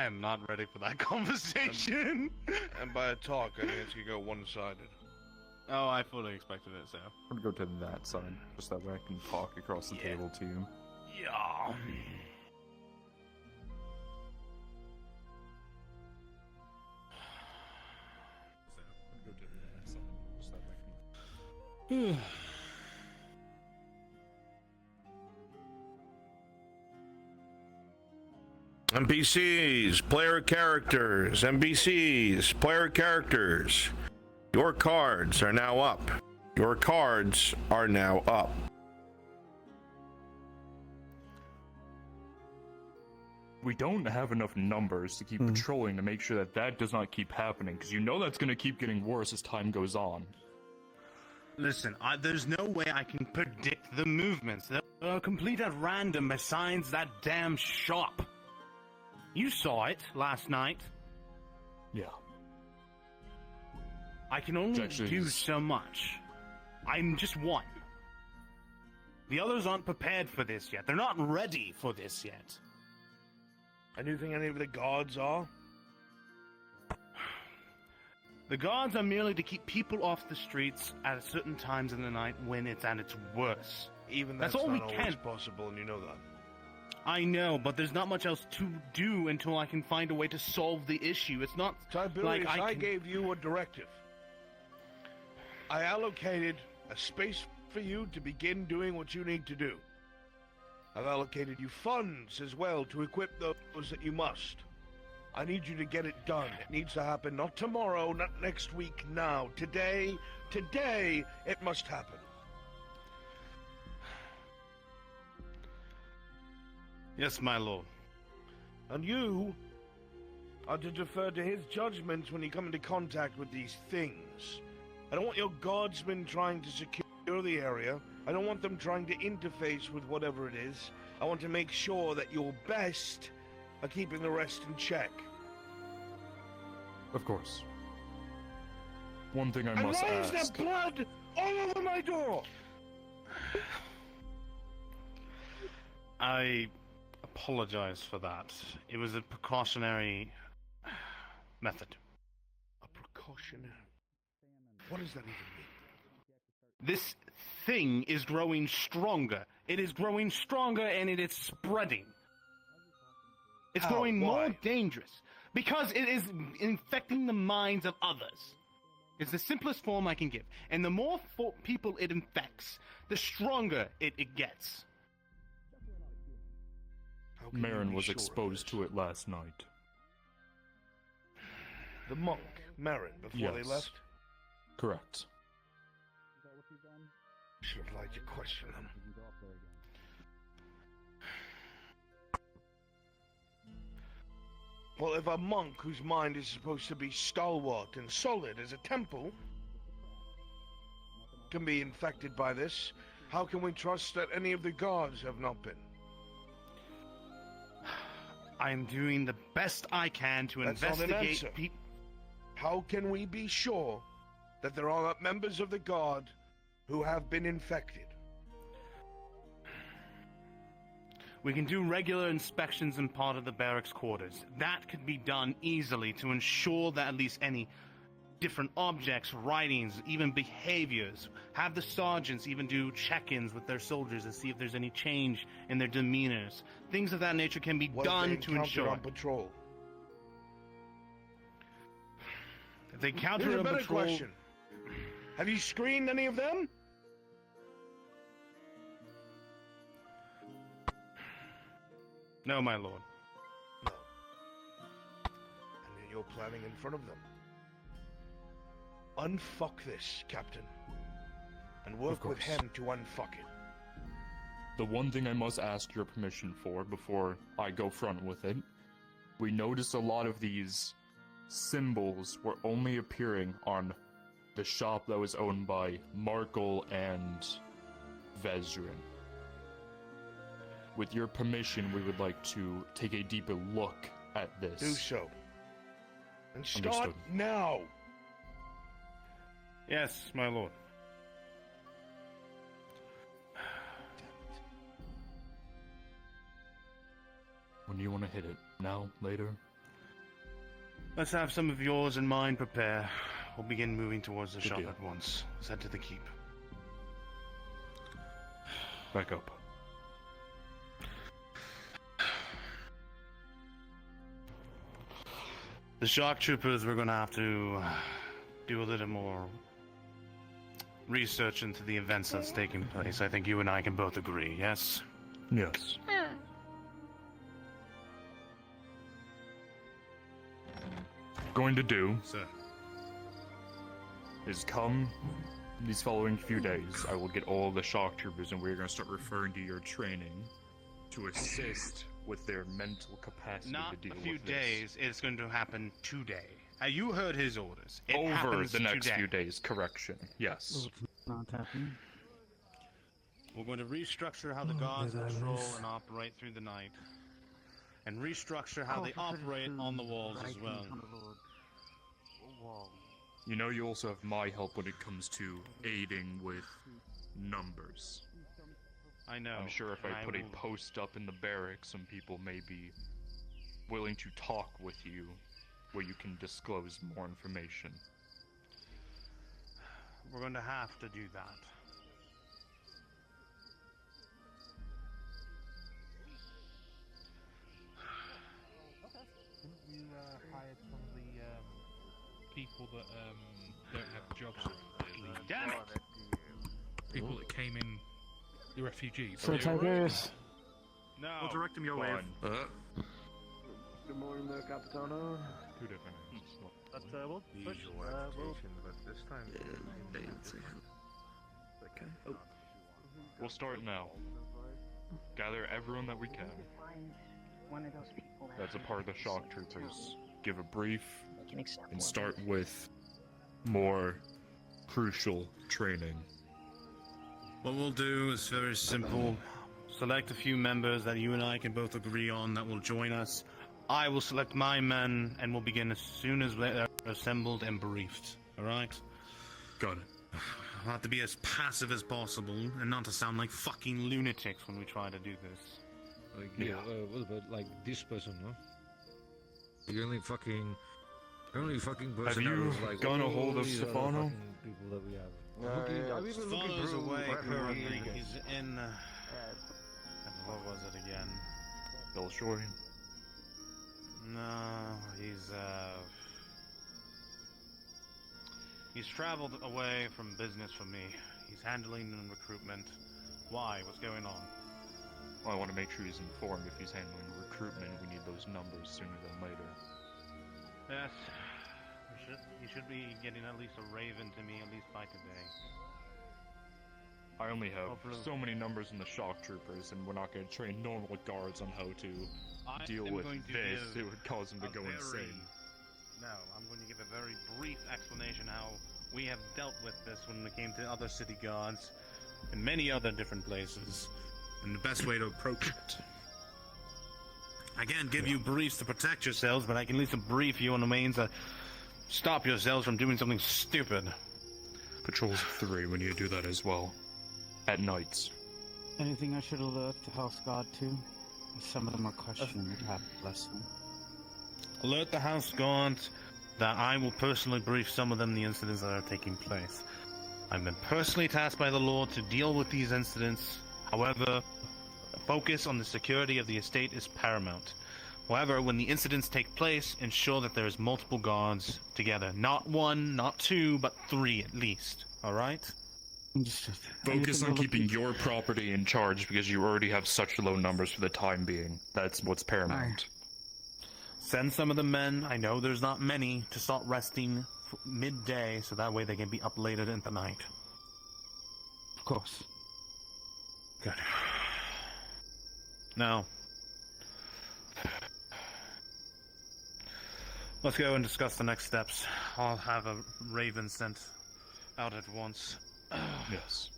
am not ready for that conversation. And by a talk, I mean it's gonna go one-sided. Oh, I fully expected it, so. I'm gonna go to that side, just that way I can talk across the table to you. Yeah. NPCs, player characters, NPCs, player characters. Your cards are now up. Your cards are now up. We don't have enough numbers to keep patrolling to make sure that that does not keep happening, because you know that's going to keep getting worse as time goes on. Listen, there's no way I can predict the movements. They're complete at random besides that damn shop. You saw it last night. Yeah. I can only do so much. I'm just one. The others aren't prepared for this yet. They're not ready for this yet. And do you think any of the guards are? The guards are merely to keep people off the streets at certain times in the night when it's at its worst. Even that's all we always can. Possible, and you know that. I know, but there's not much else to do until I can find a way to solve the issue. It's not Tiberius, like I gave you a directive. I allocated a space for you to begin doing what you need to do. I've allocated you funds as well to equip those that you must. I need you to get it done. It needs to happen not tomorrow, not next week, now. Today, it must happen. Yes, my lord. And you are to defer to his judgments when you come into contact with these things. I don't want your guardsmen trying to secure the area. I don't want them trying to interface with whatever it is. I want to make sure that your best are keeping the rest in check. Of course. One thing I must ask. And why is ask... there blood all over my door? I apologize for that. It was a precautionary method. A precautionary? What does that even mean? This thing is growing stronger. It is growing stronger and it is spreading. It's growing more dangerous because it is infecting the minds of others. It's the simplest form I can give. And the more people it infects, the stronger it gets. Marin was exposed to it last night. The monk, Marin, before they left? Correct. Should have liked to question them. Well, if a monk whose mind is supposed to be stalwart and solid as a temple can be infected by this, how can we trust that any of the guards have not been? I am doing the best I can to investigate people. How can we be sure that there are not members of the guard who have been infected? We can do regular inspections in part of the barracks quarters. That could be done easily to ensure that at least any different objects, writings, even behaviors, have the sergeants even do check-ins with their soldiers to see if there's any change in their demeanors. Things of that nature can be done to ensure. On patrol? If they encounter Here's a better patrol... question. Have you screened any of them? No, my lord. No. And then you're planning in front of them. Unfuck this, Captain. And work with him to unfuck it. The one thing I must ask your permission for before I go front with it, we noticed a lot of these symbols were only appearing on the shop that was owned by Markle and Vezrin. With your permission, we would like to take a deeper look at this. Do so. And start now! Yes, my lord. When do you want to hit it? Now? Later? Let's have some of yours and mine prepare. We'll begin moving towards the Good shop deal. at once. Let's head to the keep. Back up. The shock troopers, we're gonna have to do a little more research into the events that's taking place. I think you and I can both agree, yes? Yes. Going to do Sir. is come these following few days, I will get all the shock troopers and we're going to start referring to your training to assist with their mental capacity Not to deal a few with this. days, it's going to happen today. You heard his orders. It Over happens the next today. few days, correction. Yes. Not happening. We're going to restructure how the guards patrol and operate through the night. And restructure how they operate on the walls as well. You know you also have my help when it comes to aiding with numbers. I know. I'm sure if I put a post up in the barracks, some people may be willing to talk with you where you can disclose more information. We're going to have to do that. You hired some of the people that don't have jobs. Damn it! People that came in, the refugees. So Tiberius, No. We'll direct them your way. Good morning, Capitano. Two different names. But we'll push. But this time. Okay. Oh. We'll start now. Gather everyone that we can. One of those people That's a part of the shock troopers. Give a brief can accept and start with more crucial training. What we'll do is very simple. Select a few members that you and I can both agree on that will join us. I will select my men, and we'll begin as soon as they're assembled and briefed. Alright? Got it. I'll have to be as passive as possible, and not to sound like fucking lunatics when we try to do this. Like, Yeah. what about like this person, no? The only fucking person you that was like, gone a "Oh, hold of these are the Stefano?" fucking people that we have. Stefano's away currently. He's in. What was it again? Bill Shore. No, he's traveled away from business for me. He's handling recruitment. Why? What's going on? Well, I want to make sure he's informed if he's handling recruitment. We need those numbers sooner than later. Yes. You should be getting at least a raven to me at least by today. I only have Hopefully. so many numbers in the shock troopers, and we're not going to train normal guards on how to I deal am with going to this. give It would cause them to a go very- insane. No, I'm going to give a very brief explanation how we have dealt with this when it came to other city guards and many other different places, and the best way to approach it. I can't give you briefs to protect yourselves, but I can at least brief you on the means to stop yourselves from doing something stupid. Patrols of 3, we need to do that as well. At nights. anything I should alert the house guard to? Some of them are questioning it. God bless them. Alert the house guards that I will personally brief some of them the incidents that are taking place. I've been personally tasked by the Lord to deal with these incidents. However, focus on the security of the estate is paramount. However, when the incidents take place, ensure that there is multiple guards together. Not one, not two, but 3 at least. Alright? Understood. Focus Anything on we're keeping looking- your property in charge because you already have such low numbers for the time being. That's what's paramount. Send some of the men, I know there's not many, to start resting midday, so that way they can be up later in the night. Of course. Good. Now, let's go and discuss the next steps. I'll have a raven sent out at once. Yes.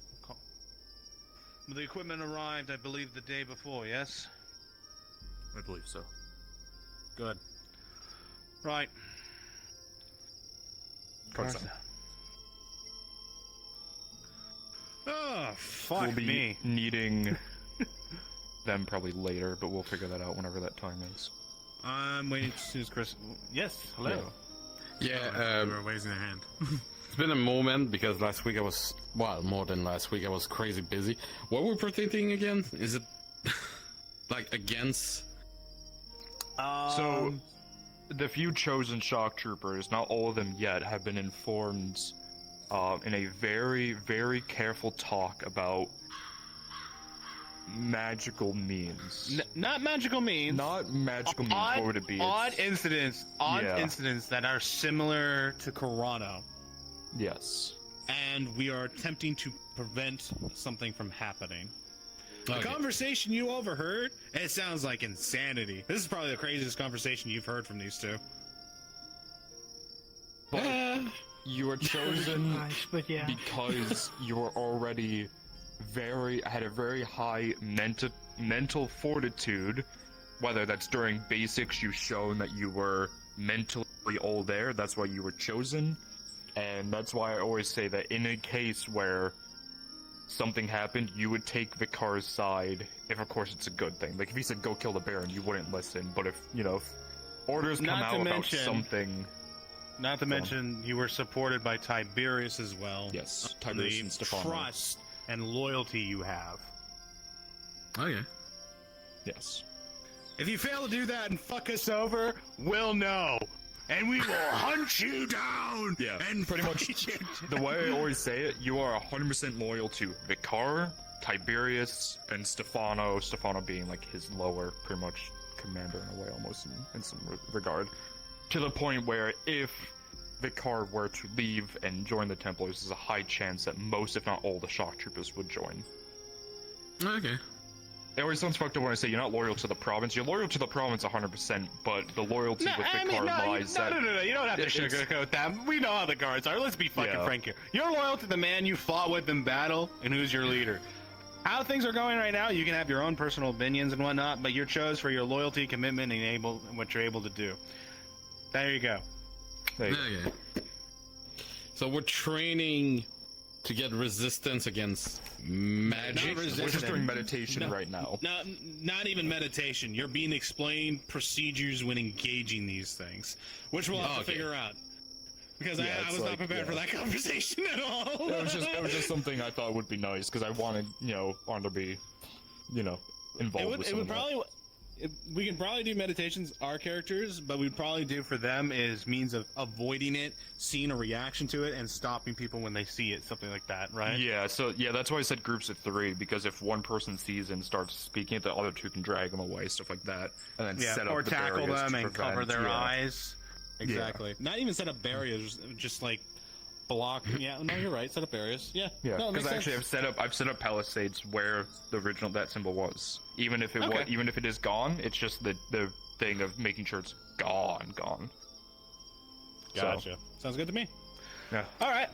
The equipment arrived, I believe, the day before, yes? I believe so. Good. Right. Carson. Oh, fuck We'll be me. needing them probably later, but we'll figure that out whenever that time is. I'm waiting as soon as Chris. Yes, hello. Yeah, They were raising their hand. it's been a moment because last week I was, well, more than last week, I was crazy busy. What we're protecting again? Is it like against? So, the few chosen shock troopers, not all of them yet, have been informed in a very, very careful talk about magical means. Not magical means. Not magical means. What would it be? Odd incidents that are similar to Corano. Yes. And we are attempting to prevent something from happening. Okay. The conversation you overheard, it sounds like insanity. This is probably the craziest conversation you've heard from these two. But you were chosen but yeah. because you were already had a very high mental fortitude. Whether that's during basics, you've shown that you were mentally all there. That's why you were chosen, and that's why I always say that in a case where something happened, you would take Vikar's side. If of course it's a good thing. Like if he said go kill the Baron, you wouldn't listen. But if if orders come out about something. Not to mention, you were supported by Tiberius as well. Yes, Tiberius and The Stefano. trust and loyalty you have. Okay. Yes. If you fail to do that and fuck us over, we'll know. And we will hunt you down! Yeah, and pretty much the way I always say it, you are 100% loyal to Vikar, Tiberius, and Stefano. Stefano being like his lower, pretty much, commander in a way, almost in some regard. To the point where if Vikar were to leave and join the Templars, there's a high chance that most, if not all, the shock troopers would join. Okay. It always sounds fucked up when I say you're not loyal to the province. You're loyal to the province 100%, but the loyalty with Vikar lies that... No, you don't have to sugarcoat that. We know how the guards are. Let's be fucking frank here. You're loyal to the man you fought with in battle, and who's your leader. How things are going right now, you can have your own personal opinions and whatnot, but you're chose for your loyalty, commitment, and what you're able to do. There you go. Okay. So we're training to get resistance against magic. We're just doing meditation right now. Not even meditation. You're being explained procedures when engaging these things, which we'll have to figure out. Because I was not prepared for that conversation at all. It was just something I thought would be nice because I wanted, Arn to be, involved with some of that. We can probably do meditations, our characters, but we'd probably do for them is means of avoiding it, seeing a reaction to it, and stopping people when they see it, something like that, right? Yeah, that's why I said groups of 3, because if one person sees and starts speaking it, the other 2 can drag them away, stuff like that, and then set up the tackle barriers them to and prevent, cover their eyes. Exactly. Not even set up barriers, just like block. Yeah, no, you're right. Set up barriers. Yeah. Yeah, because actually I've set up palisades where the original that symbol was. Even if it is gone, it's just the thing of making sure it's gone. Gotcha. Sounds good to me. Yeah. All right.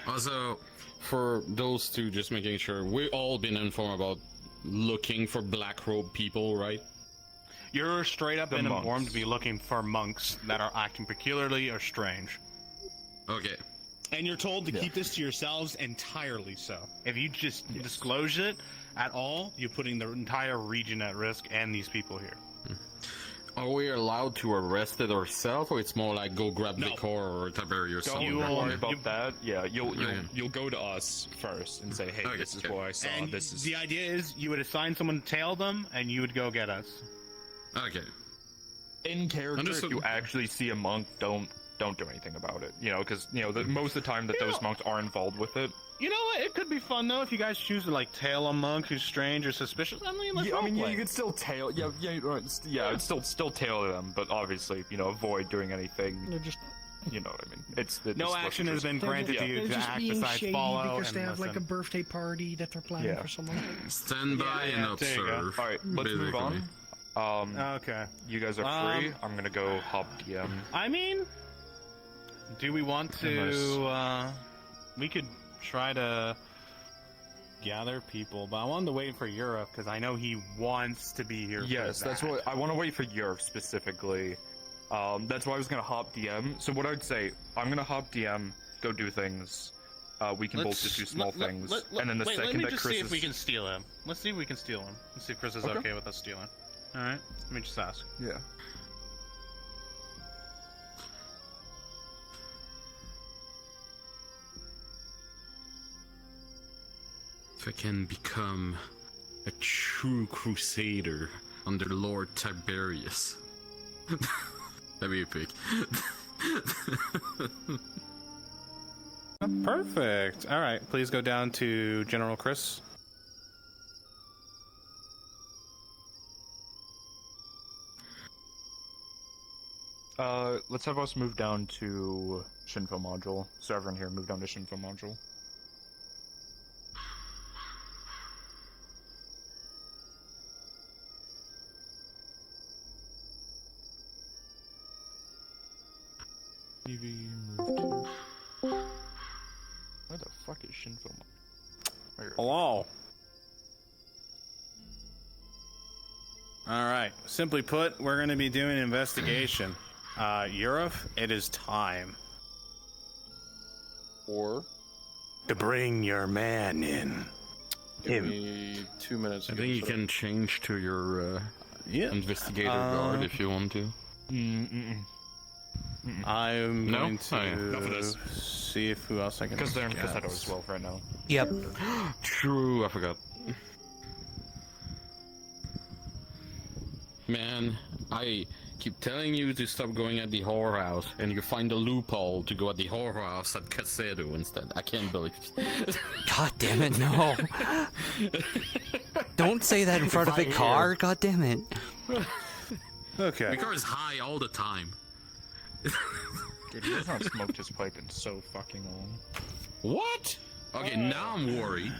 Also, for those two, just making sure we've all been informed about looking for black robe people, right? You're straight up and informed to be looking for monks that are acting peculiarly or strange. Okay. And you're told to keep this to yourselves entirely so. If you just disclose it at all, you're putting the entire region at risk and these people here. Are we allowed to arrest it ourselves, or it's more like go grab the core or Tiberius? Don't worry about that. Yeah, you'll go to us first and say, hey, this is what I saw. And the idea is you would assign someone to tail them, and you would go get us. Okay. In character, if you actually see a monk, don't do anything about it. Because most of the time that those monks are involved with it. You know what? It could be fun though if you guys choose to tail a monk who's strange or suspicious. Let's you could still tail. I'd still tail them, but obviously, avoid doing anything. You know what I mean? It's no action has been granted to you to act besides follow because they have a birthday party that they're planning for someone. Stand by and observe. All right, let's move on. Okay. You guys are free. I'm gonna go hop DM. I mean, do we want to? We could try to gather people, but I wanted to wait for Europe because I know he wants to be here. Yes, that's what I want to wait for Europe specifically. That's why I was gonna hop DM. So what I'd say, I'm gonna hop DM, go do things. We can both just do small things, and then second let me that just Chris see if we can steal him. Let's see if we can steal him. Let's see if Chris is okay with us stealing. All right, let me just ask. Yeah. If I can become a true crusader under Lord Tiberius. That'd be epic. Perfect. All right, please go down to General Chris. Let's have us move down to Shinfo module. So everyone here move down to Shinfo module. TV move to... Where the fuck is Shinfo module? Hello. All right. Simply put, we're going to be doing an investigation. Yurif, it is time. Or to bring your man in. give me 2 minutes. I think you can change to your investigator guard if you want to. I'm No? going to Enough of this. see if who else I can. Because they're in guess. Cassetto as well right now. Yep. True, I forgot. Man, I keep telling you to stop going at the whorehouse, and you find a loophole to go at the whorehouse at Cassetto instead. I can't believe it. God damn it, no. Don't say that in front of a car, god damn it. Okay. My car is high all the time. Dude, he has not smoked his pipe in so fucking long. What? Okay, now I'm worried.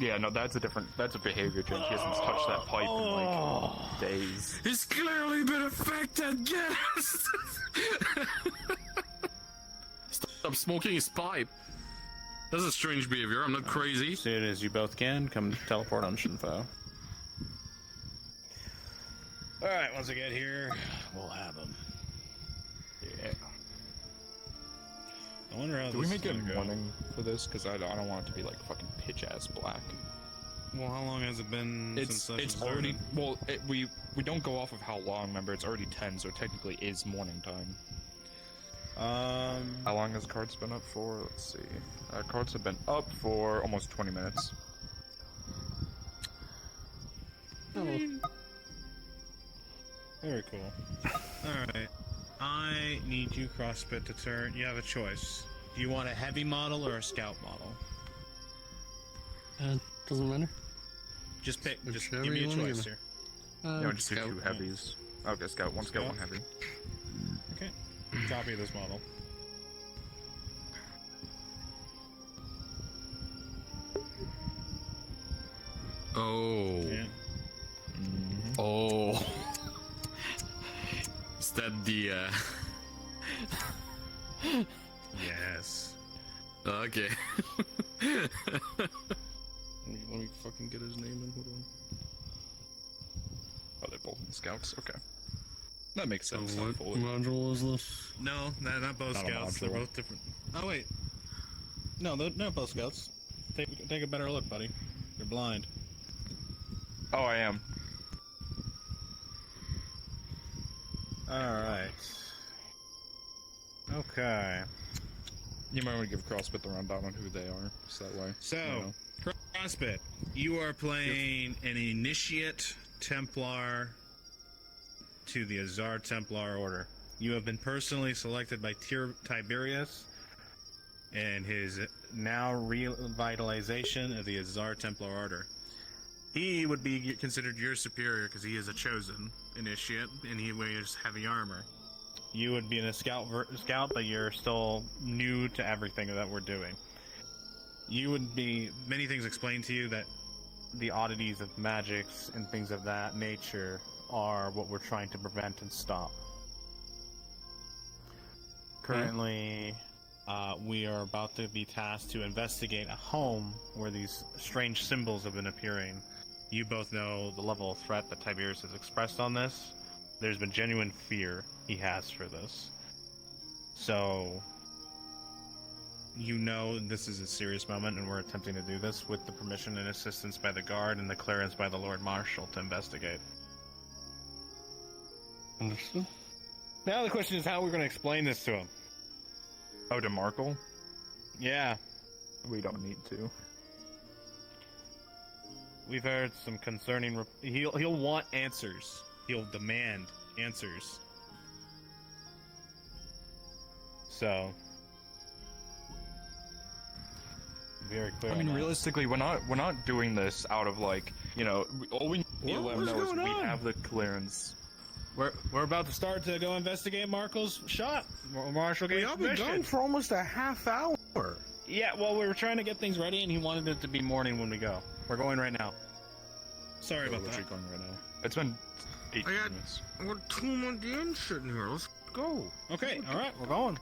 Yeah, no, that's a behavior change. He hasn't touched that pipe in like days. It's clearly been affected, get us! Stop smoking his pipe. That's a strange behavior, I'm not crazy. As soon as you both can, come teleport on Shinfo. Alright, once I get here, we'll have him. Yeah. I wonder how Do we this make is it gonna go. morning for this? Because I don't want it to be like fucking pitch ass black. Well, how long has it been since session It's started? already well. We don't go off of how long. Remember, it's already 10, so it technically is morning time. How long has cards been up for? Let's see. Cards have been up for almost 20 minutes. Very cool. Alright. I need you, CrossFit, to turn. You have a choice. Do you want a heavy model or a scout model? Doesn't matter. Just pick. Just Whichever give me you a wanna choice give here. No, just do Scout. 2 heavies. Okay, scout. One scout, Scout? 1 heavy. Okay. Copy this model. Oh. Yeah. Oh. Is that the, Yes. Okay. Let me fucking get his name in. Hold on. Oh, they're both in scouts. Okay. That makes sense. What Fully. module is this? No, not both Not a scouts. They're module. both different. Oh, wait. No, they're not both scouts. Take a better look, buddy. You're blind. Oh, I am. Alright. Okay. You might want to give CrossFit the rundown on who they are, so that way. So, you know. CrossFit, you are playing an Initiate Templar to the Azar Templar Order. You have been personally selected by Tiberius and his now revitalization of the Azar Templar Order. He would be considered your superior because he is a chosen initiate and he wears heavy armor. You would be in a scout, but you're still new to everything that we're doing. You would be many things explained to you that the oddities of magics and things of that nature are what we're trying to prevent and stop. Currently, we are about to be tasked to investigate a home where these strange symbols have been appearing. You both know the level of threat that Tiberius has expressed on this. There's been genuine fear he has for this. So, you know this is a serious moment and we're attempting to do this with the permission and assistance by the guard and the clearance by the Lord Marshal to investigate. Understood. Now the question is how we're going to explain this to him. Oh, to Markle? Yeah. We don't need to. we've heard some concerning. He'll want answers. He'll demand answers. So, very clear. I mean, realistically, we're not doing this out of like, you know, all we need to let him know is we have the clearance. We're about to start to go investigate Marshall's shot. Marshall gave I've been permission. gone for almost a half hour. Yeah, well, we were trying to get things ready, and he wanted it to be morning when we go. We're going right now. Sorry about that. Going right now. It's been 8 minutes. I got 2 more games sitting here. Let's go. Okay, all right, we're going.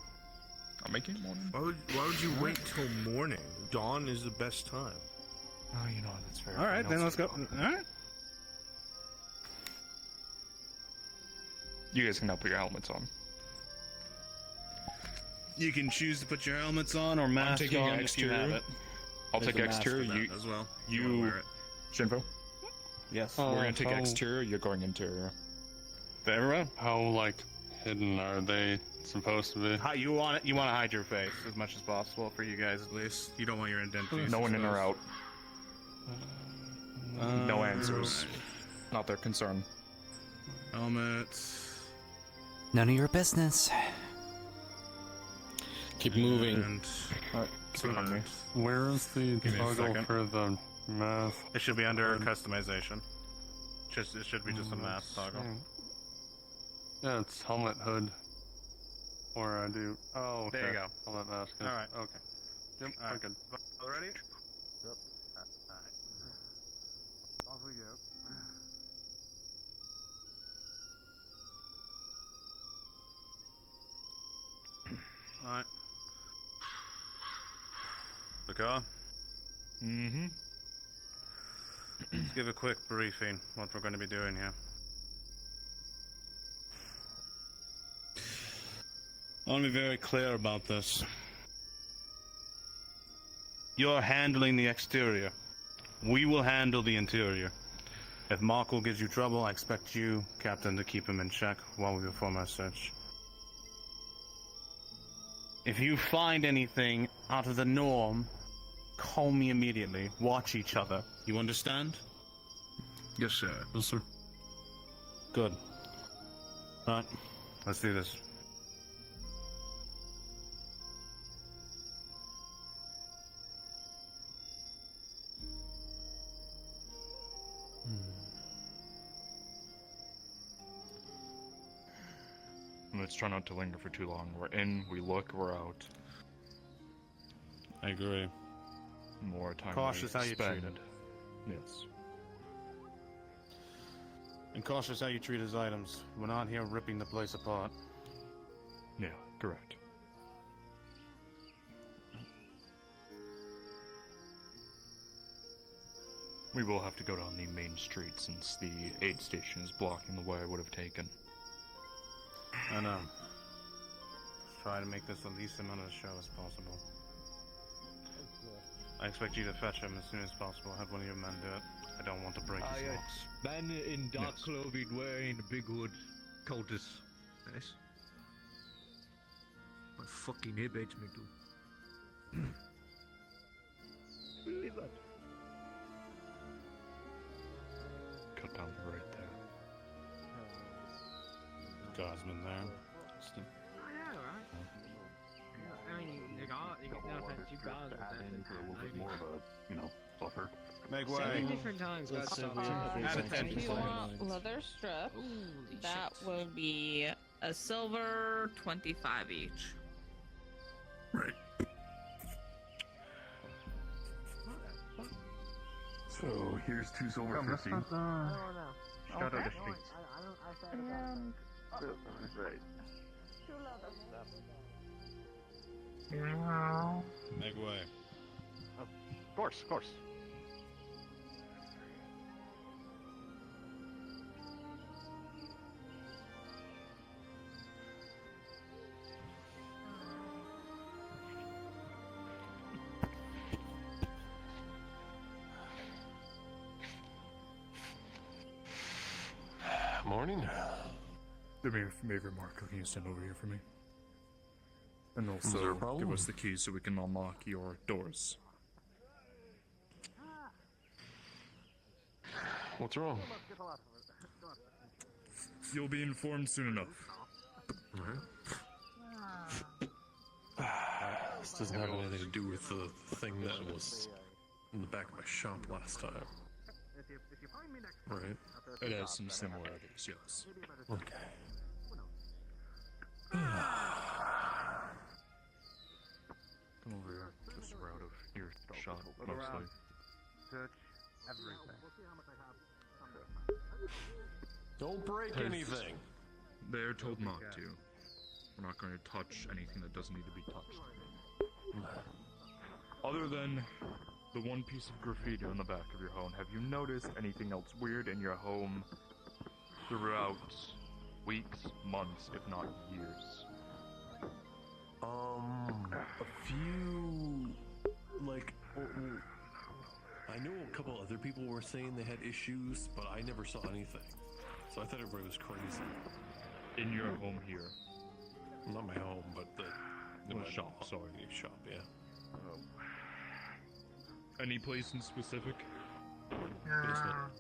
I'm making it morning. Why would you wait till morning? Dawn is the best time. Oh, you know, that's fair. All right, then let's go. All right. You guys can now put your helmets on. You can choose to put your helmets on or mask taking on if you exterior. have it. I'll There's take a mask exterior. for that You as well. You wear it. Shinvo. Yes. We're gonna take exterior. You're going interior. For everyone. How, like, hidden are they supposed to be? You want it? You want to hide your face as much as possible for you guys, at least. You don't want your identity. No one in or out. No answers. Right. Not their concern. Helmets. None of your business. Keep moving. And Alright, keep it on me. Where is the Give me a toggle second. for the mask? It should be under customization. It should be just a mask toggle. Yeah, it's helmet hood. Or I do. Oh, okay. There you go. Helmet mask. All right. Okay. Yep, All we're right. good. All ready? Yep. Alright. Off we go. Alright. The car? Mm-hmm. Let's give a quick briefing what we're going to be doing here. I want to be very clear about this. You're handling the exterior. We will handle the interior. If Markle gives you trouble, I expect you, Captain, to keep him in check while we perform our search. If you find anything out of the norm, call me immediately. Watch each other. You understand? Yes, sir. Yes, sir. Good. Alright, let's do this. Let's try not to linger for too long. We're in, we look, we're out. I agree. More time. Cautious how you treat it. Yes. And cautious how you treat his items. We're not here ripping the place apart. Yeah, correct. We will have to go down the main street since the aid station is blocking the way I would have taken. I know. Let's try to make this the least amount of a show as possible. I expect you to fetch him as soon as possible. Have one of your men do it. I don't want to break his locks. Man in dark clothing wearing a big hood. Cultist. Nice. My fucking hip aches me too. Believe that. Cut down the right there. Gosman there. Oh, yeah, right. I mean, you got no offense, you guys a little bit more of a, buffer. Make seven way. different times. Let's got add attention. If you want leather strips, that would be a silver, 25 each. Right. So here's 2 silver 15. No. Shout out to Streets. Right. Make way. Of course, of course. Morning. The Major Mark, can you stand over here for me? And Is there a also, problem? give us the keys so we can unlock your doors. What's wrong? You'll be informed soon enough. This doesn't have anything to do with the thing that was in the back of my shop last time. Right? It has some similarities, yes. Okay. Come over here. This route of your shop, mostly. Search everything. Don't break anything! They're told not to. We're not going to touch anything that doesn't need to be touched. Other than the one piece of graffiti on the back of your home, have you noticed anything else weird in your home throughout weeks, months, if not years? A few, like, I know a couple other people were saying they had issues, but I never saw anything. So I thought everybody was crazy. In your home here? Not my home, but the shop, sorry. Shop, yeah. Any place in specific? Basement.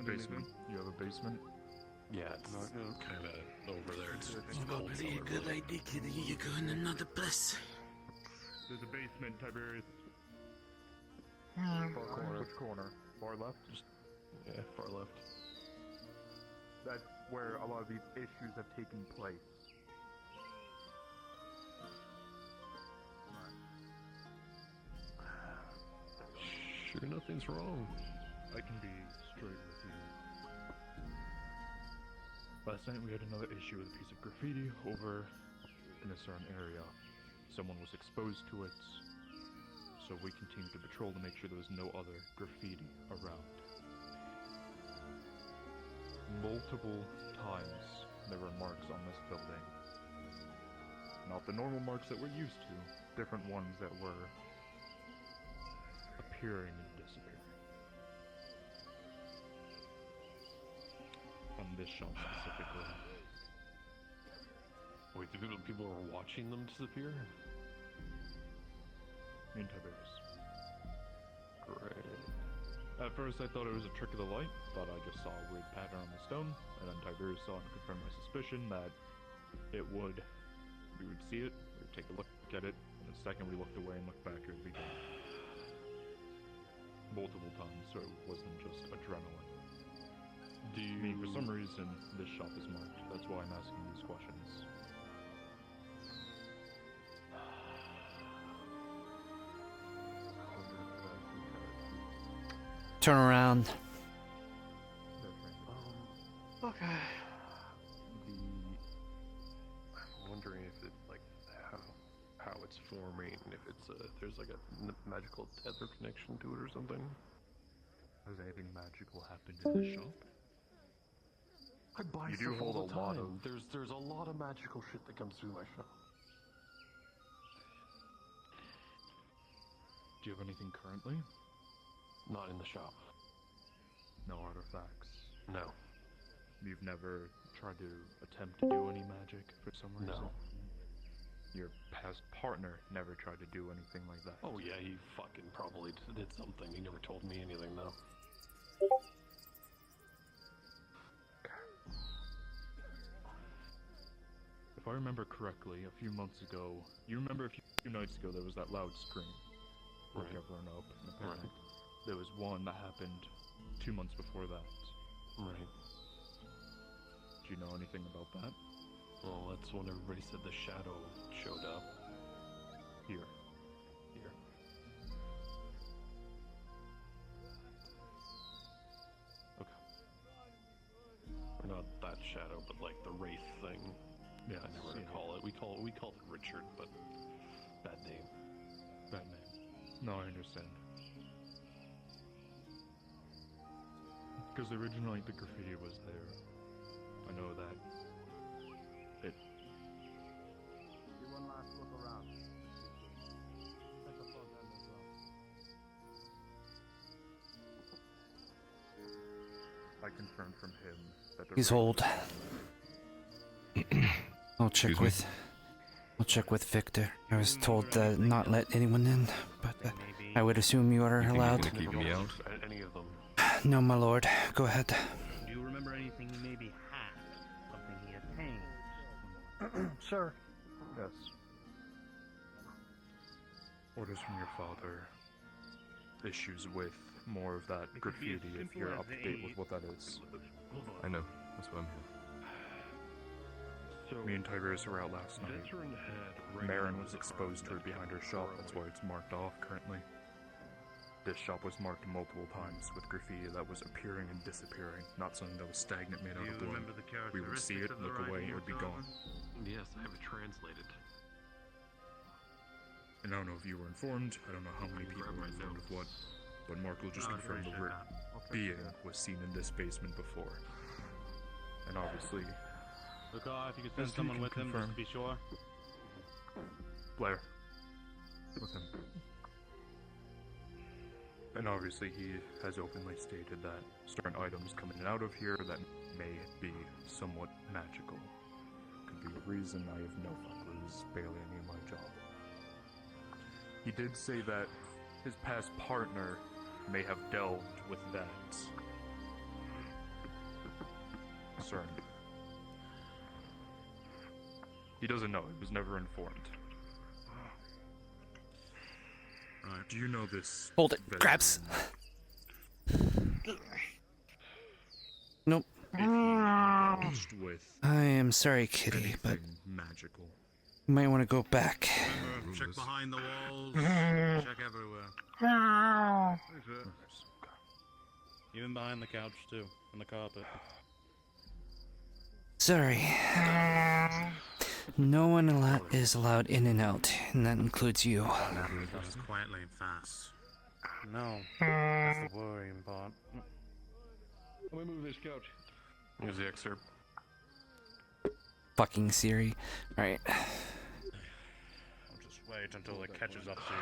Basement? You have a basement? Yeah, it's kind of over there. It's cold. Probably a good idea, kid. You go in another place. There's a basement, Tiberius. Far corner. Which corner? Far left? Yeah, far left. That's where a lot of these issues have taken place. Sure, nothing's wrong. I can be straight with you. Last night we had another issue with a piece of graffiti over in a certain area. Someone was exposed to it, so we continued to patrol to make sure there was no other graffiti around. Multiple times there were marks on this building. Not the normal marks that we're used to, different ones that were appearing and disappearing. On this shop specifically. Wait, the people were watching them disappear? Me and Tiberius. Great. At first I thought it was a trick of the light, thought I just saw a weird pattern on the stone, and then Tiberius saw it and confirmed my suspicion that we would see it, we would take a look at it, and the second we looked away and looked back, it would be gone. Multiple times, so it wasn't just adrenaline. I mean, for some reason, this shop is marked. That's why I'm asking these questions. Turn around. Okay. I'm wondering if it's like how it's forming, if it's there's like a magical tether connection to it or something. Has anything magical happened in this shop? I buy You do stuff all hold the a lot time. of- There's a lot of magical shit that comes through my shop. Do you have anything currently? Not in the shop. No artifacts. No. You've never tried to attempt to do any magic for some reason? No. Your past partner never tried to do anything like that? Oh yeah, he fucking probably did something. He never told me anything though. If I remember correctly, a few months ago, you remember a few nights ago there was that loud scream. Right. Everyone up in a panic. Right. There was one that happened 2 months before that. Right. Do you know anything about that? Well, that's when everybody said the shadow showed up. Here. Here. Okay. Not that shadow, but like the wraith thing. Yeah, I never call it. We called it Richard, but bad name. Bad name. No, I understand. Because originally the graffiti was there. I know that. It. Do one last look around. Take a photo as well. I confirmed from him that the He's old. I'll check with Victor. I was told to not let anyone in, but Maybe I would assume you are allowed. Keep me out. Any of them. No, my lord. Go ahead. Do you remember anything he maybe had? Something he attained? Sir. Yes. Orders from your father. Issues with more of that graffiti, if you're up to date with what that is. I know. That's why I'm here. So, Me and Tiberius were out last night. Marin was exposed to it behind her shop, that's why it's marked off currently. This shop was marked multiple times with graffiti that was appearing and disappearing, not something that was stagnant made out of blood. We would see it, look away, it would be gone. Yes, I have it translated. And I don't know if you were informed, I don't know how many people were informed of what, but Mark will just confirm the word being was seen in this basement before. And obviously... Look, if you could send someone with him, just to be sure. Blair. With him. And obviously he has openly stated that certain items come in and out of here that may be somewhat magical. Could be a reason, I have no fucking clue, it's barely any of my job. He did say that his past partner may have delved with that. Concern. He doesn't know, he was never informed. Do you know this? Hold it. Grabs. Nope. With I am sorry, kitty, but magical. you might want to go back. Remember, check behind the walls. Check everywhere. Even behind the couch, too. And the carpet. Sorry. No one is allowed in and out, and that includes you. Just quietly and fast. No. That's the worrying part. Let me move this couch. Here's the excerpt. Fucking Siri. Alright. I'll just wait until it catches up to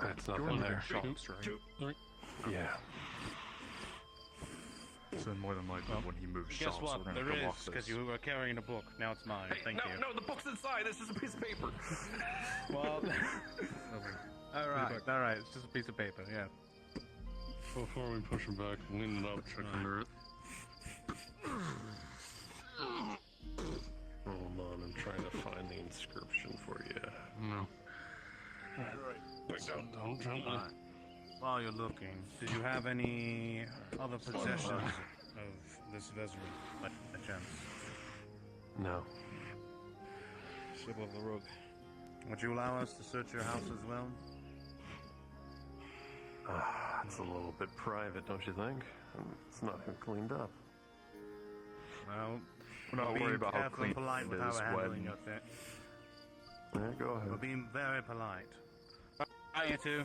you. That's nothing there. Shops, right? Yeah. So more than likely when he moves Guess shops, what? we're gonna There come is, off because this. you were carrying a book. Now it's mine. Thank you. No, the book's inside. This is a piece of paper. Well, alright. It's just a piece of paper, yeah. Before we push him back, lean it up, check under it. Hold on, I'm trying to find the inscription for you. No. Alright, back down. Don't jump. While you're looking, did you have any other possessions of this vessel by chance? No. Slip of the rug. Would you allow us to search your house as well? It's a little bit private, don't you think? It's not even cleaned up. Well, We're not worried about how clean polite it with how is we're handling when... your thing. Yeah, go ahead. We're being very polite. Alright, you two.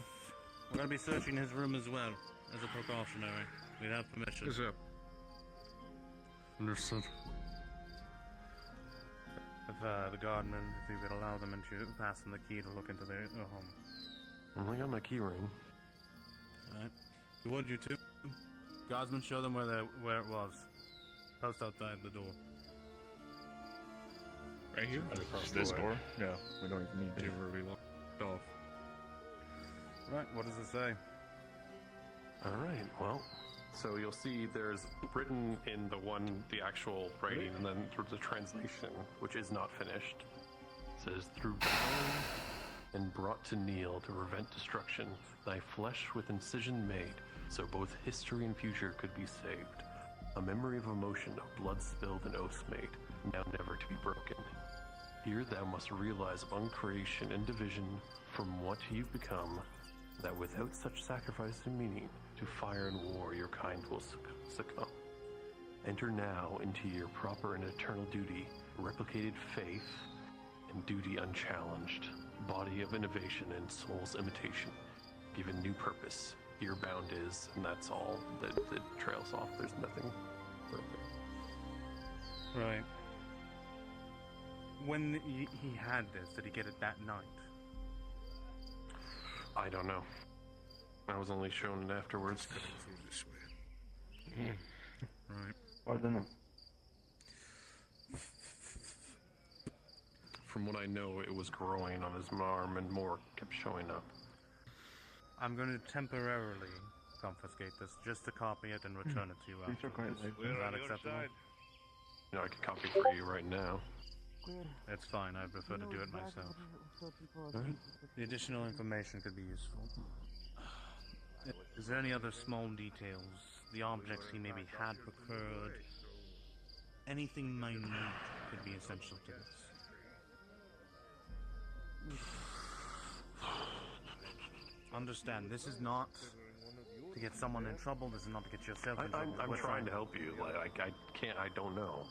We're gonna be searching his room as well, as a precautionary. We have permission. Yes, sir. Understood. If the gardener, if you could allow them into, pass them the key to look into their home. I got my key ring. Alright. Who would you two? Guardsmen, show them where it was. Post outside the door. Right here? This door? Yeah, we don't even need to where we locked off. Right, what does it say? Alright, well, so you'll see there's written in the actual writing, and then the translation, which is not finished, says, through bowing and brought to kneel to prevent destruction, thy flesh with incision made, so both history and future could be saved. A memory of emotion, of blood spilled and oaths made, now never to be broken. Here thou must realize upon creation and division from what you've become, that without such sacrifice and meaning, to fire and war your kind will succumb. Enter now into your proper and eternal duty, replicated faith, and duty unchallenged, body of innovation and soul's imitation, given new purpose. Here bound is, and that's all that trails off. There's nothing further. Right. When he had this, did he get it that night? I don't know. I was only shown it afterwards. Right. I don't know. From what I know, it was growing on his arm and more kept showing up. I'm going to temporarily confiscate this just to copy it and return it to you afterwards. Is that acceptable? You know, I can copy for you right now. It's fine, I prefer to do it myself. The additional information could be useful. Is there any other small details? The objects he maybe had procured? Anything minute could be essential to this. Understand, this is not to get someone in trouble, this is not to get yourself in trouble. I'm trying to help you. Like, I don't know.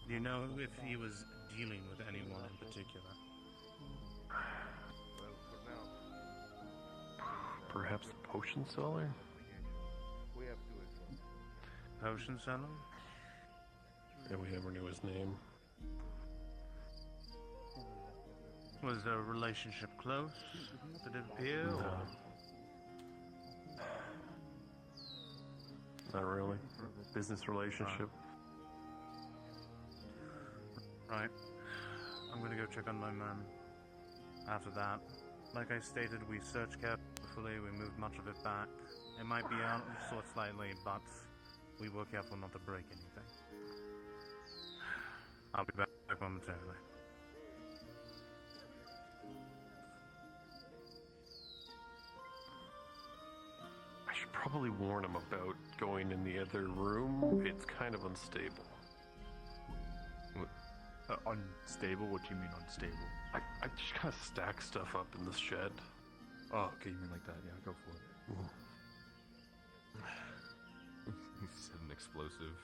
Do you know if he was dealing with anyone in particular? Perhaps the potion seller? Potion seller? Yeah, we never knew his name. Was their relationship close? Did it appear? No. Or? Not really. Business relationship. Right. I'm gonna go check on my men. After that, like I stated, we searched carefully, we moved much of it back. It might be out of sort slightly, but we were careful not to break anything. I'll be back momentarily. I should probably warn him about going in the other room. It's kind of unstable. Unstable? What do you mean unstable? I just kind of stack stuff up in this shed. Oh, okay, you mean like that? Yeah, go for it. He said an explosive.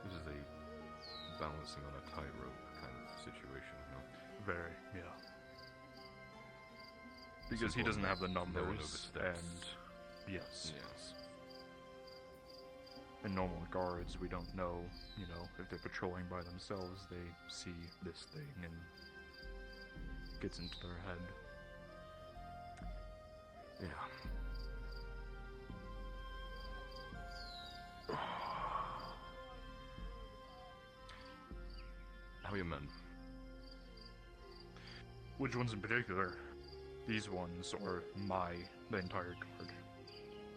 This is a balancing on a tightrope kind of situation, no? Very, yeah. Because he doesn't have the numbers, and yes. And normal guards, we don't know, you know, if they're patrolling by themselves, they see this thing and gets into their head. Yeah. How are your men? Which ones in particular? These ones, or the entire guard?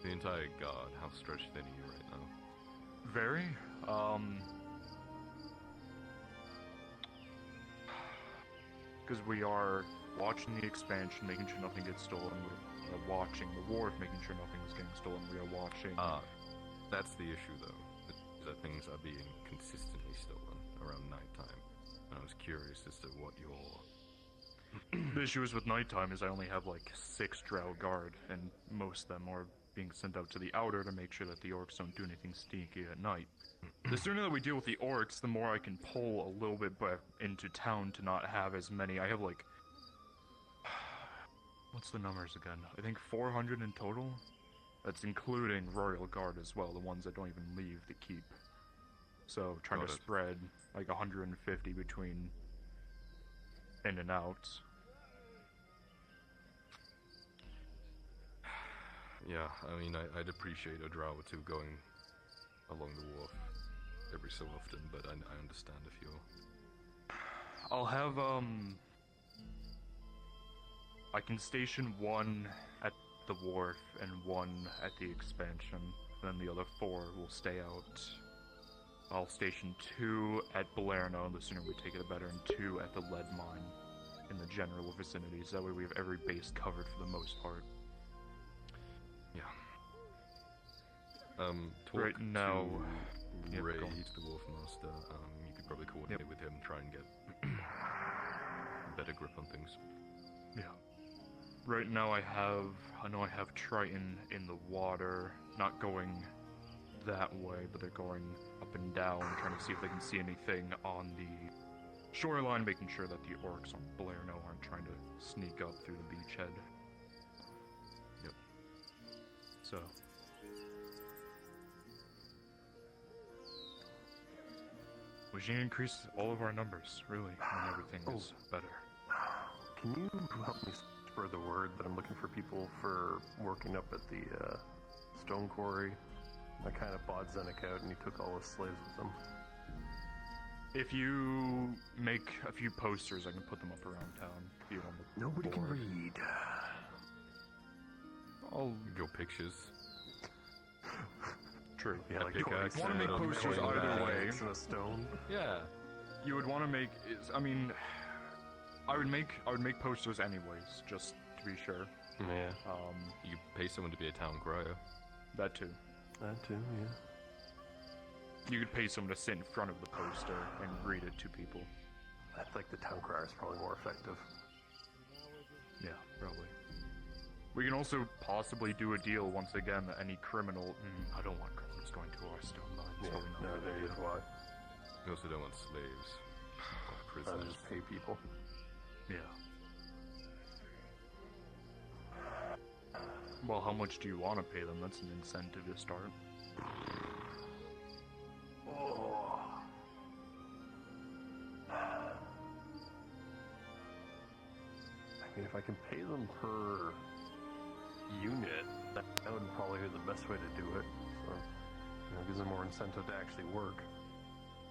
The entire guard, how stretched thin are you right now? Very, because we are watching the expansion, making sure nothing gets stolen. We're watching the wharf, making sure nothing's getting stolen. We are watching. That's the issue, though. That things are being consistently stolen around nighttime. And I was curious as to what your... The issue is with nighttime is I only have like 6 drow guard, and most of them are being sent out to the outer to make sure that the orcs don't do anything sneaky at night. The sooner that we deal with the orcs, the more I can pull a little bit back into town to not have as many. I have like... What's the numbers again? I think 400 in total? That's including Royal Guard as well, the ones that don't even leave the keep. So, trying to spread like 150 between in and out. Yeah, I mean, I'd appreciate a drow or two going along the wharf every so often, but I understand if you're... I'll have, I can station 1 at the wharf and 1 at the expansion, then the other 4 will stay out. I'll station 2 at Balerno, the sooner we take it the better, and 2 at the lead mine in the general vicinities. That way we have every base covered for the most part. Yeah. Right now... Ray, he's the Wolf Master. You could probably coordinate with him, try and get better grip on things. Yeah. Right now I know I have Triton in the water, not going that way, but they're going up and down, trying to see if they can see anything on the shoreline, making sure that the orcs on Balerno aren't trying to sneak up through the beachhead. Yep. So... we should increase all of our numbers, really, when everything is better. Can you help me spread the word that I'm looking for people for working up at the stone quarry? I kind of bought Zenek out and he took all his slaves with him. If you make a few posters, I can put them up around town. If you want the Nobody can board. read. I'll Your pictures. True. Yeah, like you want to make posters either way. In a stone. Yeah. You would want to make. I mean, I would make posters anyways, just to be sure. Yeah. You pay someone to be a town crier. That too. That too. Yeah. You could pay someone to sit in front of the poster and read it to people. I think the town crier is probably more effective. Yeah, probably. We can also possibly do a deal once again that any criminal. I don't want criminals going to our stone mines. Yeah, Probably not no, a good there idea. is why. You also don't want slaves. Or Rather prisoners. just pay people. Yeah. Well, how much do you want to pay them? That's an incentive to start. Oh. I mean, if I can pay them per unit, that would probably be the best way to do it. So, gives them more incentive to actually work.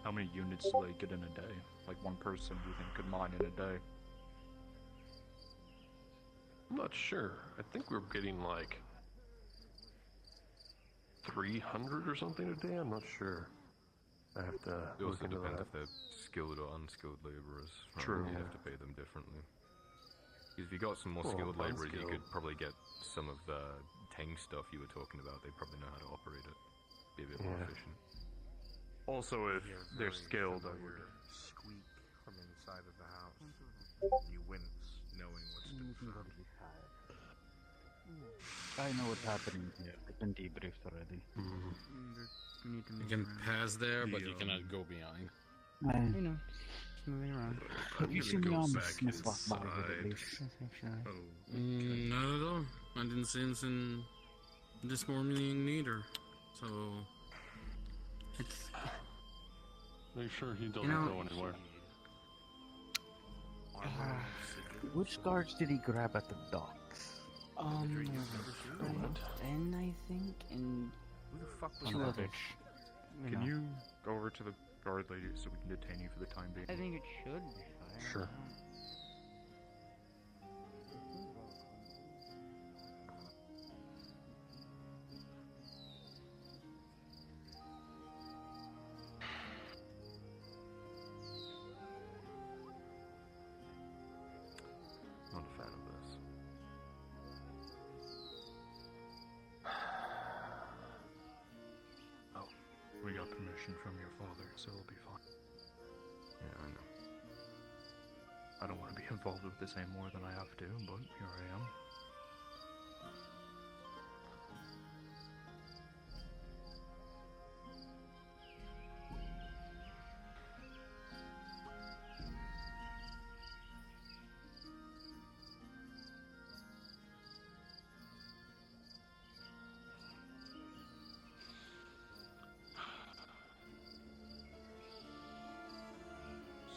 How many units do they get in a day? Like one person, do you think could mine in a day? I'm not sure. I think we're getting like 300 or something a day. I'm not sure. I have to It look also into depends that. if they're skilled or unskilled laborers. Right? True. You have to pay them differently. If you got some more Well, skilled laborers, you unskilled. could probably get some of the Tang stuff you were talking about. They probably know how to operate it. Be a bit more Yeah. efficient. Also, if they're skilled, I would. Squeak from inside of the house. You wince, knowing what's to be found. I know what's happening here. I've been debriefed already. You can pass there, but you cannot go behind. You know, just moving around. I'm You gonna see me go on the back sniff off by with at inside. least. Oh, Not at all. I didn't see anything this morning neither. So It's make sure he doesn't You know- go anywhere. which guards did he grab at the docks? Ben, I think, and who the fuck was two that? others. Can you go over to the guard lady so we can detain you for the time being? I think it should be fine. Sure. Not a fan of this. We got permission from your father, so it'll be fine. Yeah, I know. I don't want to be involved with this any more than I have to, but here I am.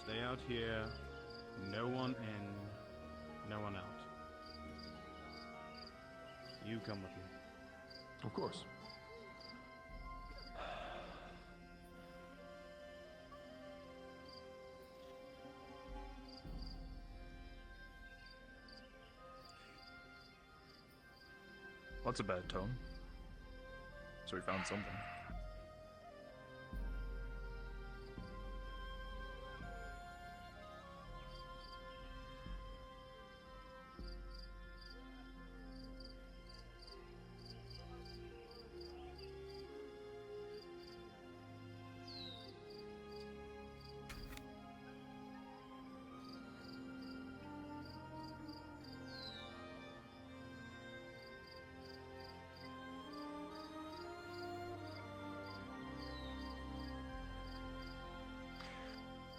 Stay out here. No one in, no one out. You come with me. Of course. That's a bad tone. So we found something.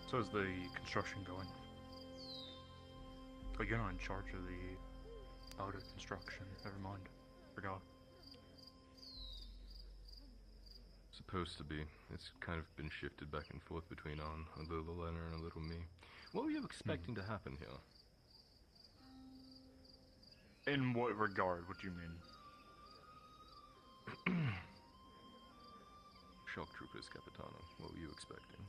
So is the construction going? Oh, you're not in charge of the outer construction. Never mind. Forgot. Supposed to be. It's kind of been shifted back and forth between on a little Leonard and a little me. What were you expecting to happen here? In what regard? What do you mean? Shock troopers, Capitano. What were you expecting?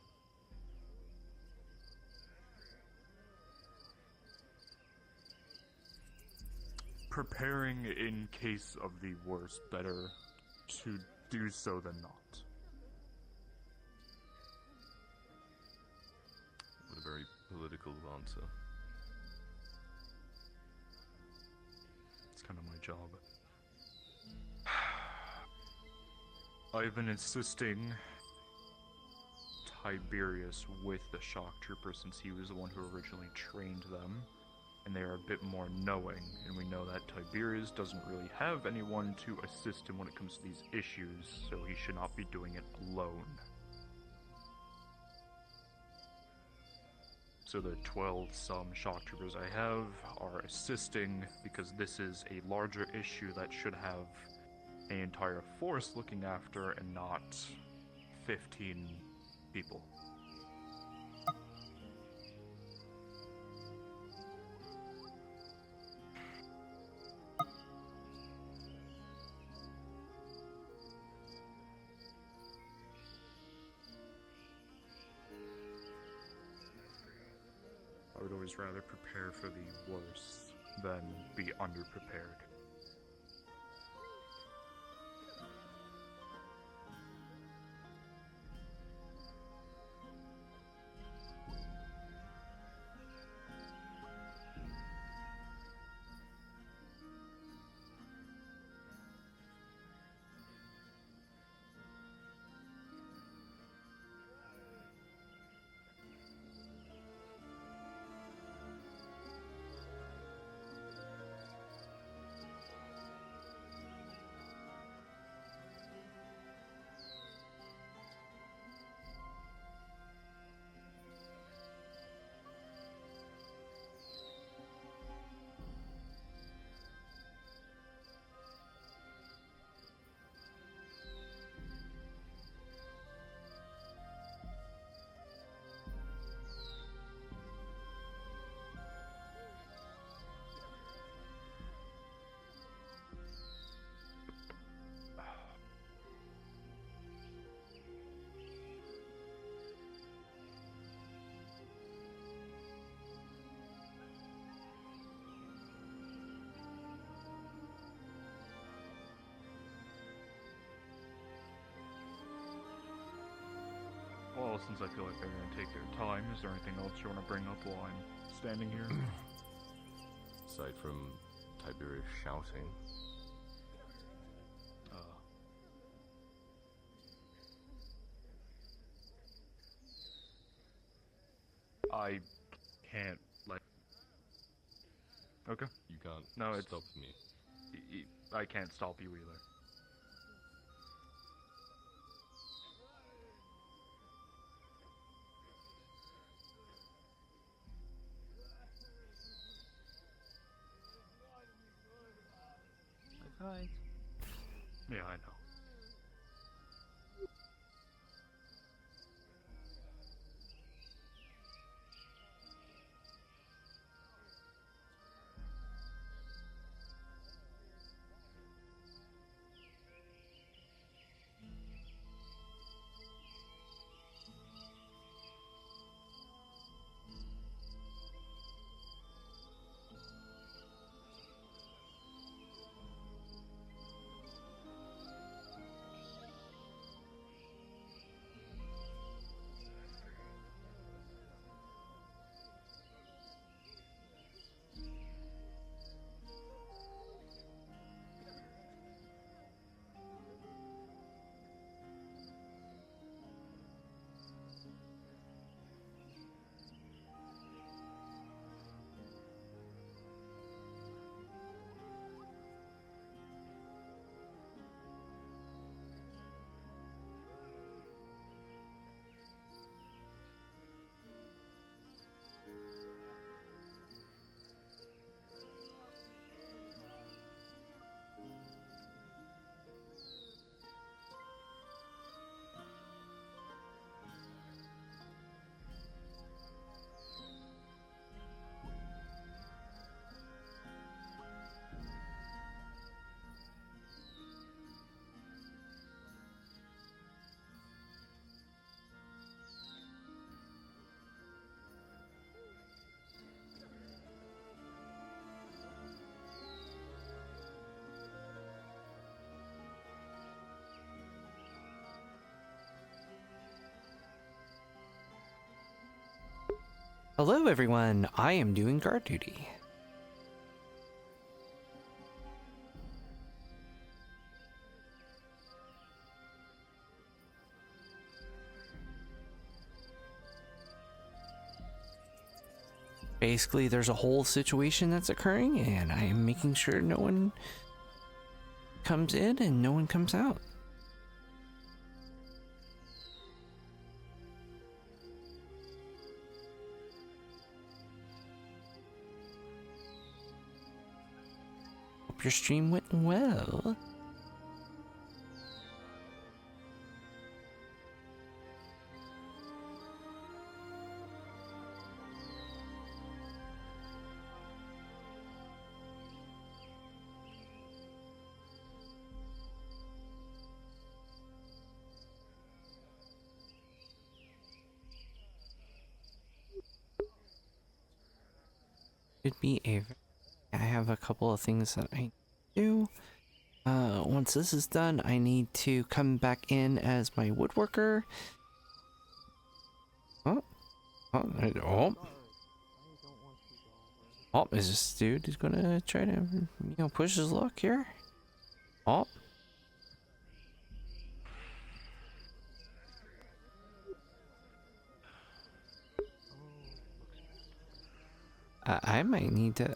preparing in case of the worst, better to do so than not. What a very political answer. It's kind of my job. I've been assisting Tiberius with the shock trooper since he was the one who originally trained them, and they are a bit more knowing, and we know that Tiberius doesn't really have anyone to assist him when it comes to these issues, so he should not be doing it alone. So the 12-some shock troopers I have are assisting because this is a larger issue that should have an entire force looking after and not 15 people. I would always rather prepare for the worst than be underprepared. Well, since I feel like they're going to take their time, is there anything else you want to bring up while I'm standing here? Aside from Tiberius shouting. I can't, like... Okay. You can't no, stop me. I can't stop you either. Right. Yeah, I know. Hello, everyone. I am doing guard duty. Basically, there's a whole situation that's occurring, and I am making sure no one comes in and no one comes out. Hope your stream went well. Should be I have a couple of things that I do. Once this is done, I need to come back in as my woodworker. Oh, is this dude is gonna try to, push his luck here? Oh. I might need to,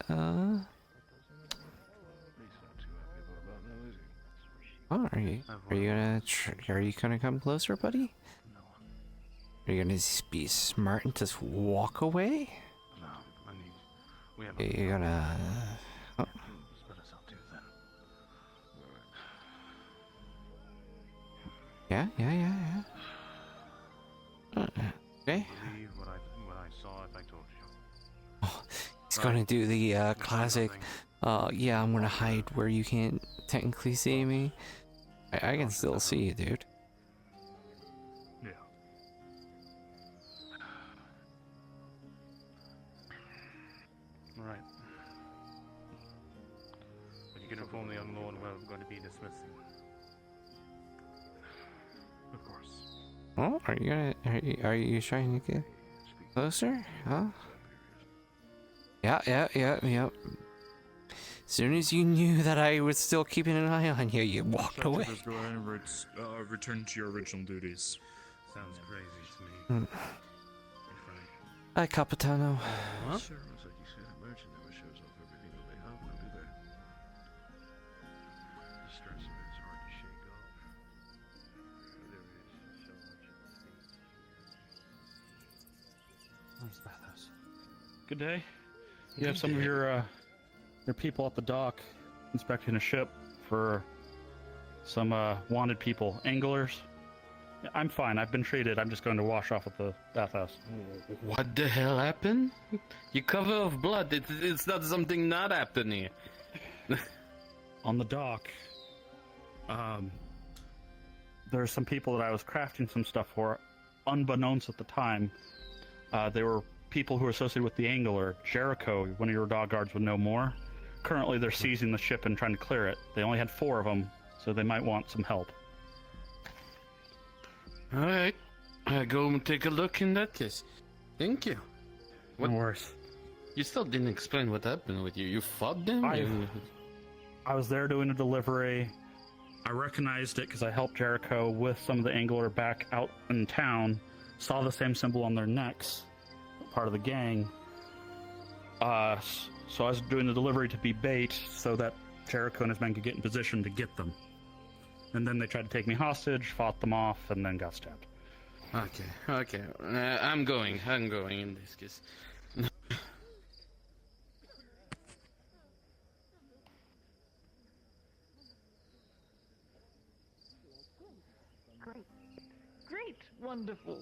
Oh, are you gonna come closer, buddy? Are you gonna be smart and just walk away? Are you gonna... Oh. Yeah. Okay. Oh, he's gonna do the classic, yeah, I'm gonna hide where you can't technically see me. I can still see you, dude. Yeah. Right. But you can inform the young lord we're going to be dismissing. Of course. Oh, are you trying to get closer? Huh? Yeah. As soon as you knew that I was still keeping an eye on you, you walked away. Go ahead and return to your original duties. Sounds crazy to me. Hi, Capitano. Huh? Sure, looks like you see that merchant never shows off everything that they have, do they? The stress of it is hard to shake off. There is so much at stake. Where's Bathhouse? Good day. You have some of your people at the dock inspecting a ship for some wanted people, anglers. I'm fine. I've been treated. I'm just going to wash off at the bathhouse. What the hell happened? You cover of blood. It's not something not happening. On the dock, there's some people that I was crafting some stuff for, unbeknownst at the time. They were people who are associated with the angler. Jericho, one of your dog guards, would know more. Currently, they're seizing the ship and trying to clear it. They only had 4 of them, so they might want some help. All right, I'll go and take a look in that case. Thank you. No worries. You still didn't explain what happened with you. You fought them? I was there doing a delivery. I recognized it because I helped Jericho with some of the angler back out in town. Saw the same symbol on their necks, part of the gang. So I was doing the delivery to be bait so that Jericho and his men could get in position to get them. And then they tried to take me hostage, fought them off, and then got stabbed. Okay. I'm going in this case. Great, wonderful.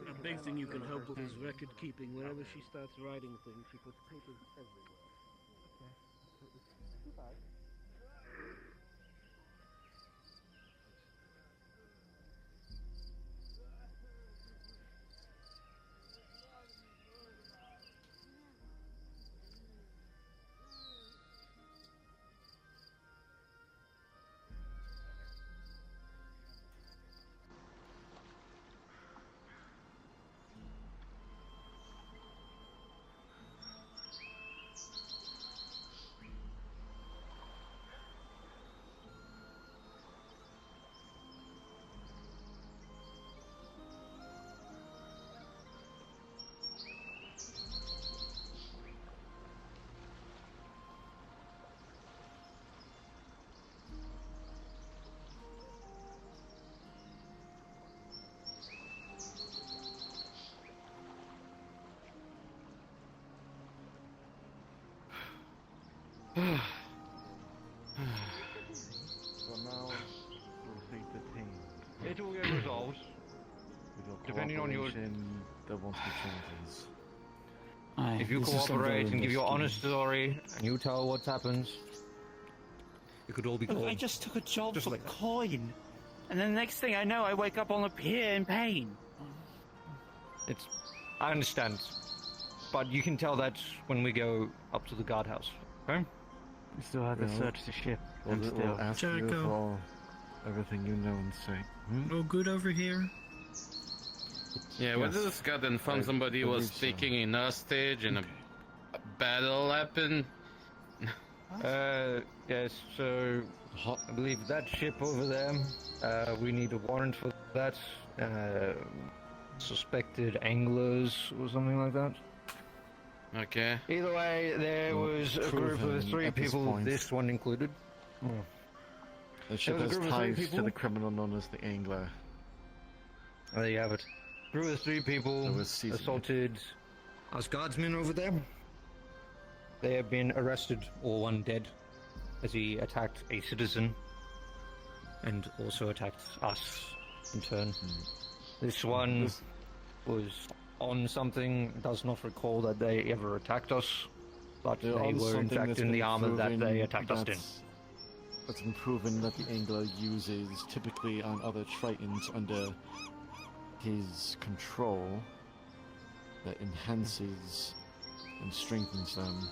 A big thing you can help with is record keeping. Whenever she starts writing things, she puts papers everywhere. now, we'll take the team. It will get resolved. With your Depending on your- cooperation, there won't be changes. If you cooperate and give your honest story, and you tell what happens, it could all be Look, gone. I just took a job Just for like that. coin. And then the next thing I know, I wake up on a pier in pain. I understand. But you can tell that when we go up to the guardhouse, okay? We still have to Yeah, search the ship. We'll, and we'll still. ask you for everything you know and say. Oh, good over here. Yeah, we just got informed somebody was taking a hostage and a battle happened. Yes, so I believe that ship over there, we need a warrant for that. Suspected anglers or something like that. Okay. Either way, there was a group of 3 at this people, point. this one included. The ship There was a has group of 3 ties to people. the criminal known as the Angler. There you have it. Group of 3 people That was seasoned. assaulted us guardsmen over there. They have been arrested, or one dead, as he attacked a citizen and also attacked us in turn. This one was on something, does not recall that they ever attacked us, but They're they on were in something fact that's in the been armor that proven they attacked us in. That's been proven that the Angler uses typically on other Tritons under his control that enhances and strengthens them.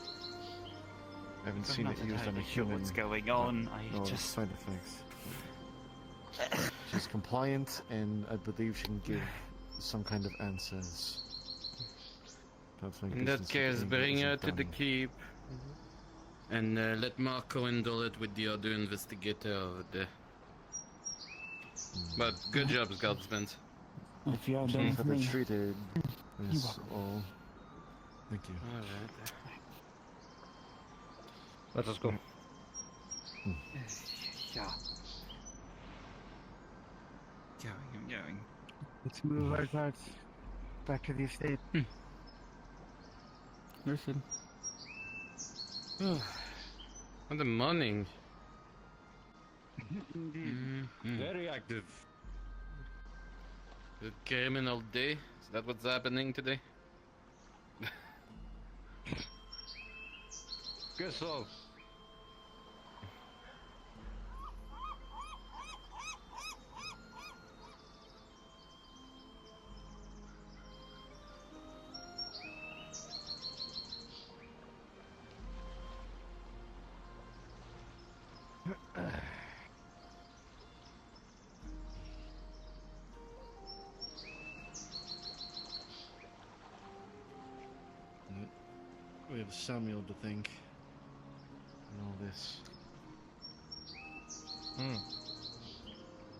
I haven't I'm seen not it used on a entirely sure human. what's going on. I No just- side effects. She's compliant, and I believe she can give some kind of answers. That's my In that business with case, the bring her Angels to the and keep. And let Marco handle it with the other investigator over there. But good job, Guardsmen. If you are She done had for it me. treated. You're Is welcome. all. Thank you. Alright. Let us go. Yeah. I'm going. Let's move our guards back to the estate. Listen. What a morning. Very active. The criminal day? Is that what's happening today? Guess so. We have Samuel to thank. And all this.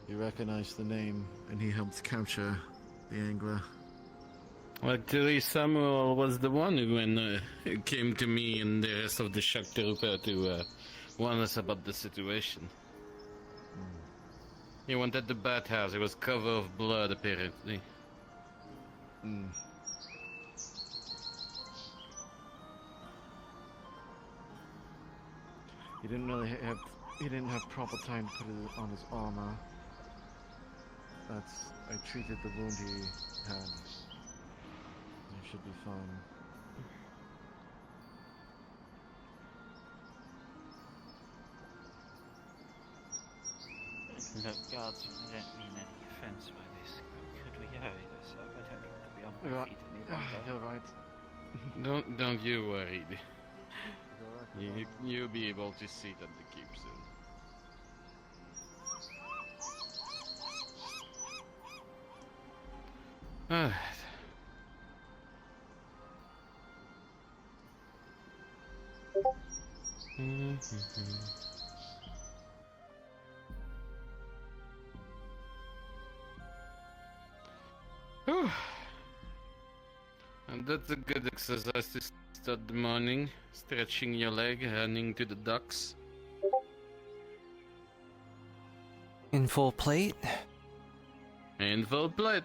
He recognized the name, and he helped capture the Angler. Actually, Samuel was the one who came to me and the rest of the shock trooper to warn us about the situation. He wanted the bathhouse. It was covered of blood, apparently. He didn't really have. He didn't have proper time to put it on his armor. I treated the wound he had. He should be fine. Look, guards, I don't mean any offense by this. Could we hurry this up? I don't want to be on my feet any longer. You're right. Don't you worry. You'll be able to see it at the keep soon. Alright. Whew. And that's a good exercise to start the morning. Stretching your leg, running to the docks. In full plate? In full plate.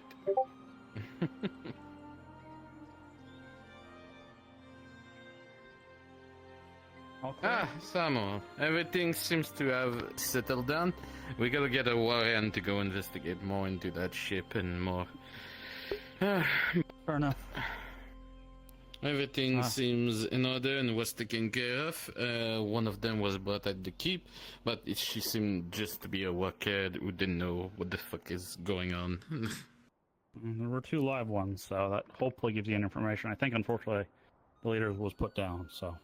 Ah, Samuel, everything seems to have settled down. We gotta get a warrior to go investigate more into that ship and more. Fair enough. Everything seems in order and was taken care of. One of them was brought at the keep, but she seemed just to be a worker who didn't know what the fuck is going on. There were 2 live ones, so that hopefully gives you any information. I think, unfortunately, the leader was put down, so...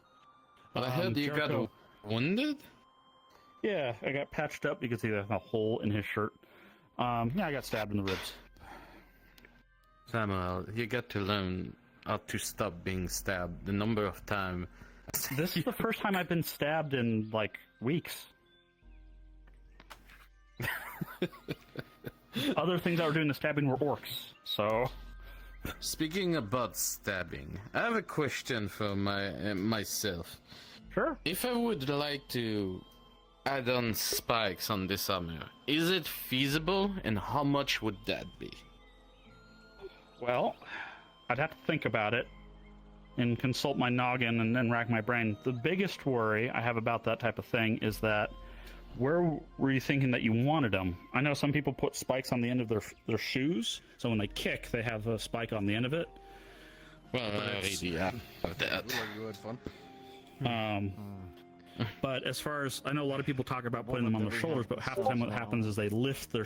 But I heard you got wounded? Yeah, I got patched up. You can see a hole in his shirt. Yeah, I got stabbed in the ribs. Samuel, you got to learn how to stop being stabbed. The number of times... This is the first time I've been stabbed in, like, weeks. Other things that were doing the stabbing were orcs, so... Speaking about stabbing, I have a question for myself. Sure. If I would like to add on spikes on this armor, is it feasible, and how much would that be? Well, I'd have to think about it and consult my noggin and then rack my brain. The biggest worry I have about that type of thing is that where were you thinking that you wanted them? I know some people put spikes on the end of their shoes, so when they kick, they have a spike on the end of it. Well, yeah, that. But as far as I know, a lot of people talk about putting them on their shoulders, but half the time what happens is they lift their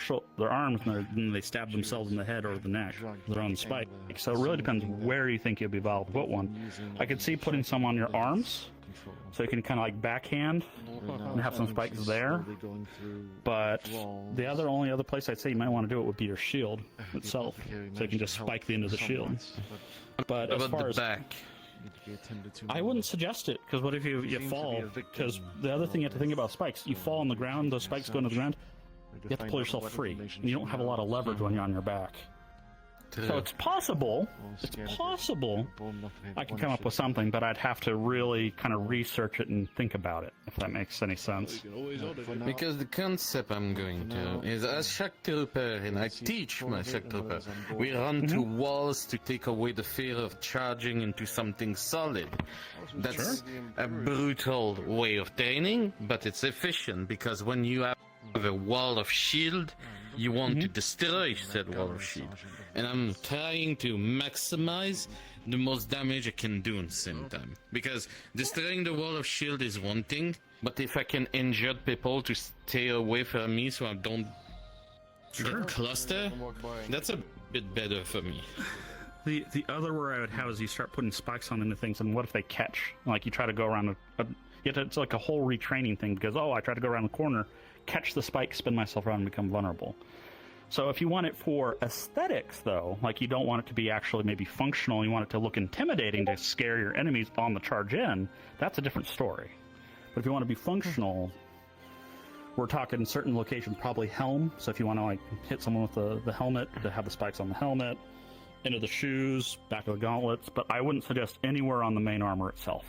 arms and then they stab themselves in the head or the neck with their own spike. So it really depends where you think you'd be able to put one. I could see putting some on your arms, so you can kind of like backhand and have some spikes there. But the only other place I'd say you might want to do it would be your shield itself, so you can just spike the end of the shield. But as far as back, I wouldn't suggest it, because what if you fall? Because the other thing you have to think about spikes, you fall on the ground, those spikes go into the ground, you have to pull yourself free, and you don't have a lot of leverage when you're on your back. So it's possible I can come up with something, but I'd have to really kind of research it and think about it, if that makes any sense. Because the concept I'm going to is, as shock trooper, and I teach my shock trooper, we run to walls to take away the fear of charging into something solid. That's a brutal way of training, but it's efficient, because when you have a wall of shield, you want to destroy said wall of shield. And I'm trying to maximize the most damage I can do at the same time. Because destroying the wall of shield is one thing, but if I can injure people to stay away from me so I don't get cluster, that's a bit better for me. The other worry I would have is you start putting spikes on into things, and what if they catch? Like, you try to go around it's like a whole retraining thing, because, I try to go around the corner, catch the spike, spin myself around, and become vulnerable. So if you want it for aesthetics, though, like you don't want it to be actually maybe functional, you want it to look intimidating to scare your enemies on the charge in, that's a different story. But if you want to be functional, we're talking certain locations, probably helm. So if you want to like hit someone with the helmet, to have the spikes on the helmet, into the shoes, back of the gauntlets. But I wouldn't suggest anywhere on the main armor itself,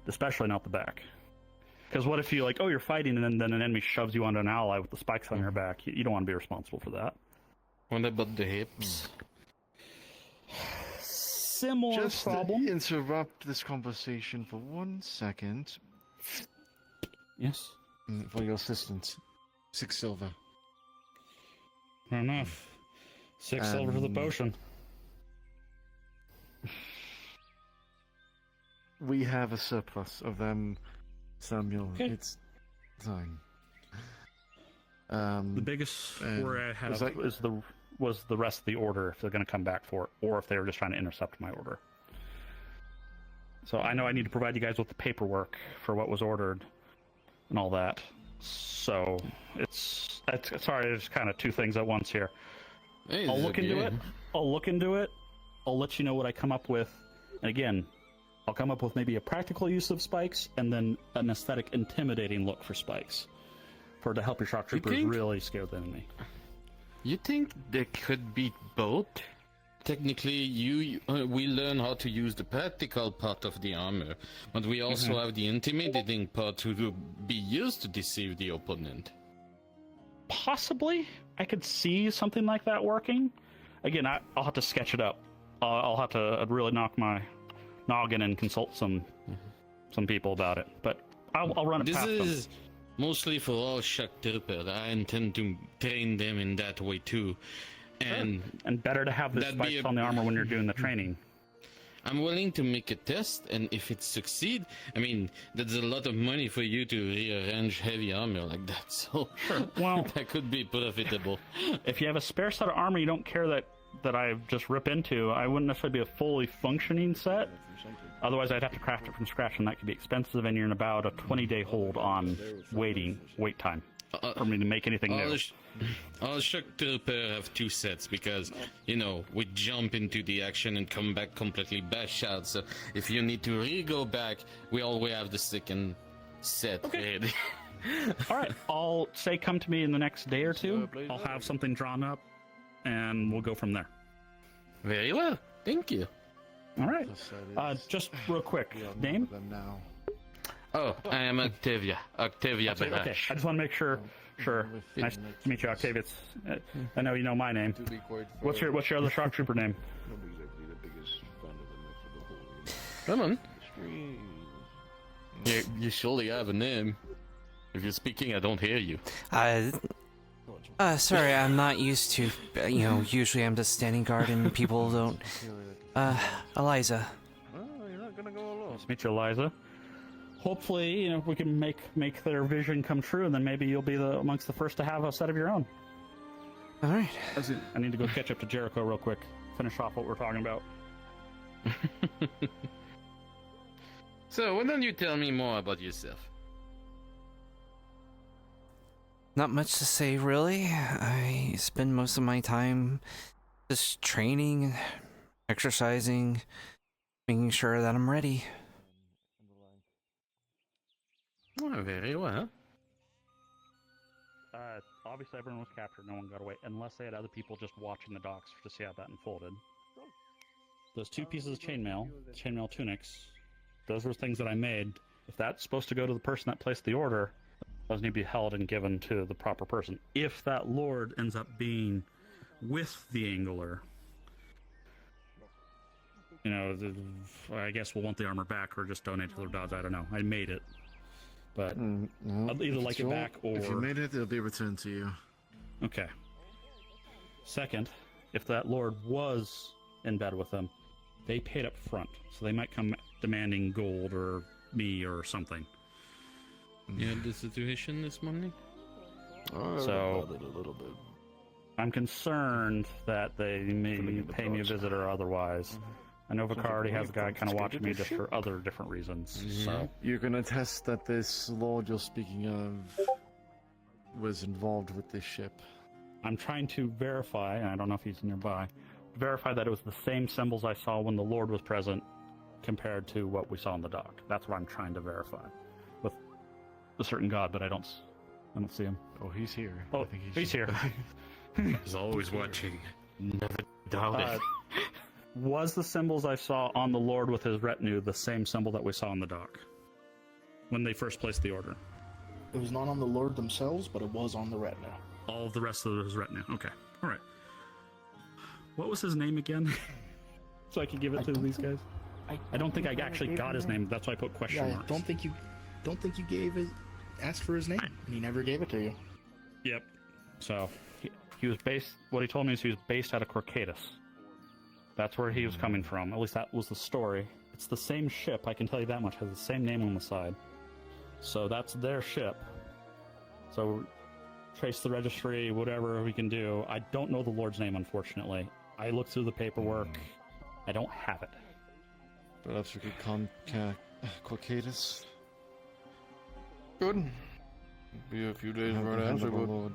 especially not the back. Because what if you you're fighting and then an enemy shoves you onto an ally with the spikes on your back? You don't want to be responsible for that. What about the hips? Similar problem. Just to interrupt this conversation for 1 second. Yes? For your assistance. 6 silver. Fair enough. 6 silver for the potion. We have a surplus of them, Samuel. Okay. It's fine. The biggest worry I have was the rest of the order, if they're going to come back for it, or if they were just trying to intercept my order. So I know I need to provide you guys with the paperwork for what was ordered and all that. So it's sorry, there's kind of 2 things at once here. Hey, I'll look into it. I'll let you know what I come up with. And again, I'll come up with maybe a practical use of spikes and then an aesthetic, intimidating look for spikes, to help your shock troopers really scare the enemy. You think there could be both? Technically, we learn how to use the practical part of the armor, but we also have the intimidating part to be used to deceive the opponent. Possibly. I could see something like that working. Again, I'll have to sketch it up. I'll have to really knock my noggin and consult some people about it. But I'll run it This past them. is mostly for all shock troopers. I intend to train them in that way too. And better to have the that'd be spikes a- on the armor when you're doing the training. I'm willing to make a test, and if it succeed, I mean, that's a lot of money for you to rearrange heavy armor like that, so well, that could be profitable. If you have a spare set of armor you don't care that I just rip into, I wouldn't necessarily be a fully functioning set. Otherwise, I'd have to craft it from scratch, and that could be expensive, and you're in about a 20-day hold on wait time for me to make anything new. All shock trooper have 2 sets because, you know, we jump into the action and come back completely bashed out. So if you need to go back, we always have the second set ready. All right, I'll say come to me in the next day or two. I'll have something drawn up, and we'll go from there. Very well. Thank you. All right. Just real quick, name? Oh, I am Octavia. Octavia Okay, Barash. I just want to make sure. Sure. Nice to meet you, Octavia. I know you know my name. What's your other shock trooper name? Come on. You surely have a name. If you're speaking, I don't hear you. Sorry, I'm not used to, usually I'm just standing guard and people don't, Eliza. You're not gonna go alone. Nice to meet you, Eliza. Hopefully, we can make their vision come true, and then maybe you'll be amongst the first to have a set of your own. All right. I need to go catch up to Jericho real quick. Finish off what we're talking about. So, why don't you tell me more about yourself? Not much to say, really. I spend most of my time just training, exercising, making sure that I'm ready. Oh, very well. Obviously, everyone was captured. No one got away, unless they had other people just watching the docks to see how that unfolded. Those 2 pieces of chainmail tunics, those were things that I made. If that's supposed to go to the person that placed the order, those need to be held and given to the proper person. If that lord ends up being with the angler, I guess we'll want the armor back or just donate to their gods. I don't know. I made it. But no, I'll either like it back or... If you made it, it'll be returned to you. Okay. Second, if that lord was in bed with them, they paid up front, so they might come demanding gold or me or something. You had the situation this morning? So, a little bit. I'm concerned that they may pay me a visit or otherwise. I know Vicar already has a guy kind of watching me just for other different reasons. So You can attest that this lord you're speaking of was involved with this ship. I'm trying to verify, and I don't know if he's nearby, verify that it was the same symbols I saw when the Lord was present compared to what we saw on the dock. That's what I'm trying to verify with a certain god, but I don't see him. Oh, he's here. Oh, I think he's here. He's always watching. Never doubt it. Was the symbols I saw on the Lord with his retinue the same symbol that we saw on the dock when they first placed the order? It was not on the Lord themselves, but it was on the retinue. All of the rest of his retinue. Okay. All right. What was his name again? So I could give it to these guys. I don't think I actually got his name. That's why I put question marks. I don't think you asked for his name, and he never gave it to you. Yep. So he was based. What he told me is he was based out of Corcatus. That's where he was coming from. At least that was the story. It's the same ship, I can tell you that much. Has the same name on the side. So that's their ship. So trace the registry, whatever we can do. I don't know the Lord's name, unfortunately. I looked through the paperwork. I don't have it. Perhaps we could contact Corcatus. Good. Be a few days for an answer, but...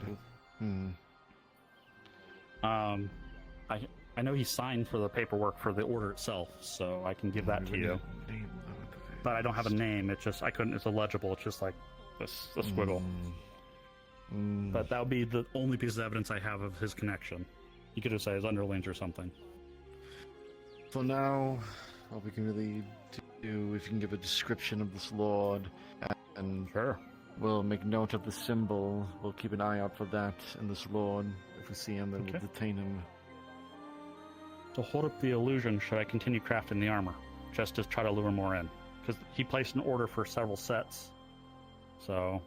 I know he signed for the paperwork for the order itself, so I can give that to you. But I don't have a name. It's just it's illegible. It's just like a squiggle. But that would be the only piece of evidence I have of his connection. You could just say his underlings or something. For now, all we can really do, if you can give a description of this lord, and we'll make note of the symbol. We'll keep an eye out for that in this lord. If we see him, then we'll detain him. To hold up the illusion, should I continue crafting the armor? Just to try to lure more in? Because he placed an order for several sets, So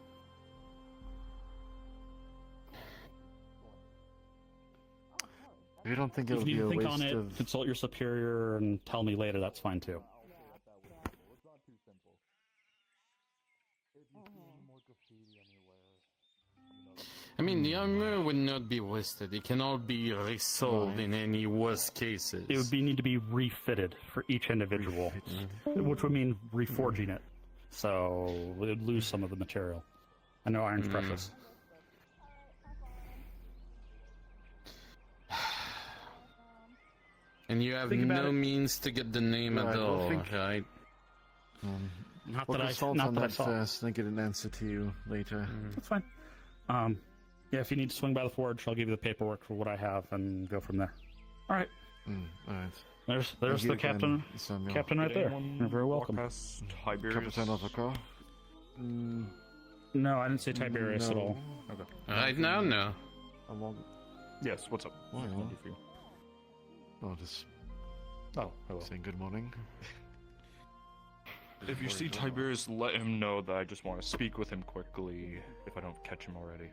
If you don't think if it'll you be a think waste on it, of... consult your superior and tell me later. That's fine too. I mean, the armor would not be wasted. It can all be resold in any worst cases. It would need to be refitted for each individual, which would mean reforging it. So it would lose some of the material. I know iron's precious. And you have Think about no it. means to get the name at all, right? Not We'll that I consult not on that I that saw. first, and then get an answer to you later. That's fine. Yeah, if you need to swing by the forge, I'll give you the paperwork for what I have and go from there. All right. Alright. There's Thank you the again, captain. Samuel. Captain right there. You're very welcome. Captain of the car? No, I didn't say Tiberius at all. Okay. Right now, no. Yes, what's up? Well, What can I do for you? Oh, just Oh, hello. saying good morning. If you see Tiberius, let him know that I just want to speak with him quickly if I don't catch him already.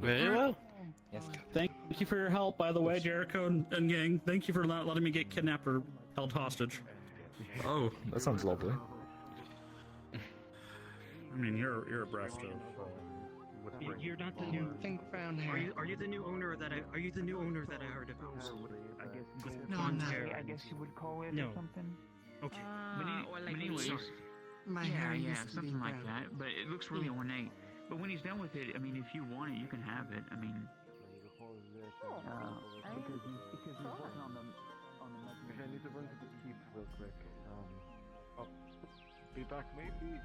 Very well. Yes. Thank you for your help, by the way, Jericho and gang. Thank you for not letting me get kidnapped or held hostage. Oh, that sounds lovely. I mean, you're abreast of. You're not the new Think brown hair. Are you the new owner that I heard about? No, I'm not. I guess you would call it or something. Okay. Well, like anyways, sorry. My Yeah, hair yeah, used to be something like brown. that. But it looks really ornate. But when he's done with it, I mean, if you want it, you can have it. I mean, Because he's working on the I need to run to the keep real quick. Oh, be back maybe.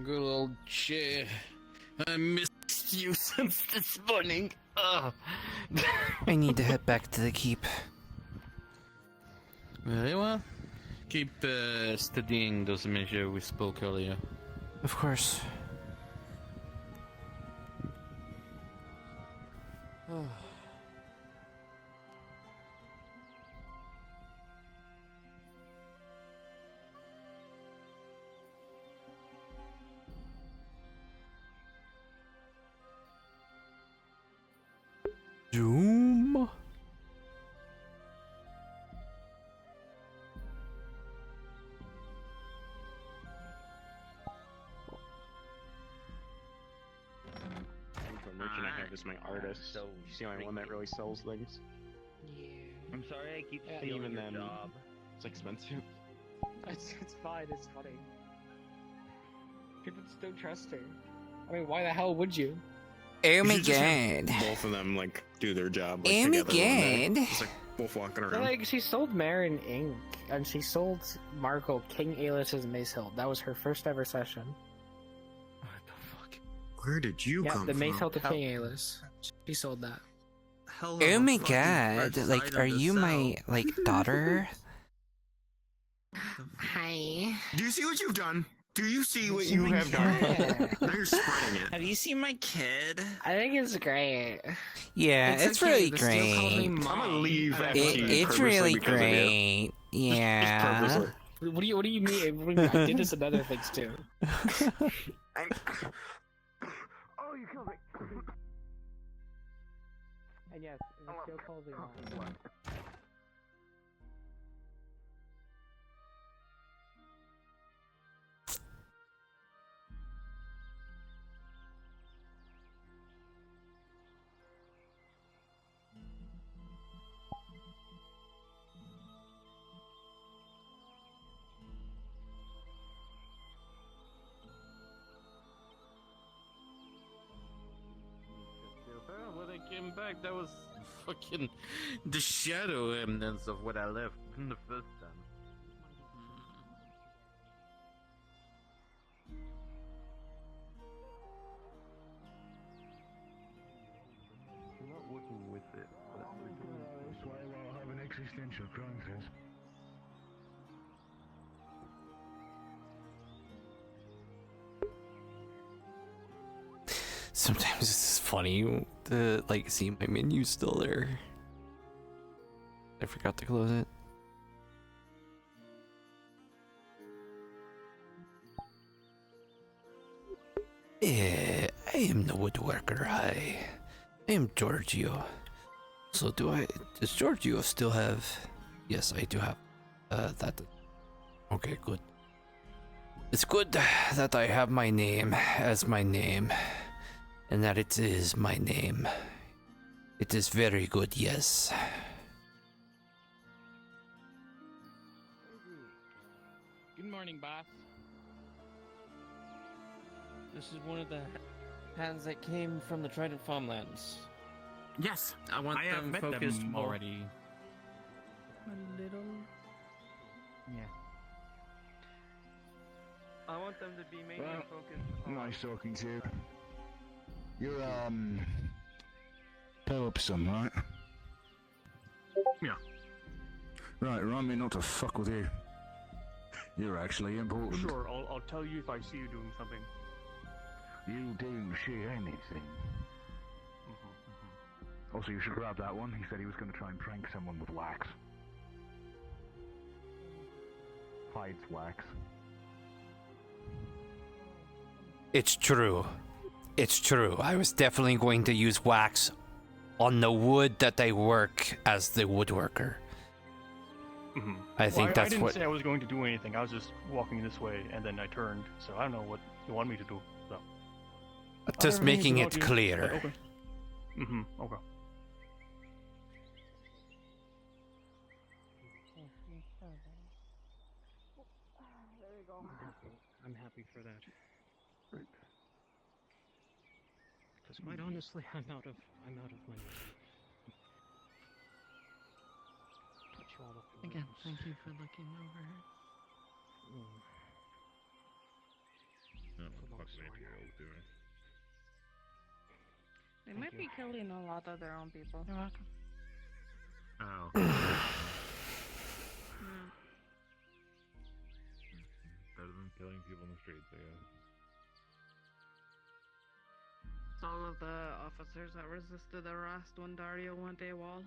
Good old chair. I missed you since this morning. I need to head back to the keep. Very well. Keep studying those measures we spoke earlier. Of course. Doom. Merchant I have is my artist. She's the only one that really sells things. I'm sorry I keep And stealing even your then, job. it's expensive. It's fine. It's funny. People just don't trust her. I mean, why the hell would you? Oh my You should just have god. Both of them like do their job. Oh Like, my together one day. god. It's like both walking But, around. like, she sold Marin Ink, and she sold Marco King Aelis's Mace Hilt. That was her first ever session. Where did you Yeah, come the from? Mace Hilt of King Aelis. She sold that. Oh my god. Like, are you my, like, daughter? Hi. Do you see what you've done? Do you see what you have done? Now you're spreading it. Have you seen my kid? I think it's great. Yeah, it's really but still calls me great. Mom. I'm gonna leave FT It's purposely really because of you. great. Yeah. purposely. What do you mean? What do you mean? I did this and other things too. Oh, you killed me. And yes, it still calls me Mom. When I came back, that was fucking the shadow remnants of what I left in the first time. I'm not working with it, but That's why I'll have an existential crisis. Sometimes it's funny to, like, see my menu still there. I forgot to close it. I am the woodworker. I am Giorgio. So does Giorgio still have... Yes, I do have that. Okay, good. It's good that I have my name as my name, and that it is my name. It is very good, yes. Good morning, boss. This is one of the hands that came from the Trident Farmlands. Yes, I want them focused more. already. A little. Yeah. I want them to be mainly Well, focused on... nice talking to you. You're, Phillipson, right? Yeah. Right, remind me not to fuck with you. You're actually important. Sure, I'll tell you if I see you doing something. You didn't see anything. Also, you should grab that one. He said he was going to try and prank someone with wax. Hides wax. It's true. It's true. I was definitely going to use wax on the wood that I work as the woodworker. I think that's I didn't what... say I was going to do anything. I was just walking this way, and then I turned. So I don't know what you want me to do. So. Just making it clear. Okay. Okay. There you go. I'm happy for that. Because quite honestly, I'm out of money. Touch you all up in Again, those. thank you for looking over. They might be killing a lot of their own people. You're welcome. Oh. Better than killing people in the streets, I guess. It's all of the officers that resisted the arrest when Dario went AWOL.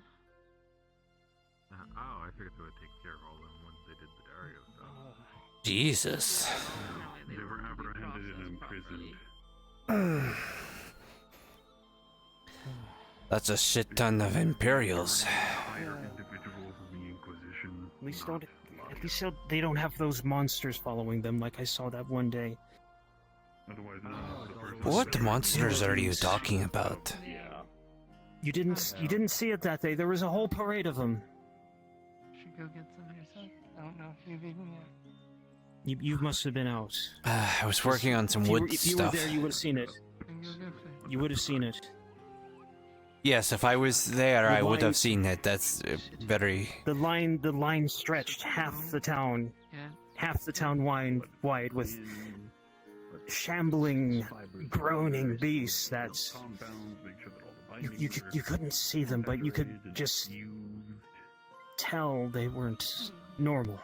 Oh, I figured they would take care of all of them once they did the Dario stuff. Jesus. They were apprehended and imprisoned. That's a shit ton of Imperials. Individuals of the Inquisition. At least they don't have those monsters following them like I saw that one day. What monsters are you talking about? You didn't see it that day. There was a whole parade of them. Should go get some yourself. I don't know if you've even yet. You must have been out. I was working on some wood If you stuff. were there, you would have seen it. You would have seen it. Yes, if I was there, I would have seen it. That's very... The line stretched half the town. Half the town wide with shambling, groaning beasts that you couldn't see them, but you could just tell they weren't normal.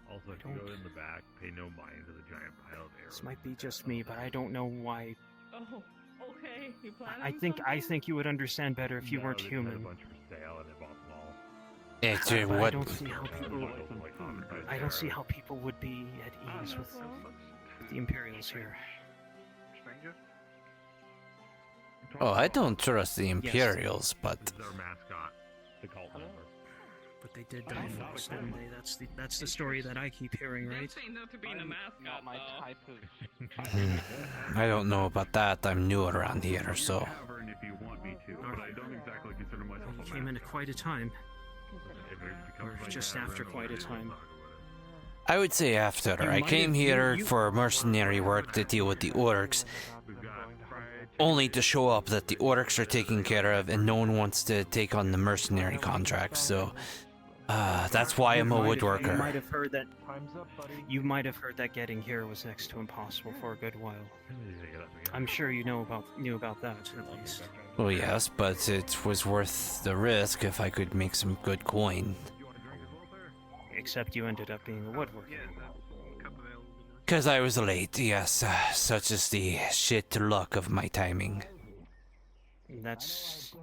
Also, if you go in the back, pay no mind to the giant pile of arrows. This might be just me, but I don't know why. Oh, okay. You planning I think you would understand better if you weren't human. A bunch for sale and they bought them all. But what? I don't see how people would be at ease with the Imperials here. Oh, I don't trust the Imperials, but... This is our mascot, the cult member. But they did die for us, didn't they? That's the story that I keep hearing, right? Say no to being a mascot, my type of... I don't know about that. I'm new around here, so... If you want me to, but I don't exactly consider myself You came in at quite a time. Or just after quite a time. I would say after. I came here for mercenary work to deal with the orcs, only to show up that the orcs are taken care of and no one wants to take on the mercenary contracts, so... that's why I'm a woodworker. You might have heard that getting here was next to impossible for a good while. I'm sure you knew about that, at least. Well, yes, but it was worth the risk if I could make some good coin. Except you ended up being a woodworker. Because I was late, yes. Such is the shit luck of my timing. That's...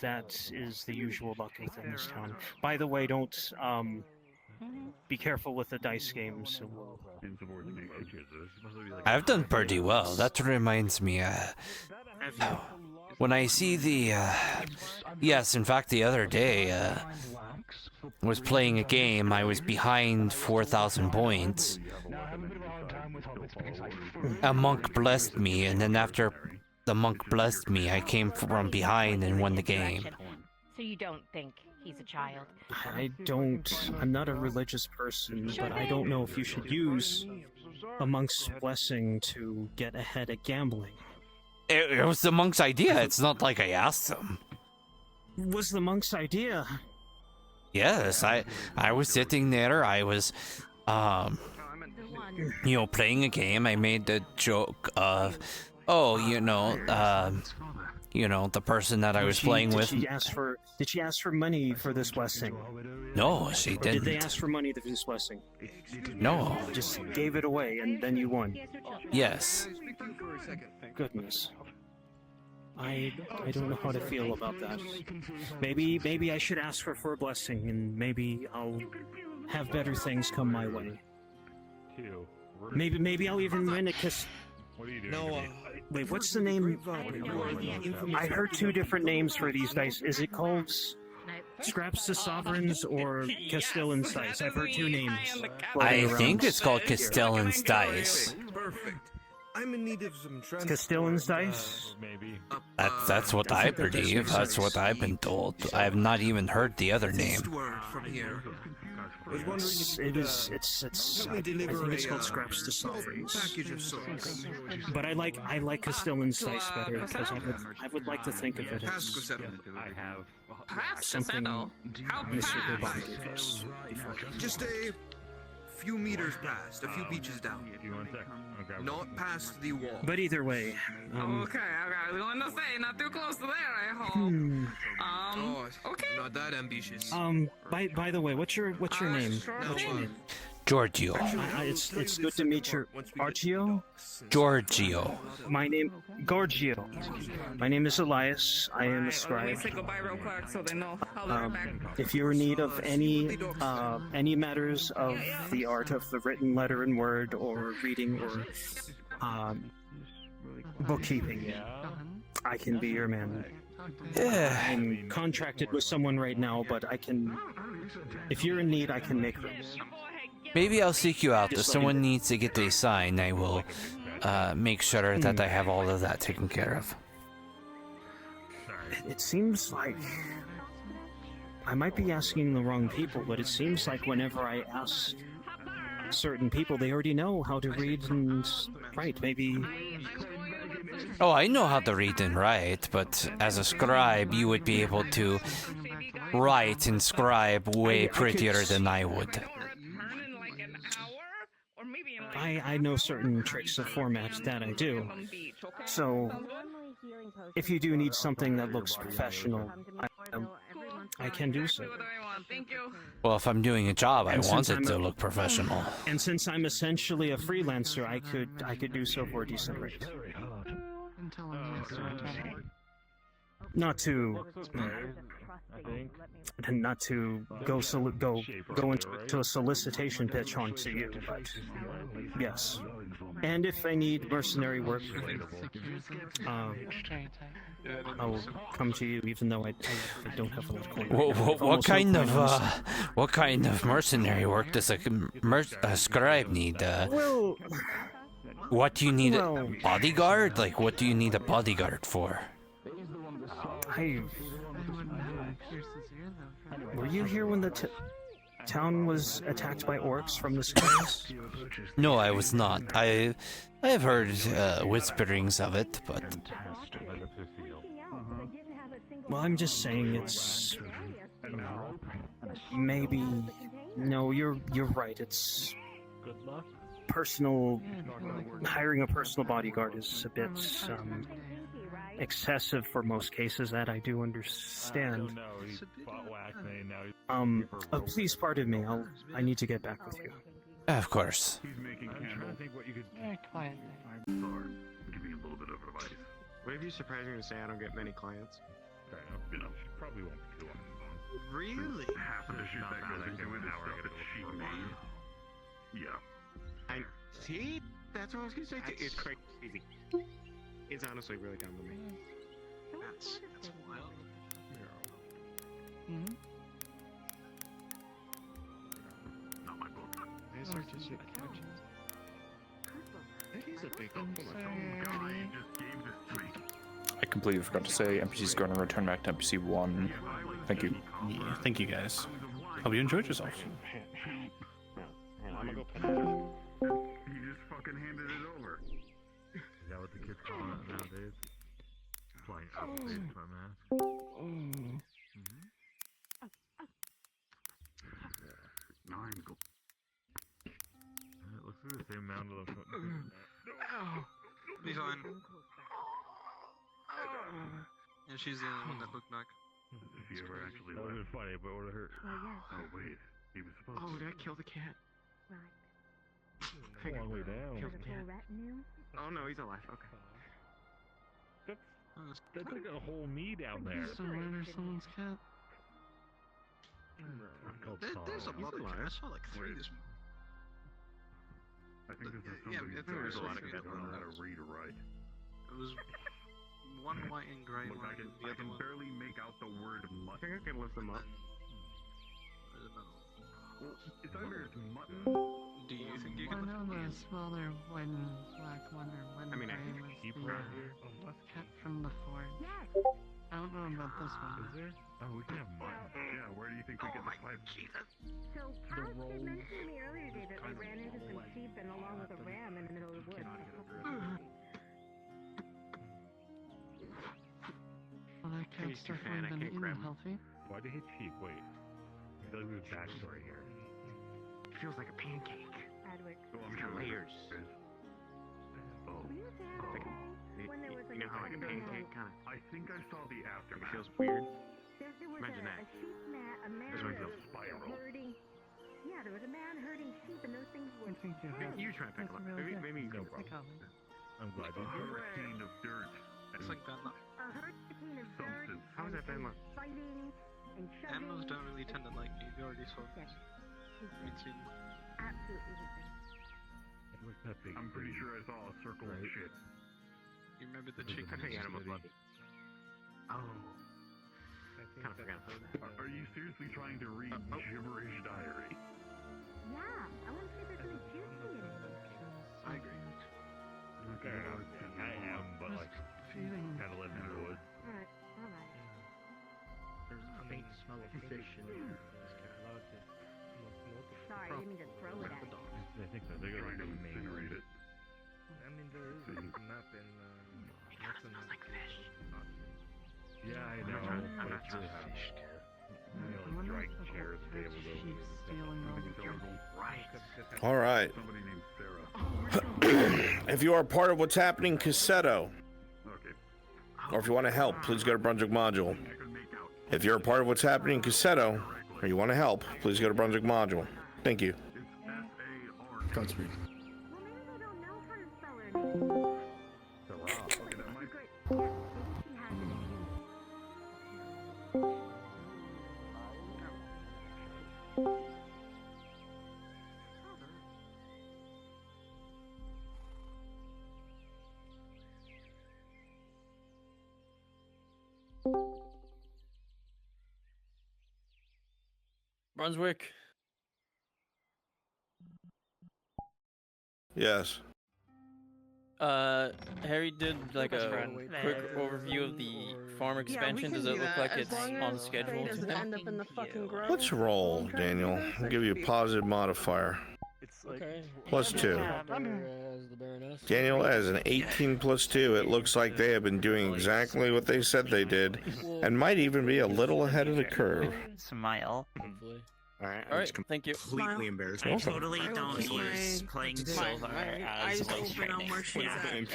That is the usual luck within this town. By the way, don't be careful with the dice games. I've done pretty well. That reminds me, when I see the, yes, in fact, the other day, was playing a game, I was behind 4,000 points. A monk blessed me, and then after the monk blessed me, I came from behind and won the game. So you don't think he's a child? I'm not a religious person, but I don't know if you should use a monk's blessing to get ahead at gambling. It was the monk's idea. It's not like I asked him. It was the monk's idea. Yes, I was sitting there. I was, playing a game. I made the joke of, the person that I was playing with. Did she ask for money for this blessing? No, she didn't. Did they ask for money for this blessing? No. Just gave it away and then you won. Yes. Goodness. I don't know how to feel about that. Maybe I should ask her for a blessing, and maybe I'll have better things come my way. Maybe I'll even win it, cause... No, wait, what's the name? I heard two different names for these dice. Is it called Scraps to Sovereigns or Castellan's Dice? I've heard two names. I think it's called Castellan's Dice. Perfect. I'm in need of some Castellan's Dice? That's what I believe. That's what I've been told. I have not even heard the other name. From here. I think it's called Scraps to Sovereigns. But I like Castellan's Dice better because I would like to think of it as something Mr. Bourbon gave us before. Just a few meters past, a few beaches down. Not past the wall. But either way, okay, we want to say not too close to there, I hope. Okay. Not that ambitious. By the way, what's your name? What's your name? Giorgio. It's good to meet you. Archio? Giorgio. My name Giorgio. My name is Elias. I am a scribe. Say goodbye real quick so they know. I'll be right back. If you're in need of any matters of the art of the written letter and word, or reading, or bookkeeping, I can be your man. Yeah. I'm contracted with someone right now, but I can. If you're in need, I can make room. Maybe I'll seek you out. If someone needs to get a sign, I will make sure that I have all of that taken care of. It seems like I might be asking the wrong people, but it seems like whenever I ask certain people, they already know how to read and write. Maybe... Oh, I know how to read and write, but as a scribe, you would be able to write and scribe way prettier than I would. I know certain tricks of format that I do. So, if you do need something that looks professional, I can do so. Well, if I'm doing a job, I want it to look professional. And since I'm essentially a freelancer, I could do so for a decent rate. Not to go into a solicitation pitch onto you, but yes. And if I need mercenary work, I'll come to you, even though I don't have a lot of coin. What kind of mercenary work does a scribe need? What do you need? A bodyguard? Like, what do you need a bodyguard for? Were you here when the town was attacked by orcs from the skies? No, I was not. I have heard whisperings of it, but... Well, I'm just saying it's... Maybe... No, you're right. It's... Personal... Hiring a personal bodyguard is a bit, excessive for most cases, that I do understand. Please pardon me. I need to get back with you. Of course. Would it be surprising to say I don't get many clients? You know, she probably won't be too long. Really? Half of the shit that goes into an hour that she made. Yeah. I see. That's what I was gonna say. It's crazy. It's honestly really dumb to me. That's wild. Mm-hmm. Not my book. I start to see the couches. That is a big one. I completely forgot to say NPC is going to return back to NPC 1. Thank you. Yeah, thank you guys. Hope you enjoyed yourselves. I'm gonna go pet He just fucking handed it over. Is that what the kids call it nowadays? Flying out of space, my man. Nine go. It looks like the same amount of Be fine. Yeah, she's the only one that looked back. If you ever actually that would have been funny, but it would have hurt. Oh, wait. He was supposed to. Oh, did I kill the cat? Right. Long way down. Kill the cat. Oh no, he's alive. Okay. That's like a whole me down there. So murder someone's cat. There's a lot of cats. I saw like 3 this morning. I think this is somebody there's a lot of that don't know how to read or write. It was one white and gray Look, one. I can barely make out the word mutton. I think I can lift them up. It's either it's mutton. Do you think you can lift them up? Well, they're white and black one or one I mean, I gray think was keep the right here. cat from before. Yes. I don't know about this one. Is there? Oh, we can have mutton. Yeah, where do you think we get the pipe? So Alex had mentioned to me earlier today that they ran into some sheep and along with a ram in the middle of the woods. Well, that cat's definitely been eating healthy. Why do you hate sheep? Wait. I feel like we have backstory here. It feels like a pancake. Adwick. Oh, I'm It's got sure layers. Oh. When there was You know how like a pancake kind of. I think I saw the aftermath. It feels weird. There was Imagine a that. sheep a man This one's a spiral. herding. Yeah, there was a man herding sheep, and those things were. You try to pick them up. Maybe you go, bro. I'm glad. A hurricane of dirt. It's like bad luck. A hurricane of dirt. How is that bad luck? Fighting and shoving. Animals don't really tend to like you. You already saw. Yes. Me too. Absolutely. I'm pretty sure I saw a circle of shit. You remember the chicken? I think animals love it. Oh. Kind of forgot. Are you seriously trying to read gibberish diary? Yeah, I want to see if there's any juicy in it. I agree. Okay, I am, but like, kind of live in the woods. Alright. There's a faint smell of fish in here. Sorry, I didn't mean to throw it at you. I think so. They're gonna incinerate it. I mean, there is nothing. Nothing like fish. Yeah, I know, but it's really hot. You know, like dry chairs, tables over. All right. Somebody named Sarah. If you are part of what's happening, Cassetto, Okay. or if you want to help, please go to Brunswick Module. If you're a part of what's happening, Cassetto, or you want to help, please go to Brunswick Module. Thank you. Godspeed. Brunswick. Yes. Harry did like a quick overview of the farm expansion. Does it look like it's on schedule? Doesn't end up in the fucking grove. Let's roll, Daniel. I'll give you a positive modifier. Okay. +2. Daniel, as an 18 +2, it looks like they have been doing exactly what they said they did, and might even be a little ahead of the curve. Smile. Alright, thank you. Completely embarrassed. I totally don't use playing silver as voice training.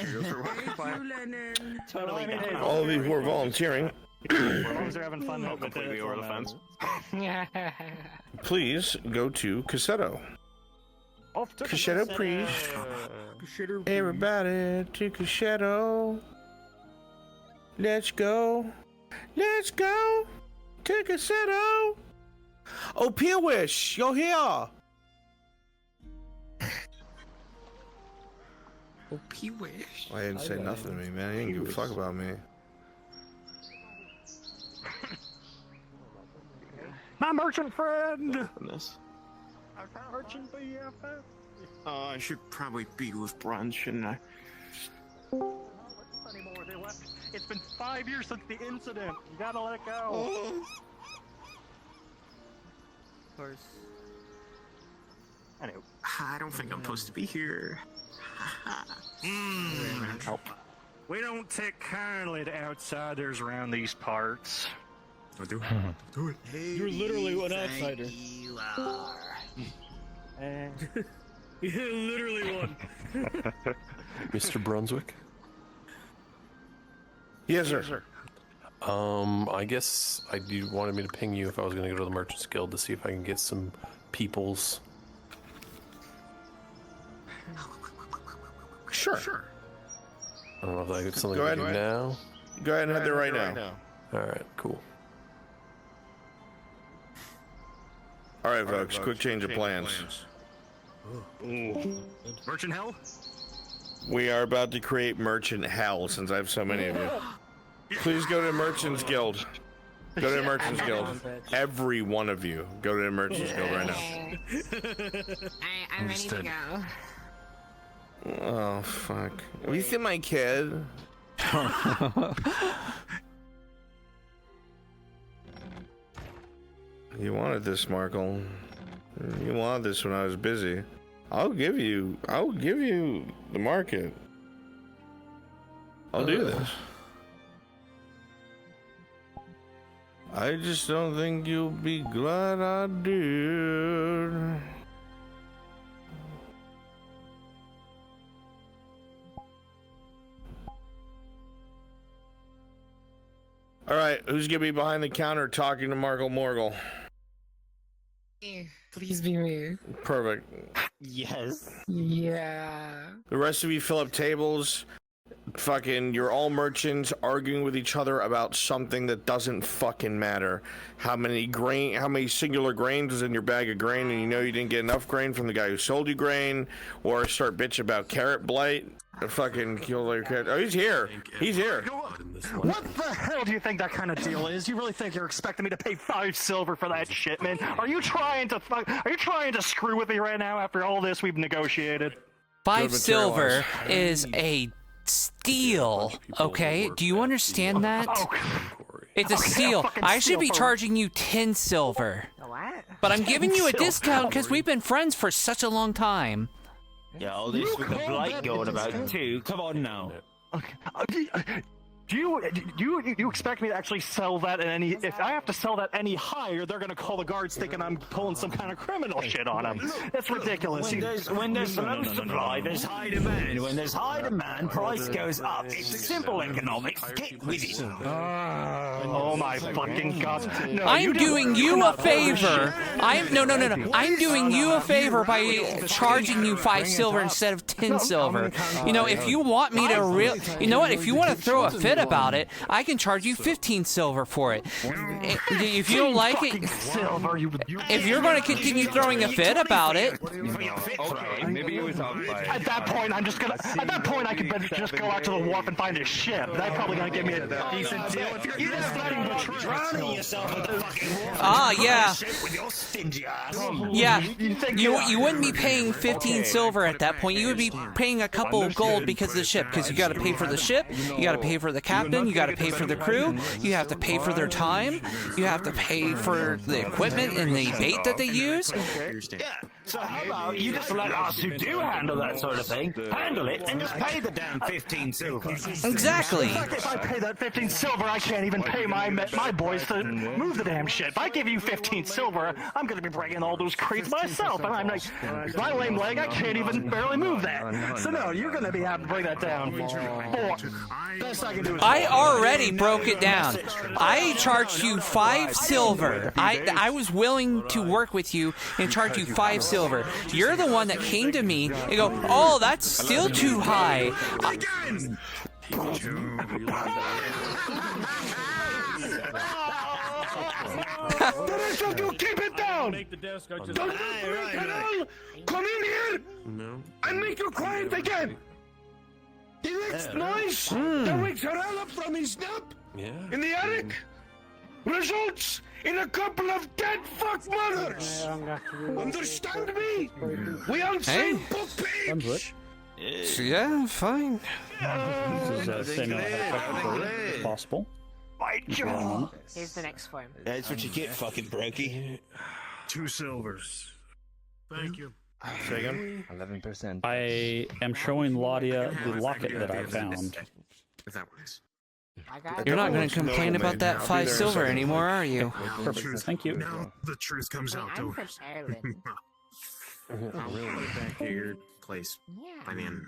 Totally not. All of you who are volunteering, As long as they're having fun, completely over the fence. please go to Cassetto. Cassetto, please. Everybody to Cassetto. Let's go. Let's go. Take a settle. Oh, Peerwish, you're here. Oh, Peerwish. I didn't say nothing to me, man. He didn't give a fuck about me. My merchant friend! Merchant BFF? Oh, I should probably be with Bron, shouldn't I? Anymore. They left. It's been 5 years since the incident. You gotta let it go. Of course. Anyway. I don't think I'm supposed to be here. We don't take kindly to outsiders around these parts. Don't do it. Do it. Hey, you're literally an outsider. You are. You're literally one. Mr. Brunswick? Yes, sir. I guess you wanted me to ping you if I was going to go to the Merchants Guild to see if I can get some peoples. Sure. I don't know if that's something to do now. Go ahead and head there right now. Alright, cool. Alright, folks, quick change of plans. Merchant Hell? We are about to create Merchant Hell since I have so many of you. Please go to Merchants Guild. Go to the Merchants Guild. Every one of you, go to the Merchants Guild right now. I'm ready to go. Oh, fuck. Have you seen my kid? You wanted this, Markle. You wanted this when I was busy. I'll give you the market. I'll do this. I just don't think you'll be glad I did. All right, who's gonna be behind the counter talking to Markle Morgul? Please be me. Perfect. Yes. Yeah. The rest of you fill up tables. Fucking, you're all merchants arguing with each other about something that doesn't fucking matter. How many singular grains is in your bag of grain, and you know you didn't get enough grain from the guy who sold you grain, or start bitching about carrot blight. Fucking kill your carrot. Oh, he's here. He's here. What the hell do you think that kind of deal is? You really think you're expecting me to pay 5 silver for that shipment? Are you trying to screw with me right now after all this we've negotiated? 5 silver is a steal, okay? Do you understand that? It's a steal. I should be charging you 10 silver. But I'm giving you a discount because we've been friends for such a long time. Yeah, all this with the blight going about too. Come on now. Do you expect me to actually sell that at any? If I have to sell that any higher, they're gonna call the guards thinking I'm pulling some kind of criminal shit on them. That's ridiculous. When there's low supply, there's high demand. When there's high demand, price goes up. It's simple economics. Get with it. Oh my fucking god! No, I'm doing you a favor. I'm doing you a favor by charging you 5 silver instead of 10 silver. You know, if you want me to if you want to throw a fit about it, I can charge you 15 silver for it. If you don't like it, if you're going to continue throwing a fit about it, okay, maybe it was up by. At that point, I could just go out to the wharf and find a ship. That's probably going to give me a decent deal. If you're drowning yourself at the fucking wharf. Yeah. With your stingy ass. Yeah, you wouldn't be paying 15 silver at that point. You would be paying a couple of gold because of the ship, because you got to pay for the ship, you got to pay for the captain, you got to pay for the crew, you have to pay for their time, you have to pay for the equipment and the bait that they use. Yeah, so how about you just let us who do handle that sort of thing handle it and just pay the damn 15 silver. Exactly. In fact, if I pay that 15 silver, I can't even pay my boys to move the damn shit. If I give you 15 silver, I'm going to be bringing all those crates myself, and I'm like, my lame leg, I can't even barely move that. So no, you're going to be having to bring that down. Best I can do is I already broke it down. I charged you 5 silver. I was willing to work with you and charge you 5 silver. You're the one that came to me and go, oh, that's still too high. Director, you keep it down! Make the desk. I just. Don't break at all! Come in here! No. And make you quiet again! He makes noise that wakes Harala from his nap in the attic! Results in a couple of dead fuck mothers! Understand me? We on same book page! Yeah, fine. This is same as possible. My job. Here's the next form. That's what you get, fucking brokey. 2 silvers. Thank you. Say again? 11%. I am showing Laudia the locket that I found. If that works. You're not going to complain about that 5 silver anymore, are you? Perfect. Thank you. Now the truth comes out, I'm don't from Ireland. I'll really get back to your place by the end.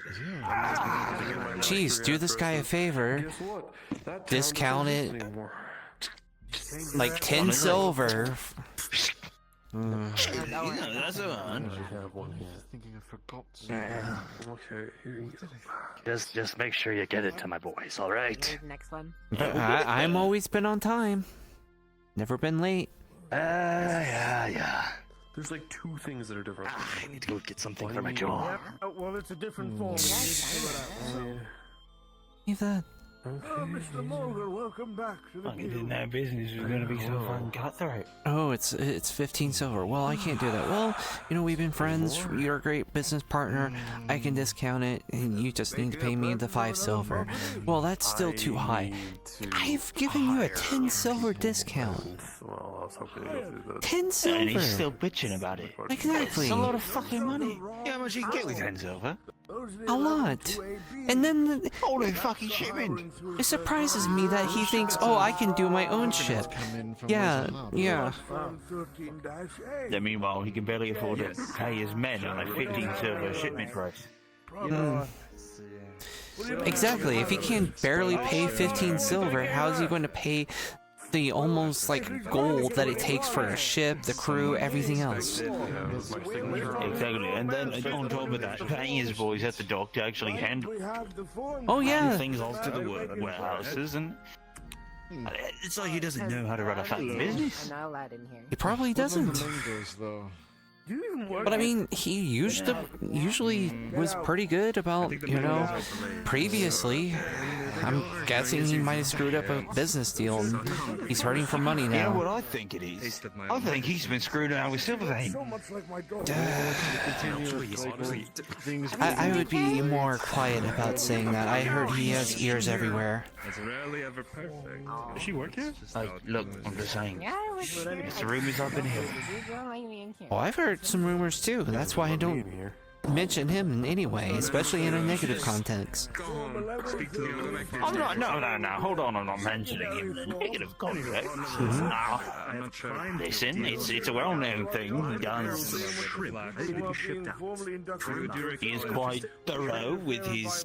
Jeez, do this guy a favor. Discount it like 10 silver. That's a one. Okay, Just make sure you get it to my boys, all right? Here's the next one. I'm always been on time. Never been late. Yeah. There's like 2 things that are different. I need to go get something for my jaw. Well, it's a different form. Leave that. Oh, Mr. Mulder, welcome back to the I didn't know business was going to be so fucking cutthroat. Oh, it's 15 silver. Well, I can't do that. Well, we've been friends. You're a great business partner. I can discount it, and you just need to pay me the 5 silver. Well, that's still too high. I've given you a 10 silver discount. 10 silver. And he's still bitching about it. Exactly. It's a lot of fucking money. Yeah, how much you can get with 10 silver? A lot. And then holy fucking shipment. It surprises me that he thinks, oh, I can do my own ship. Yeah. Then meanwhile, he can barely afford to pay his men on a 15 silver shipment price. Exactly. If he can barely pay 15 silver, how is he going to pay the almost like gold that it takes for a ship, the crew, everything else? Exactly, and then on top of that, paying his boys at the dock to actually handle things off to the warehouses, and it's like he doesn't know how to run a fucking business. He probably doesn't. But I mean, he usually was pretty good about, previously. I'm guessing he might have screwed up a business deal and he's hurting for money now. You know what I think it is? I think he's been screwed around with Silvervein. I would be more quiet about saying that. I heard he has ears everywhere. It's rarely ever perfect. Does she work here? Look, I'm just saying. It's the rumors I've been hearing. Oh, I've heard some rumors too. That's why I don't mention him in any way, especially in a negative context. I'm not, no, hold on, I'm not mentioning him in a negative context. Listen, it's a well-known thing. He is quite thorough with his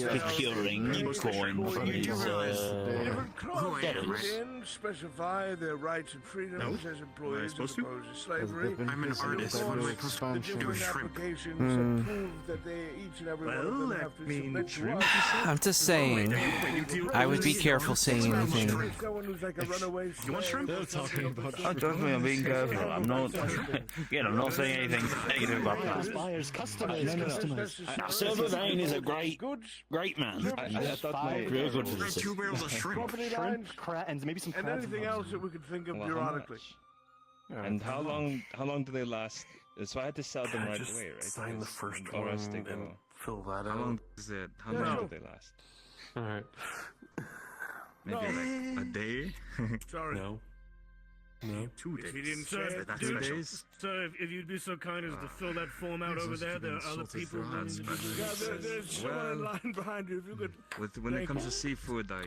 procuring coin from his debtors. Specify their rights and freedoms as employees as opposed to slavery. I'm an artist. What am I supposed to do? Doing shrimp. I'm just saying, I would be careful saying anything. You want shrimp? Trust me, I'm being careful. I'm not saying anything negative about that. Silvervein is a great man. I thought real good for this. 2 barrels of shrimp. Kratens, maybe some and anything else that we could think of periodically. And how long do they last? So I had to sell them right away, right? Sign the first or one else they go. and fill that How out. long is it? How long do they last? Alright. Maybe like a day? Sorry. No. 2 days. He didn't say it. That's special. Sir, if you'd be so kind as to fill that form out over there are other people. There's someone in line behind you. If you could. When it comes to seafood, I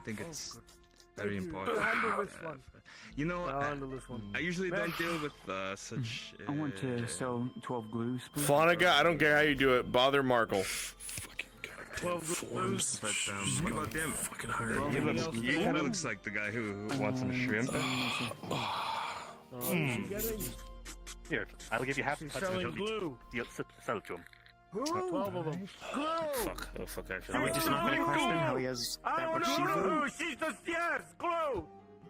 think it's very important. I usually don't deal with such. I want to sell 12 glues, please. Flanagan, I don't care how you do it. Bother Markle. 12 glues. But what about them? You kind of looks like the guy who wants some shrimp. Here, I'll give you half the selling glue. Sell it to him. 12 of them. Fuck. Oh, fuck, actually. Are we just not gonna question how he has that much Shifu?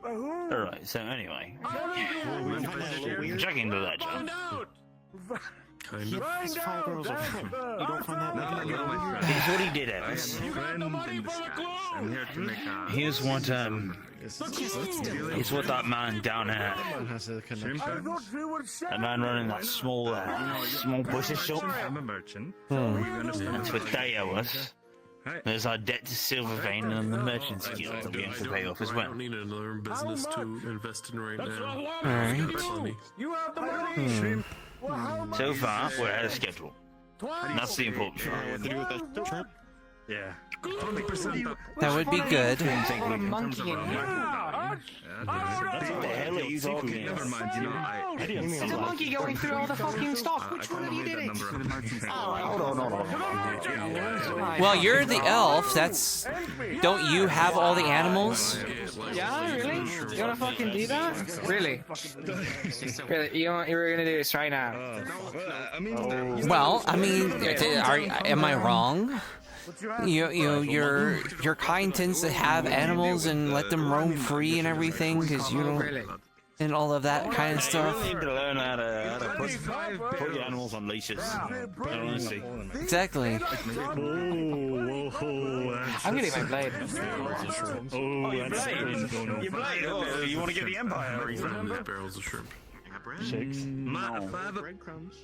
Alright, so anyway. Checking the ledger. He has 5 girls of him. You don't find that weird? Here's what he did, Ellis. I'm here to make a... Here's what that man down there. That man running that small butcher shop. I'm a merchant. That's what they owe us. There's our debt to Silvervein and the Merchants Guild that we have to pay off as I well. don't need another business to invest in right now. Alright. You have the money. So far, we're ahead of schedule. And that's the important part. What to do with that shrimp? Yeah. 20% up. That would be good. What a monkey in here. What the hell are you talking Never about? mind, you know, I didn't It's a monkey going through all the fucking stuff. Which one of you did it? Hold on. Well, you're the elf. That's. Don't you have all the animals? Yeah, really? You wanna fucking do that? Really? Really? You're gonna do this right now? Well, I mean, am I wrong? Your kind tends to have animals and let them roam free and everything, because you don't, and all of that kind of stuff. You need to learn how to put your animals on leashes. Honestly. Exactly. I'm gonna get my blade. Oh, that's your blade. Oh, you want to get the Empire? Barrels of shrimp. 6. Breadcrumbs.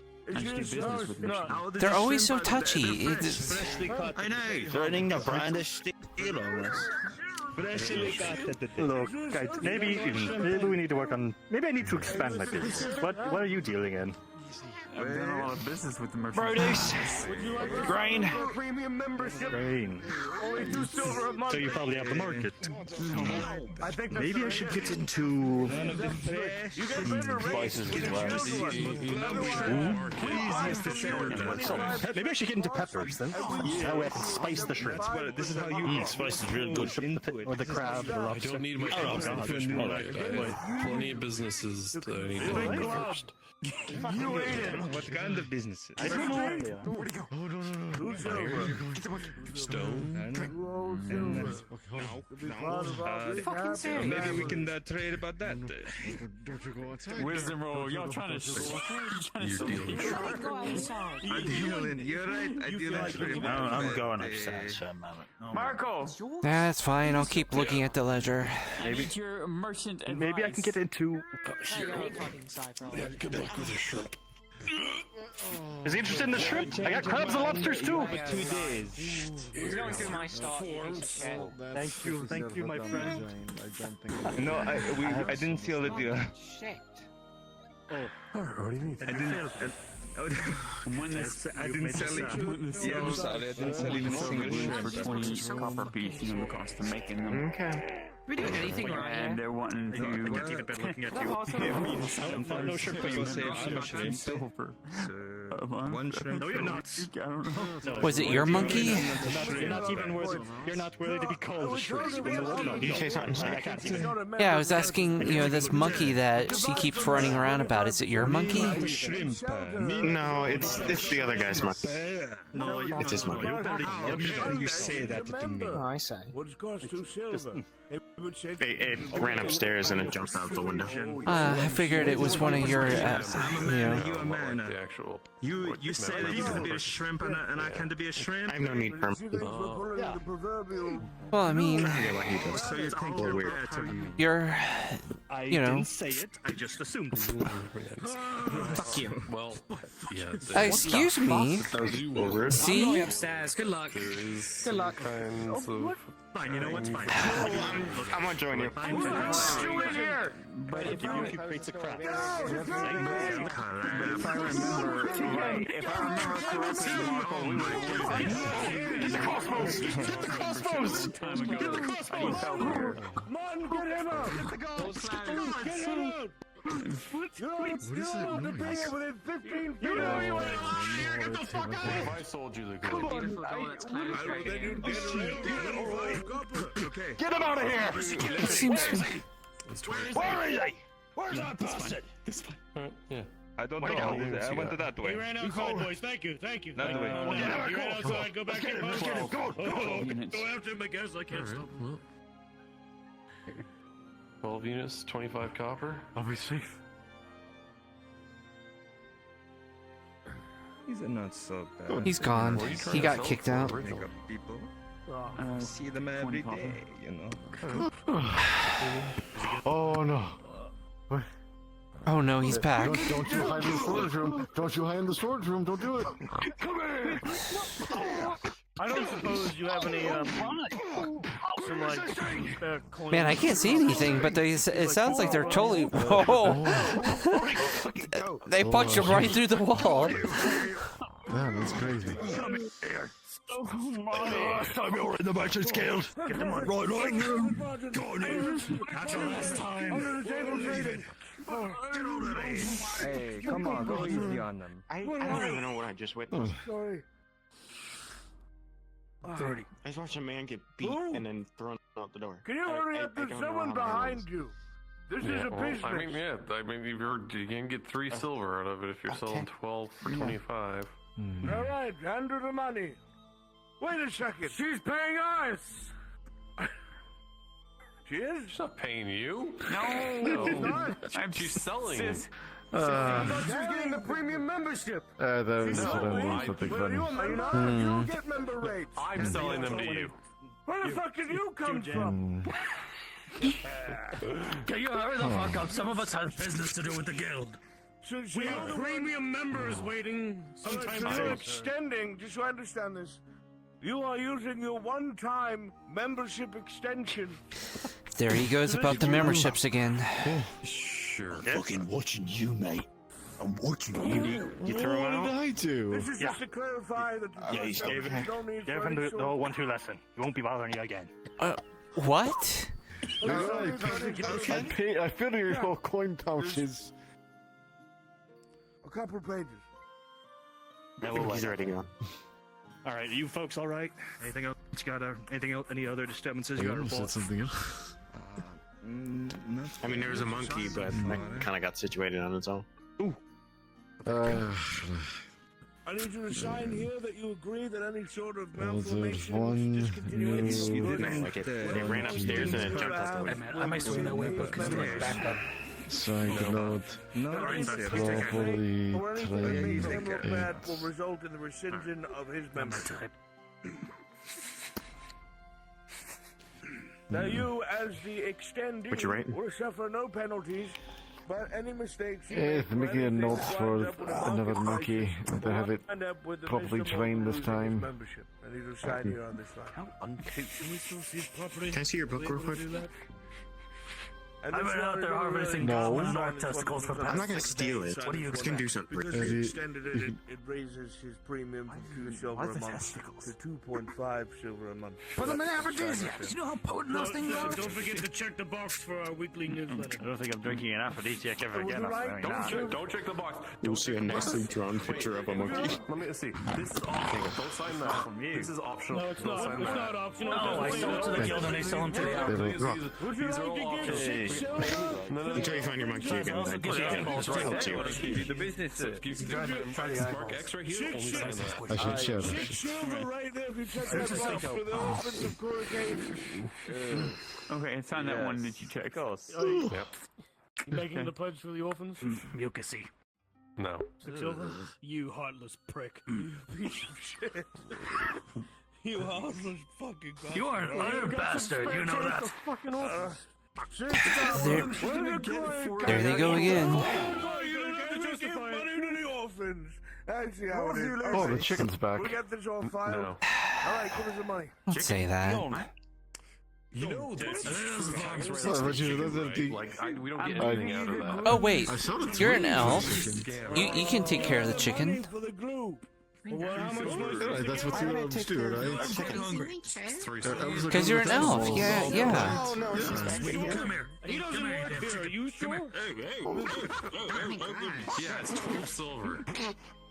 They're always so touchy. I know. Threatening to brand a steal on us. Look, guys, maybe we need to work on. Maybe I need to expand my business. What are you dealing in? I've done a lot of business with the merchants. Produce, grain. Premium membership. Grain. Only 2 silver a month. So you probably have the market. I think Maybe I should get into Spices as well. Maybe I should get into peppers then. That way I can spice the shrimp. This is how you spice is really good. Or the crab, the I lobster. don't need my plenty of businesses that I need to run first. You ate it. What kind of businesses? I don't know. Where'd he go? Stone. Maybe we can trade about that. Wisdom roll. Y'all trying to. You're dealing. You're right. I deal in shrimp. I'm going upstairs for a moment. Marco. That's fine. I'll keep looking at the ledger. Maybe your merchant advice. Maybe I can get into. Good luck with your shrimp. Is he interested in the shrimp? I got crabs and lobsters too. 2 days. He's going through my stock. Thank you, my friend. No, I didn't seal the deal. Shit. What do you mean? I didn't sell it. Yeah, I'm sorry. I didn't sell even a single shrimp. For 20 copper piece, you know the cost of making them. Okay. We doing anything right And here? they're wanting to. I can't keep looking at you. No shrimp for you. I'm a shrimp. Silver. One shrimp. No, you're not. I don't know. Was it your monkey? You're not even worthy. You're not worthy to be called a shrimp. Did you say something? I can't even. Yeah, I was asking, this monkey that she keeps running around about. Is it your monkey? No, it's the other guy's monkey. No, It's his monkey. You say that to me. Oh, I say. What's cost 2 silver? It ran upstairs and it jumped out the window. I figured it was one of your, You a man. The actual. You said you can be a shrimp and I can be a shrimp. I have no need for him. Well, I mean, So you think you're weird to me? you're, I you know. didn't say it. I just assumed it. Fuck you. Well, yeah. Excuse me. See? I'm going upstairs. Good luck. Good luck. Fine, you know what's fine. I'm gonna join you. But if you create the crap. But if I remember correctly, Marco, we would have. Get the crossbows! Get the crossbows! Get the crossbows! Come on, get him out! Get him out! You're to bring it within 15 feet. You know you ain't. Get the fuck out! I sold you the Come good. on. Get him out of here! It seems. Where is he? Where's our bastard? Yeah. I don't know. I went to that way. He ran outside, boys. Thank you. Thank you. That way. He ran outside. Go back in. Go after him, I guess. I can't stop him. Well, 12 units, 25 copper. I'll be safe. He's not so bad. He's gone. He got kicked out. People. See them every day, you know. Oh no. Oh no, he's back. Don't you hide in the storage room. Don't you hide in the storage room. Don't do it. Come here. I don't suppose you have any some like spare coins. Man, I can't see anything, but it sounds like they're totally. Whoa! They punched him right through the wall. Man, that's crazy. Last time you were in the match, it's killed. Get the money. Right. Go on in. That's the last time. Under the table, Hey, come on, go easy on them. I don't even know what I just witnessed. Sorry. 30. I just watched a man get beat and then thrown out the door. Can you hurry up? There's someone behind you. This is a business. I mean, you can get 3 silver out of it if you're selling 12 for 25. All right, hand her the money. Wait a second. She's paying us. She is? She's not paying you. No, she's not. She's selling. I thought she was getting the premium membership. That was something funny. You get member rates. I'm selling them to you. Where the fuck did you come from? Can you hurry the fuck up? Some of us have business to do with the guild. So we have premium members waiting sometime soon. You're extending, just so I understand this, you are using your one-time membership extension. There he goes about the memberships again. Sure. I'm fucking watching you, mate. I'm watching you. You throw him out? What did I do? This is just to clarify that he's David. Give him the whole 1-2 lesson. He won't be bothering you again. What? I feel your whole coin pouches. A couple pages. He's ready to go. All right, you folks, all right? Anything else? Any other disturbances you got to report? Something else. I mean, there was a monkey, but that kind of got situated on its own. Ooh. I need you to sign here that you agree that any sort of There's malformation, discontinuity, Like it ran upstairs and it jumped out the way. I might swing that way, but back up. Sign the note. Properly or anything that makes him trained look bad apes. will result in the rescission of his membership. Now you, as the extendee, will suffer no penalties, but any mistakes you make making a note for another monkey to have it properly trained this time. Membership. I need to sign here on this line. Can I see your book real quick? I've been out there harvesting goblin north testicles for past I'm not gonna 6 steal days. it. What do you It's gonna do something. Because we extended it, it raises his premium from 2 silver a month to 2.5 silver a month. Put them in aphrodisiacs. You know how potent those things are? Don't forget to check the box for our weekly newsletter. I don't think I'm drinking an aphrodisiac ever again. Don't check the box. You'll see a nicely drawn picture of a monkey. Let me see. This is optional. Don't sign that. This is optional. No, it's not. It's not optional. No, I sell it to the guild and they sell them to the outfit. Would you like to get 6 silver? Until you find your monkey again, helps you. The business. Mark X right here. Only sign that. I should share 6 silver right there if you check that box for the orphans of Coruscant. Okay, and sign that one that you check. Yep. Making the pledge for the orphans? Mucusy. No. 6 silver? You heartless prick. You piece of shit. You heartless fucking bastard. You are an utter bastard, you know that. There they go again. Oh, the chicken's back. We got this all filed. No. Alright, give us the money. Don't say that. You know this. We don't get anything out of that. Oh wait, you're an elf. You can take care of the chicken. That's what you elves do, right? Because you're an elf. Yeah. Come here. He doesn't work here. Are you sure? Yeah, it's 12 silver.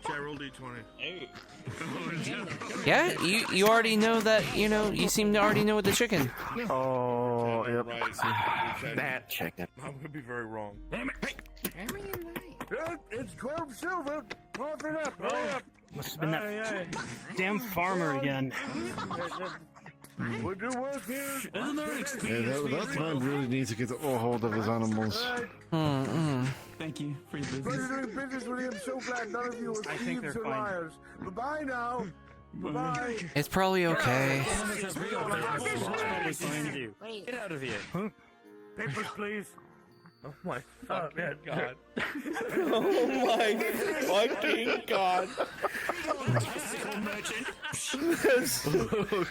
I rolled D20. Yeah, you already know that, you seem to already know with the chicken. Oh, yep. That chicken. I'm going to be very wrong. It's 12 silver. Cough it up. Hurry up. Must have been that damn farmer again. Would you work here? Yeah, that man really needs to get a hold of his animals. Thank you for your business. Pleasure doing business with you. I'm so glad none of you are thieves or liars. Bye-bye now. Bye-bye. It's probably okay. Get out of here. Papers, please. Oh my fucking god. Oh my fucking god.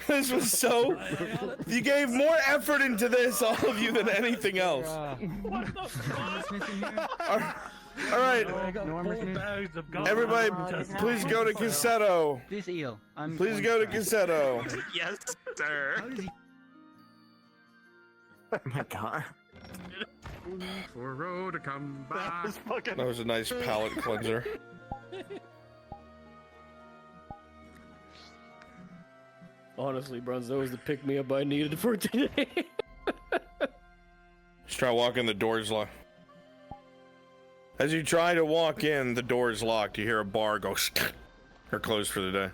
This was so... You gave more effort into this, all of you, than anything else. Alright. Everybody, please go to Cassetto. This eel. Please go to Cassetto. Yes, sir. Oh my god. For a road to come by. That was a nice palate cleanser. Honestly, Bruns, that was the pick-me-up I needed for today. Just try walking, the door's locked. As you try to walk in, the door is locked. You hear a bar go or closed for the day.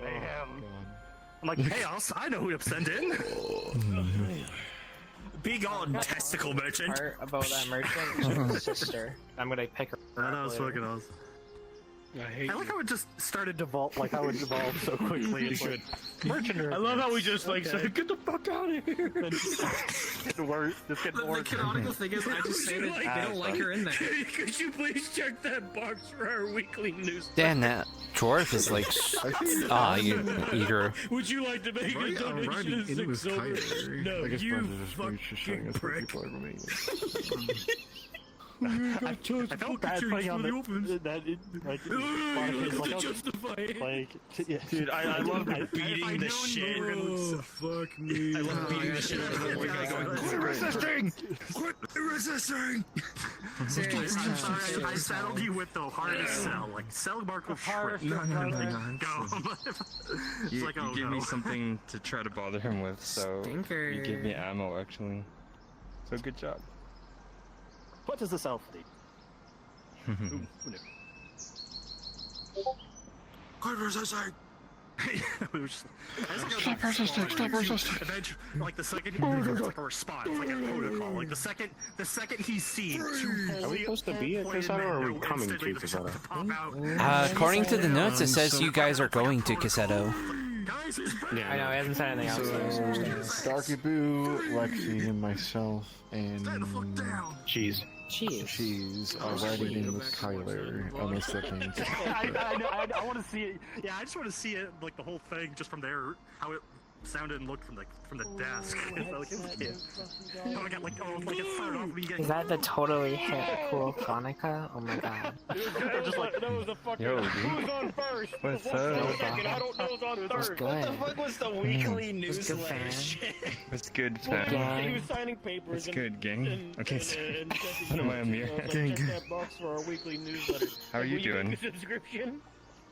Mayhem. I'm like, chaos, I know who to send in. Be gone, testicle merchant. Part about that merchant is my sister. I'm gonna pick her. That was fucking awesome. I like how it just started to evolve, like how it evolved so quickly. It's like, merchant. I love how we just said, get the fuck out of here. Getting worse. Just getting worse. The canonical thing is, I just say that they don't like her in there. Could you please check that box for our weekly news? Damn, that dwarf is like, you eager. Would you like to make a donation of 6 silver? No, I guess you Brandon just really just showing us what prick. people are remaining. I felt bad putting on that like, justify it. Like, yeah. Dude, I love beating the shit. Oh, fuck me. I love beating the shit out of the guy going, quit resisting! Quit resisting! Seriously, I'm sorry, I saddled you with the hardest sell. Like, sell Marco shrimp. No. Go. You, like, you gave me something to try to bother him with, so Stinker. you gave me ammo, actually. So good job. What does this elf need? Quit resisting! Stop resisting! Stop resisting! Like the second it's like a response, like a protocol. Like the second he's seen, Are we supposed to be at Cassetto, or are we coming to Cassetto? According to the notes, it says you guys are going to Cassetto. I know, he hasn't said anything else. Darky Boo, Lexi, and myself, and Cheese are riding in with Kyler on the second. I want to see it. Yeah, I just want to see it, like the whole thing, just from there, how it sounded and looked from the desk. Is that the totally hip cool Chronica? Oh my god. Yo, Who's on first? What's up? I don't know who's on third. What the fuck was the weekly newsletter? What's good, He fam? was signing papers. What's good, gang? Okay, so what am I on here? Check that box for our weekly newsletter. How are you doing? Make a subscription?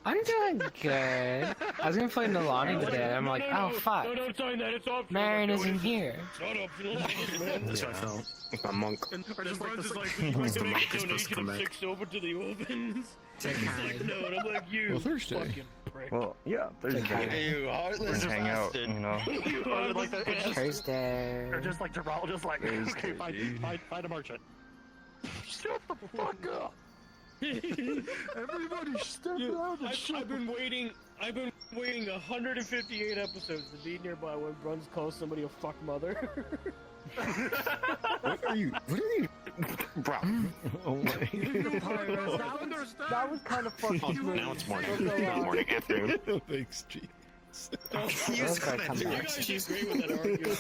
I'm doing good. I was gonna play Nolani today. I'm like, oh fuck. No, don't sign that. It's optional. Marion isn't here. Shut up, you little man. That's what I felt. Like a monk. Or just like, would you make a donation of 6 over to the orphans? He's like, no, and I'm like, you Well, Thursday. fucking prick. Well, yeah, Thursday. We're gonna hang out, you know. Thursday. Or just like Gerald, just like, okay, find a merchant. Shut the fuck up. Everybody step out and I've been waiting 158 episodes to be nearby when Bruns calls somebody a fuck mother. What are you, bro? Oh my. That was kind of fucking Now it's morning. Morning, afternoon. Thanks, G. He's great with that argument.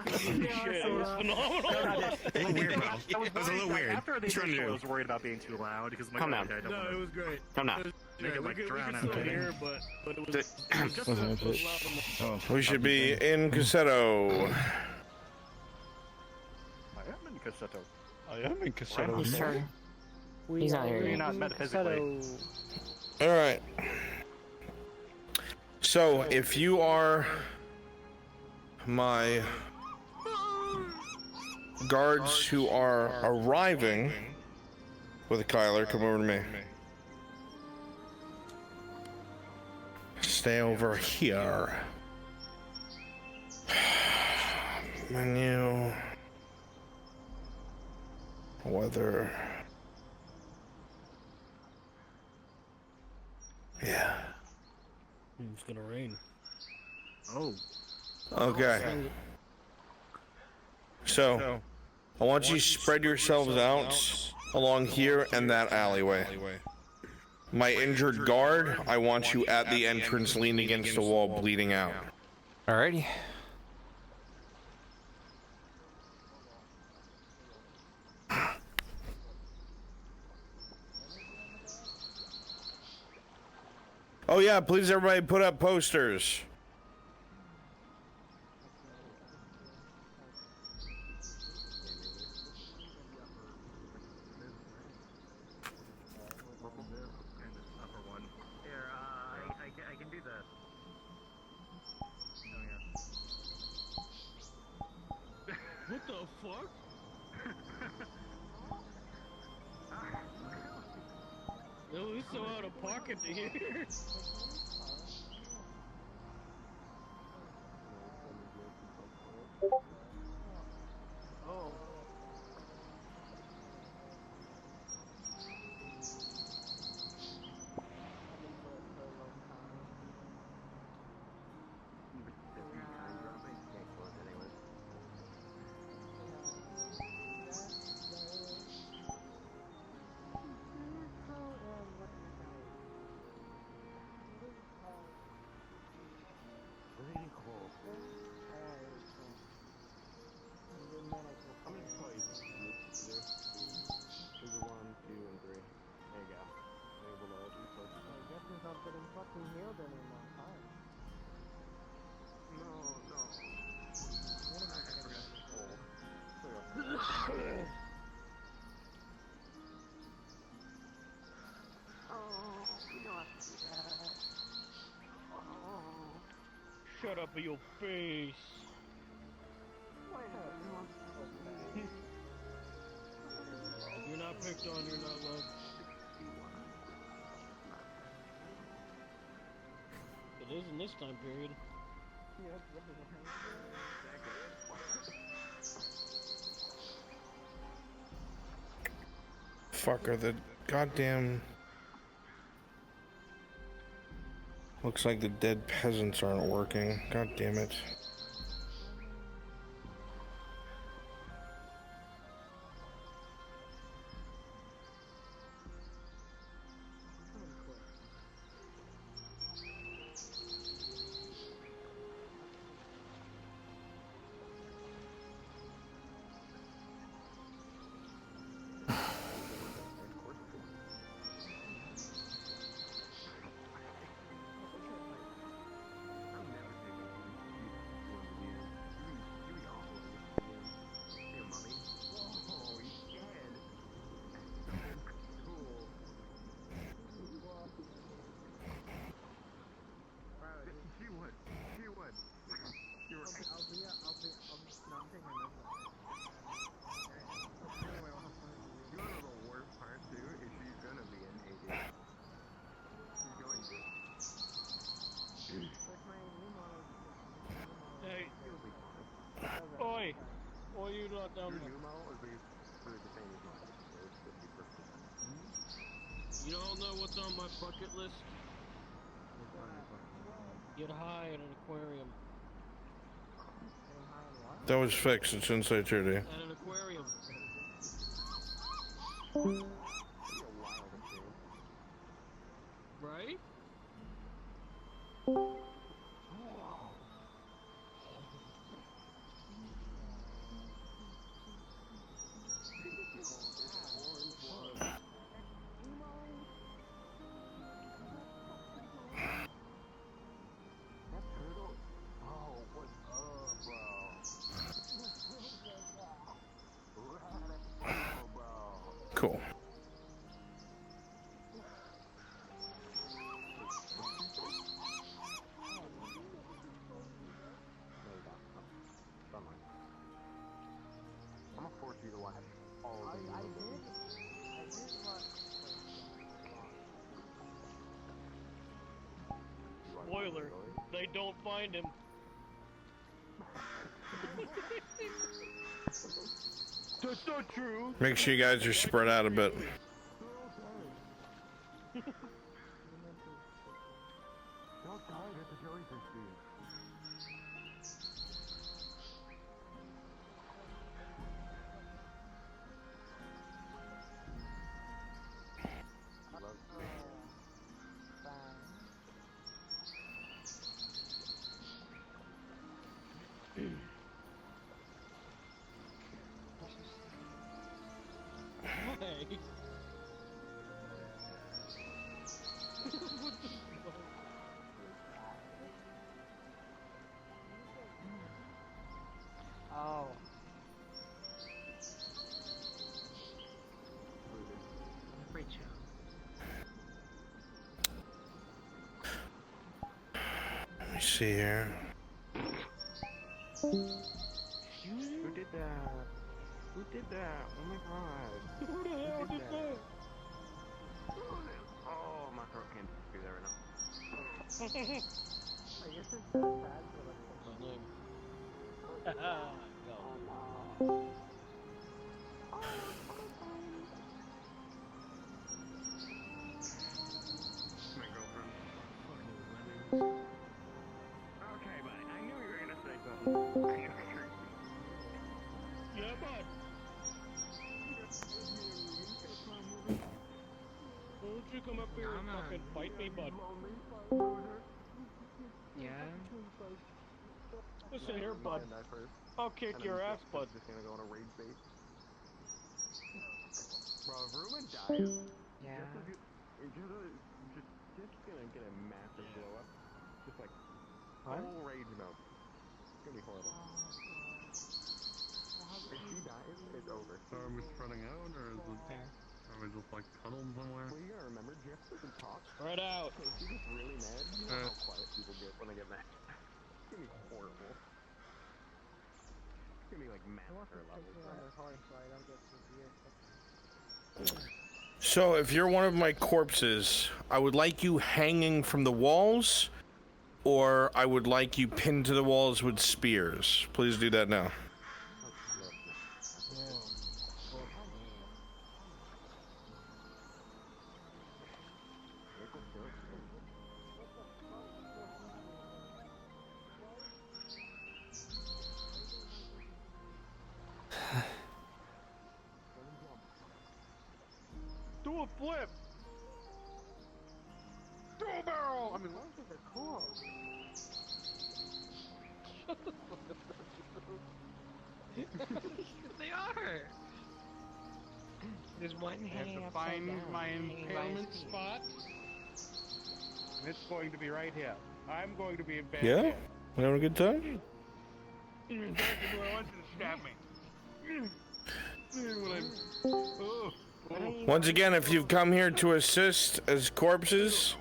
Shit, it was phenomenal. That was a little weird. After the initial, I was worried about being too loud because my Come down. No, it was great. Come down. Make it like drown out. Here, but it was just a little loud. We should be in Cassetto. I am in Cassetto. He's not here. You're not metaphysically. Alright. So, if you are my guards who are arriving with Kyler, come over to me. Stay over here. Menu. Weather. Yeah. It's gonna rain. Oh. Okay. So, I want you to spread yourselves out along here and that alleyway. My injured guard, I want you at the entrance leaning against the wall, bleeding out. Alrighty. Oh yeah, please everybody put up posters. I can do this. What the fuck? It was so out of pocket to hear. Oh. Shut up in your face. You're not picked on, you're not loved. It is in this time period. Fuck, are the goddamn... Looks like the dead peasants aren't working. God damn it. Hey. Oi! Oi, you lot down there. You don't know what's on my bucket list? Get high in an aquarium. That was fixed. It's inside here, dude. At an aquarium. Right? Cool. you to watch all of the Spoiler, they don't find him. That's not true. Make sure you guys are spread out a bit. Oh. Free chill. Let me see here. Who did that? Who did that? Oh my god. Who the hell did that? Oh, my throat can't do that right now. I guess it's so bad for like Go. My girlfriend. Okay, buddy. I knew you were gonna say something. Yeah, bud. Won't you come up here and fucking fight me, bud? Yeah. Listen here, bud. I'll kick your ass, bud. Just gonna go on a rage bait. Bro, if Ruben dies, Yeah. just gonna get a massive blow up. Just like What? whole rage mode. It's gonna be horrible. If she dies, it's over. So are we spreading out, or is it? Are we just like cuddled somewhere? Well, you gotta remember, Jeff doesn't talk. Spread out. So if she gets really mad, you know how quiet people get when they get mad. It's gonna be horrible. It's gonna be like massacre levels. So, if you're one of my corpses, I would like you hanging from the walls, or I would like you pinned to the walls with spears. Please do that now. Do a flip. Do a barrel! I mean, what is it called? They are. There's one I hanging have to upside find down, my hanging by impalement his feet. spot. And it's going to be right here. I'm going to be in bed. Yeah? We having a good time? I want you to stab me. Once again, if you've come here to assist as corpses,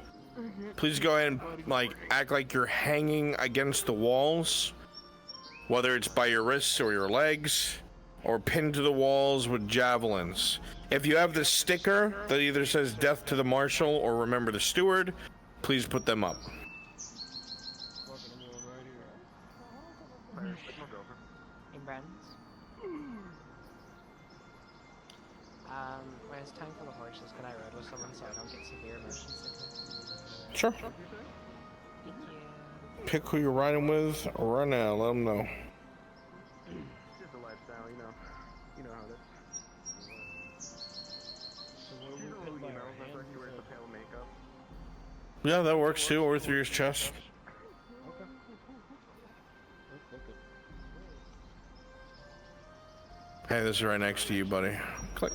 please go ahead and act like you're hanging against the walls, whether it's by your wrists or your legs, or pinned to the walls with javelins. If you have the sticker that either says death to the marshal or remember the steward, please put them up. Hey, friends. When it's time for the horses, can I ride with someone so I don't get severe motion sickness? Sure. Thank you. Pick who you're riding with right now, let them know. It's just a lifestyle, you know. You know how it is. She's a little emo, that's why she wears the pale makeup. Yeah, that works too, or through your chest. Hey, this is right next to you, buddy. Click.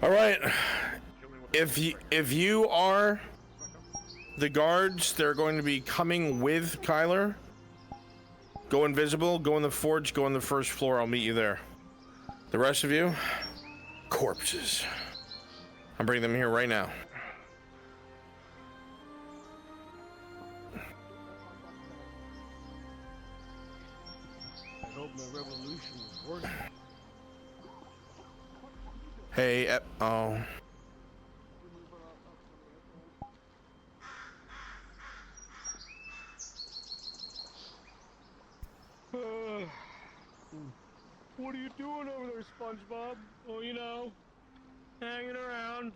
All right. If you are the guards, they're going to be coming with Kyler. Go invisible, go in the forge, go on the first floor. I'll meet you there. The rest of you, corpses. I'm bringing them here right now. my revolution was working. Hey, oh. What are you doing over there, SpongeBob? Oh, you know, hanging around.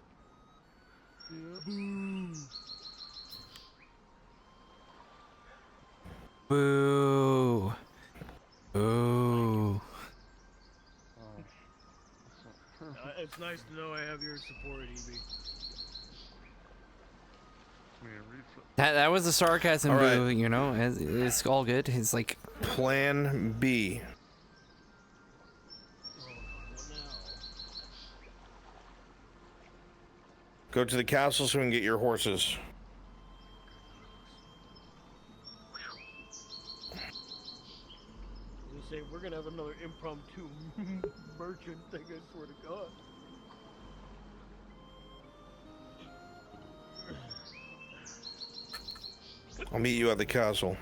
Boo. Boo. It's nice to know I have your support, Evie. That was a sarcasm, All right. boo. You know, it's all good. It's like Plan B. Go to the castle so we can get your horses. You say we're gonna have another impromptu merchant thing, I swear to God. I'll meet you at the castle.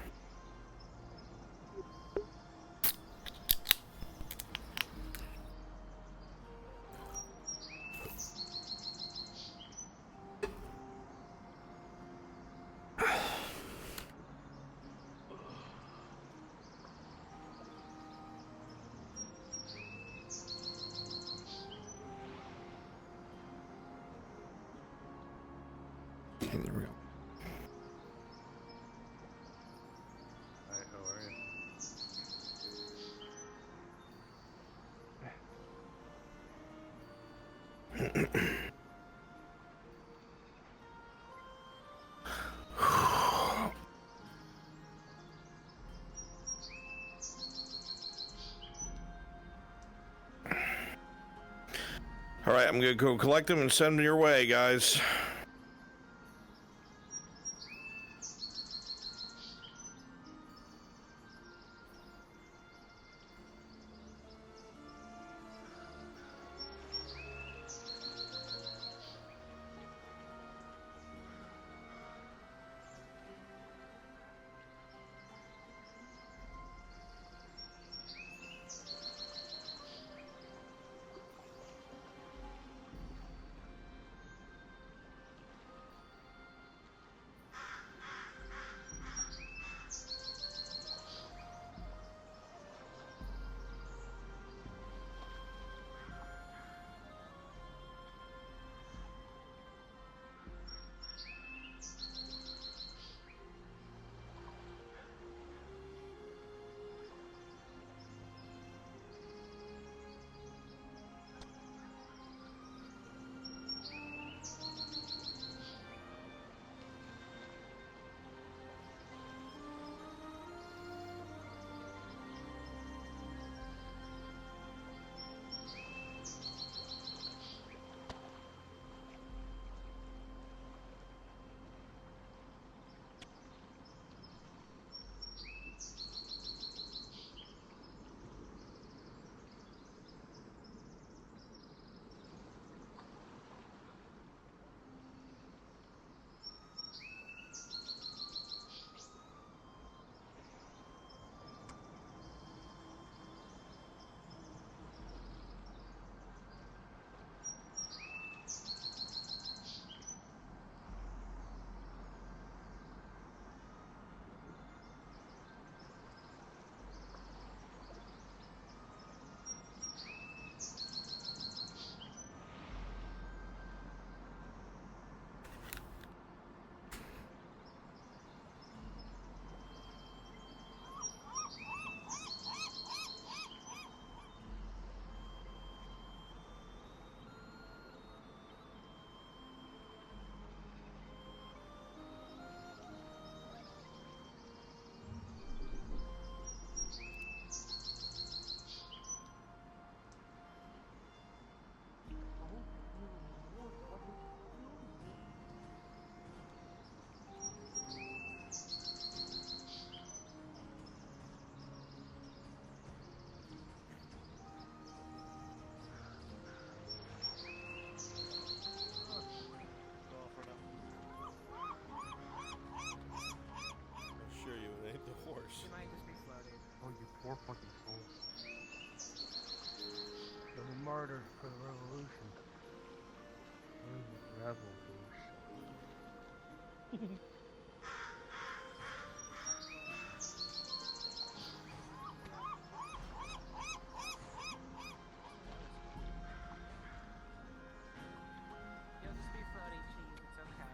okay, there we go. Hi, how are you? All right, I'm gonna go collect them and send them your way, guys. Sure you ain't the horse. You might just be floating. Oh, you poor fucking souls. martyr for the revolution. Revolution. You'll just be floating cheese, it's okay.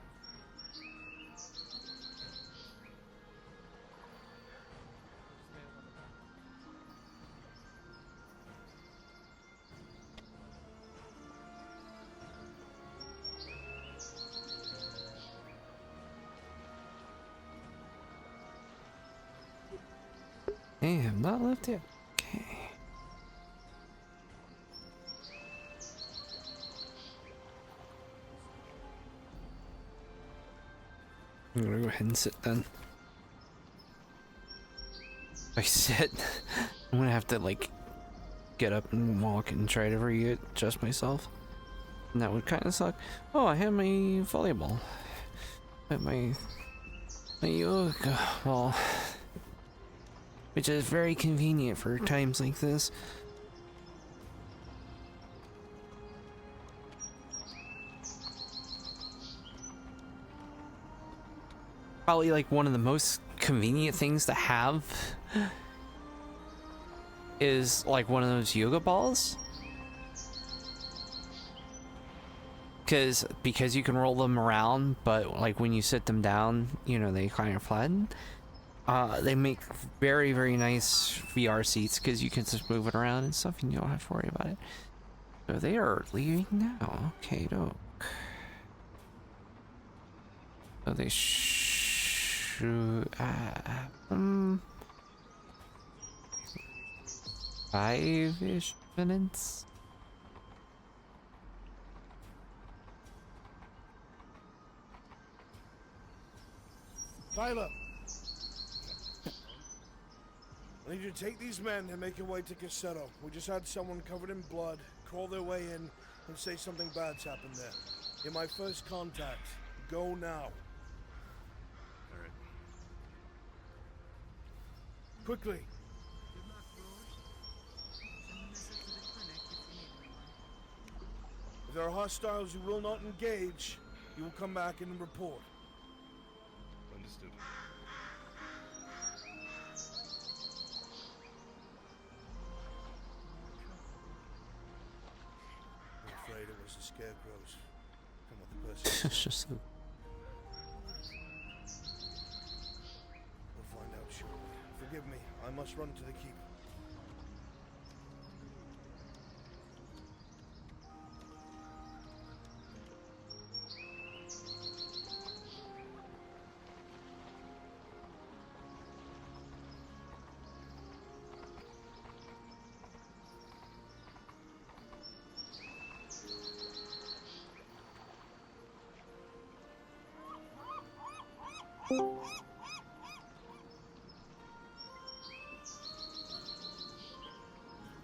Hey, have not left yet. Okay. I'm gonna go ahead and sit then. If I sit, I'm gonna have to like get up and walk and try to readjust myself. And that would kind of suck. Oh, I have my volleyball. I have my yoga ball. Which is very convenient for times like this. Probably like one of the most convenient things to have is like one of those yoga balls. Because you can roll them around, but like when you sit them down, you know, they kind of flatten. They make very, very nice VR seats because you can just move it around and stuff and you don't have to worry about it. So they are leaving now. Okay, doke. So they should... 5-ish minutes? Tyler! I need you to take these men and make your way to Casetto. We just had someone covered in blood crawl their way in and say something bad's happened there. You're my first contact. Go now. Alright. Quickly. If there are hostiles you will not engage, you will come back and report. Understood. I'm afraid it was the scarecrows. Come with the person. It's just... We'll find out shortly. Forgive me, I must run to the keep.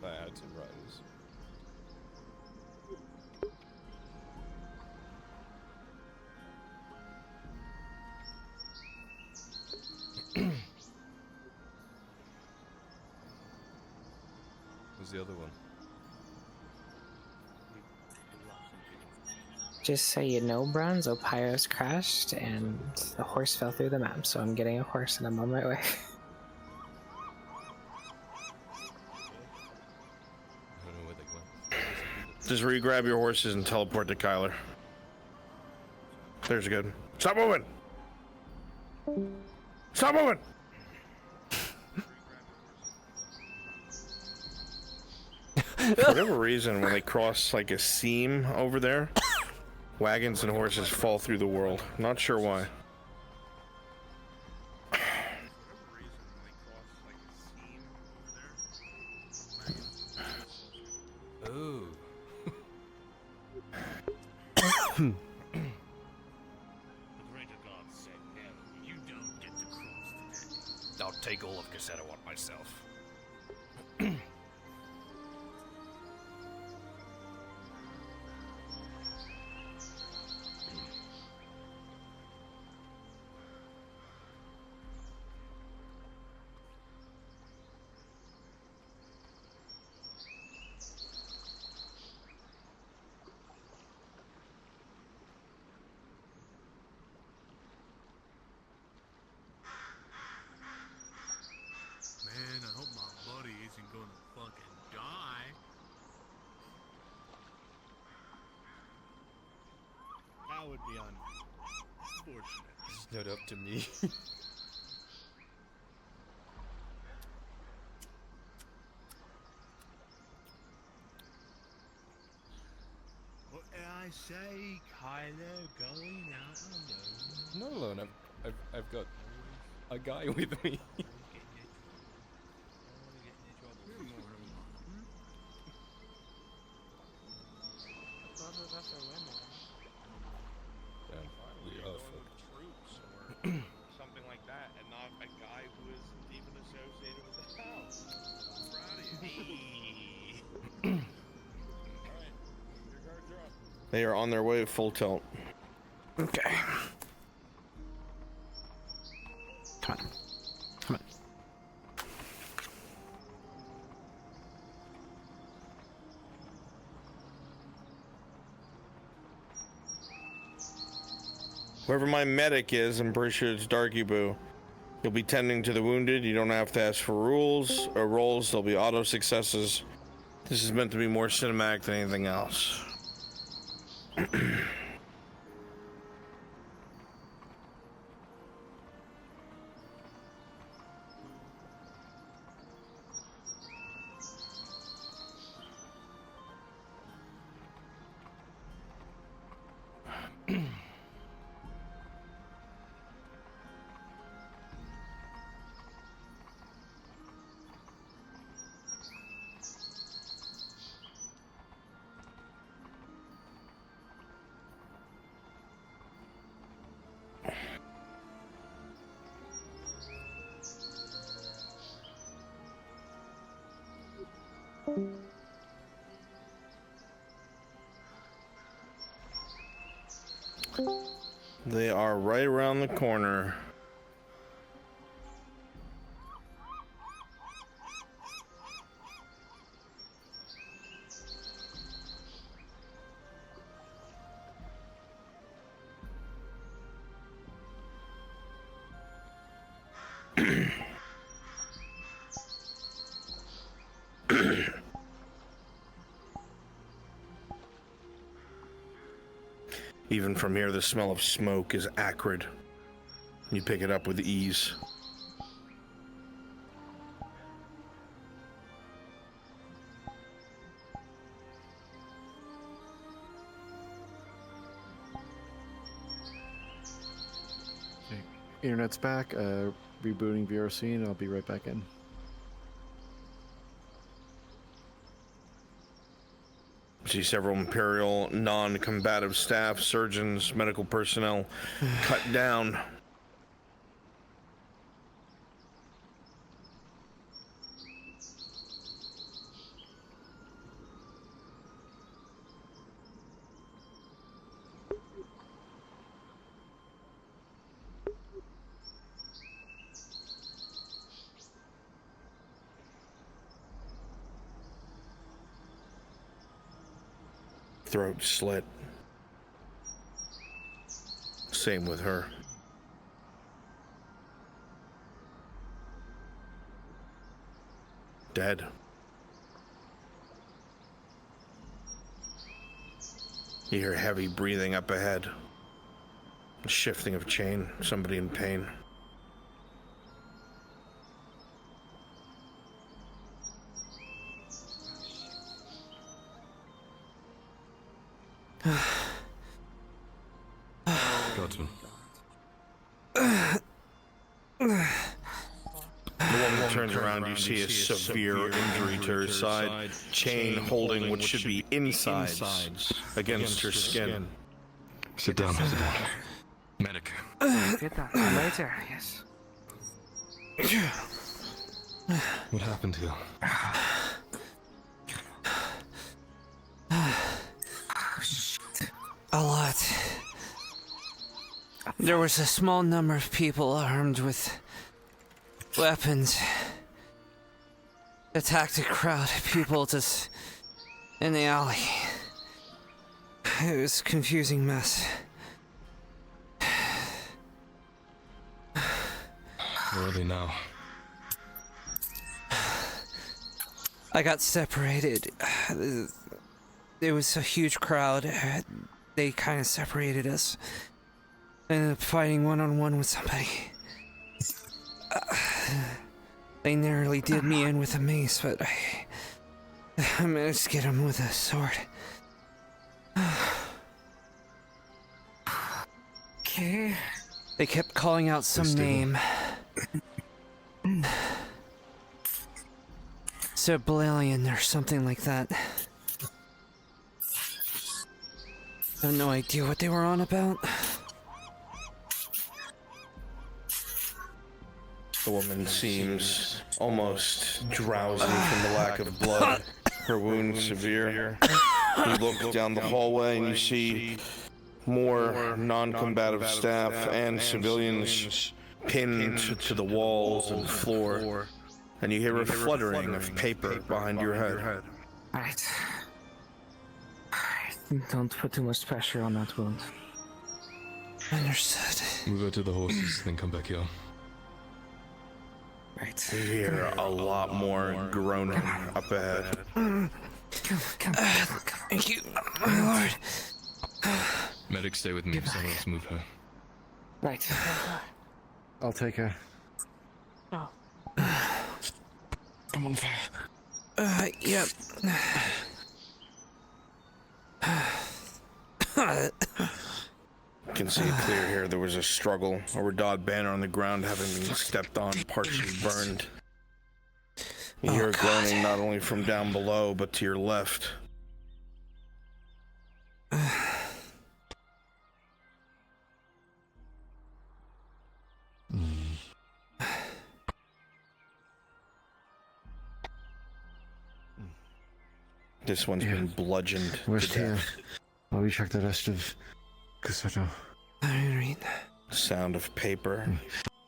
I had to rise. Who's the other one? Just so you know, Bronze, Opyros crashed and the horse fell through the map, so I'm getting a horse and I'm on my way. Just re-grab your horses and teleport to Kyler. There's good. Stop moving! Stop moving! For whatever reason, when they cross like a seam over there, wagons and horses fall through the world. Not sure why. Ooh. I'll take all of Casetto on myself. Not up to me. What did I say, Kylo? Going out alone? Not alone. I've got a guy with me. Something like that, and not a guy who isn't even associated with the house. Alright, your cards are up. They are on their way full tilt. Okay. Come on. Come on. Whoever my medic is, I'm pretty sure it's Darky Boo. You'll be tending to the wounded. You don't have to ask for rules or rolls. There'll be auto successes. This is meant to be more cinematic than anything else. They are right around the corner. Even from here, the smell of smoke is acrid. You pick it up with ease. Okay. Internet's back. Rebooting VRC, and I'll be right back in. See several Imperial non-combative staff, surgeons, medical personnel cut down. Throat slit. Same with her. Dead. You hear heavy breathing up ahead. Shifting of chain. Somebody in pain. Got him. The woman turns around, you see a severe injury to her side. Chain holding what should be insides against her skin. Sit down. Sit down. Medic. Get that later, yes. What happened here? A lot. There was a small number of people armed with weapons. Attacked a crowd of people just in the alley. It was a confusing mess. Where are they now? I got separated. There was a huge crowd. They kind of separated us. I ended up fighting one-on-one with somebody. They narrowly did me in with a mace, but I managed to get him with a sword. Okay. They kept calling out some name. Sublalian or something like that. I have no idea what they were on about. The woman seems almost drowsy from the lack of blood. Her wound severe. You look down the hallway and you see more non-combative staff and civilians pinned to the walls and floor. And you hear a fluttering of paper behind your head. Alright. Don't put too much pressure on that wound. Understood. Move out to the horses, then come back here. Right. You hear a lot more groaning up ahead. Thank you, my lord. Medic, stay with me. Someone else move her. Right. I'll take her. Oh. I'm on fire. Yep. You can see clear here there was a struggle. A Radad banner on the ground having been stepped on, partially burned. You hear groaning not only from down below, but to your left. This one's been bludgeoned. Rest here. While we check the rest of Cassetto. Alright. Sound of paper.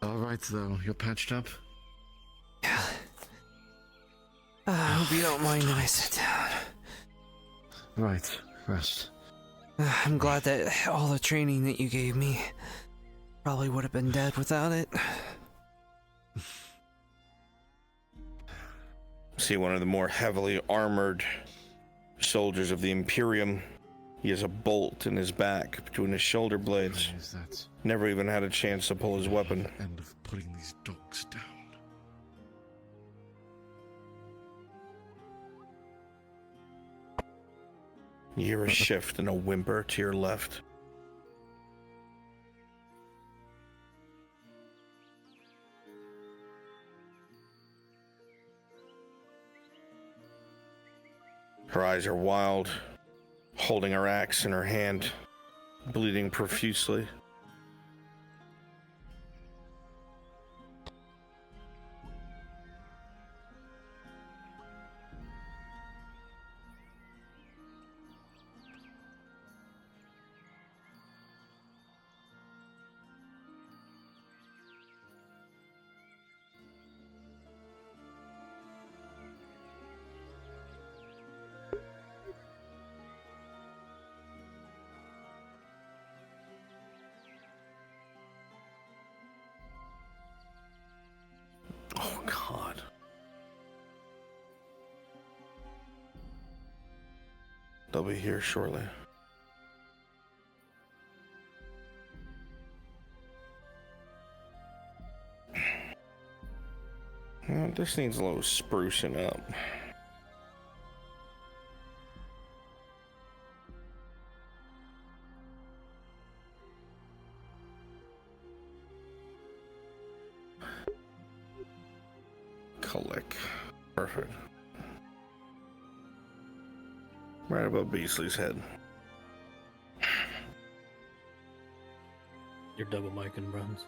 Alright though, you're patched up? Yeah. I hope you don't mind when I sit down. Right, rest. I'm glad that all the training that you gave me probably would have been dead without it. See one of the more heavily armored soldiers of the Imperium. He has a bolt in his back between his shoulder blades. Never even had a chance to pull his weapon. End of putting these dogs down. You hear a shift and a whimper to your left. Her eyes are wild, holding her axe in her hand, bleeding profusely. Oh, God. They'll be here shortly. Well, this needs a little sprucing up. Click. Perfect. Right above Beasley's head. You're double micing, bronze.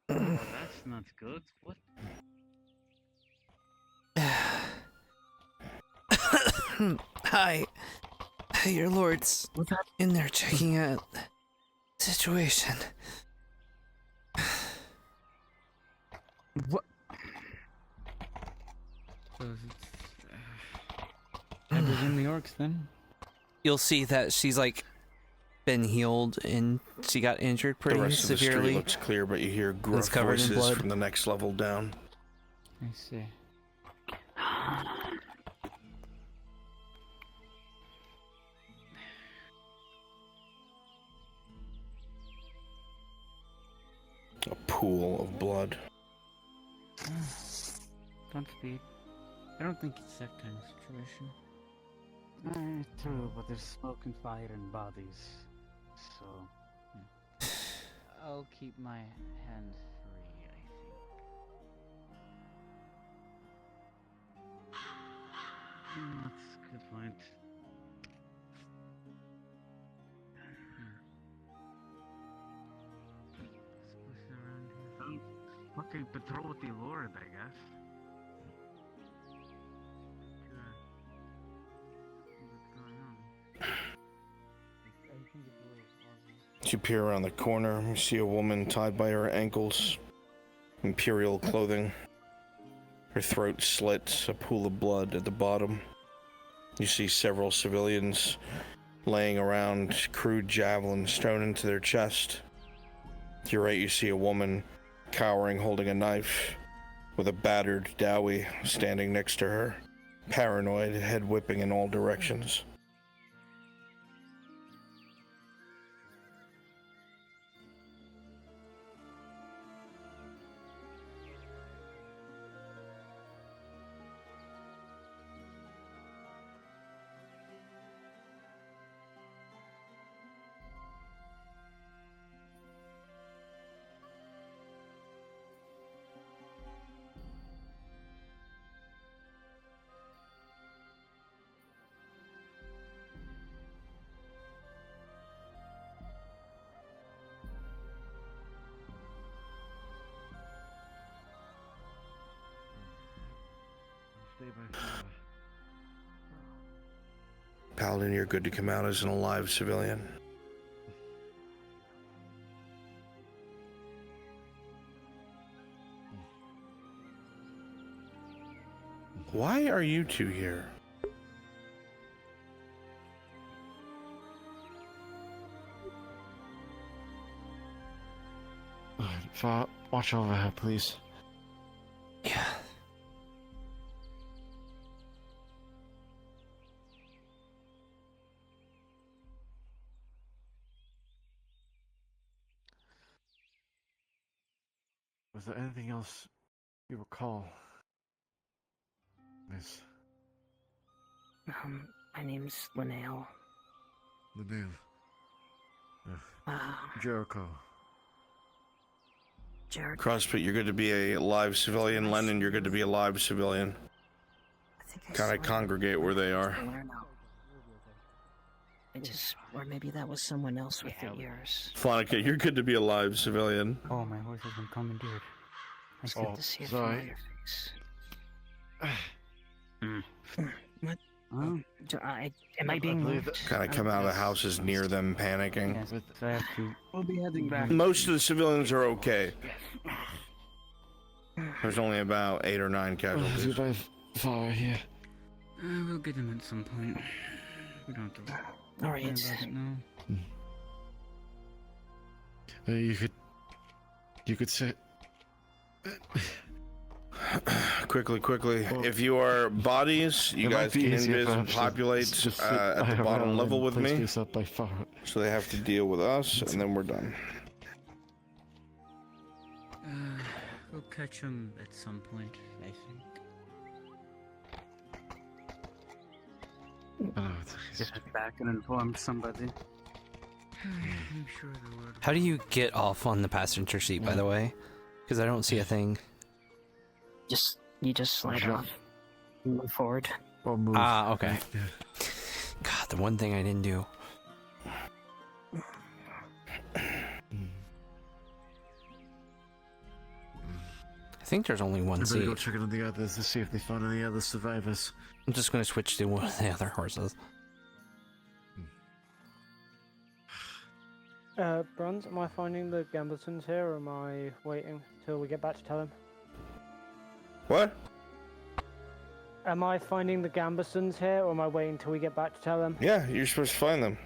That's not good. What? Hi. Your lord's in there checking out the situation. What? within the orcs then? You'll see that she's like been healed and she got injured pretty the rest severely. Of the street looks clear, but you hear gruff covered in voices blood. from the next level down. I see. A pool of blood. Don't speed. I don't think it's that kind of situation. True, but there's smoke and fire and bodies. So. I'll keep my hand free, I think. That's a good point. Fucking patrol with the Lord, I guess. As you peer around the corner, you see a woman tied by her ankles, imperial clothing. Her throat slits, a pool of blood at the bottom. You see several civilians laying around, crude javelins thrown into their chest. To your right, you see a woman cowering, holding a knife, with a battered Dowie standing next to her, paranoid, head whipping in all directions. Paladin, you're good to come out as an alive civilian. Why are you two here? Far, watch over her, please. Yeah. Was there anything else you recall, Miss? My name's Linnell. Linnell. Jericho. Crosspit, you're good to be a live civilian. Lennon, you're good to be a live civilian. Kind of congregate where they are. Or maybe that was someone else with their ears. Flonica, you're good to be a live civilian. Oh, my horse has been commandeered. It's good to see a familiar face. What? Am I being moved? Kind of come out of the houses near them, panicking. Yes, so I have to. We'll be heading back. Most of the civilians are okay. There's only about 8 or 9 casualties. You're very far here. We'll get him at some point. We don't have to. All right. No. You could say. Quickly. If you are bodies, you guys can invis and populate at the bottom level with me. So they have to deal with us, and then we're done. We'll catch him at some point, I think. Get back and inform somebody. I'm sure the word. How do you get off on the passenger seat, by the way? Because I don't see a thing. You just slide off. Move forward. Or move. Ah, okay. God, the one thing I didn't do. I think there's only one seat. Go check on the others to see if they found any other survivors. I'm just going to switch to one of the other horses. Bruns, am I finding the Gambletons here, or am I waiting till we get back to tell him? What? Am I finding the Gambesons here, or am I waiting until we get back to tell them? Yeah, you're supposed to find them.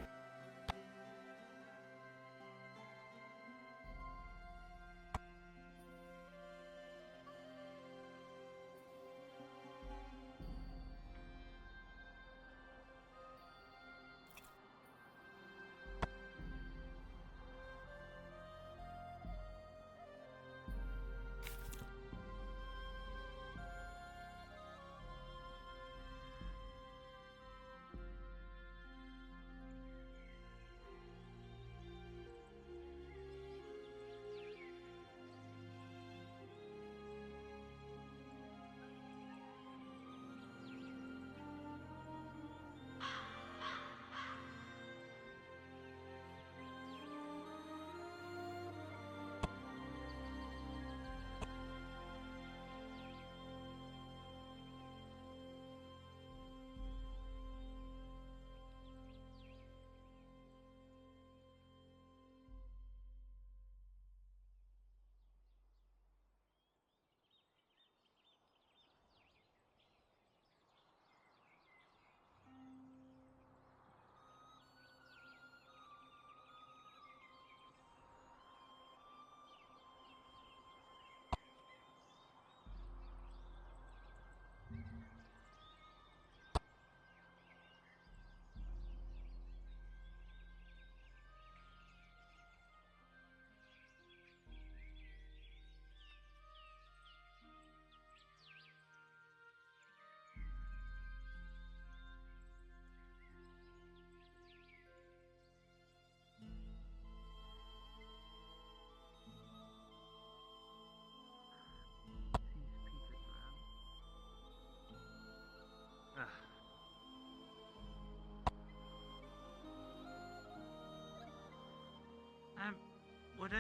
Would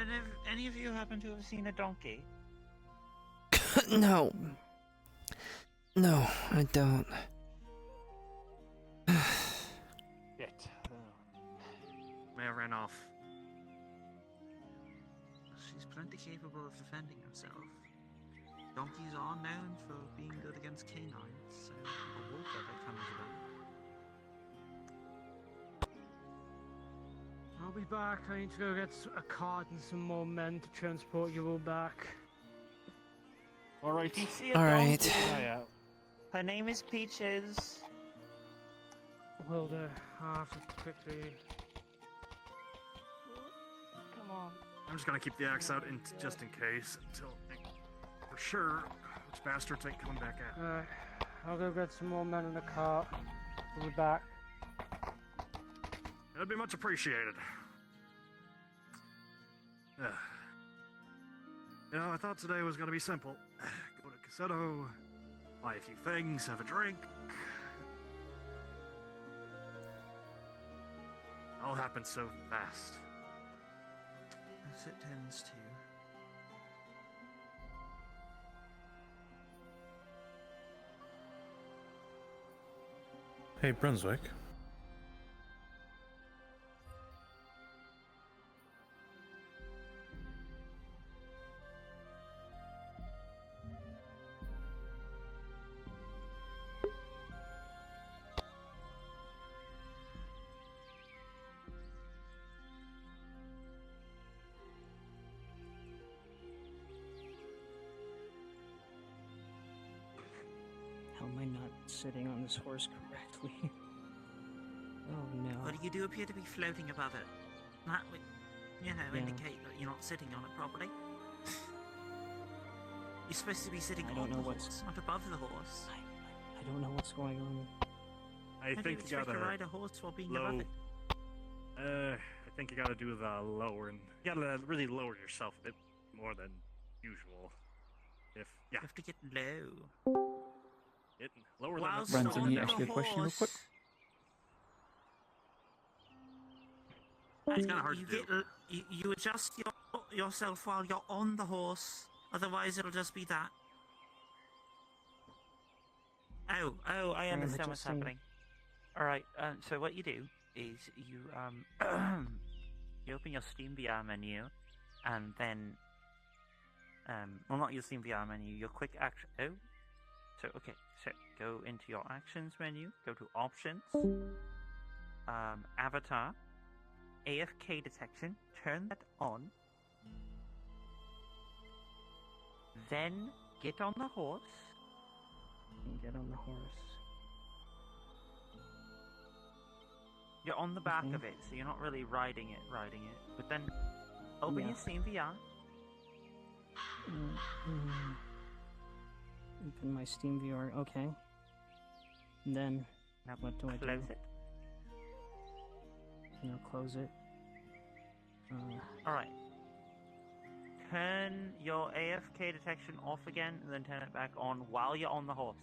any of you happen to have seen a donkey? No. No, I don't. Shit. May have ran off. She's plenty capable of defending herself. Donkeys are known for being good against canines, so a wolf ever comes along. I'll be back. I need to go get a cart and some more men to transport you all back. Alright. You see a Alright. donkey? Her name is Peaches. Will do. I'll have to quickly... Come on. I'm just gonna keep the axe out just in case, until for sure which bastards ain't coming back out. Alright. I'll go get some more men in the cart. We'll be back. That'd be much appreciated. You know, I thought today was gonna be simple. Go to Cassetto, buy a few things, have a drink. All happened so fast. As it tends to. Hey, Brunswick. How am I not sitting on this horse correctly? Oh no. Well, you do appear to be floating above it. That would, indicate that you're not sitting on it properly. You're supposed to be sitting on the horse, not above the horse. I don't know what's going on. I think you gotta ride a horse while being above it. I think you gotta do the lowering. You gotta really lower yourself a bit more than usual. You have to get low. Lower Whilst than on can you the ask you a question real quick? It's kinda hard to do. You adjust yourself while you're on the horse, otherwise it'll just be that. Oh, I understand what's happening. Alright, so what you do is you, you open your Steam VR menu, and then, well, not your Steam VR menu, your quick action, So, okay, so go into your actions menu, go to options, avatar, AFK detection, turn that on, then get on the horse. Get on the horse. You're on the back of it, so you're not really riding it. But then open your Steam VR. Open my Steam VR, okay. And then, now what do I do? Close it. Now close it. Alright. Turn your AFK detection off again, and then turn it back on while you're on the horse.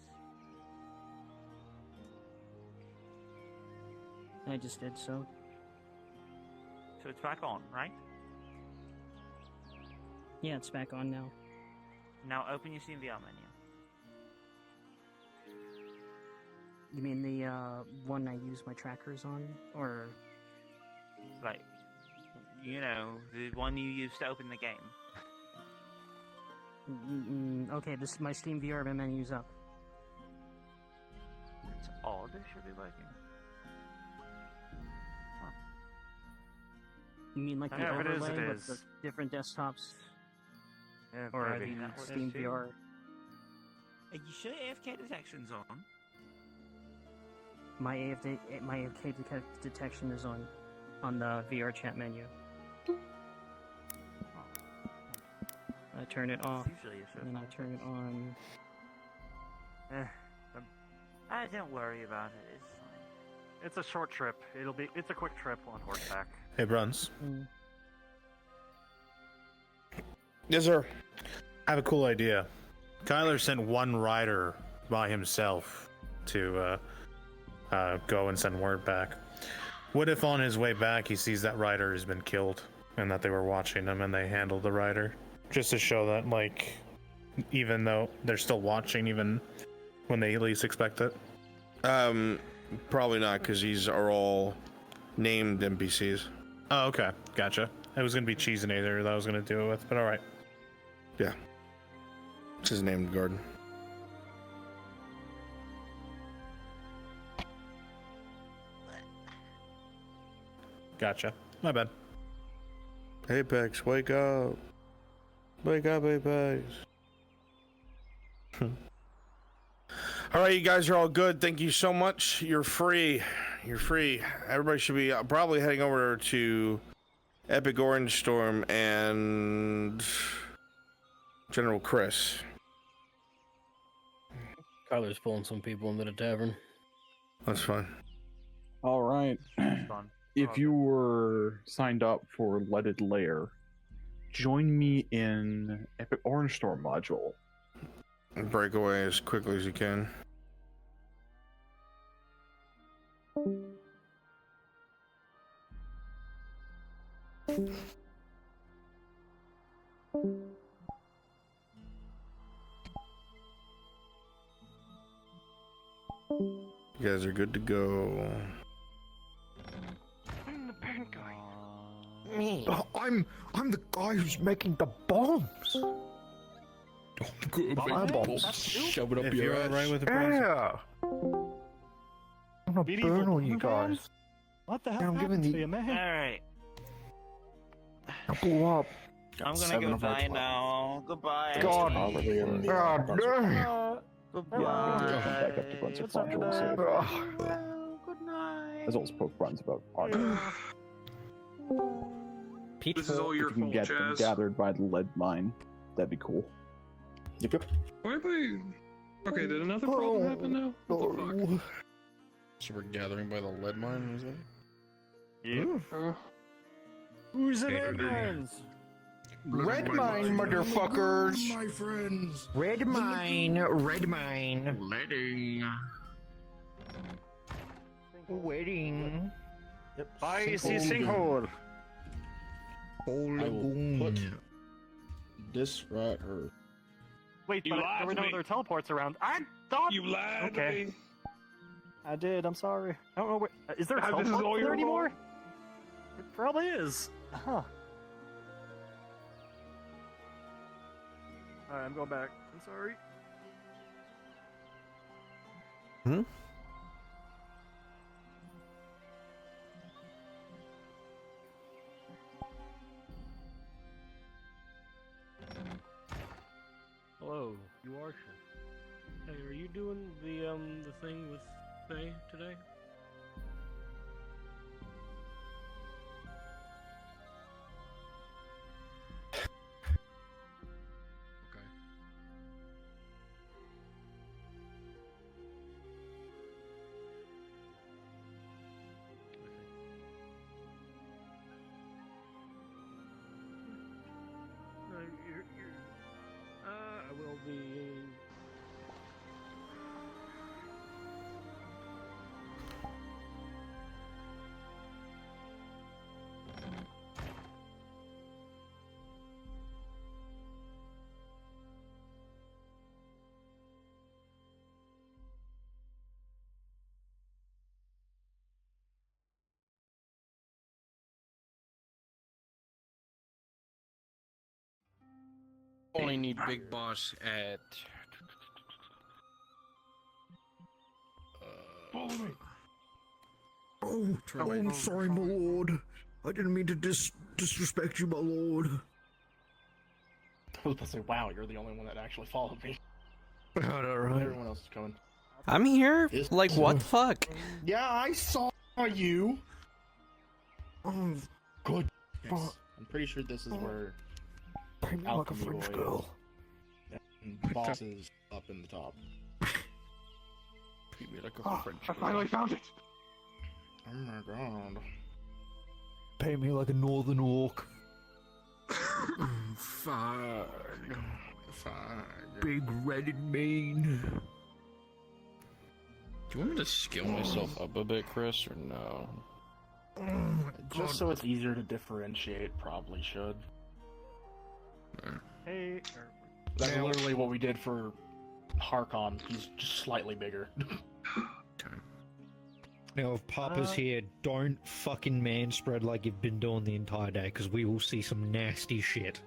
I just did so. So it's back on, right? Yeah, it's back on now. Now open your Steam VR menu. You mean the one I use my trackers on, or Like, you know, the one you use to open the game. okay, this my Steam VR menu's up. It's odd. It should be working. You mean like the Yeah, if it is, overlay it with the is. different desktops, Yeah, or maybe. the Steam VR? Are you sure AFK detection's on? My AFK detection is on the VR chat menu. I turn it off, and then I turn it on. Don't worry about it. It's fine. It's a short trip. It's a quick trip on horseback. Hey, Bruns. Yes, sir. I have a cool idea. Kyler sent one rider by himself to go and send word back. What if on his way back he sees that rider has been killed and that they were watching him and they handled the rider? Just to show that, like, even though they're still watching, even when they least expect it. Probably not, because these are all named NPCs. Oh, okay. Gotcha. It was going to be Cheesenator that I was going to do it with, but alright. Yeah. It's his named garden. Gotcha. My bad. Apex, wake up. Wake up, Apex. Alright, you guys are all good. Thank you so much. You're free. You're free. Everybody should be probably heading over to Epic Orange Storm and General Chris. Kyler's pulling some people into the tavern. That's fine. All right. If you were signed up for Leaded Lair, join me in Epic Orange Storm module. And break away as quickly as you can. You guys are good to go. I'm the bad guy. Me. I'm the guy who's making the bombs. Fireballs. Shove it up If your you're ass. alright with the Yeah. I'm gonna burn all you guys. What the Yeah, hell I'm happened giving to the- you, man? Alright. I blew up. I'm gonna 7 go of our die 12. now. Goodbye. God. everybody. God damn. Goodbye. What's up, Good night. As well as poke runs about art. This is all If your you can fault, get them Chaz. gathered by the lead mine, that'd be cool. Yep. Why am I... Okay, did another problem happen now? What the fuck? So we're gathering by the lead mine, is it? Yeah. Who's in Red Mines? Red mine, motherfuckers. My friends. Red mine, red mine. Letting. Waiting. I see sinkhole. I will put this right here. Wait, You but lied there were to no me. other teleports around. I thought You lied Okay. to me. I did. I'm sorry. I don't know where. Is there a This is teleport all there your anymore? fault. It probably is. Huh. Alright, I'm going back. I'm sorry. Hmm? Hello, you are sure. Hey, are you doing the thing with Faye today? Okay. No, I will be. Only need Big Boss at. Oh, I'm sorry, my lord. I didn't mean to disrespect you, my lord. I was about to say, wow, you're the only one that actually followed me. Alright. Everyone else is coming. I'm here. Like, what the fuck? Yeah, I saw you. Good. Yes. I'm pretty sure this is where Paint me like a French Boy girl. and Boss is up in the top. Treat me like a Ah, French I girl. finally found it. Oh my god. Paint me like a northern orc. Fine. Fine. Big red and mean. Do you want me to skill myself up a bit, Chris, or no? Just so it's easier to differentiate, probably should. Hey. That's literally what we did for Harkon. He's just slightly bigger. Now, if Papa's here, don't fucking manspread like you've been doing the entire day, because we will see some nasty shit.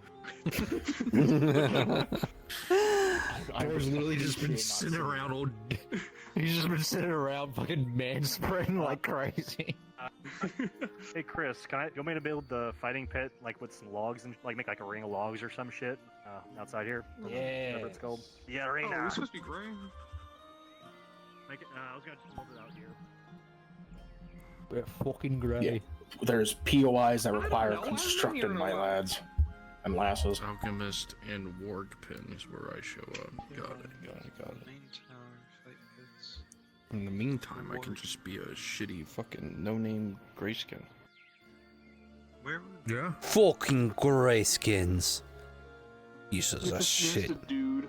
Bro's literally just been sitting around all. He's just been sitting around fucking manspreading like crazy. Hey Chris, you want me to build the fighting pit like with some logs and like make like a ring of logs or some shit outside here? Whatever it's called. Yeah, right now. Oh, this must be great. Make it, I was gonna build it out here. We're fucking great. Yeah. There's POIs that require constructing, my lads and lasses. Alchemist and Warg Pin is where I show up. Got it. In the meantime, I can just be a shitty fucking no-name grayskin. Where? Yeah. Fucking greyskins. Uses a shit. Dude.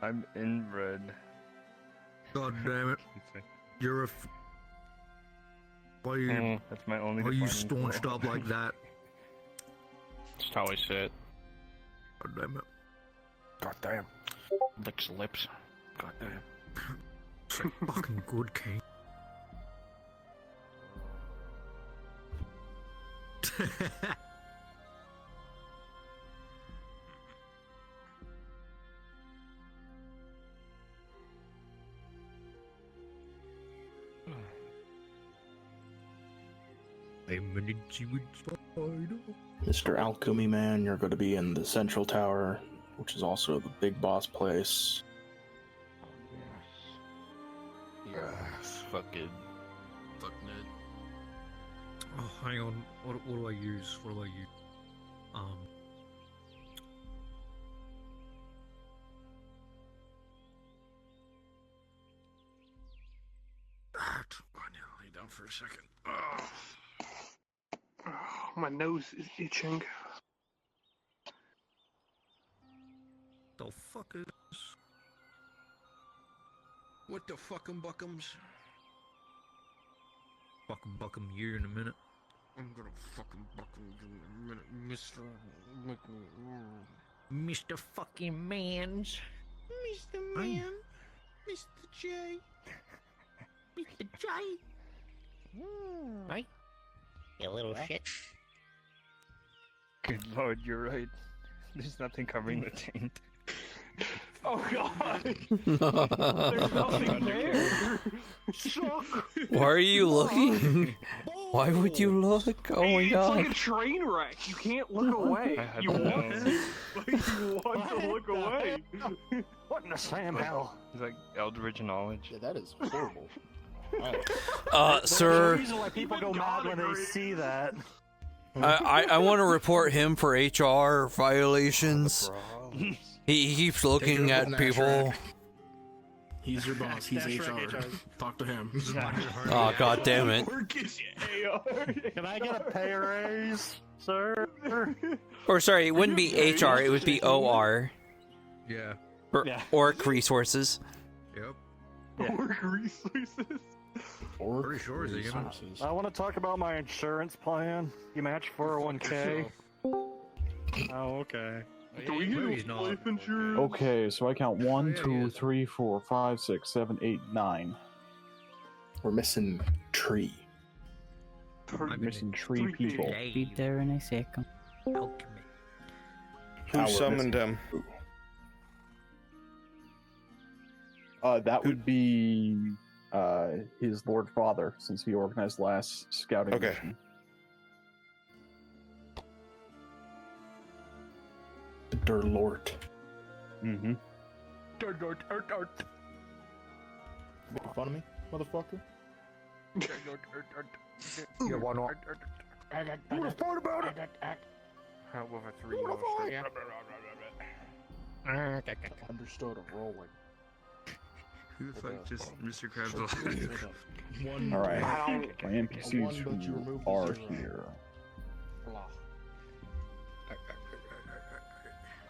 I'm inbred. God damn it. You're a. Why are you? That's my only. Why are you defining staunched flaw. up like that? That's how I say it. God damn it. God damn. Licks lips. God damn. Fucking good, King. Mr. Alchemy Man, you're going to be in the Central Tower, which is also the big boss place. Yes. Fucking. Fuck Ned. Oh, hang on. What do I use? What do I use? I need to lay down for a second. Oh. Oh, my nose is itching. The fuck is? What the fucking buckums? Fucking buckum you in a minute. I'm gonna fucking buckle you in a minute, Mr. Mr. fucking Mans. Mr. Man. Mr. J. Mr. J. Right? You little shit. Good lord, you're right. There's nothing covering the taint. Oh god! There's nothing there! Shock! Why are you looking? Why would you look? Oh my god. It's like a train wreck. You can't look away. You want to, but you want to look away. What in the Sam hell? It's like Eldritch knowledge. Yeah, that is horrible. Sir. There's a reason why people go mad when they see that. I want to report him for HR violations. He keeps looking at people. He's your boss. He's HR. Talk to him. Oh god damn it. Can I get a pay raise, sir? Or sorry, it wouldn't be HR, it would be OR. Yeah. Orc resources. Yep. Orc resources. Pretty sure is he gonna? I want to talk about my insurance plan. You match 401k. Oh, okay. Do we get life insurance? Okay, so I count 1, 2, 3, 4, 5, 6, 7, 8, 9. We're missing tree. We're missing tree people. Be there in a second. Who summoned him? That would be his Lord Father, since he organized last scouting mission. The Der Lord. Mm-hmm. Making fun of me, motherfucker? You want to? You were smart about it! With a 3 Understood of rolling. Who the fuck just Mr. Krabs? Alright, my NPCs who are here.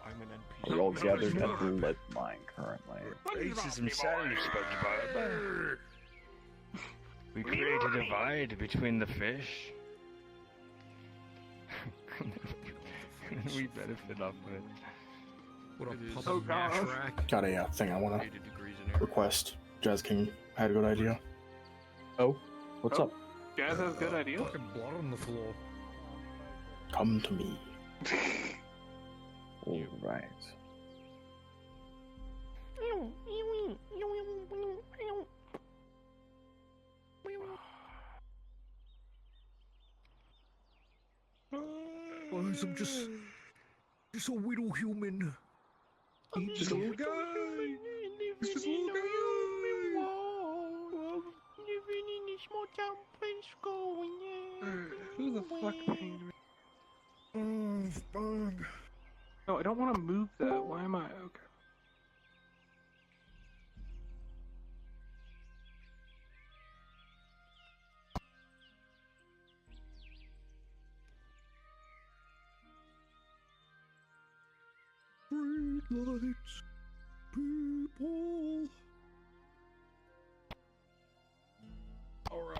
I'm an Are all gathered at the lead mine currently. Racism savage, SpongeBob. We create a divide between the fish. We benefit off of it. What a puppet mash rack. Got a thing I want to request. Jazz King had a good idea. Oh, what's up? Jazz has a good idea. Fucking blood on the floor. Come to me. Alright. I'm just a little human. Just a little guy. Just a little guy. Living in a small town place going, who the fuck paid me? Oh, fuck. No, I don't want to move that. Why am I? Okay. Street lights, people. Alright,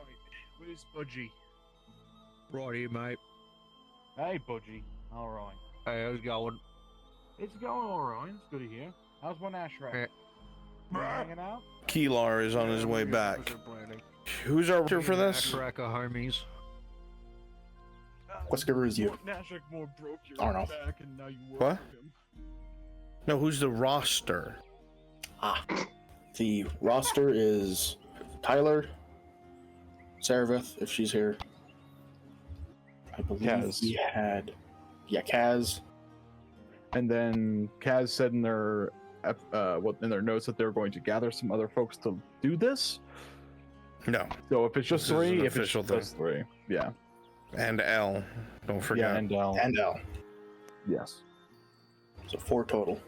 where's Budgie? Right here, mate. Hey, Budgie. Alright. Hey, how's it going? It's going alright. It's good to hear. How's one Ashrak? Hanging out? Keelar is on his way back. Who's our recruiter for this? Ashrak of homies. What's giver is you? Nashak more broke your I don't know. back and now you work What? for him. No, who's the roster? The roster is Tyler, Saravith, if she's here. I believe Kaz. we had... Yeah, Kaz. And then Kaz said in their in their notes that they're going to gather some other folks to do this. No. So if it's just This is three, an if it's official thing. just three, yeah. And L. Don't forget. Yeah, and L. And L. Yes. So 4 total.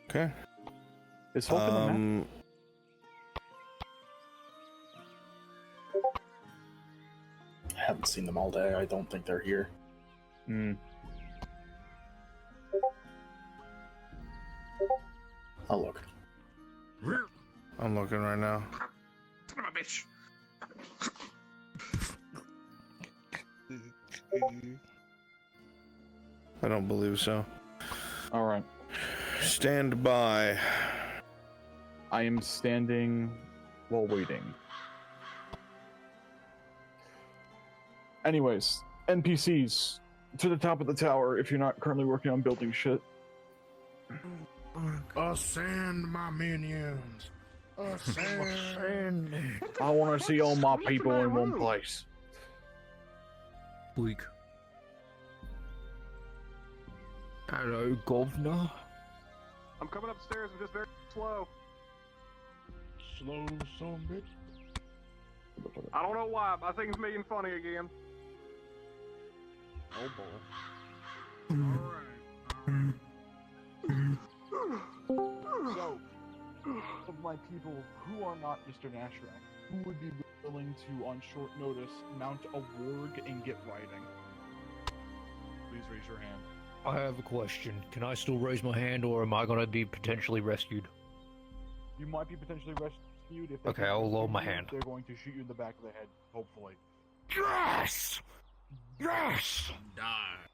Okay. Is Hulk in the map? I haven't seen them all day. I don't think they're here. Hmm. I'll look. I'm looking right now. Son of a bitch. I don't believe so. All right. Stand by. I am standing while waiting. Anyways, NPCs to the top of the tower if you're not currently working on building shit. Ascend, my minions. Ascend. I want to see all my people in one place. Bleak. Hello, Governor. I'm coming upstairs. I'm just very slow. Slow son bitch. I don't know why. My thing's making funny again. Oh boy. So, of my people who are not Mr. Nashrak, who would be willing to, on short notice, mount a warg and get riding? Please raise your hand. I have a question. Can I still raise my hand, or am I going to be potentially rescued? You might be potentially rescued if they Okay, I'll lower my you, hand. They're going to shoot you in the back of the head, hopefully. Yes! Yes!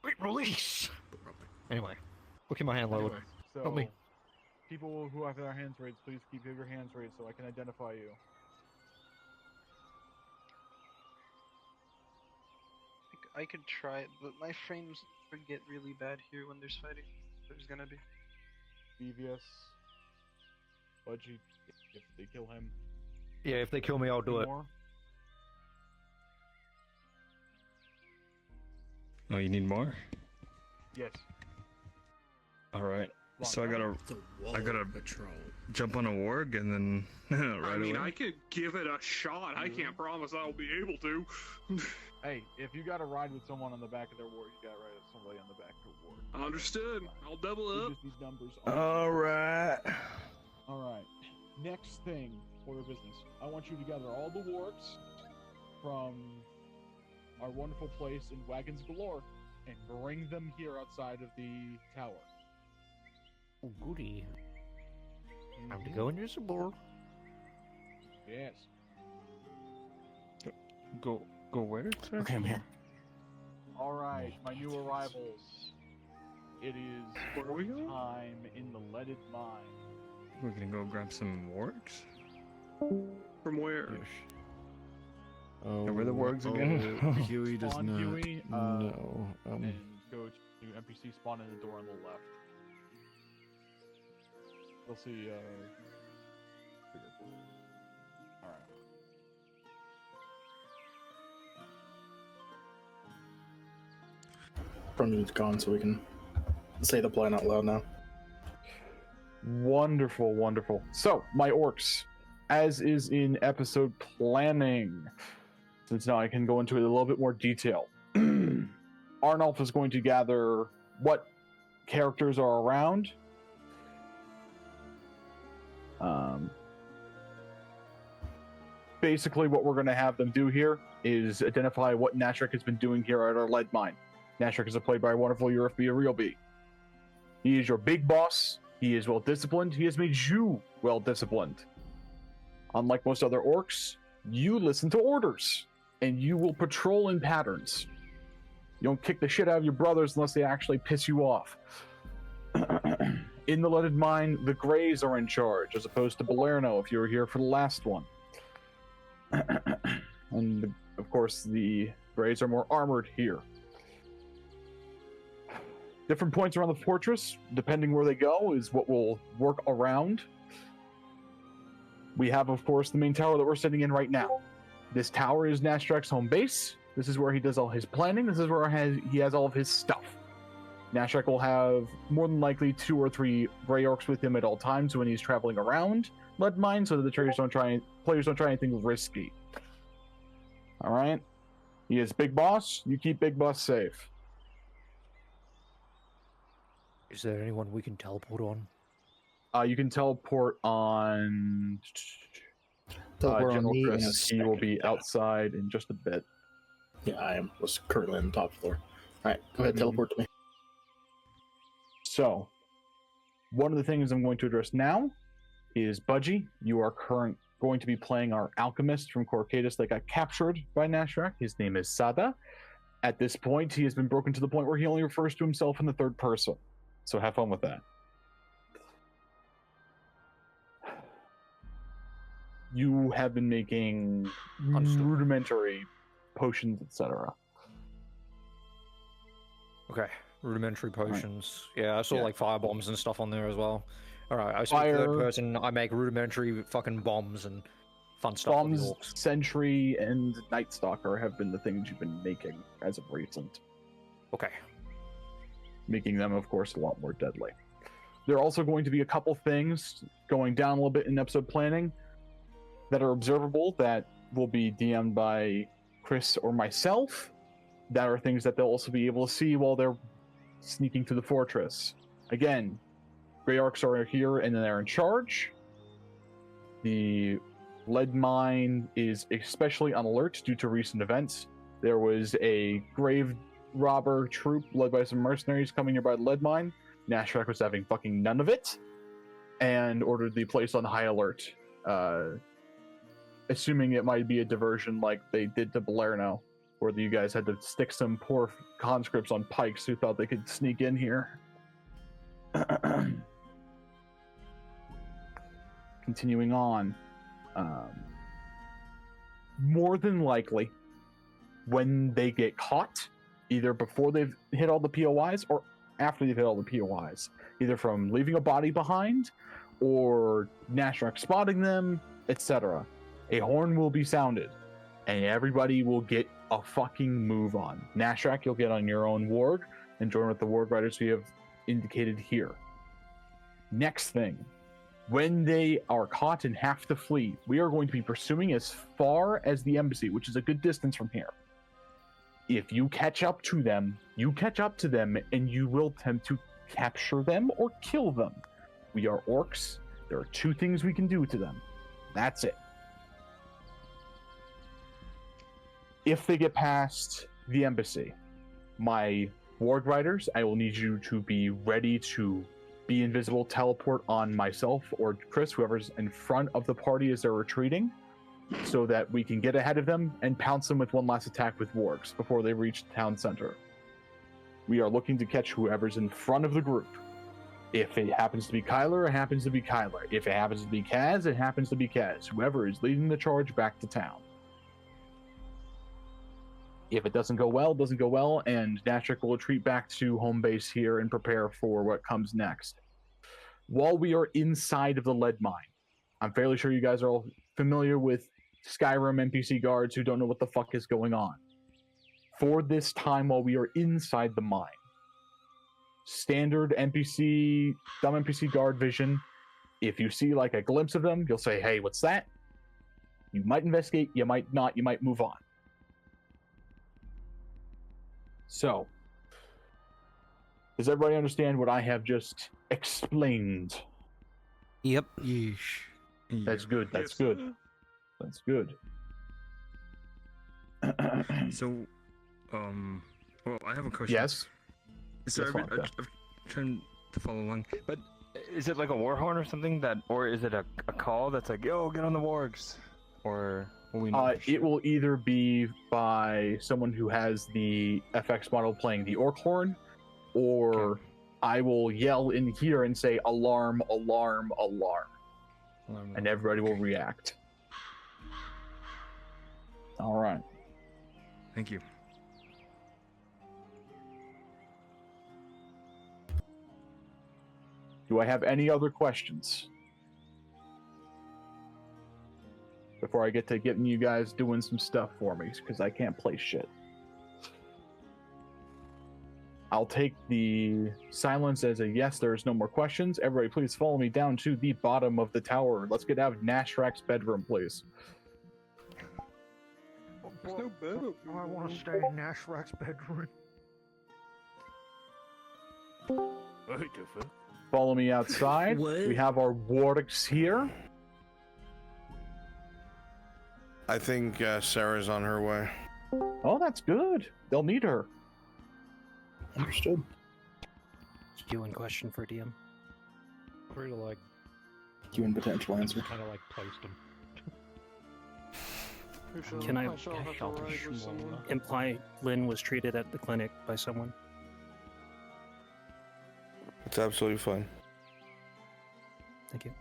Wait, release! Anyway, look at my hand lowered. So, Help me. people who have their hands raised, please keep your hands raised so I can identify you. I could try it, but my frames get really bad here when there's fighting. There's gonna be. Devious. Budgie, if they kill him. Yeah, if they kill me, I'll do it. More. Oh, you need more? Yes. Alright. So I gotta jump on a warg and then right I mean, away. I could give it a shot. I can't promise I'll be able to. Hey, if you gotta ride with someone on the back of their warg, you gotta ride with somebody on the back of their warg. Understood. I'll double We up. just need numbers. Alright. Alright. Next thing, order of business. I want you to gather all the wargs from our wonderful place in Wagons Galore and bring them here outside of the tower. Oh, goody. Time to go invisible. Yes. Go where? Sir? Okay, I'm here. Alright, my new arrivals. It is time in the leaded mine. We're gonna go grab some wargs? From where? Oh, where the wargs again? Huey does Spawn not. Huey, No. and go to NPC spawn in the door on the left. We'll see, Alright. Permanent's gone, so we can say the plan out loud now. Wonderful, wonderful. So, my orcs, as is in episode planning, since now I can go into it a little bit more detail. Arnulf is going to gather what characters are around. Basically, what we're going to have them do here is identify what Nashrak has been doing here at our lead mine. Nashrak is played by a wonderful UFB Realby. He is your big boss. He is well disciplined. He has made you well disciplined. Unlike most other orcs, you listen to orders, and you will patrol in patterns. You don't kick the shit out of your brothers unless they actually piss you off. In the leaded mine, the Greys are in charge, as opposed to Balerno if you were here for the last one. And, of course, the Greys are more armored here. Different points around the fortress, depending where they go, is what we'll work around. We have, of course, the main tower that we're sitting in right now. This tower is Nashrak's home base. This is where he does all his planning. This is where he has all of his stuff. Nashrak will have more than likely 2 or 3 Grey Orcs with him at all times when he's traveling around lead mine, so that the players don't try anything risky. All right. He is Big Boss. You keep Big Boss safe. Is there anyone we can teleport on? You can teleport on General Chris. He will be outside in just a bit. Yeah, I was currently on the top floor. Alright, go ahead, teleport to me. So, one of the things I'm going to address now is Budgie. You are going to be playing our alchemist from Corcatus that got captured by Nashrak. His name is Sada. At this point, he has been broken to the point where he only refers to himself in the third person. So have fun with that. You have been making rudimentary potions, etc. Okay. rudimentary potions. Yeah, I saw Yeah. like fire bombs and stuff on there as well. All right, I speak Fire- third person. I make rudimentary fucking bombs and fun stuff. for the Bombs, orcs. Sentry, and Night Stalker have been the things you've been making as of recent. Okay. Making them, of course, a lot more deadly. There are also going to be a couple things going down a little bit in episode planning that are observable that will be DM'd by Chris or myself. That are things that they'll also be able to see while they're sneaking to the fortress. Again, Grey Orcs are here and they're in charge. The lead mine is especially on alert due to recent events. There was a grave robber troop led by some mercenaries coming nearby the lead mine. Nashrak was having fucking none of it and ordered the place on high alert, assuming it might be a diversion like they did to Balerno, where you guys had to stick some poor conscripts on pikes who thought they could sneak in here. Continuing on, more than likely, when they get caught, either before they've hit all the POIs or after they've hit all the POIs, either from leaving a body behind or Nashrak spotting them, etc., a horn will be sounded and everybody will get a fucking move on. Nashrak, you'll get on your own warg and join with the warg riders we have indicated here. Next thing, when they are caught and have to flee, we are going to be pursuing as far as the embassy, which is a good distance from here. If you catch up to them, and you will attempt to capture them or kill them. We are orcs. There are two things we can do to them. That's it. If they get past the embassy, my warg riders, I will need you to be ready to be invisible, teleport on myself or Chris, whoever's in front of the party as they're retreating, so that we can get ahead of them and pounce them with one last attack with wargs before they reach the town center. We are looking to catch whoever's in front of the group. If it happens to be Kyler, it happens to be Kyler. If it happens to be Kaz, it happens to be Kaz. Whoever is leading the charge back to town. If it doesn't go well, and Nashrik will retreat back to home base here and prepare for what comes next. While we are inside of the lead mine, I'm fairly sure you guys are all familiar with Skyrim NPC guards who don't know what the fuck is going on. For this time while we are inside the mine, standard NPC, dumb NPC guard vision, if you see like a glimpse of them, you'll say, hey, what's that? You might investigate, you might not, you might move on. So, does everybody understand what I have just explained? Yep. Yeesh. That's good. That's good. That's good. So, well, I have a question. Yes. So Yes, I'm trying to follow along, but Is it like a war horn or something that, or is it a call that's like, yo, get on the wargs, or will we know? It will either be by someone who has the FX model playing the orc horn, or I will yell in here and say alarm, alarm, alarm, and everybody will react. All right. Thank you. Do I have any other questions before I get to getting you guys doing some stuff for me, because I can't play shit? I'll take the silence as a yes, there is no more questions. Everybody, please follow me down to the bottom of the tower. Let's get out of Nashrak's bedroom, please. There's no bed up here. I want to stay in Nashrak's bedroom. Follow me outside. We have our wargs here. I think Sarah's on her way. Oh, that's good. They'll need her. Understood. Q&A question for DM. Free to like. Q&A potential answer. Kind of like placed them. Can I imply Lynn was treated at the clinic by someone? It's absolutely fine. Thank you.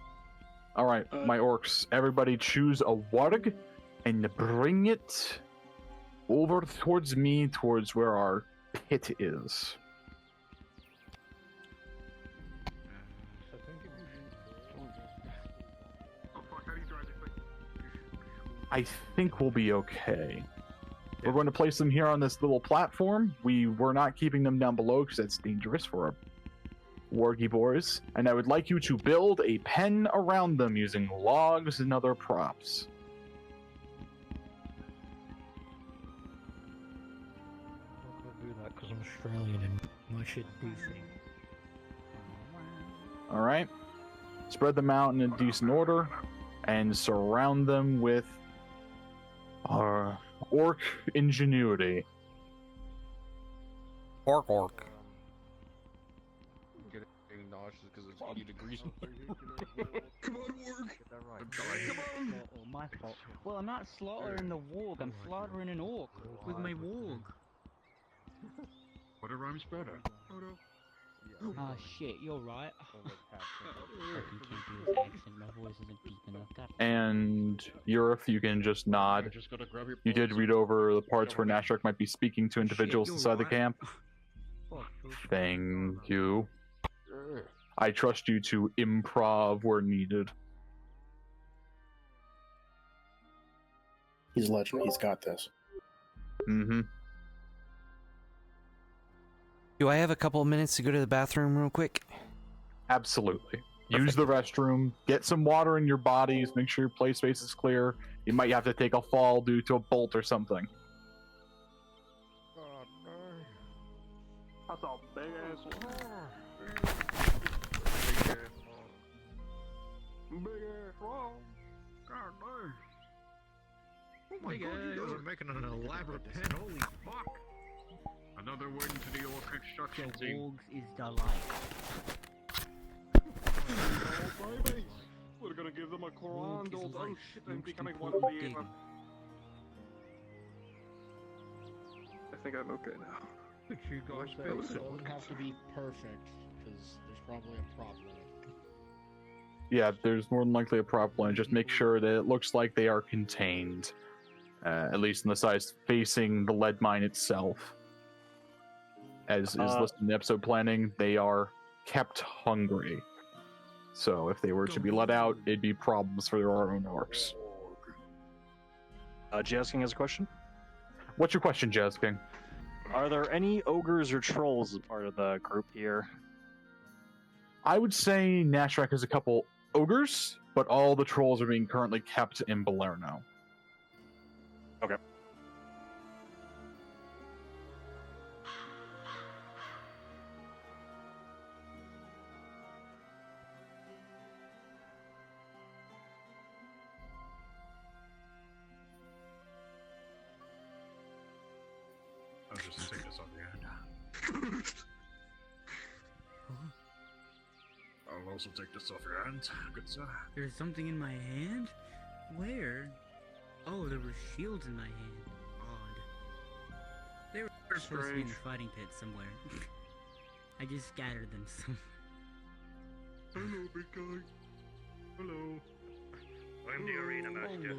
All right, my orcs. Everybody choose a warg and bring it over towards me, towards where our pit is. I think we'll be okay. We're going to place them here on this little platform. We're not keeping them down below because that's dangerous for our wargy boys. And I would like you to build a pen around them using logs and other props. I'm gonna do that because I'm Australian and my shit decent. Alright. Spread them out in a decent order and surround them with our orc ingenuity. Orc. I'm getting nauseous because it's 80 degrees. Come on, work. Get that right. Come on. My fault. Well, I'm not slaughtering the warg, I'm slaughtering an orc with my warg. What a rhyme's better. Oh no. Ah, shit, you're right. I fucking can't do this accent, my voice isn't deep enough. God. And Eurith, you can just nod. Just gotta grab your You did read over the parts where Nashrak might be speaking to individuals inside the camp. Thank you. I trust you to improv where needed. He's legend. He's got this. Mm-hmm. Do I have a couple of minutes to go to the bathroom real quick? Absolutely. Use the restroom. Get some water in your bodies. Make sure your play space is clear. You might have to take a fall due to a bolt or something. Oh, no. That's a big ass one. Big ass wrong. God no. Oh my god, you guys are making an elaborate pen. Holy fuck. Another word into the orc construction The team. wargs is the life. Oh, babies. We're gonna give them a corondle. Oh shit, I'm becoming one of the... I think I'm okay now. But you guys That was built Doesn't have to be perfect, because there's probably a problem. Yeah, there's more than likely a problem. Just make sure that it looks like they are contained. At least in the size facing the lead mine itself. As is listed in the episode planning, they are kept hungry. So if they were to be let out, it'd be problems for our own orcs. Jasking has a question. What's your question, Jasking? Are there any ogres or trolls as part of the group here? I would say Nashrak has a couple ogres, but all the trolls are being currently kept in Balerno. Okay. I'll just take this off your hand. I'll also take this off your hand. Good sir. There's something in my hand? Where? Oh, there were shields in my hand. Odd. They were supposed to be in the fighting pit somewhere. I just scattered them somewhere. Hello, big guy. Hello. I'm the arena master.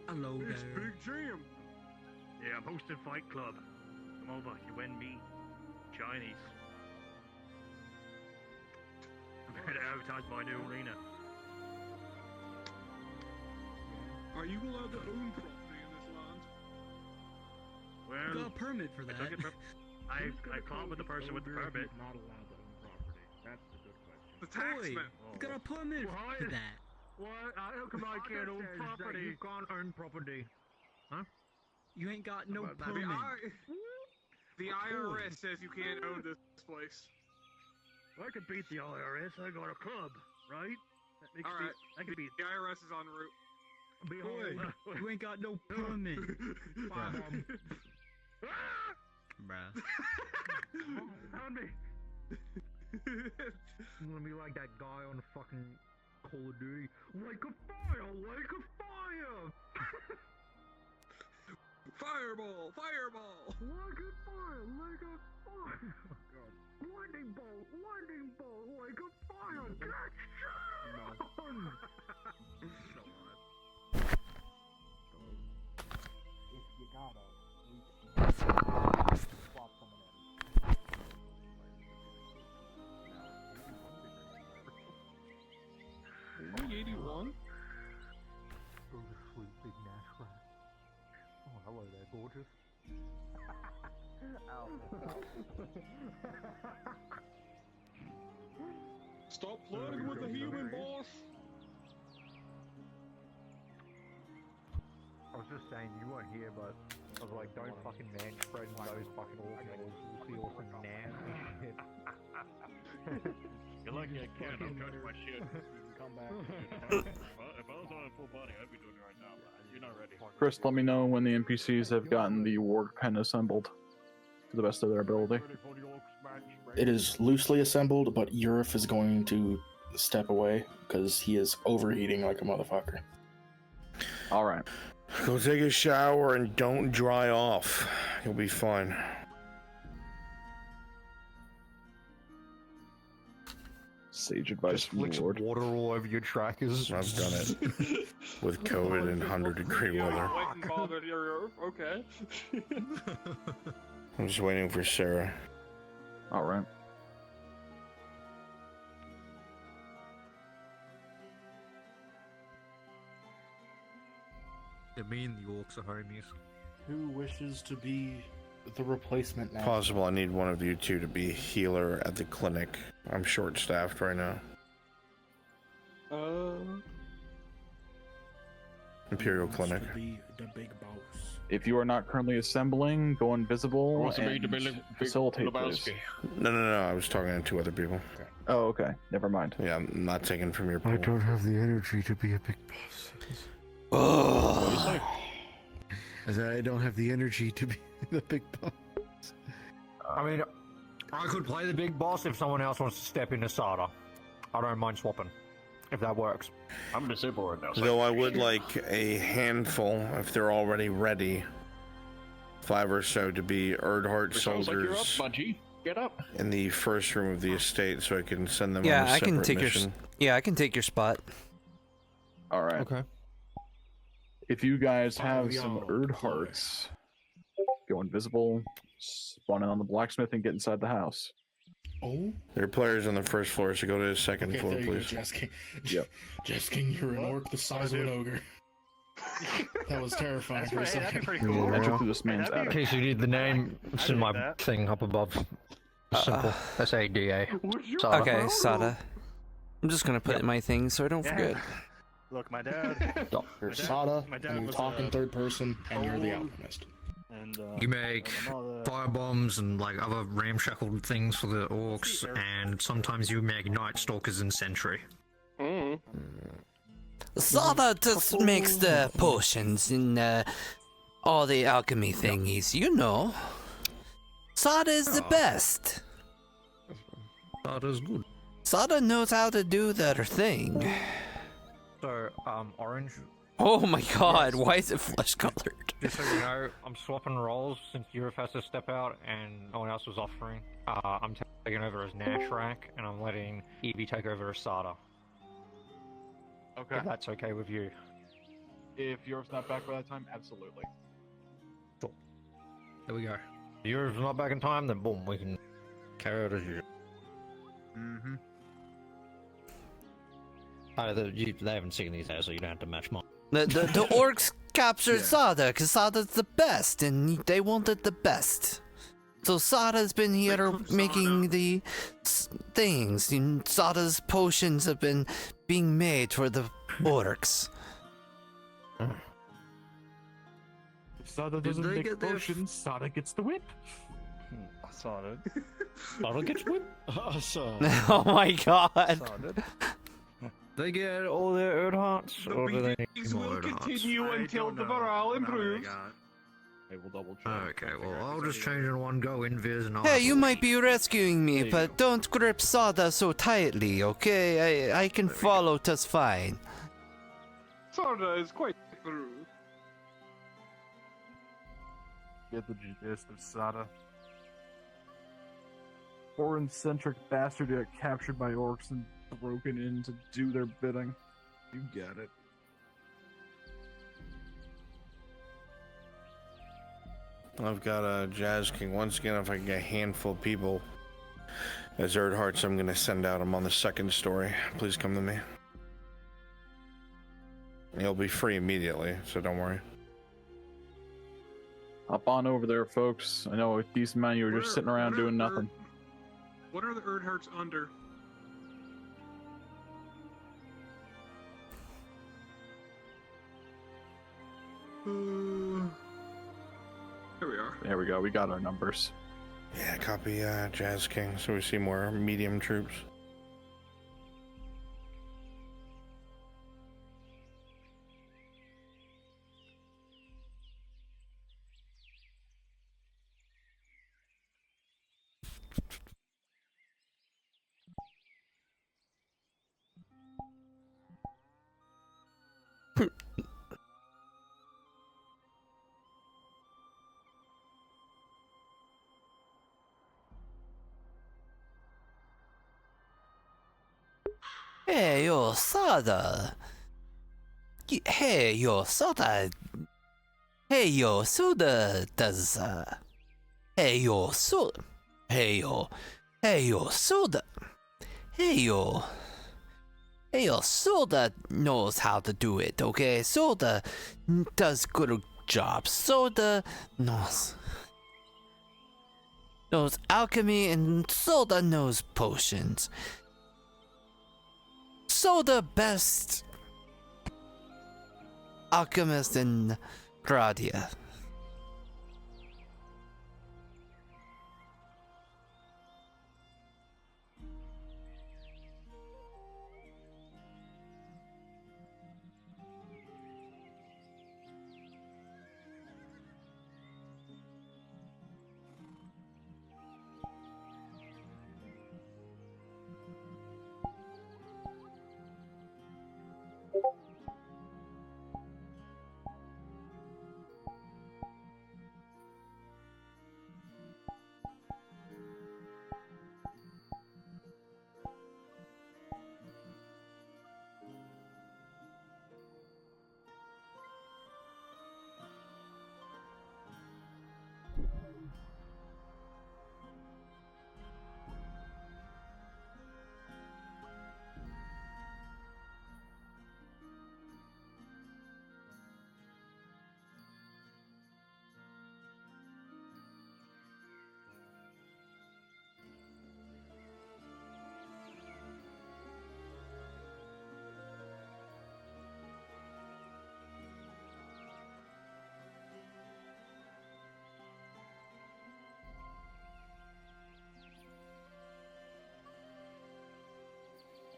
Hello It's there. Big Jim. Yeah, I'm hosting Fight Club. Come over, you and me. Chinese. I'm here to advertise my new arena. Are you allowed to own property in this land? Well, Got a permit for that. I called with the person with the permit. Not allowed to own property. That's the good question. The taxman. You got a permit for that. What? How come I can't own property? You can't earn property. Huh? You ain't got no The, permit. the IRS says you can't own this place. I could beat the IRS. I got a club, right? That makes Alright. I could beat The IRS is en route. Behold. You ain't got no permit. Bruh. Found me. You wanna be like that guy on the fucking Call of Duty? Like a fire! Like a fire! Fireball! Fireball! Like a fire! Like a fire! Oh god. Lightning bolt! Lightning bolt! Like a fire! Get shot! If you gotta, swap someone in. Only 81? hello there, gorgeous. Stop flirting with the human, boss! I was just saying you weren't here, but I was like, don't fucking man spread those fucking organs. You'll see all some nasty shit. You're like a kid, I'm cutting my shit. Come back. Well, if I was on a full body, I'd be doing it right now, but you're not ready. Chris, let me know when the NPCs have gotten the ward pen assembled to the best of their ability. It is loosely assembled, but Urif is going to step away because he is overheating like a motherfucker. All right. Go take a shower and don't dry off. You'll be fine. Sage advice Just from flick the some Lord. water all over your trackers. I've done it with COVID and 100-degree weather. Okay. I'm just waiting for Sarah. All right. It mean the orcs are homies. Who wishes to be the replacement now? Possible I need one of you two to be healer at the clinic. I'm short-staffed right now. Imperial Clinic. Be the big boss. If you are not currently assembling, go invisible and facilitate, please. No, I was talking to two other people. Oh, okay. Never mind. Yeah, I'm not taking from your pool. I don't have the energy to be a big boss. Oh. I said I don't have the energy to be the big boss. I mean, I could play the big boss if someone else wants to step into Sada. I don't mind swapping, if that works. I'm disabled right now. Though I would like a handful, if they're already ready, 5 or so to be Erdhart Sounds like you're up, soldiers Budgie. Get up. in the first room of the estate, so I can send them Yeah, on a I can separate take mission. I can take your spot. All right. Okay. If you guys have some Erdharts, go invisible, spawn in on the blacksmith, and get inside the house. Oh? There are players on the first floor, so go to the second floor, there you go, please. Jess King. Yep. Jess King, you're an orc the size of an ogre. That was terrifying for a second. That'd be pretty cool. Enter through this man's In attic. case you need the name, it's in my thing up above. Simple. SADA. Sada. Okay, Sada. I'm just gonna put it in my thing so I don't forget. Look, my dad. You're Sada, my dad and you was, talk in third person, and you're the alchemist. And, You make firebombs and like other ramshackle things for the orcs, and sometimes you make night stalkers and sentry. Sada just makes the potions and all the alchemy thingies, you know. Sada is the best. Sada's good. Sada knows how to do their thing. So, orange. Oh my god, why is it flesh colored? Just so you know, I'm swapping roles since Eurif has to step out and no one else was offering. I'm taking over as Nashrak, and I'm letting Evie take over as Sada. Okay. If that's okay with you. If Europe's not back by that time, absolutely. Cool. There we go. If Eurif's not back in time, then boom, we can carry out as usual. Mm-hmm. They haven't seen these yet, so you don't have to match mine. The orcs captured Sada because Sada's the best, and they wanted the best. So Sada's been here making the things, and Sada's potions have been being made for the orcs. If Sada doesn't make potions, Sada gets the whip. Sada. Sada gets whip. Oh my god. They get all their Erdharts, or do they need more will Erdharts? continue until the morale improves. I will double check. Okay, well, I'll just change in one go, invis, and I'll... Hey, you might be rescuing me, but don't grip Sada so tightly, okay? I can follow just fine. Sada is quite through. Get the gist of Sada. Foreign-centric bastard got captured by orcs and broken in to do their bidding. You got it. I've got a Jazz King. Once again, if I can get a handful of people as Erdharts, I'm going to send out them on the second story. Please come to me. You'll be free immediately, so don't worry. Hop on over there, folks. I know a decent amount of you are just sitting around doing nothing. What are the Erdharts under? There we are. There we go. We got our numbers. Yeah, copy Jazz King, so we see more medium troops. Hey, yo, soda. Hey, yo, soda. Hey, yo, soda does, Hey, yo, soda. Hey, yo. Hey, yo, soda. Hey, yo. Hey, yo, soda knows how to do it, okay? Soda does good job. Soda knows alchemy, and Soda knows potions. Soda best alchemist in Gradia.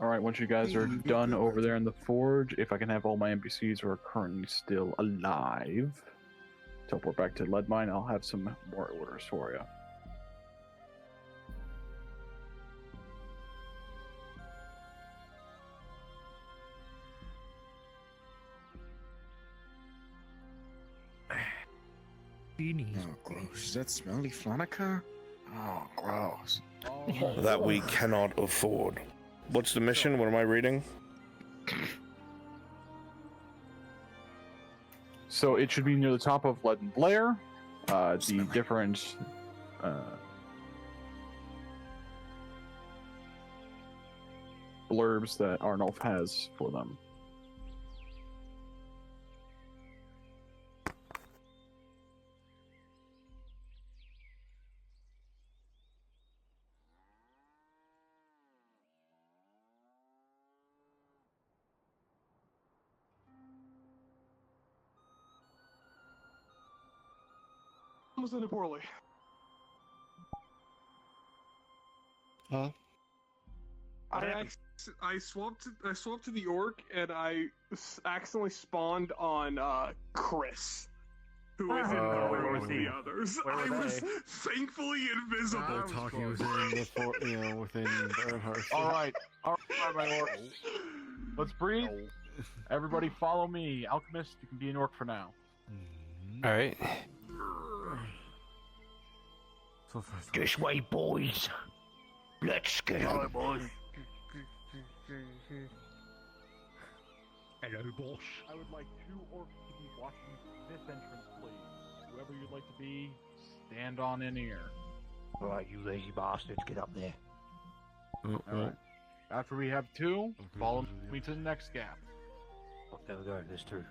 Alright, once you guys are done over there in the forge, if I can have all my NPCs who are currently still alive, teleport back to Leadmine, I'll have some more orders for you. Oh, gross. Is that smelly Flonica? Oh, gross. That we cannot afford. What's the mission? What am I reading? So it should be near the top of Leaden Blair. The different blurbs that Arnulf has for them. Almost ended poorly. Huh? I swapped to the orc and I accidentally spawned on Chris, who is in the room with the others. I was thankfully invisible. Talking within within the Earnhardt. All right, my orcs. Let's breathe. Everybody, follow me. Alchemist, you can be an orc for now. All right. This way, boys. Let's get on. boys. Hello, boss. I would like 2 orcs to be watching this entrance, please. Whoever you'd like to be, stand on in here. Alright, you lazy bastards, get up there. Alright. After we have 2, follow me to the next gap. Oh, there we go, there's 2.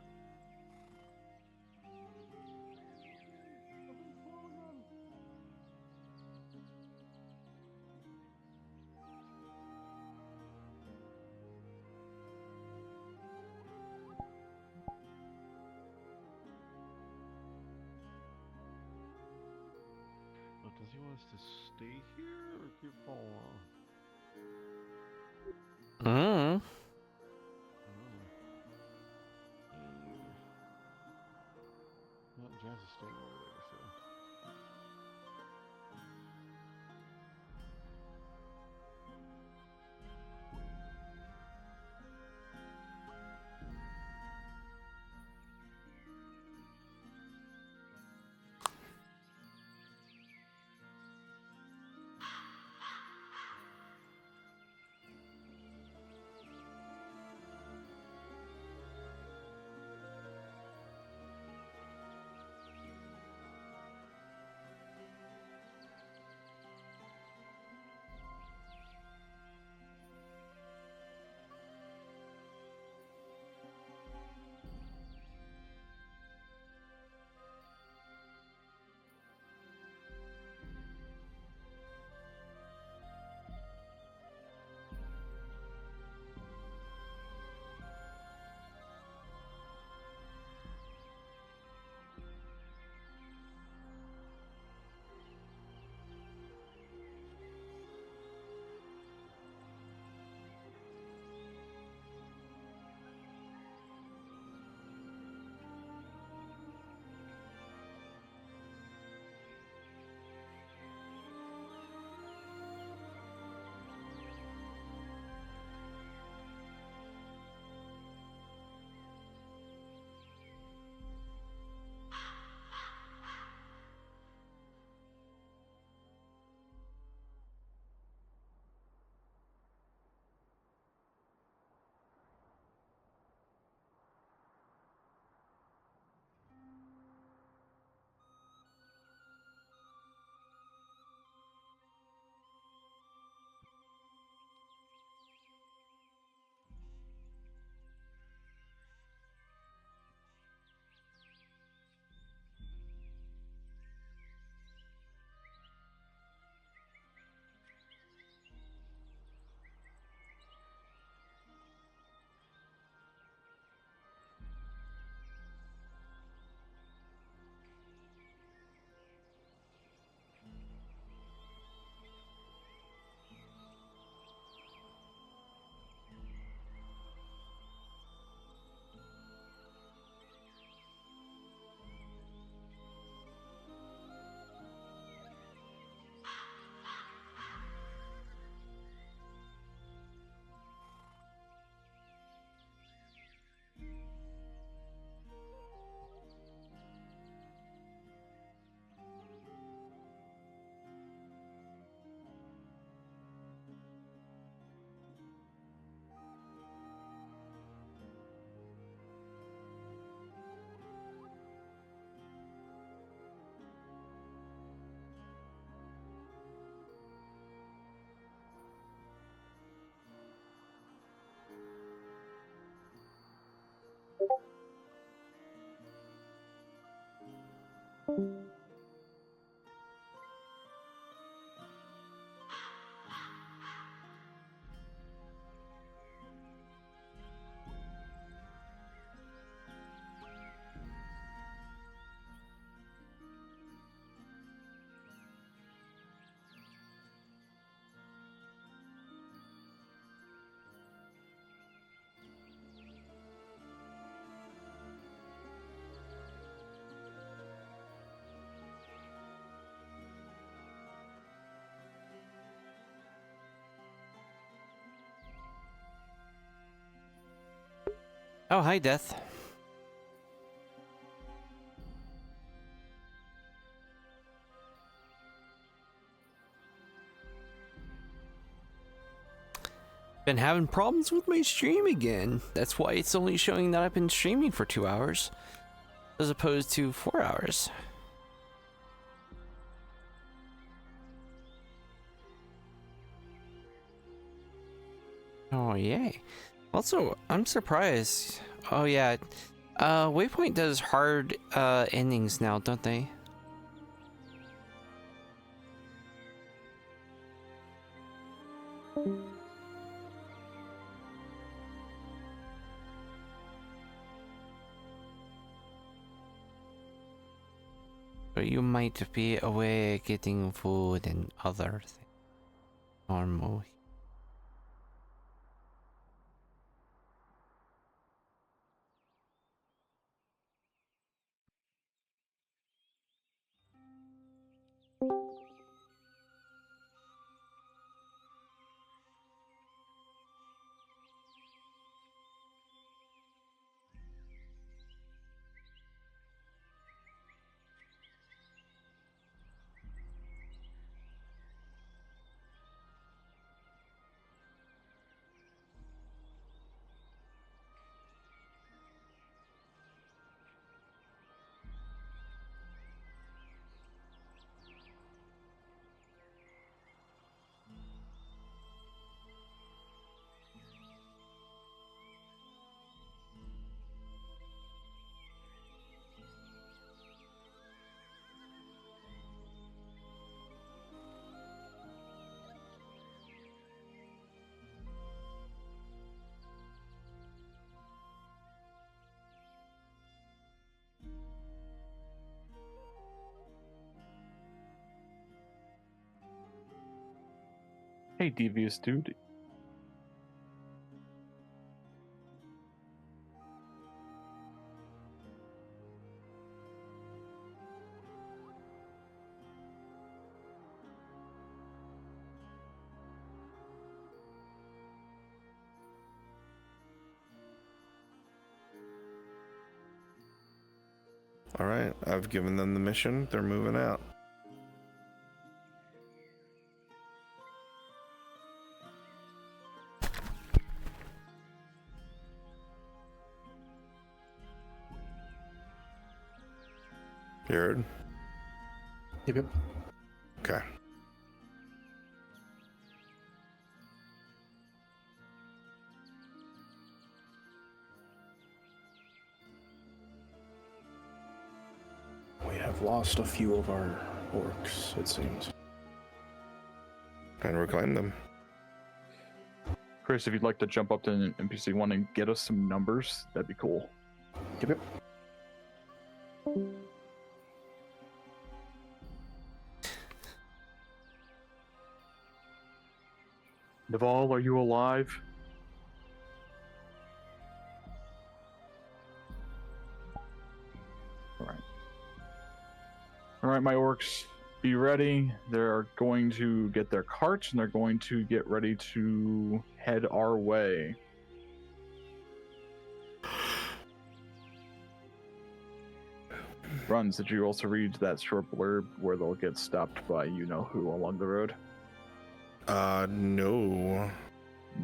Does he want us to stay here or keep following? Well, Jazz is staying over there, so. Oh, hi, Death. Been having problems with my stream again. That's why it's only showing that I've been streaming for 2 hours as opposed to 4 hours. Oh, yay. Also, I'm surprised. Oh, yeah. Waypoint does hard endings now, don't they? So you might be away getting food and other things. Normal. Hey, devious dude. All right, I've given them the mission. They're moving out. You heard? Yep. Okay. We have lost a few of our orcs, it seems. Trying to reclaim them. Chris, if you'd like to jump up to an NPC one and get us some numbers, that'd be cool. Yep. Naval, are you alive? Alright, my orcs, be ready. They're going to get their carts and they're going to get ready to head our way. Runs, did you also read that short blurb where they'll get stopped by you-know-who along the road? No.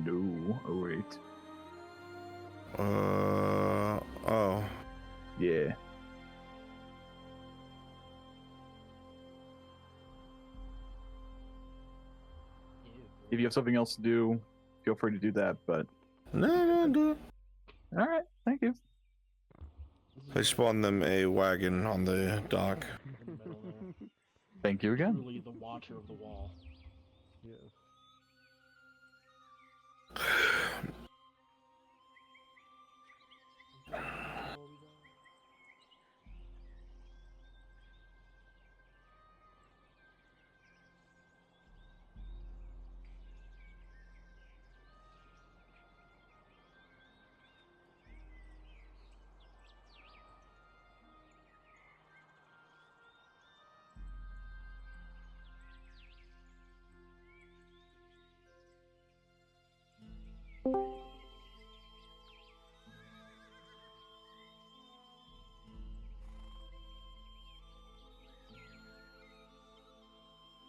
No. Oh, wait. Oh. Yeah. If you have something else to do, feel free to do that, but... No, do it. Alright, thank you. I spawned them a wagon on the dock. Thank you again. Truly the watcher of the wall. Yes.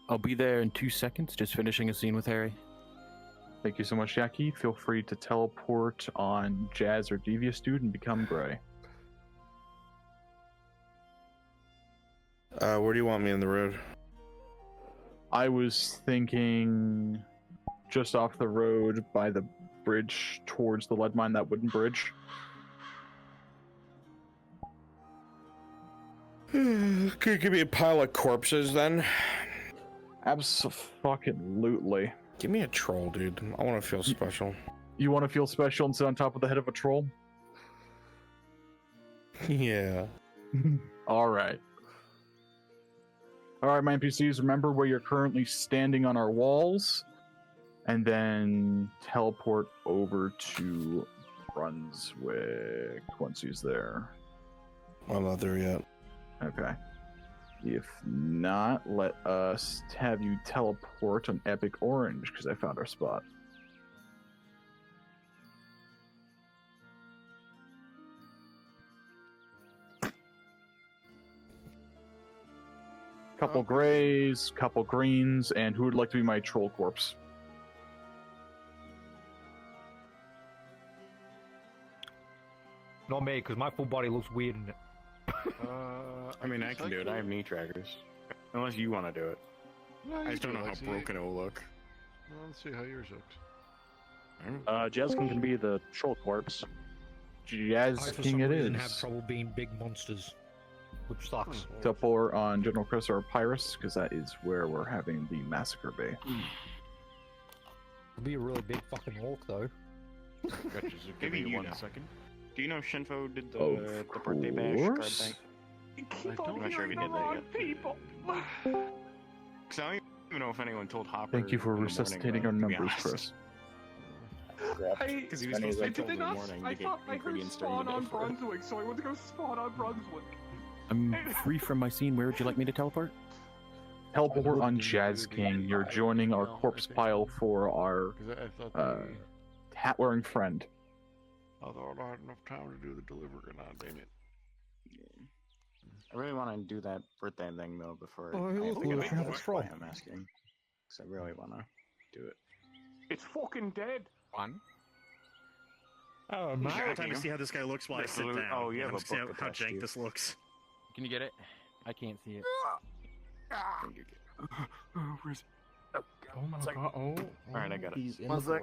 I'll be there in 2 seconds, just finishing a scene with Harry. Thank you so much, Jackie. Feel free to teleport on Jazz or Devious Dude and become Gray. Where do you want me on the road? I was thinking just off the road by the bridge towards the lead mine, that wooden bridge. Could you give me a pile of corpses then? Abso-fucking-lutely. Give me a troll, dude. I want to feel special. You want to feel special and sit on top of the head of a troll? Yeah. Alright. All right, my NPCs, remember where you're currently standing on our walls, and then teleport over to Brunswick once he's there. I'm not there yet. Okay. If not, let us have you teleport on Epic Orange, because I found our spot. Couple grays, couple greens, and who would like to be my troll corpse? Not me, because my full body looks weird in it. I mean, I can do it. I have knee trackers. Unless you want to do it. No, I just don't know how let's see. broken it will look. Well, let's see how yours looks. Jazz can be the troll corpse. Jazz I, for King some it reason, is. have trouble being big monsters, which sucks. Teleport on General Chris or Pyrus, because that is where we're having the massacre bay. It'll be a really big fucking orc, though. Gotcha, so give Maybe me you 1 know. second. Do you know Shinfo did the Of birthday bash card course. thing? Keep I'm on not sure if he hearing did the that wrong yet. people. Because I don't even know if anyone told Hopper. Thank you for in the resuscitating morning, our to be numbers, honest. Chris. Because he was supposed to be told in the morning I to get thought I heard ingredients during spawn the day on for it. Brunswick, so I went to go spawn on Brunswick. I'm free from my scene. Where would you like me to teleport? Teleport on Jazz King. You're joining our corpse pile for our hat-wearing friend. I thought I had enough time to do the delivery, and I didn't. I really want to do that birthday thing though before Oh, I look, think we have a that's troll. why I'm asking. Because I really want to do it. It's fucking dead. One. Oh, my! I have time to see how this guy looks while I sit down. Oh, you have I'm a just see book how attached to jank you. this looks. Can you get it? I can't see it. Where's Oh my god. Oh. Alright, I got it. He's in One the sec.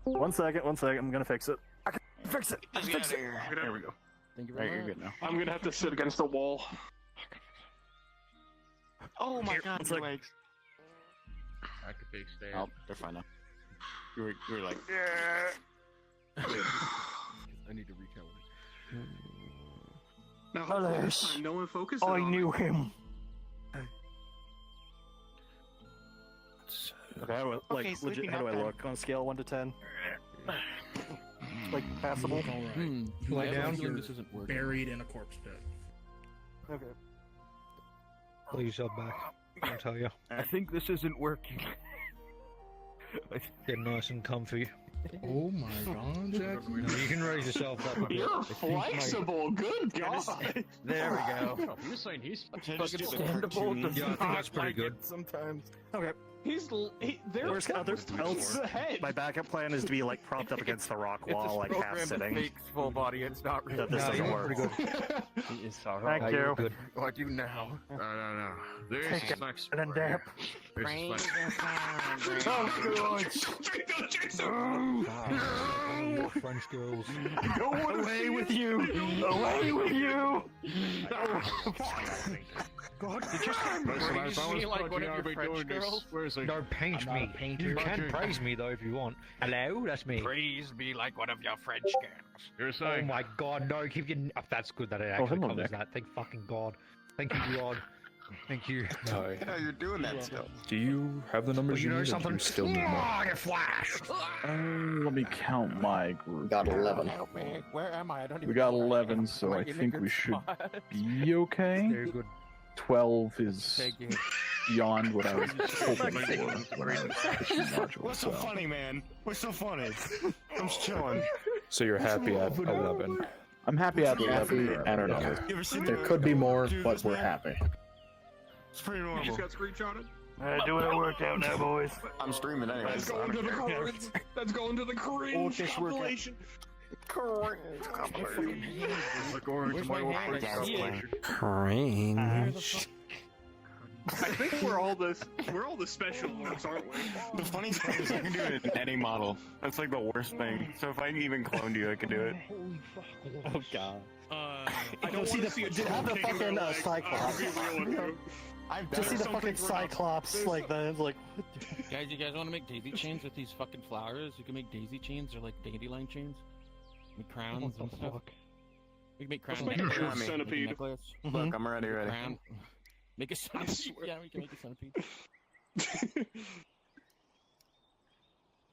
floor. 1 second, 1 second. I'm gonna fix it. I can fix it. I can fix it. There we go. Thank you Alright, very you're much. good now. I'm gonna have to sit against the wall. Oh my Here, god, one your sec. legs. I could fix that. Oh, they're fine now. You were like, I need to recalibrate. Now, hopefully this time no one focuses I on knew it. him. Okay, how do I, like, Okay, legit, sleeping how do I up then. look on a scale 1 to 10? Like, passable? You Lay have a down. feeling this isn't working. Buried in a corpse pit. Okay. Pull yourself back. I'll tell you. I think this isn't working. Get nice and comfy. Oh my god, Jackson. You can raise yourself up a bit. You're flexible. Good God. There we go. You're saying he's Fucking fucking standable. Yeah, I think that's pretty good. Sometimes. Okay. There's My backup plan is to be, like, propped up against the rock wall, like, half sitting. Fakes full body. It's not real. That this doesn't you're work. pretty good. He is sorry. Thank you. Good. What do you now? No. This is like And then dap. This is like Oh, French girls. Go away with you! Away with you! God, Listen, if I was like one of your be French doing this, girls? where's the No, paint me. You can praise me though if you want. Hello, that's me. Praise be like one of your French girls. You're Oh saying? my god, no, keep your... Oh, that's good that it Oh, actually hello, covers Nick. that. Thank fucking god. Thank you, God. Thank you. No. Yeah, you're doing that still. Do you have the numbers Well, you you know need? Or do something? you still need more? Oh, you flashed! Let me count my group. Got here. 11. Help me. Where am I? I don't even We got know where I 11, am. so Am I in a think good we should spot? be okay. Very good. 12 is Thank you. beyond what I was hoping for when I was module. What's so funny, man? What's so funny? I'm just chilling. So you're happy at 11. I'm happy at We're happy 11. at our Yeah. number. You ever seen There the- could be more, dude, but this we're man? happy. It's pretty You normal. just got screenshotted. Do what worked out now, boys. I'm streaming anyway. That's so I going to don't the care. cringe. That's going to the cringe this workout. compilation. Like orange, my old French compilation. Cringe. I think we're all the special ones, aren't we? The funny thing is I can do it in any model. That's like the worst thing. So if I even cloned you, I could do it. Oh, God. I don't want to see a have the fucking Cyclops. Just see the fucking Cyclops, like, the, like... Guys, you guys want to make daisy chains with these fucking flowers? You can make daisy chains or like dandelion chains. Make crowns and stuff. You can make crowns. Let's make a necklace, centipede. necklace. Look, I'm already ready. Crown. Make a centipede. Yeah, we can make a centipede.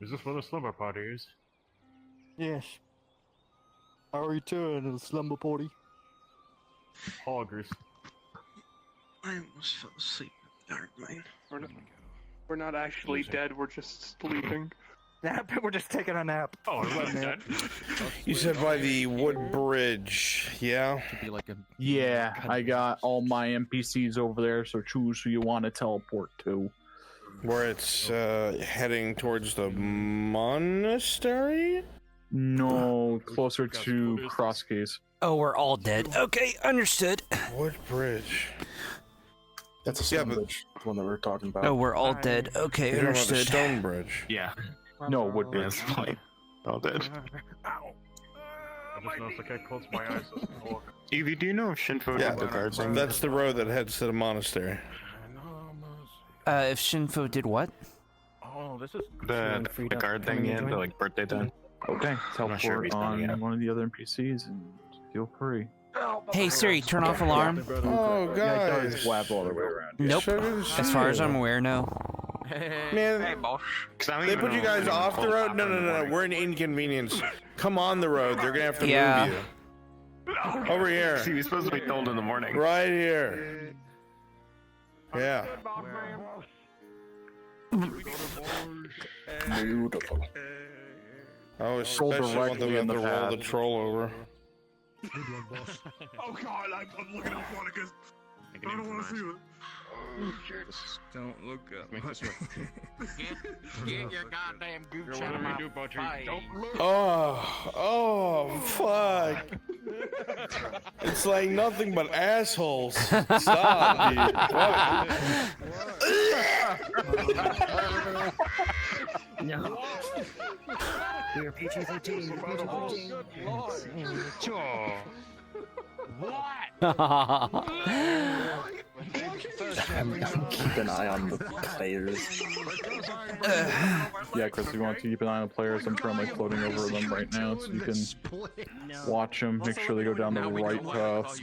Is this what a slumber party is? Yes. I return to the slumber party. Hoggers. I almost fell asleep in the dark, man. We're not actually dead, we're just sleeping. Nap? We're just taking a nap. Oh, I'm dead. You said by the wood bridge, yeah? Could be like a... Yeah, I got all my NPCs over there, so choose who you want to teleport to. Where it's heading towards the monastery? No, closer to Crosskeys. Oh, we're all dead. Okay, understood. Wood bridge. That's a stone bridge, the one that we're talking about. Oh, we're all dead. Okay, You're talking about the understood. stone bridge. Yeah. No, wood bridge. That's fine. All dead. I just noticed I can't close my eyes. Evie, do you know if Shinfo did the guard thing? That's the road that heads to the monastery. If Shinfo did what? Oh, this is The guard thing, yeah, the like birthday thing. Okay, I'm not sure if teleport he's done on yet. one of the other NPCs and feel free. Hey Siri, turn off alarm. Oh, Yeah, it guys. does web all the way around. Nope. As far as I'm aware, no. Man, they put you guys off the road? No. We're an inconvenience. Come on the road. They're gonna have to move you. Over here. See, we're supposed to be told in the morning. Right here. Yeah. Beautiful. I was Roll especially want them directly in to the roll path. the troll over. Oh god, I'm looking up one because I don't want to see it. Don't look up. Get your goddamn gooch out of my face. Oh, fuck. It's like nothing but assholes. Stop, dude. No. We're PG-13. Keep an eye on the players. Yeah, Chris, if you want to keep an eye on the players, I'm currently floating over them right now, so you can watch them, make sure they go down the right path.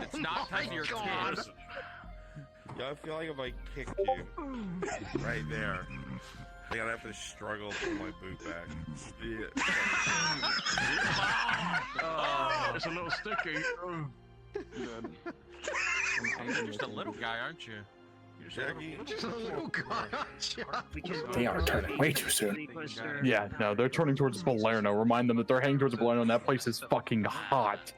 It's not tied to your kid. Yeah, I feel like if I kicked you right there, I gotta have to struggle to pull my boot back. It's a little sticky. You're just a little guy, aren't you? Jackie, Just a little guy, They are turning way too soon. Yeah, no, they're turning towards Palermo. Remind them that they're heading towards Palermo, and that place is fucking hot.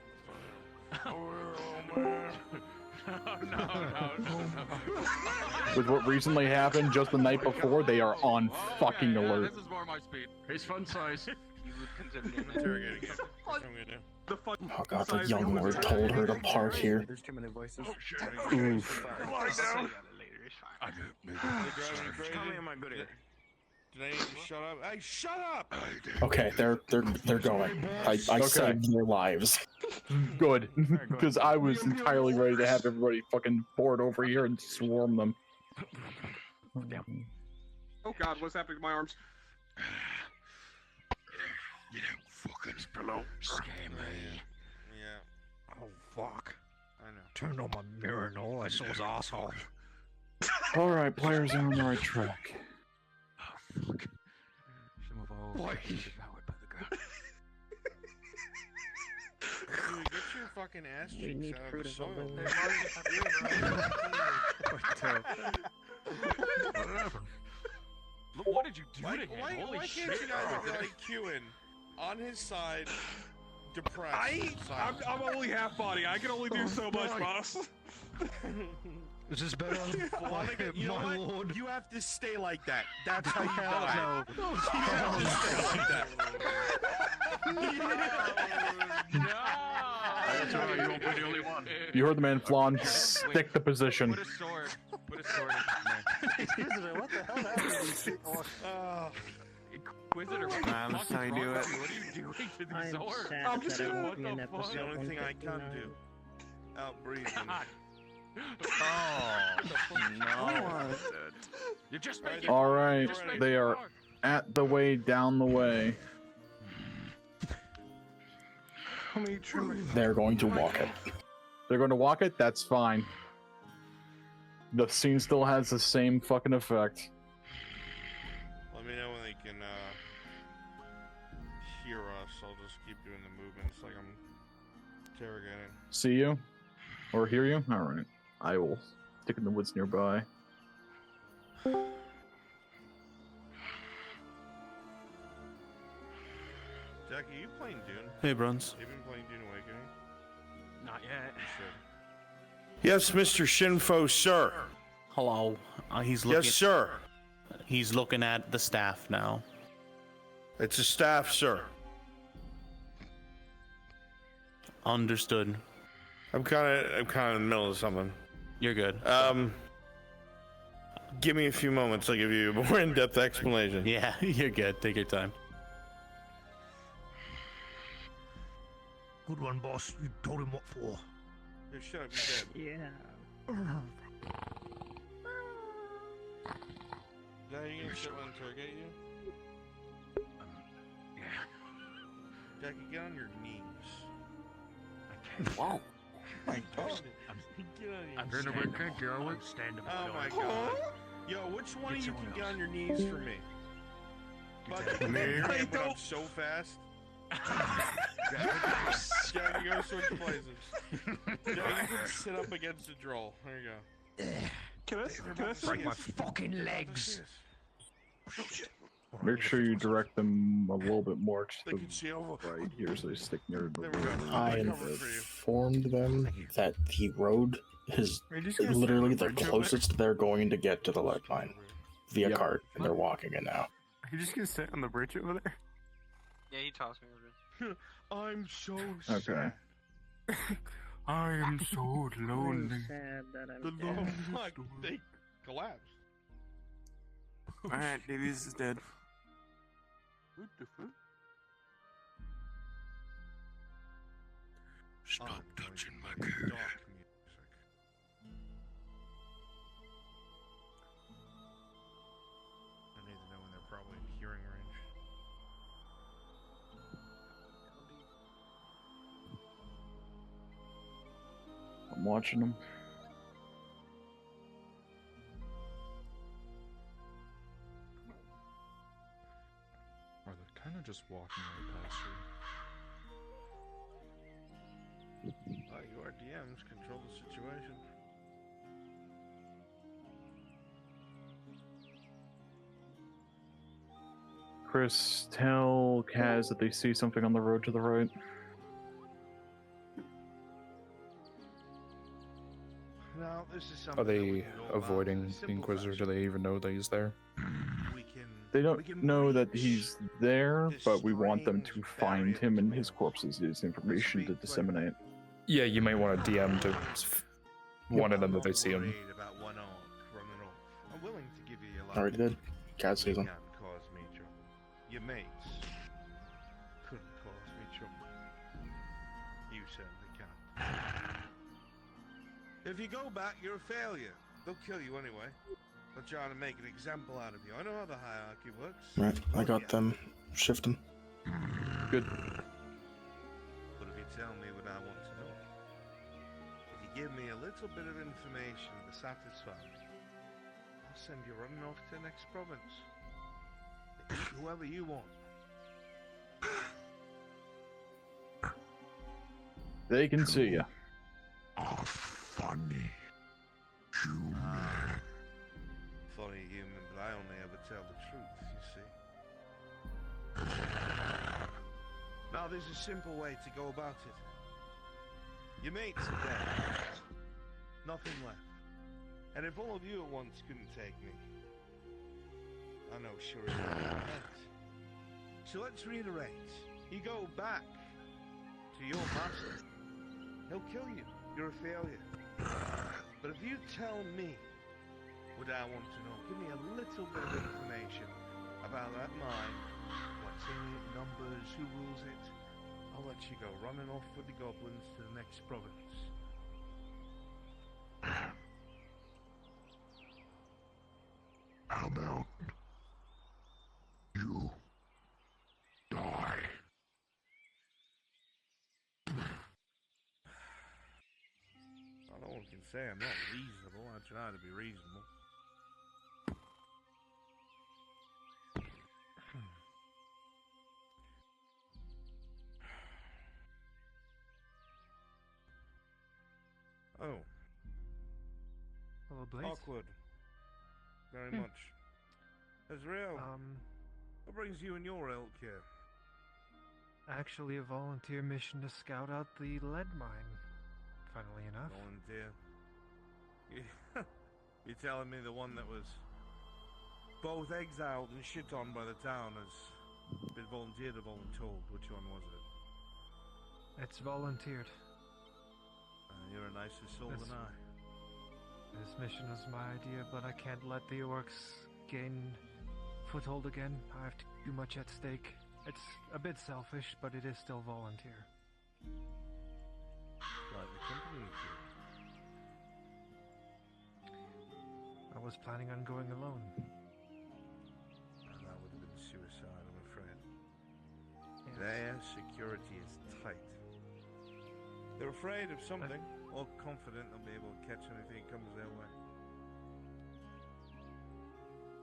With what recently happened just the night before, they are on fucking alert. This is more my speed. He's fun size. You would consider me interrogating him. That's what I'm gonna do. Oh god, the young lord told her to park here. There's too many voices. Oof. Did I need to shut up? Hey, shut up! Okay, they're going. I saved their lives. Good, because I was entirely ready to have everybody fucking board over here and swarm them. Oh god, what's happening to my arms? You don't fucking pillow scare me. Yeah. Oh, fuck. I know. Turned on my mirror and all I saw was asshole. Alright, players are on the right track. Some of all devoured by the god. Dude, get your fucking ass We cheeks need out of fruit the of soil. What did you do Why to him? can't Holy you shit. guys be like queuing on his side, depressed? I'm only half body. I can only do so much, boss. Is this better? You know My what? lord. You have to stay like that. That's how you die. No. You have to stay like that. That's alright, you won't be the only one. You heard the man Flan stick the position. Put a sword. Put a sword in What the hell happened to these people? Inquisitor, what the fuck That's how you is do wrong it. with you? What are you doing to the I'm sword? sad I'm that just- I what won't be in the fuck? episode The only thing I can 159. do. Outbreathe. Oh, You're just making Alright, they are at the way down the way. They're going to walk it. They're going to walk it. That's fine. The scene still has the same fucking effect. Let me know when they can hear us. I'll just keep doing the movements like I'm interrogating. See you? Or hear you? Alright. I will stick in the woods nearby. Jackie, you playing Dune? Hey, Bruns. You been playing Dune Awakening? Not yet. Yes, Mr. Shinfo, sir. Hello. He's looking. Yes, sir. He's looking at the staff now. It's a staff, sir. Understood. I'm kind of in the middle of something. You're good. Give me a few moments. I'll give you a more in-depth explanation. Yeah, you're good. Take your time. Good one, boss. You told him what for. Hey, shut up, you dead. Yeah. Now you gonna shit when I interrogate you? Yeah. Jackie, get on your knees. Wow. My God. I'm Turn over, crank, Jarwood. Stand up. Oh my God. Yo, which one of you can get on your knees for me? Fucking Me? I don't so fast. Jackie, go switch places. Jackie, you can sit up against the droll. There you go. Can I Break my fucking legs. Make sure you direct them a little bit more to They can see over. the right here so they stick near the There we go. I Cover for you. informed them that the road is literally the closest they're going to get to the lead line via cart, and they're walking it now. Are you just gonna sit on the bridge over there? Yeah, he tossed me over. I'm so Okay. I am so lonely. Sad that I'm The dead. long fuck, they collapsed. Alright, Davies is dead. What the fuck? Stop touching my dark kid. music. I need to know when they're probably in hearing range. I'm watching them. Or they're kind of just walking right past you. You are DMs, control the situation. Chris, tell Kaz that they see something on the road to the right. Now, this is Are something that we they can go about avoiding in a the simple Inquisitor? Do fashion. they even know that he's there? We can, They don't know that he's there, but we want them to find him and his corpses, his information to disseminate. Yeah, you might want to DM to one of them that they see him. worried about one arc running off. I'm willing to give you your life. Already did. Kaz sees You him. can't cause me trouble. Your mates couldn't cause me trouble. You certainly can't. If you go back, you're a failure. They'll kill you anyway. They're trying to make an example out of you. I know how the hierarchy works. Right, I got them shifting. Good. But if you tell me what I want to know, if you give me a little bit of information to satisfy me, I'll send you running off to the next province. Whoever you want. They can see you. Oh, funny. Funny human, but I only ever tell the truth, you see. Now, there's a simple way to go about it. Your mates are dead. Nothing left. And if all of you at once couldn't take me, I know sure as hell you can't. So let's reiterate. You go back to your master. He'll kill you. You're a failure. But if you tell me what I want to know, give me a little bit of information about that mine, what's in it, numbers, who rules it, I'll let you go running off with the goblins to the next province. How about you die? can say I'm not reasonable. I try to be reasonable. Oh. Hello, Blaze. Awkward. Very much. Azrael. What brings you and your ilk here? Actually, a volunteer mission to scout out the lead mine. Funnily enough. Volunteer. You're telling me the one that was both exiled and shit on by the town has been volunteered or voluntold? Which one was it? It's volunteered. You're a nicer soul than I. This mission was my idea, but I can't let the orcs gain foothold again. I have too much at stake. It's a bit selfish, but it is still volunteer. Like the company you keep. I was planning on going alone. And that would have been suicide, I'm afraid. Their security is tight. They're afraid of something, or confident they'll be able to catch anything that comes their way.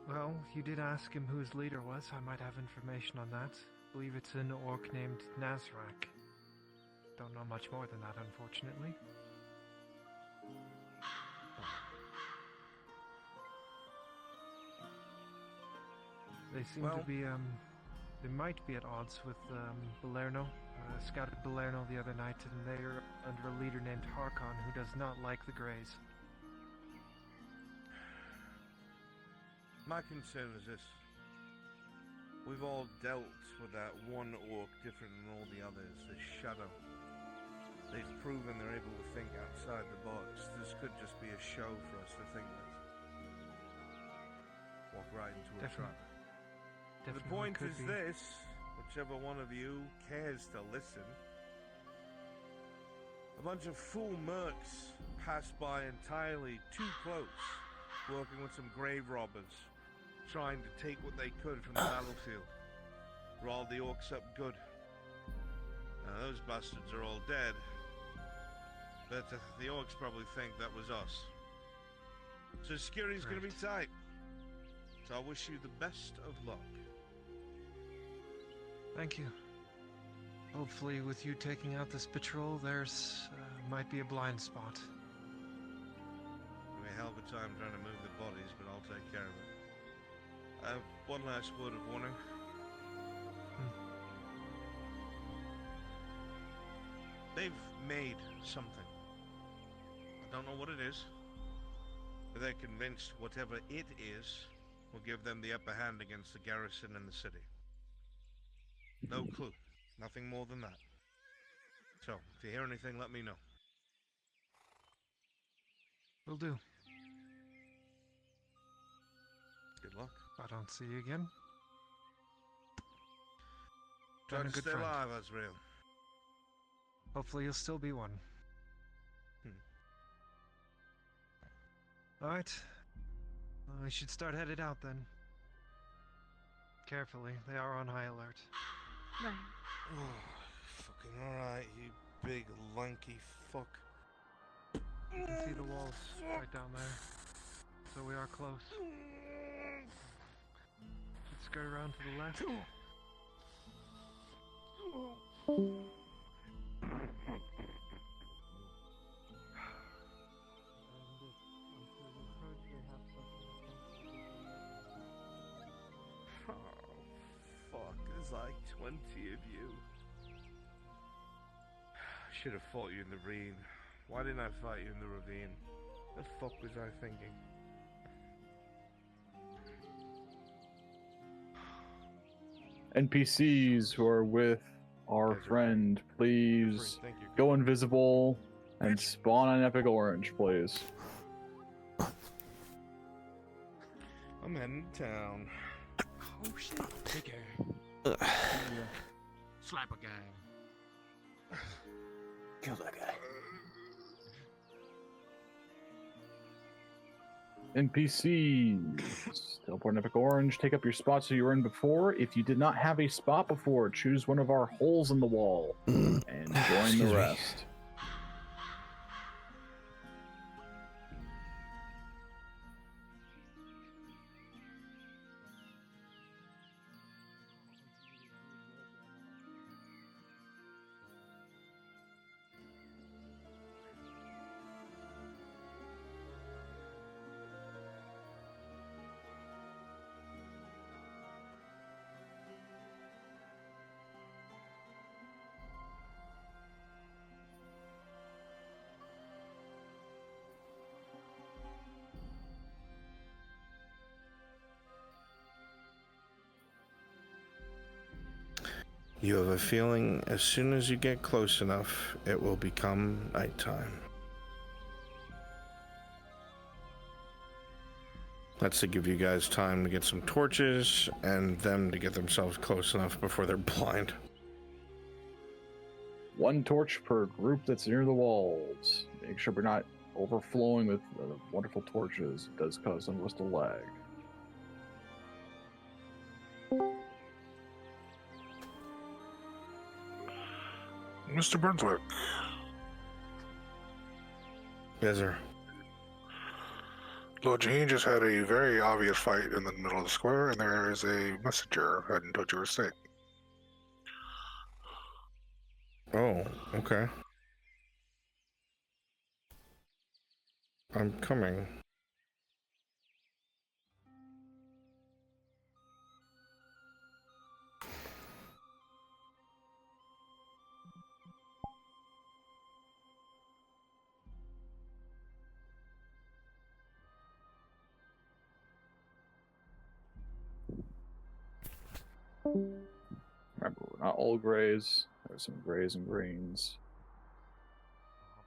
Well, you did ask him who his leader was. I might have information on that. I believe it's an orc named Nazrak. Don't know much more than that, unfortunately. They seem to be, they might be at odds with Balerno. I scouted Balerno the other night, and they are under a leader named Harkon, who does not like the Greys. My concern is this. We've all dealt with that one orc different than all the others, the Shadow. They've proven they're able to think outside the box. This could just be a show for us to think that. Walk right into a trap. The point is this, whichever one of you cares to listen. A bunch of fool mercs passed by entirely too close, working with some grave robbers, trying to take what they could from the battlefield. Riled the orcs up good. Now those bastards are all dead, but the orcs probably think that was us. So security's gonna be tight. So I wish you the best of luck. Thank you. Hopefully with you taking out this patrol, there's might be a blind spot. We may hell of a time trying to move the bodies, but I'll take care of it. I have one last word of warning. They've made something. I don't know what it is, but they're convinced whatever it is will give them the upper hand against the garrison in the city. No clue. Nothing more than that. So, if you hear anything, let me know. Will do. Good luck. If I don't see you again. Try Been a to good stay friend. alive, Azrael. Hopefully you'll still be one. Alright. Well, we should start headed out then. Carefully, they are on high alert. Right. Fucking alright, you big lanky fuck. You can see the walls right down there. So we are close. Let's go around to the left. Oh, fuck, there's like 20 of you. Should have fought you in the ravine. Why didn't I fight you in the ravine? The fuck was I thinking? NPCs who are with our friend, please go invisible and spawn on Epic Orange, please. I'm heading to town. Oh shit. Take care. Slap a guy. Kill that guy. NPCs, teleport in Epic Orange, take up your spots that you were in before. If you did not have a spot before, choose one of our holes in the wall and join the rest. You have a feeling as soon as you get close enough, it will become nighttime. That's to give you guys time to get some torches and them to get themselves close enough before they're blind. 1 torch per group that's near the walls. Make sure we're not overflowing with wonderful torches. It does cause some of us to lag. Mr. Brunswick. Yes, sir. Lord Jaheen just had a very obvious fight in the middle of the square, and there is a messenger heading towards your estate. Oh, okay. I'm coming. Remember, we're not all grays. There's some grays and greens.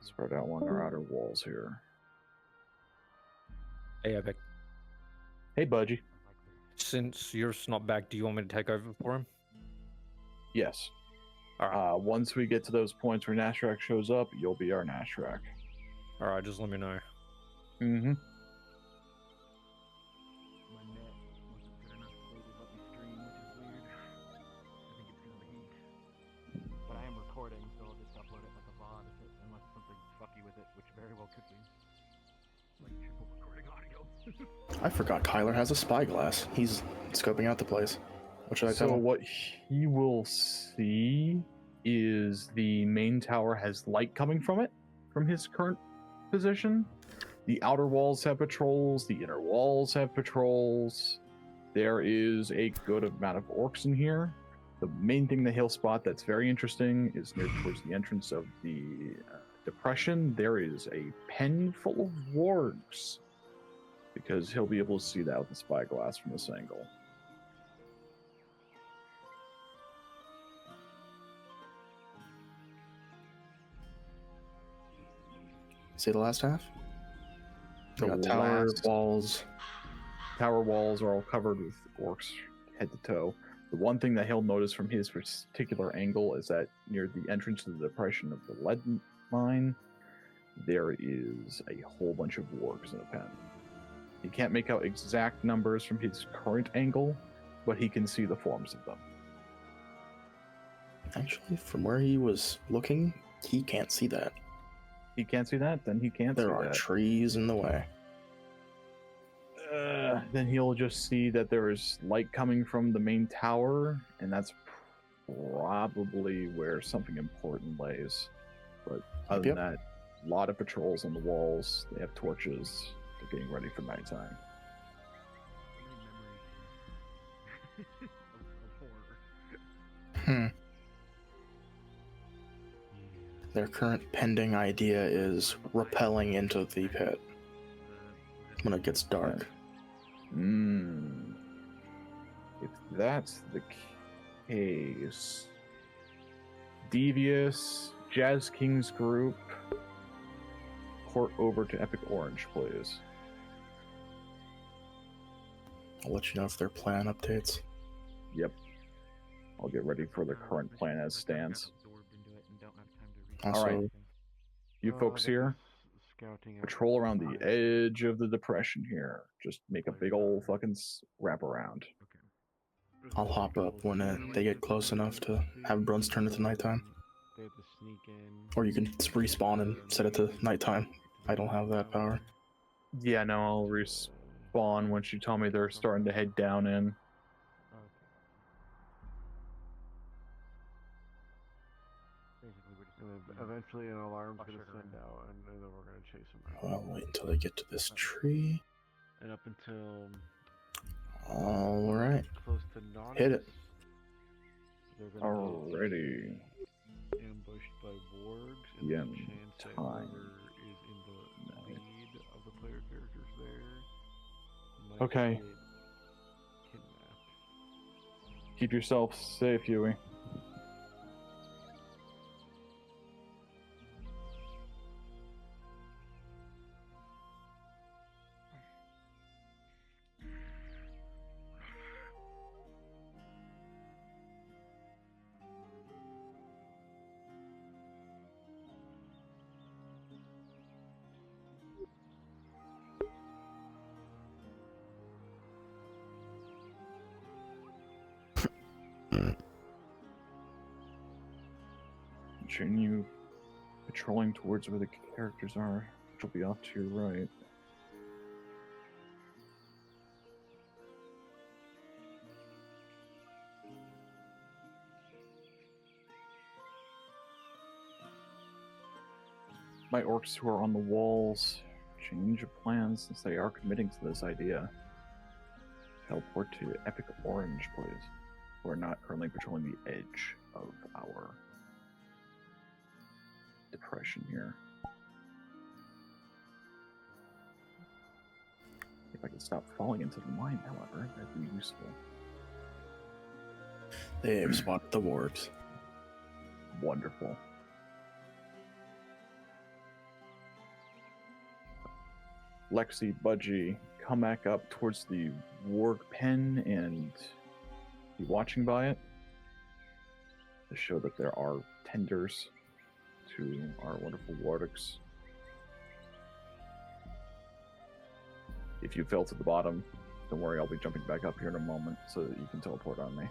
Spread out along our outer walls here. Hey, Epic. Hey, Budgie. Since yours not back, do you want me to take over for him? Yes. Alright. Once we get to those points where Nashrak shows up, you'll be our Nashrak. Alright, just let me know. Mm-hmm. But I am recording, so I'll just upload it like a VOD unless something fucky with it, which very well could be. Like triple recording audio. I forgot Kyler has a spyglass. He's scoping out the place. What should I tell So him? what he will see is the main tower has light coming from it, from his current position. The outer walls have patrols, the inner walls have patrols. There is a good amount of orcs in here. The main thing that he'll spot that's very interesting is near towards the entrance of the depression. There is a pen full of wargs, because he'll be able to see that with the spyglass from this angle. See the last half? The tower walls are all covered with orcs head to toe. The one thing that he'll notice from his particular angle is that near the entrance to the depression of the lead mine, there is a whole bunch of wargs in a pen. He can't make out exact numbers from his current angle, but he can see the forms of them. Actually, from where he was looking, he can't see that. He can't see that? Then he can't see that. There are trees in the way. Then he'll just see that there is light coming from the main tower, and that's probably where something important lays. But other than that, a lot of patrols on the walls. They have torches. They're getting ready for nighttime. Their current pending idea is rappelling into the pit when it gets dark. If that's the case, Devious, Jazz King's group, port over to Epic Orange, please. I'll let you know if their plan updates. Yep. I'll get ready for the current plan as stands. Also, Alright. You folks here, patrol around the edge of the depression here. Just make a big old fucking wraparound. I'll hop up when they get close enough to have Bruns turn it to nighttime. Or you can respawn and set it to nighttime. I don't have that power. Yeah, no, I'll respawn once you tell me they're starting to head down in. Eventually, an alarm's gonna send out, and then we're gonna chase them out. I'll wait until they get to this tree. And up until Alright. close to Nautis, Hit it. they're gonna Alrighty. be ambushed by wargs, and Yeah, the chance that time. whoever is in the lead of the player characters there might Okay. get kidnapped. Keep yourself safe, Huey. continue patrolling towards where the characters are, which will be off to your right. My orcs who are on the walls, change of plans since they are committing to this idea. Teleport to Epic Orange, please. We're not currently patrolling the edge of our depression here. If I could stop falling into the mine, however, that'd be useful. They have spotted the warps. Wonderful. Lexi, Budgie, come back up towards the warg pen and be watching by it to show that there are tenders to our wonderful wargs. If you fell to the bottom, don't worry, I'll be jumping back up here in a moment so that you can teleport on me.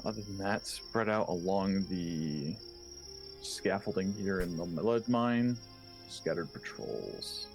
Other than that, spread out along the scaffolding here in the lead mine, scattered patrols.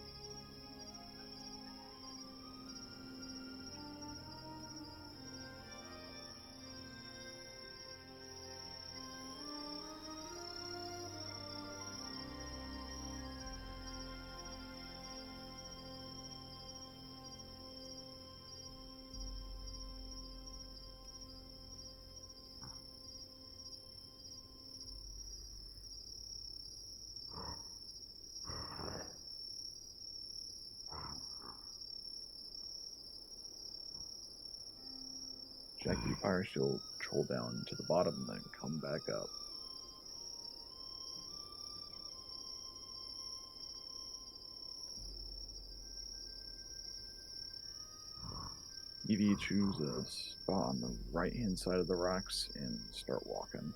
Jackie, fire shield, troll down to the bottom, then come back up. Evie, choose a spot on the right-hand side of the rocks and start walking.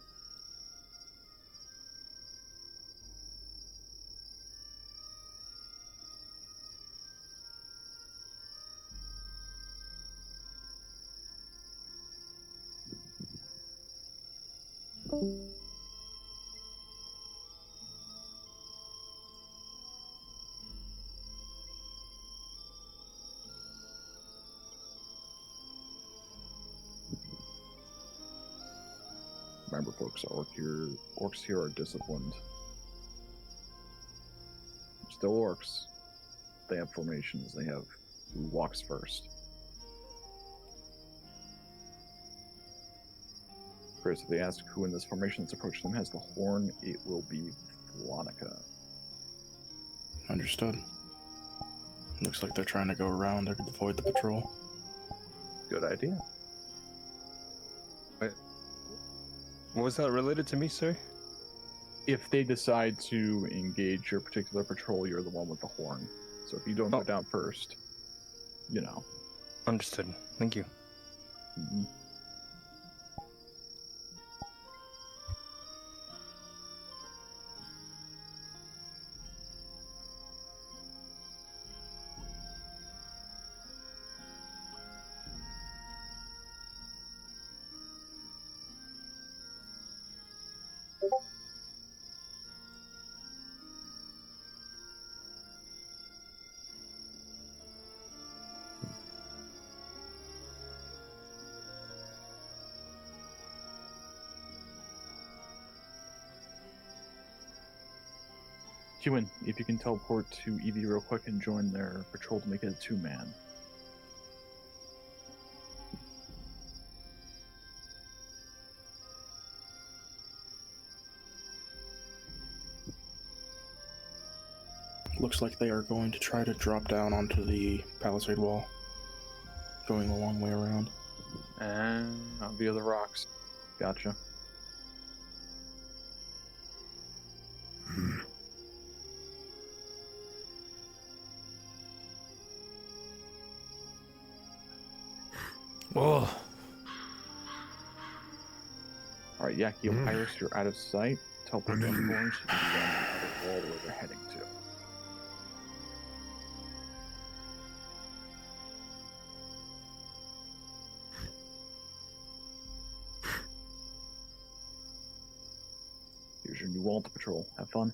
Remember, folks, orcs here are disciplined. Still orcs. They have formations. They have who walks first. Chris, if they ask who in this formation that's approached them has the horn, it will be Flonica. Understood. Looks like they're trying to go around and avoid the patrol. Good idea. Wait. What was that related to me, sir? If they decide to engage your particular patrol, you're the one with the horn. So if you don't go down first, you know. Understood. Thank you. Mm-hmm. Human, if you can teleport to Evie real quick and join their patrol to make it a 2-man. Looks like they are going to try to drop down onto the palisade wall, going a long way around. And not via the rocks. Gotcha. Oh. Alright, Yakio Iris, you're out of sight. Teleport to orange so you can go on the other wall where they're heading to. wall to patrol. Have fun.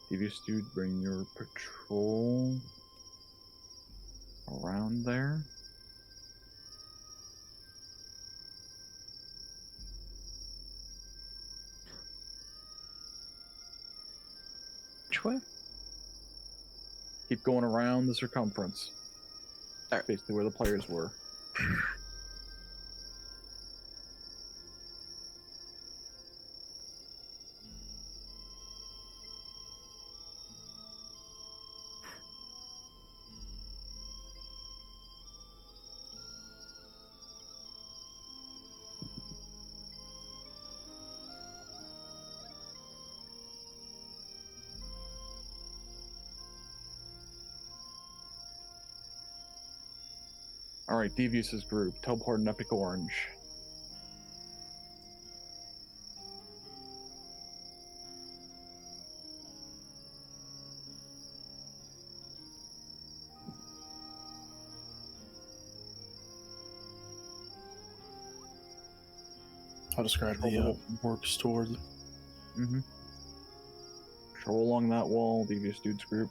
Devious dude, bring your patrol around there. Which way? Keep going around the circumference. Basically where the players were. Alright, Devious's group. Teleport an Epic Orange. I'll describe the works toward. Mm-hmm. Patrol along that wall, Devious dude's group.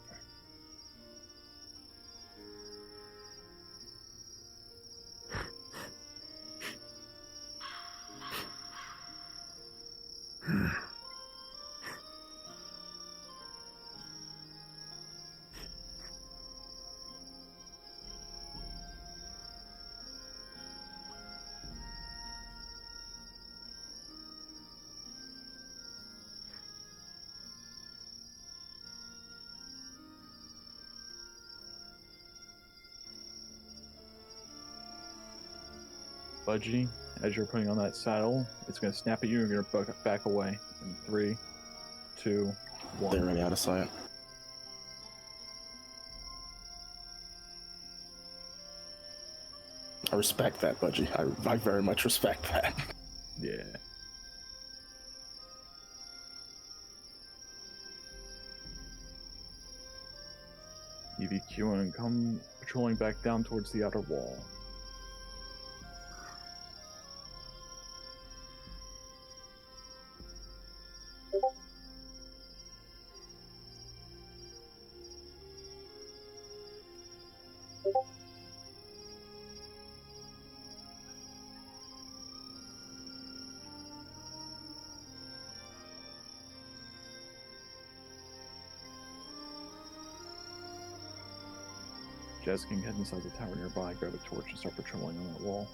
Budgie, as you're putting on that saddle, it's going to snap at you and you're going to back away. In 3, 2, 1. They're already out of sight. I respect that, Budgie. I very much respect that. Yeah. EVQ and come patrolling back down towards the outer wall. Jazz King, head inside the tower nearby, grab a torch and start patrolling on that wall.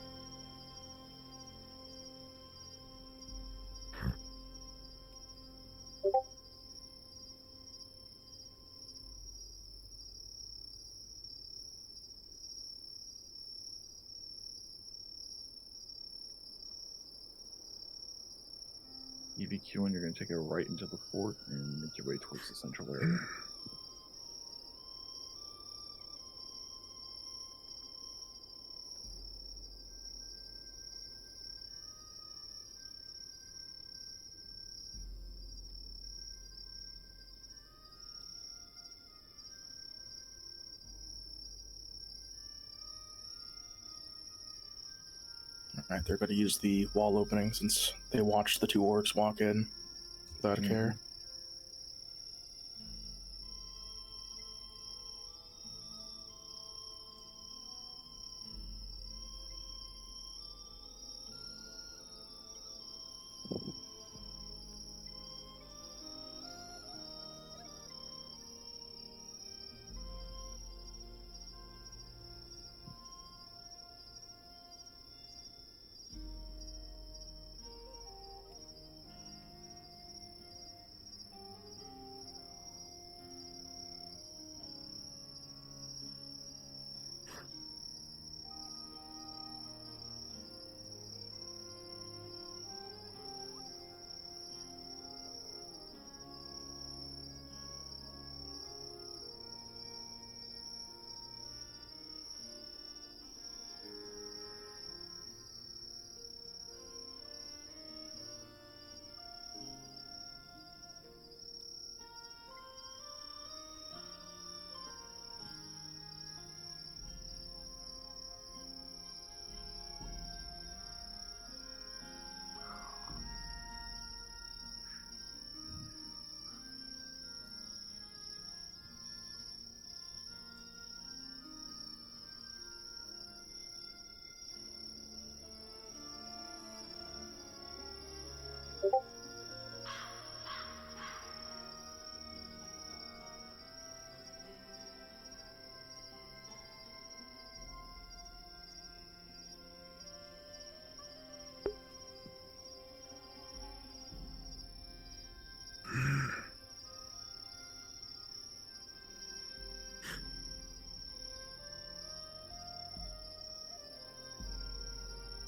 EVQ, and you're going to take a right into the fort and make your way towards the central area. Alright, they're going to use the wall opening since they watched the 2 orcs walk in without a care.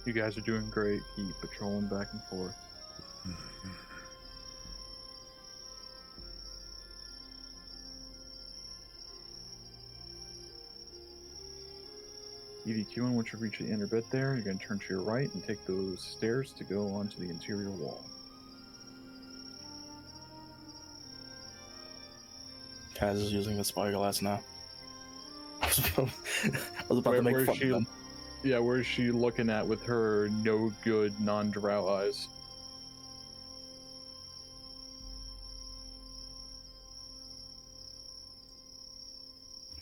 You guys are doing great. Keep patrolling back and forth. EDQing, once you reach the inner bit there, you're going to turn to your right and take those stairs to go onto the interior wall. Kaz is using the spyglass now. I was about to make fun of them. Yeah, where's she looking at with her no good, non-drow eyes?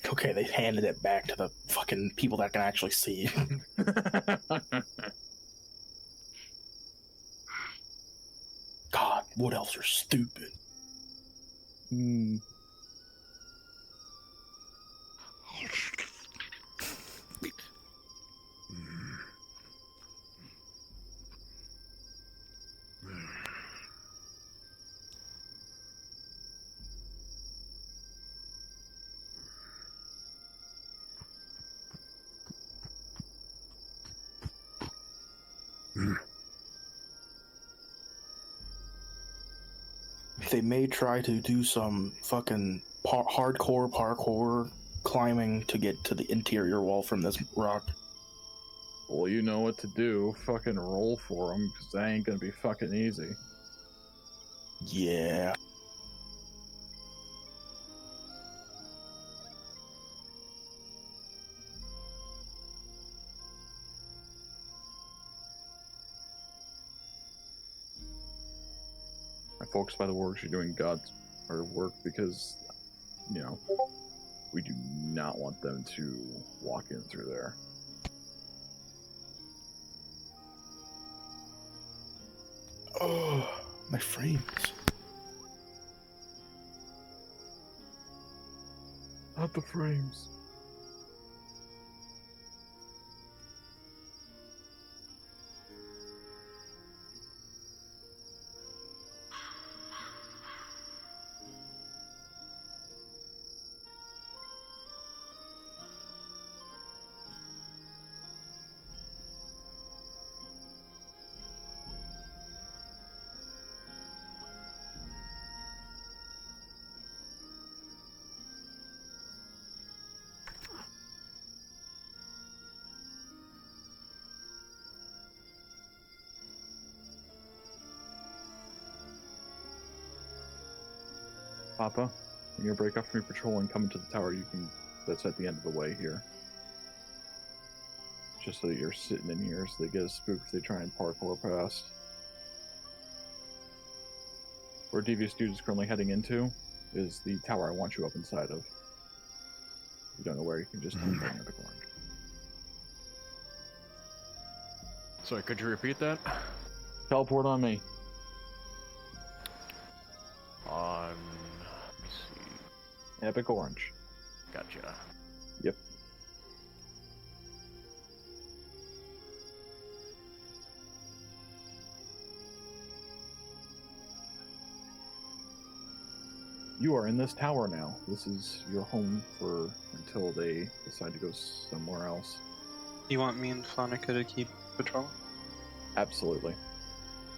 Okay, they handed it back to the fucking people that can actually see. God, wood elves are stupid. They may try to do some fucking hardcore parkour climbing to get to the interior wall from this rock. Well, you know what to do. Fucking roll for them, because that ain't gonna be fucking easy. Yeah. My folks by the works are doing God's work because, you know, we do not want them to walk in through there. Oh, my frames. Not the frames. Papa, when you break off from your patrol and come into the tower, you can. That's at the end of the way here. Just so that you're sitting in here, so they get a spook if they try and parkour past. Where Devious Dude is currently heading into is the tower I want you up inside of. If you don't know where, you can just bring up the corner. Sorry, could you repeat that? Teleport on me. On. Let me see. Epic Orange. Gotcha. Yep. You are in this tower now. This is your home for until they decide to go somewhere else. You want me and Flonica to keep patrol? Absolutely.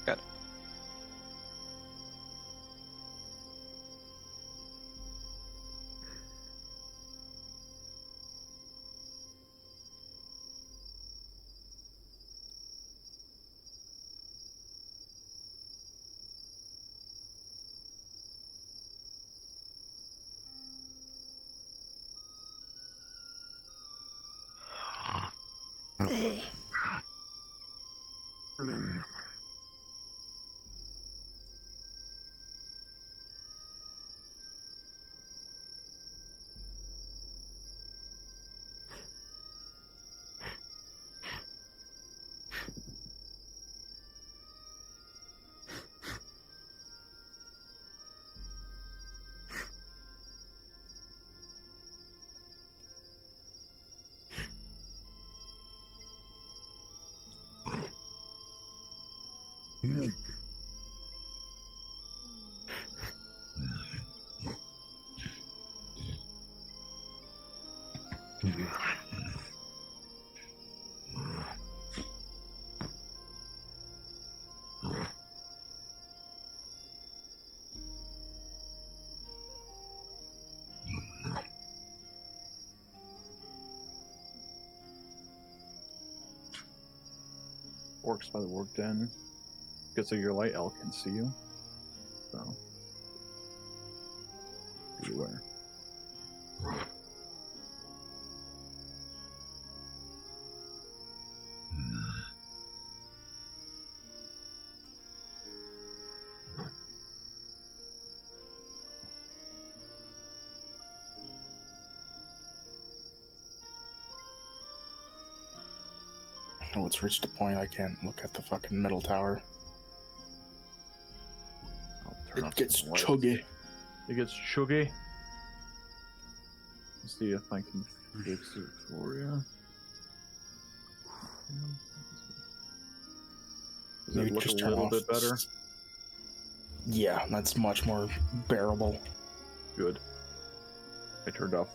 Got it. orcs by the work den. Because of your light, L can see you. So, be aware. Oh, it's reached a point I can't look at the fucking middle tower. It gets chuggy. It gets chuggy. Let's see if I can fix it for you. Does Maybe it look just a turn little off. bit better? Yeah, that's much more bearable. Good. I turned off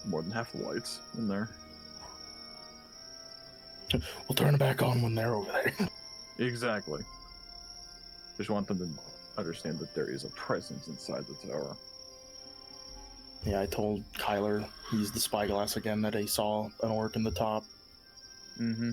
more than half the lights in there. We'll turn it back on when they're over there. Exactly. Just want them to understand that there is a presence inside the tower. Yeah, I told Kyler, he used the spyglass again, that he saw an orc in the top. Mm-hmm.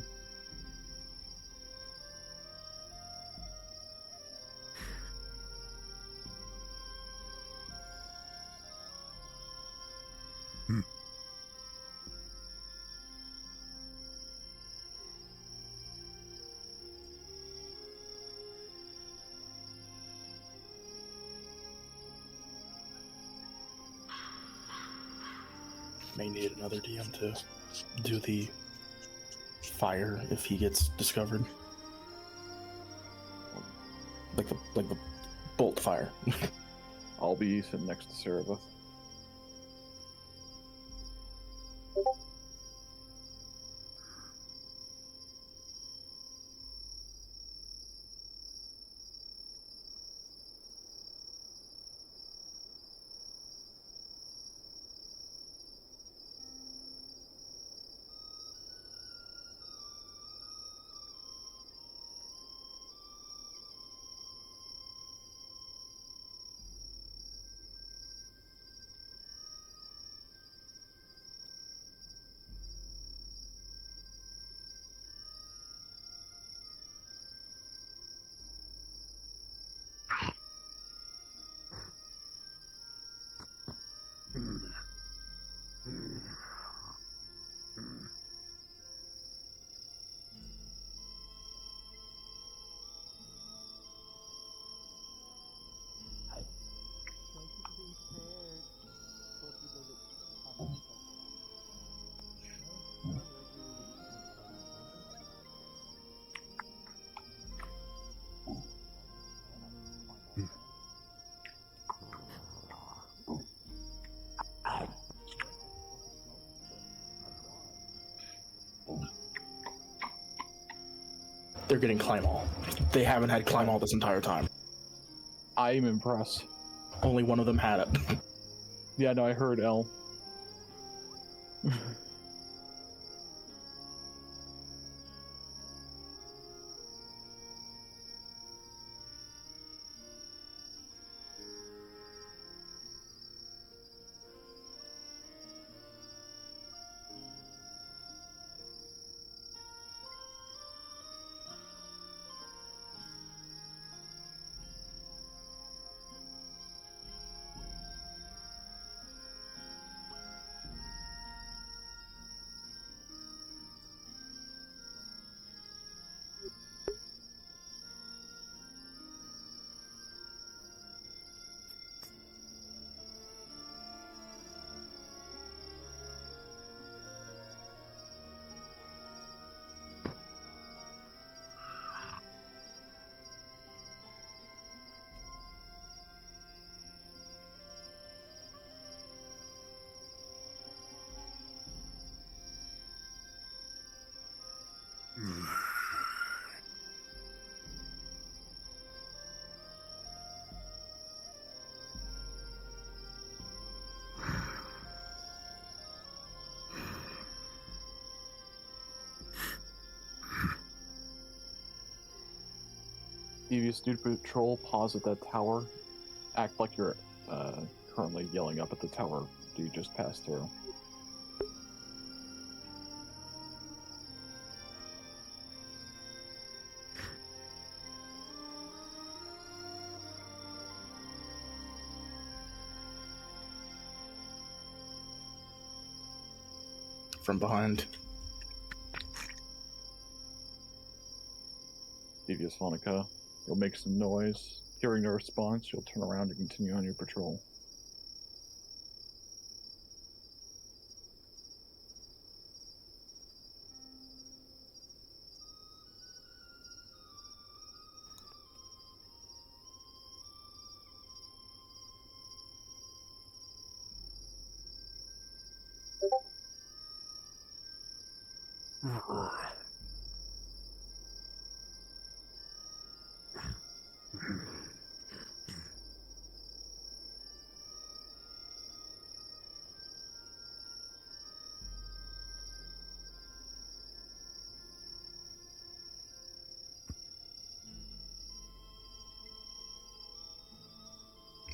May need another DM to do the fire if he gets discovered. Like the bolt fire. I'll be sitting next to Cerebus. They're getting climb all. They haven't had climb all this entire time. I'm impressed. Only one of them had it. Yeah, no, I heard L. Devious Dude Patrol, pause at that tower. Act like you're currently yelling up at the tower you just passed through. from behind. Devious Phonica, you'll make some noise. Hearing no response, you'll turn around and continue on your patrol.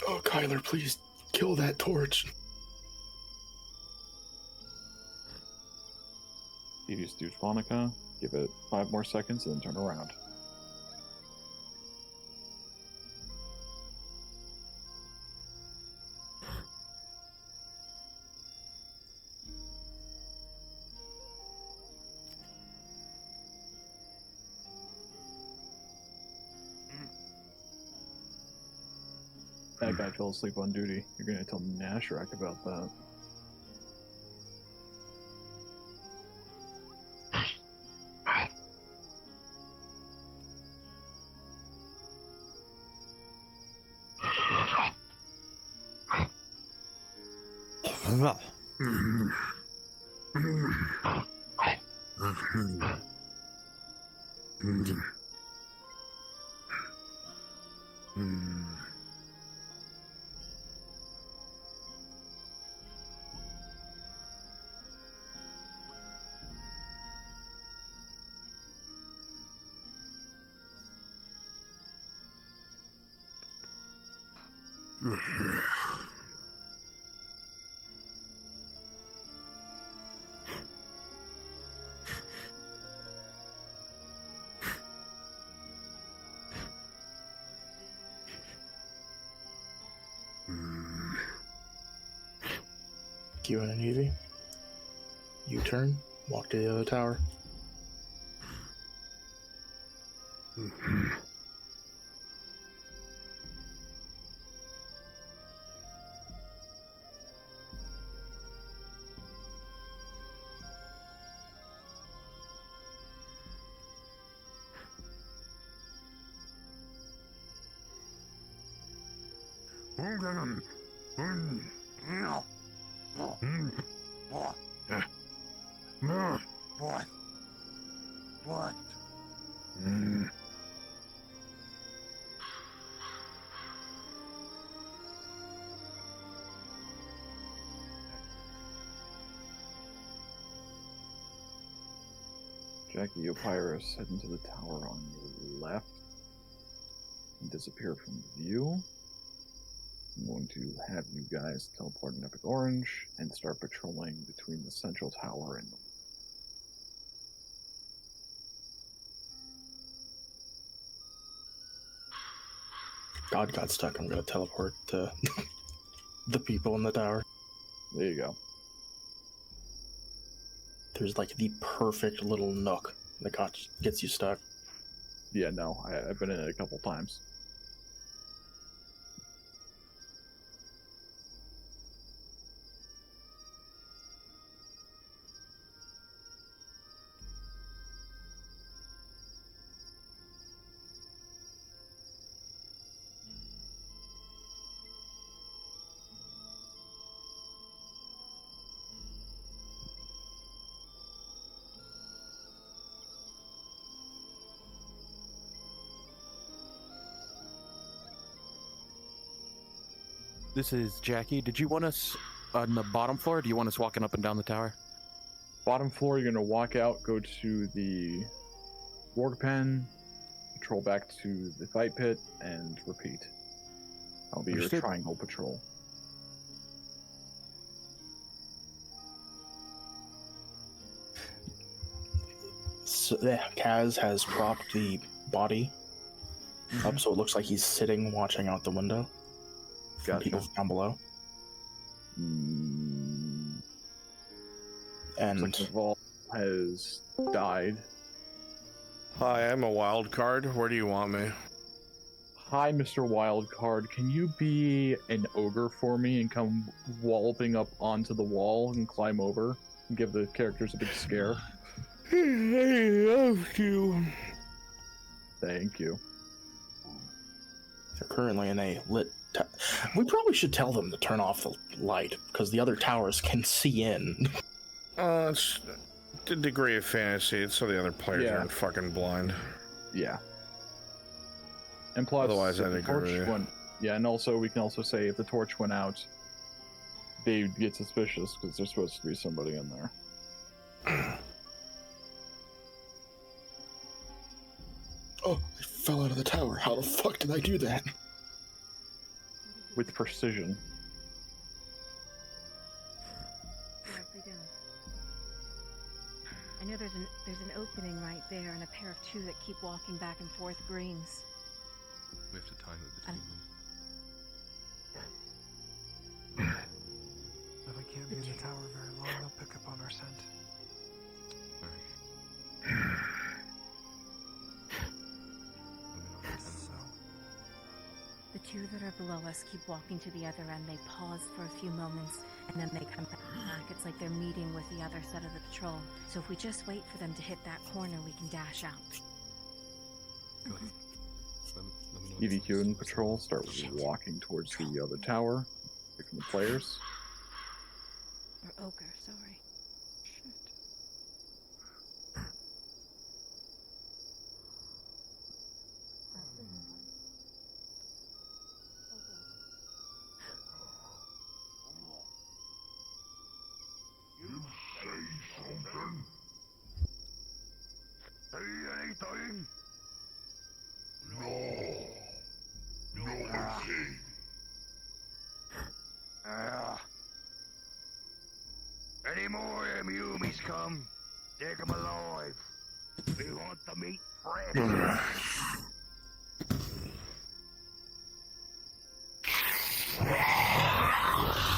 Oh, Kyler, please kill that torch. Devious Phonica, give it 5 more seconds and then turn around. That guy fell asleep on duty. You're gonna tell Nashrak about that. Q and an Eevee. U-turn, walk to the other tower. What? Jackie Opyrus, head into the tower on your left and disappear from view. I'm going to have you guys teleport in Epic Orange and start patrolling between the central tower and the... God got stuck. I'm gonna teleport to the people in the tower. There you go. There's like the perfect little nook that gets you stuck. Yeah, no, I've been in it a couple times. This is Jackie. Did you want us on the bottom floor, or do you want us walking up and down the tower? Bottom floor, you're going to walk out, go to the Warg Pen, patrol back to the fight pit, and repeat. That'll be your triangle patrol. So, Kaz has propped the body up so it looks like he's sitting watching out the window. From people down below. And Vol has died. Hi, I'm a wild card. Where do you want me? Hi, Mr. Wildcard. Can you be an ogre for me and come walloping up onto the wall and climb over and give the characters a big scare? I love you. Thank you. They're currently in a lit. We probably should tell them to turn off the light because the other towers can see in. It's the degree of fantasy. It's so the other players aren't fucking blind. Yeah. And plus, otherwise, if I'd the agree torch with you. went, yeah, and also we can also say if the torch went out, they'd get suspicious because there's supposed to be somebody in there. Oh, I fell out of the tower. How the fuck did I do that? With precision. Nicely done. I know there's an opening right there and a pair of two that keep walking back and forth greens. We have to time it between them. If I can't be in the tower very long, they'll pick up on our scent. So, The two that are below us keep walking to the other end. They pause for a few moments, and then they come back. It's like they're meeting with the other set of the patrol. So if we just wait for them to hit that corner, we can dash out. Go ahead. Let me know EVQ and patrol start walking towards the other tower, picking the players. Or ogre, sorry. You say something? Say anything? No. No thing. Any more of them Yumis come, take them alive. We want the meat fresh.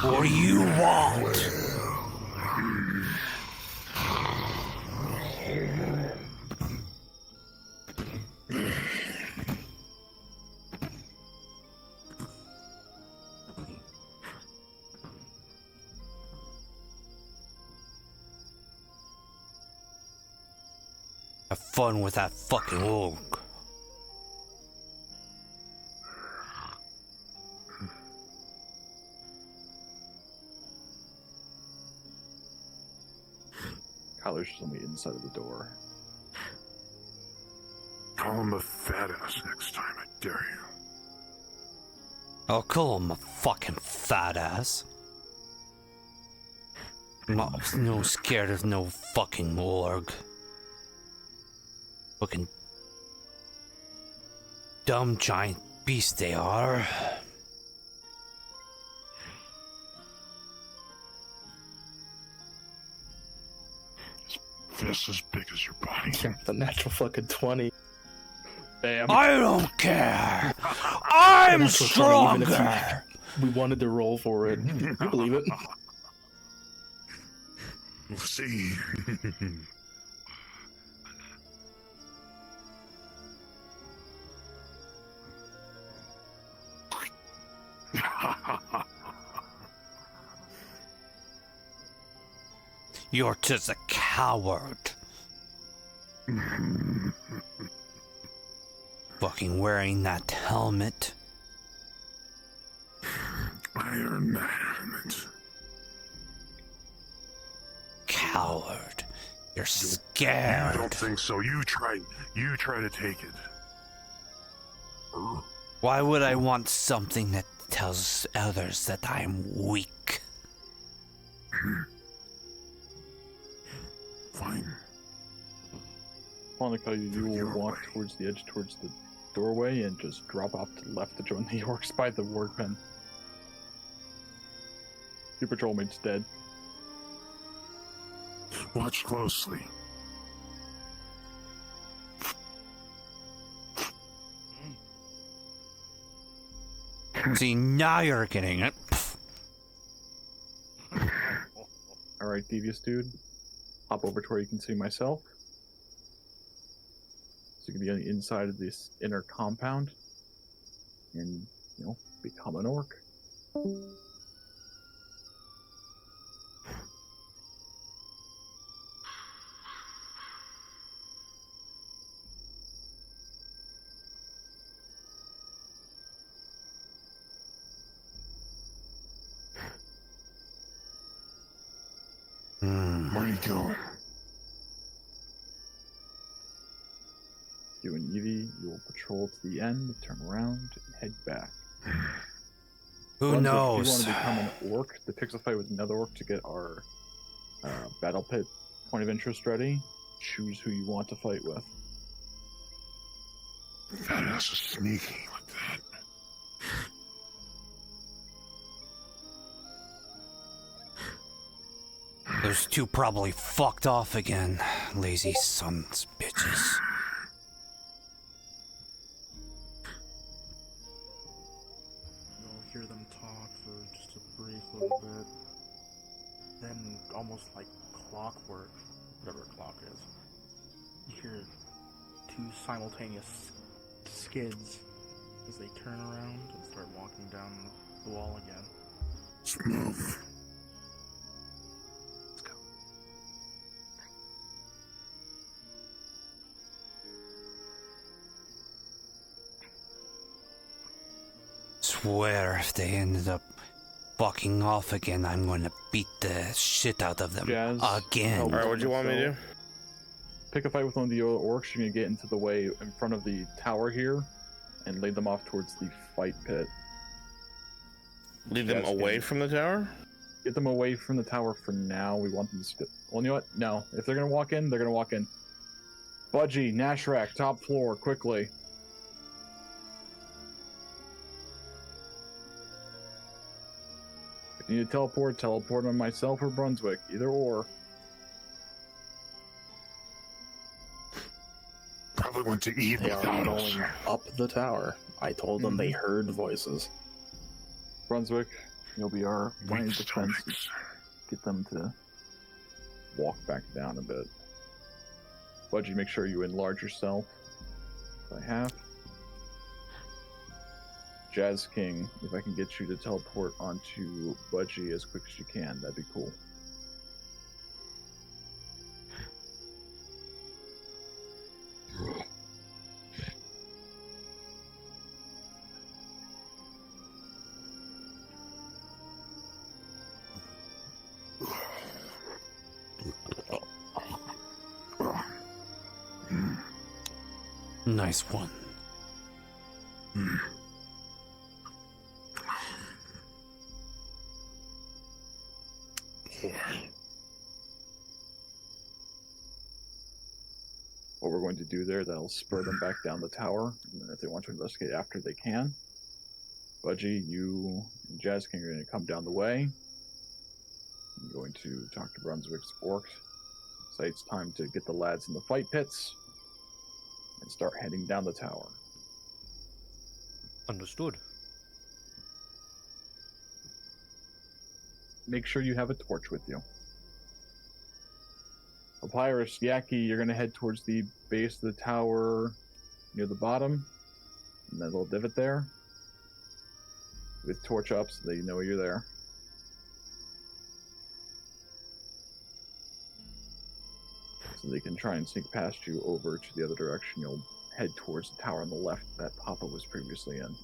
What do you want? Have fun with that fucking orc. Kyler's just on the inside of the door. Call him a fat ass next time, I dare you. I'll call him a fucking fat ass. I'm not no scared of no fucking org. Fucking dumb giant beast they are. Fist as big as your body. Yeah, the natural fucking 20. Bam. I don't care. I'm The natural 20, even if stronger. we wanted to roll for it. You believe it? We'll see. You're just a coward. Fucking wearing that helmet. Iron helmet. Coward. You're I scared. don't think so. You try to take it. Why would I want something that tells others that I'm weak? Fine. Monica, you will walk towards the edge, towards the doorway, and just drop off to the left to join the orcs by the work pen. Your patrol mate's dead. Watch closely. See, now you're getting it. Alright, devious dude. hop over to where you can see myself. So you can be on the inside of this inner compound and, become an orc. Where you go? You and Evie, you will patrol to the end, turn around, and head back. Who If knows? you want to become an orc, the pixel fight with another orc to get our battle pit point of interest ready. Choose who you want to fight with. That ass is sneaky like that. Those two probably fucked off again. Lazy sons of bitches. You'll hear them talk for just a brief little bit. Then, almost like clockwork, whatever clock is, you hear two simultaneous skids as they turn around and start walking down the wall again. Let's move. Swear if they ended up fucking off again, I'm going to beat the shit out of them again. Alright, what do you want me to do? Pick a fight with one of the orcs. You're going to get into the way in front of the tower here and lead them off towards the fight pit. Lead them away from the tower? Get them away from the tower for now. We want them to... Well, you know what? No. If they're going to walk in, they're going to walk in. Budgie, Nashrak, top floor, quickly. If you need to teleport on myself or Brunswick. Either or. Probably went to eat. They are going up the tower. I told them they heard voices. Brunswick, you'll be our line of defense. Get them to walk back down a bit. Budgie, make sure you enlarge yourself by half. Jazz King, if I can get you to teleport onto Budgie as quick as you can, that'd be cool. Nice one. What we're going to do there, that'll spur them back down the tower, and then if they want to investigate after, they can. Budgie, you and Jazz King are going to come down the way. I'm going to talk to Brunswick's orcs. Say it's time to get the lads in the fight pits and start heading down the tower. Understood. Make sure you have a torch with you. Papyrus, Yaki, you're going to head towards the base of the tower near the bottom, and that little divot there, with torch up so they know you're there. So they can try and sneak past you over to the other direction. You'll head towards the tower on the left that Papa was previously in.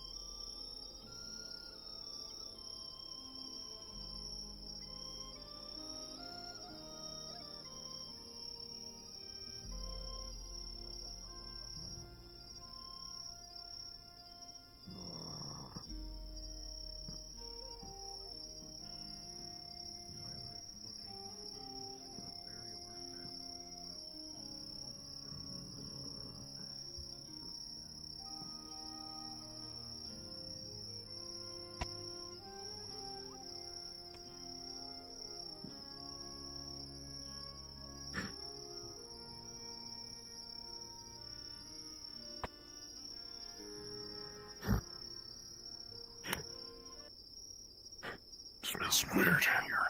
Smells weird here.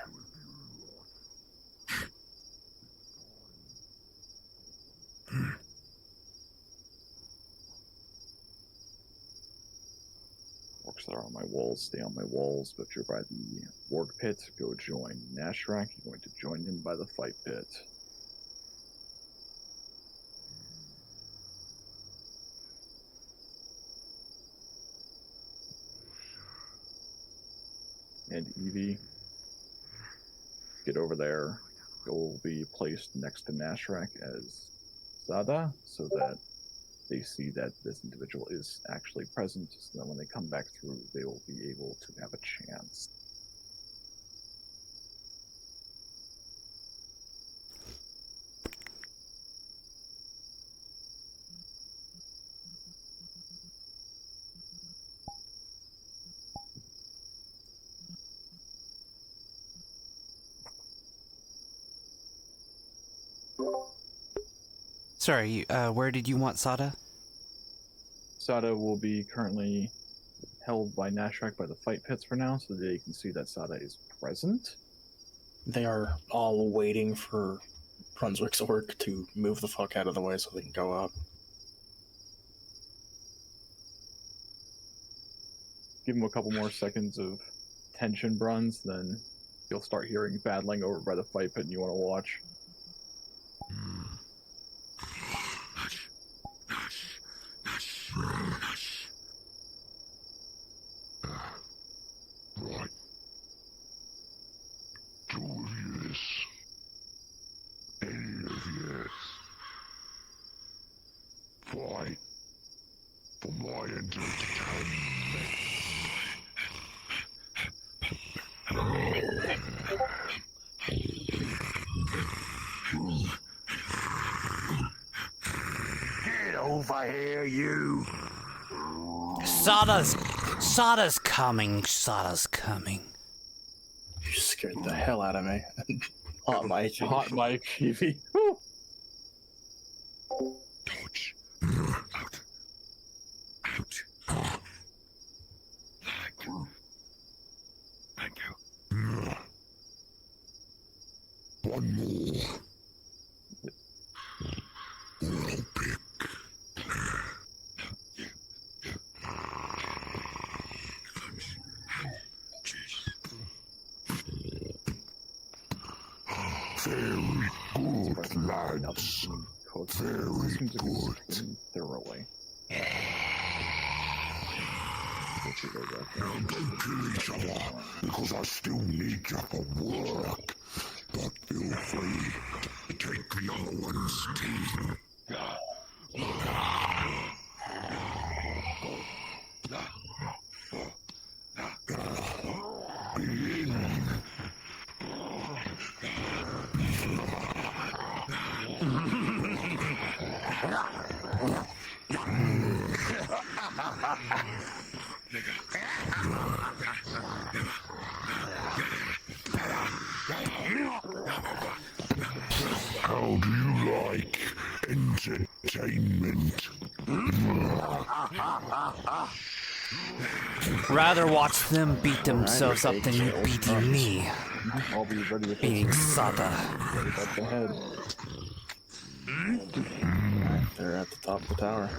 walls, stay on my walls. But if you're by the Warg Pit, go join Nashrak. You're going to join him by the Fight Pit. And Evie, get over there. You'll be placed next to Nashrak as Zada, so that they see that this individual is actually present, so that when they come back through, they will be able to have a chance. Sorry, where did you want Sada? Sada will be currently held by Nashrak by the Fight Pits for now, so that they can see that Sada is present. They are all waiting for Brunswick's orc to move the fuck out of the way so they can go up. Give them a couple more seconds of tension, Bruns, then you'll start hearing battling over by the Fight Pit and you want to watch. Right. Two of yes. Any of yes. Fight for my entertainment. Get over here, you! Sada's coming. Sada's coming. You scared the hell out of me. Hot Mike. Hot Mike, Evie. Dodge. Out. Out. Thank you. One more. All big. Very good, lads. Very good. Thoroughly. Now don't kill each other, because I still need you for work. But feel free to take the other one's teeth. How do you like entertainment? Rather watch them beat themselves up than you beating me. I'll be ready with beating Sada. Right up the head. They're at the top of the tower.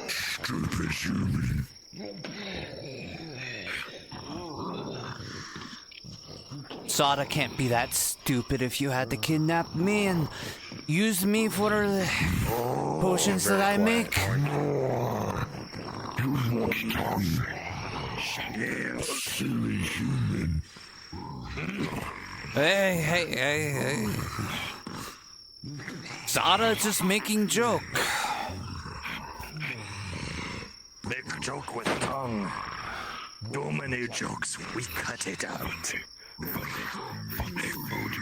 Stupid human. Sada can't be that stupid if you had to kidnap me and use me for the potions that I make. Use what's tongue. Silly human. Hey. Sada just making joke. Make a joke with tongue. Too many jokes, we cut it out. Funny food.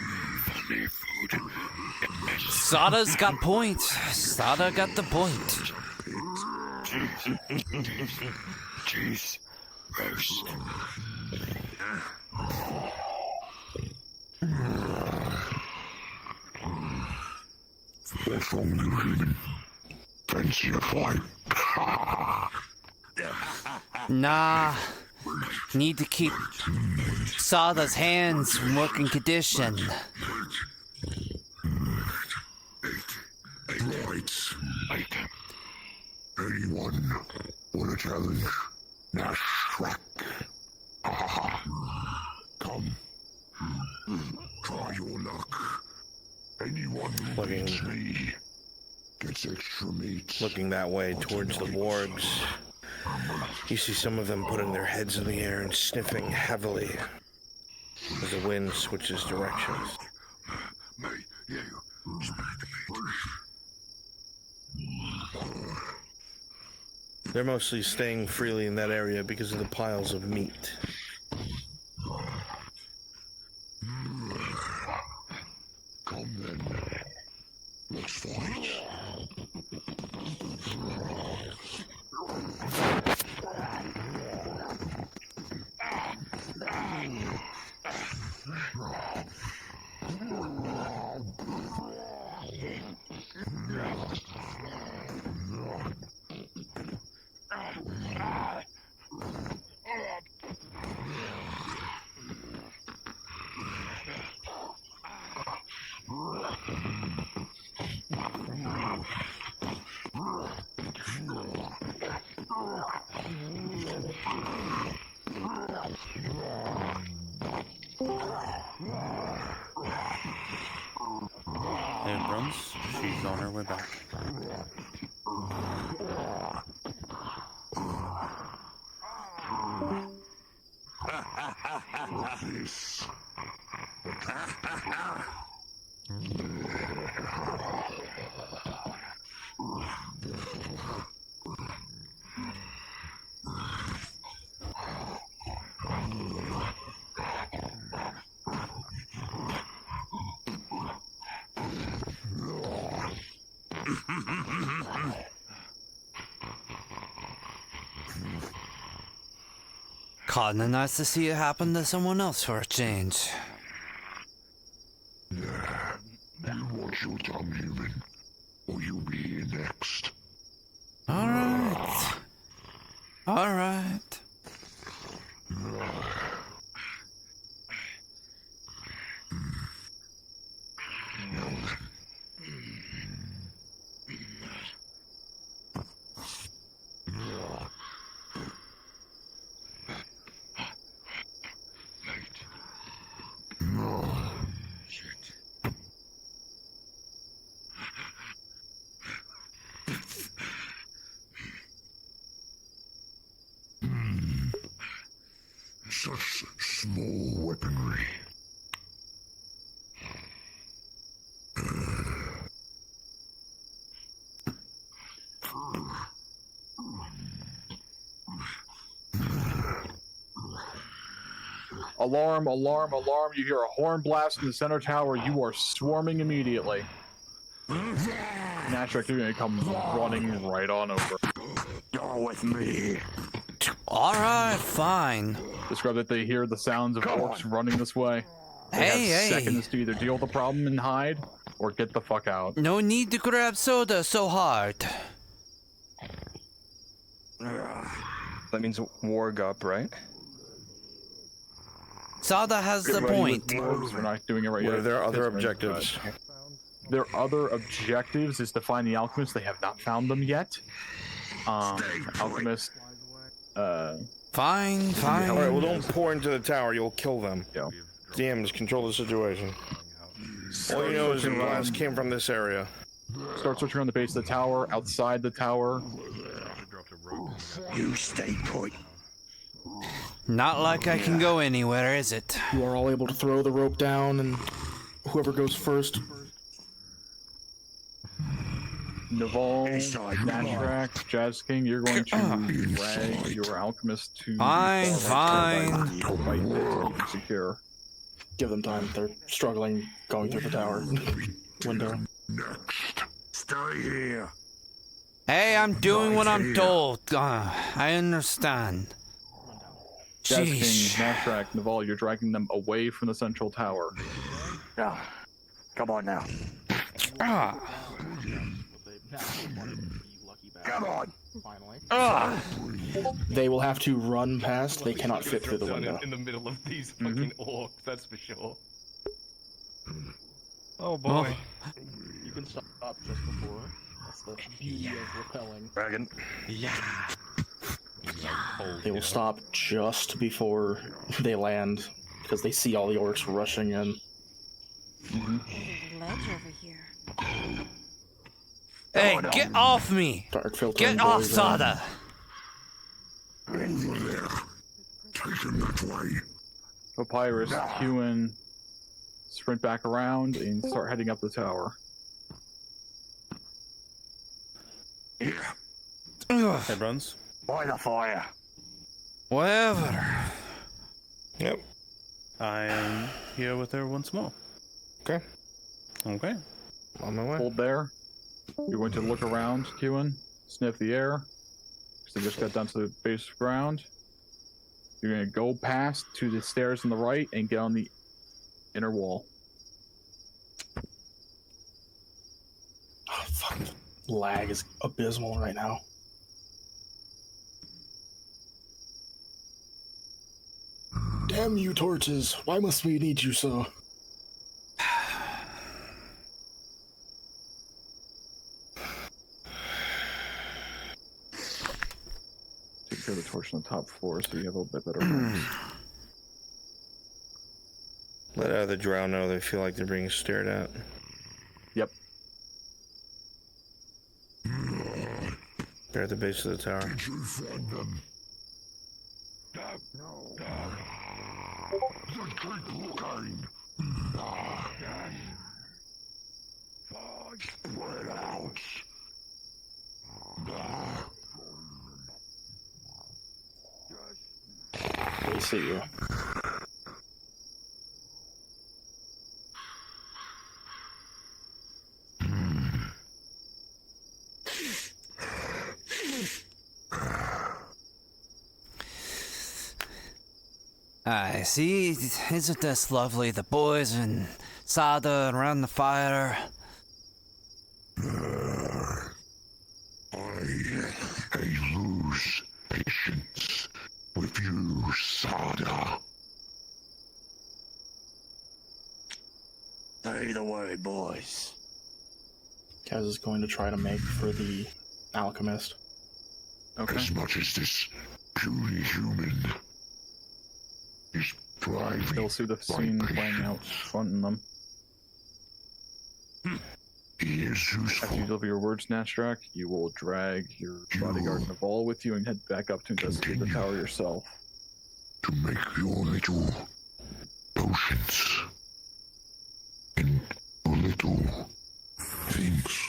Sada's got point. Sada got the point. Cheese roast. What's wrong, you human? Fancy a fight? Nah. Need to keep Sada's hands in working condition. Right. Anyone want a challenge? Nash Shrek. Ha ha ha. Come. Try your luck. Anyone who beats me gets extra meat. Looking that way towards the wargs, you see some of them putting their heads in the air and sniffing heavily as the wind switches directions. May you speak They're mostly staying freely in that area because of the piles of meat. Come then. Let's fight. There it runs. She's on her way back. This. Kinda nice to see it happen to someone else for a change. You watch your tongue, human, or you'll be here next. Alright. Alright. Such small weaponry. Alarm, alarm, alarm. You hear a horn blast in the center tower. You are swarming immediately. Nashrak, you're going to come running right on over. Go with me. Alright, fine. Describe that they hear the sounds of orcs running this way. They have seconds to either deal with the problem and hide, or get the fuck out. No need to grab soda so hard. That means warg up, right? Sada has the point. We're not doing it right yet. What are their other objectives? Their other objectives is to find the alchemist. They have not found them yet. Alchemist. Fine. Alright, well, don't pour into the tower. You'll kill them. Yeah. DM, just control the situation. All you know is the blast came from this area. Start searching around the base of the tower, outside the tower. You stay put. Not like I can go anywhere, is it? You are all able to throw the rope down, and whoever goes first. Naval, Nashrak, Jazz King, you're going to drag your alchemist to... Fine. Secure. Give them time. They're struggling going through the tower window. Next. Stay here. Hey, I'm doing what I'm told. I understand. Jazz King, Sheesh. Nashrak, Naval, you're dragging them away from the central tower. Yeah. Come on now. Come on. They will have to run past. They cannot fit through the window. In the middle of these fucking orcs, that's for sure. Oh boy. You can stop just before. That's the beauty of repelling. Dragon. Yeah. They will stop just before they land because they see all the orcs rushing in. Ledge over here. Hey, get off me! Dark filtering Get off, boys in. Sada! Over there. Take him that way. Papyrus, Huan, sprint back around and start heading up the tower. Head runs. By the fire. Whatever. Yep. I am here with her once more. Okay. Okay. On my way. Hold there. You're going to look around, Huan, sniff the air. Because they just got down to the base of the ground. You're going to go past to the stairs on the right and get on the inner wall. Oh, fuck. Lag is abysmal right now. Damn you, torches. Why must we need you so? Take care of the torch on the top floor so you have a little bit better range. Let other drow know they feel like they're being stared at. Yep. They're at the base of the tower. Did you find them? No. Then keep looking. Spread out. They see you. I see. Isn't this lovely? The boys and Sada around the fire. I lose patience with you, Sada. Say the word, boys. Kaz is going to try to make for the alchemist. Okay. As much as this puny human is driving. They'll see the scene playing out front in them. He is useful. After you deliver your words, Nastrak, you will drag your bodyguard in the ball with you and head back up to investigate the tower yourself. To make your little potions and your little things.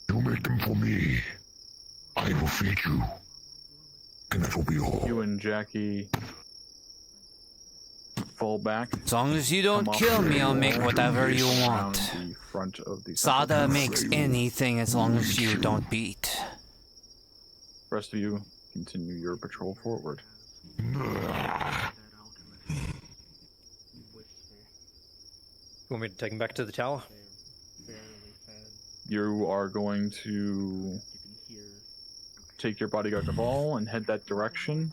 You make them for me. I will feed you. And that will be all. You and Jackie fall back. As long as you don't kill me, I'll make whatever you want. The front of the Sada makes anything as long as you don't beat. The rest of you continue your patrol forward. You want me to take him back to the tower? You are going to take your bodyguard to ball and head that direction.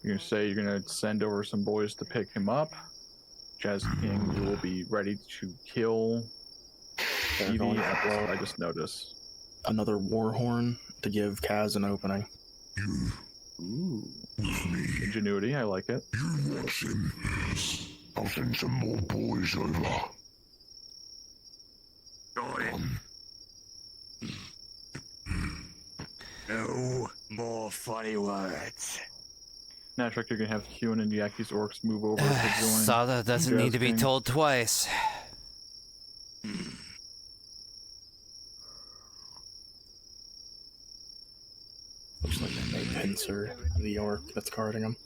You're going to say you're going to send over some boys to pick him up. Jazz King, you will be ready to kill Evie at what I just noticed. Another war horn to give Kaz an opening. Ooh. Ingenuity, I like it. You watch him. I'll send some more boys over. Got it. No more funny words. Nashrak, you're going to have Huan and Yaki's orcs move over to join. Sada doesn't need to be told twice. Looks like they may pincer the orc that's guarding him.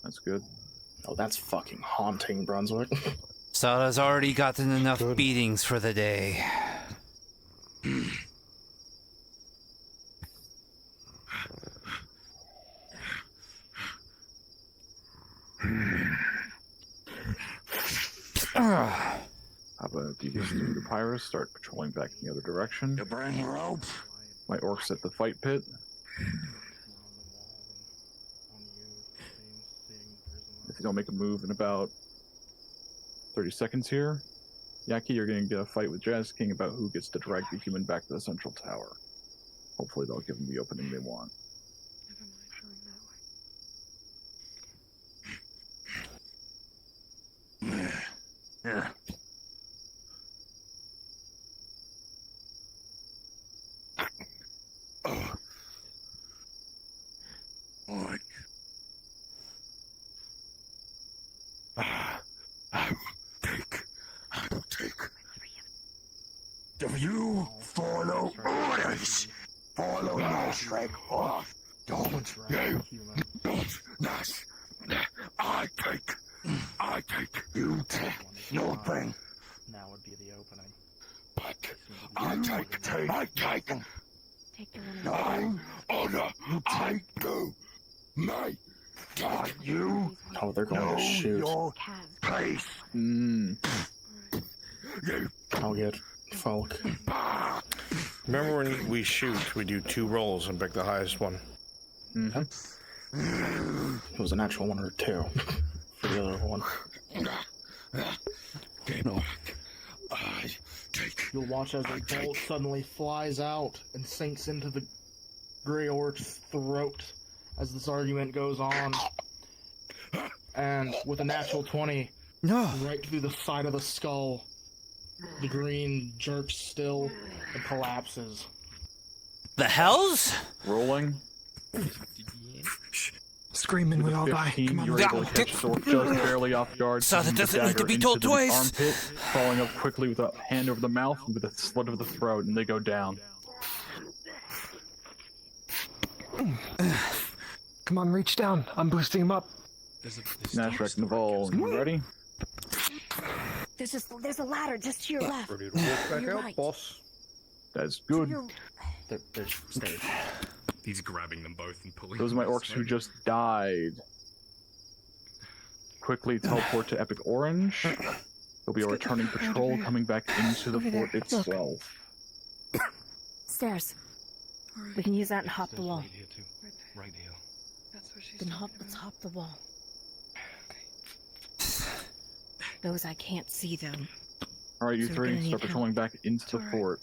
That's good. Oh, that's fucking haunting, Brunswick. Sada's already gotten enough beatings for the day. How about you guys do the pirates start patrolling back in the other direction? You bring rope. My orcs at the fight pit. If you don't make a move in about 30 seconds here, Yaki, you're going to get a fight with Jazz King about who gets to drag the human back to the central tower. Hopefully they'll give them the opening they want. Yeah. What? I will take. If you follow orders, follow no strike off. Don't you not. I take. You take nothing. Now would be the opening. But I take. Take the No honor. I do. My God, you. Oh, they're going to shoot. Your place. I'll get Falk. Remember when we shoot, we do 2 rolls and pick the highest one. It was a natural 1 or 2 for the other one. No. I take. You'll watch as a bolt suddenly flies out and sinks into the Grey Orc's throat as this argument goes on. And with a natural 20, right through the side of the skull, the green jerks still and collapses. The hells? Rolling. Screaming, we all die. Come on, you're able to catch the orc just barely off guard. So that the doesn't need to dagger be into told the twice. Armpit, falling up quickly with a hand over the mouth and with a slit over the throat, and they go down. Come on, reach down. I'm boosting him up. Nashrak, Naval, you ready? There's a ladder just to your left. Ready to walk back You're out, right. boss? That's good. They're staged. He's grabbing them both and pulling. Those are my orcs who just died. Quickly teleport to Epic Orange. There'll be a returning patrol coming back into the fort itself. Stairs. We can use that and hop the wall. Right here, too. Right here. Then let's hop the wall. Those I can't see them. Alright, you So we're three, gonna need start help. patrolling back into the fort.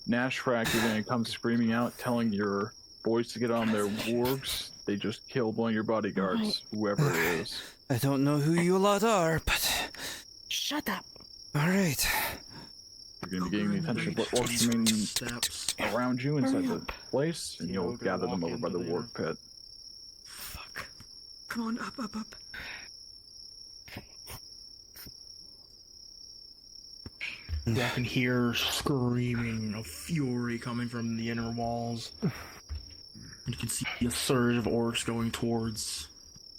Nashrak, you're gonna come screaming out, telling your boys to get on their wargs. They just killed one of your bodyguards, whoever it is. I don't know who you lot are, but... Shut up! Alright. You're gonna be getting the attention of what orcs remain around you inside the place, and you'll gather them over by the warg pit. Come on, up. Yeah, I can hear screaming of fury coming from the inner walls. You can see a surge of orcs going towards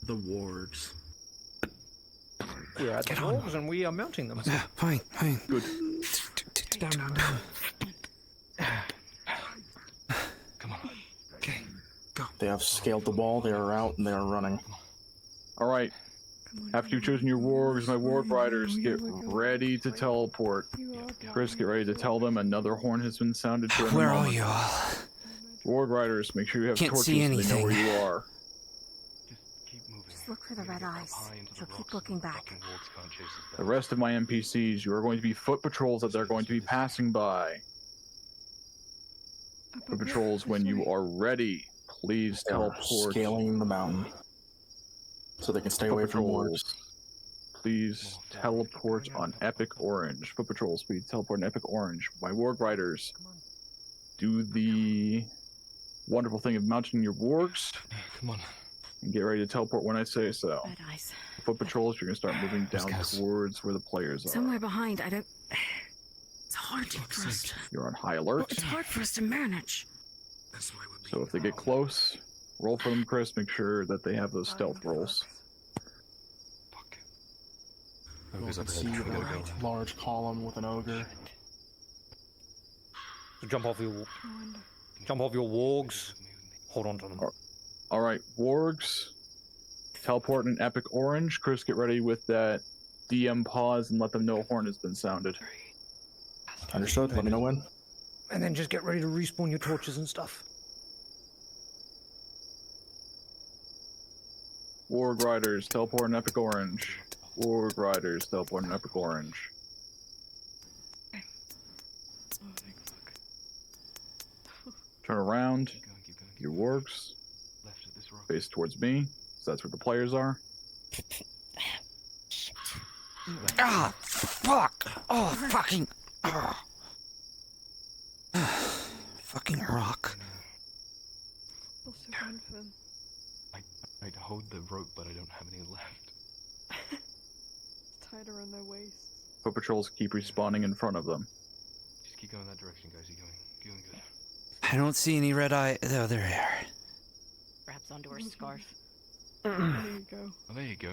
the wargs. We're at the walls and we are mounting them. Fine. Good. Down. They have scaled the wall, they are out, and they are running. Alright. After you've chosen your wargs, my warg riders, get ready to teleport. Chris, get ready to tell them another horn has been sounded to Where are you all? Warg riders, make sure you have Can't torches see so they know where anything. you are. Just look for the red eyes. So keep looking back. The rest of my NPCs, you are going to be foot patrols that they're going to be passing by. Foot patrols, when you are ready, please They are teleport. scaling the mountain so they can stay away from wargs. Please teleport on Epic Orange. Foot patrols, please teleport on Epic Orange. My warg riders, do the wonderful thing of mounting your wargs. Come on. And get ready to teleport when I say so. Red eyes. Foot patrols, you're going to start moving down towards where the players are. Somewhere behind. I don't. It's hard for us. You're on high alert. It's hard for us to manage. So if they get close, roll for them, Chris. Make sure that they have those stealth rolls. You can see a large column with an ogre. So jump off your wargs. Hold on to them. Alright, wargs. Teleport in Epic Orange. Chris, get ready with that DM pause and let them know a horn has been sounded. Understood. Let me know when. And then just get ready to respawn your torches and stuff. Warg Riders, teleport in Epic Orange. Warg Riders, teleport in Epic Orange. turn around. Your wargs face towards me, so that's where the players are. Ah, fuck! Oh, fucking. Fucking rock. Also run for them. I'd hold the rope, but I don't have any left. It's tied around their waists. Foot patrols keep respawning in front of them. Just keep going that direction, guys. You're going good. I don't see any red eye. Oh, there they are. Grabs onto her scarf. There you go. Oh, there you go.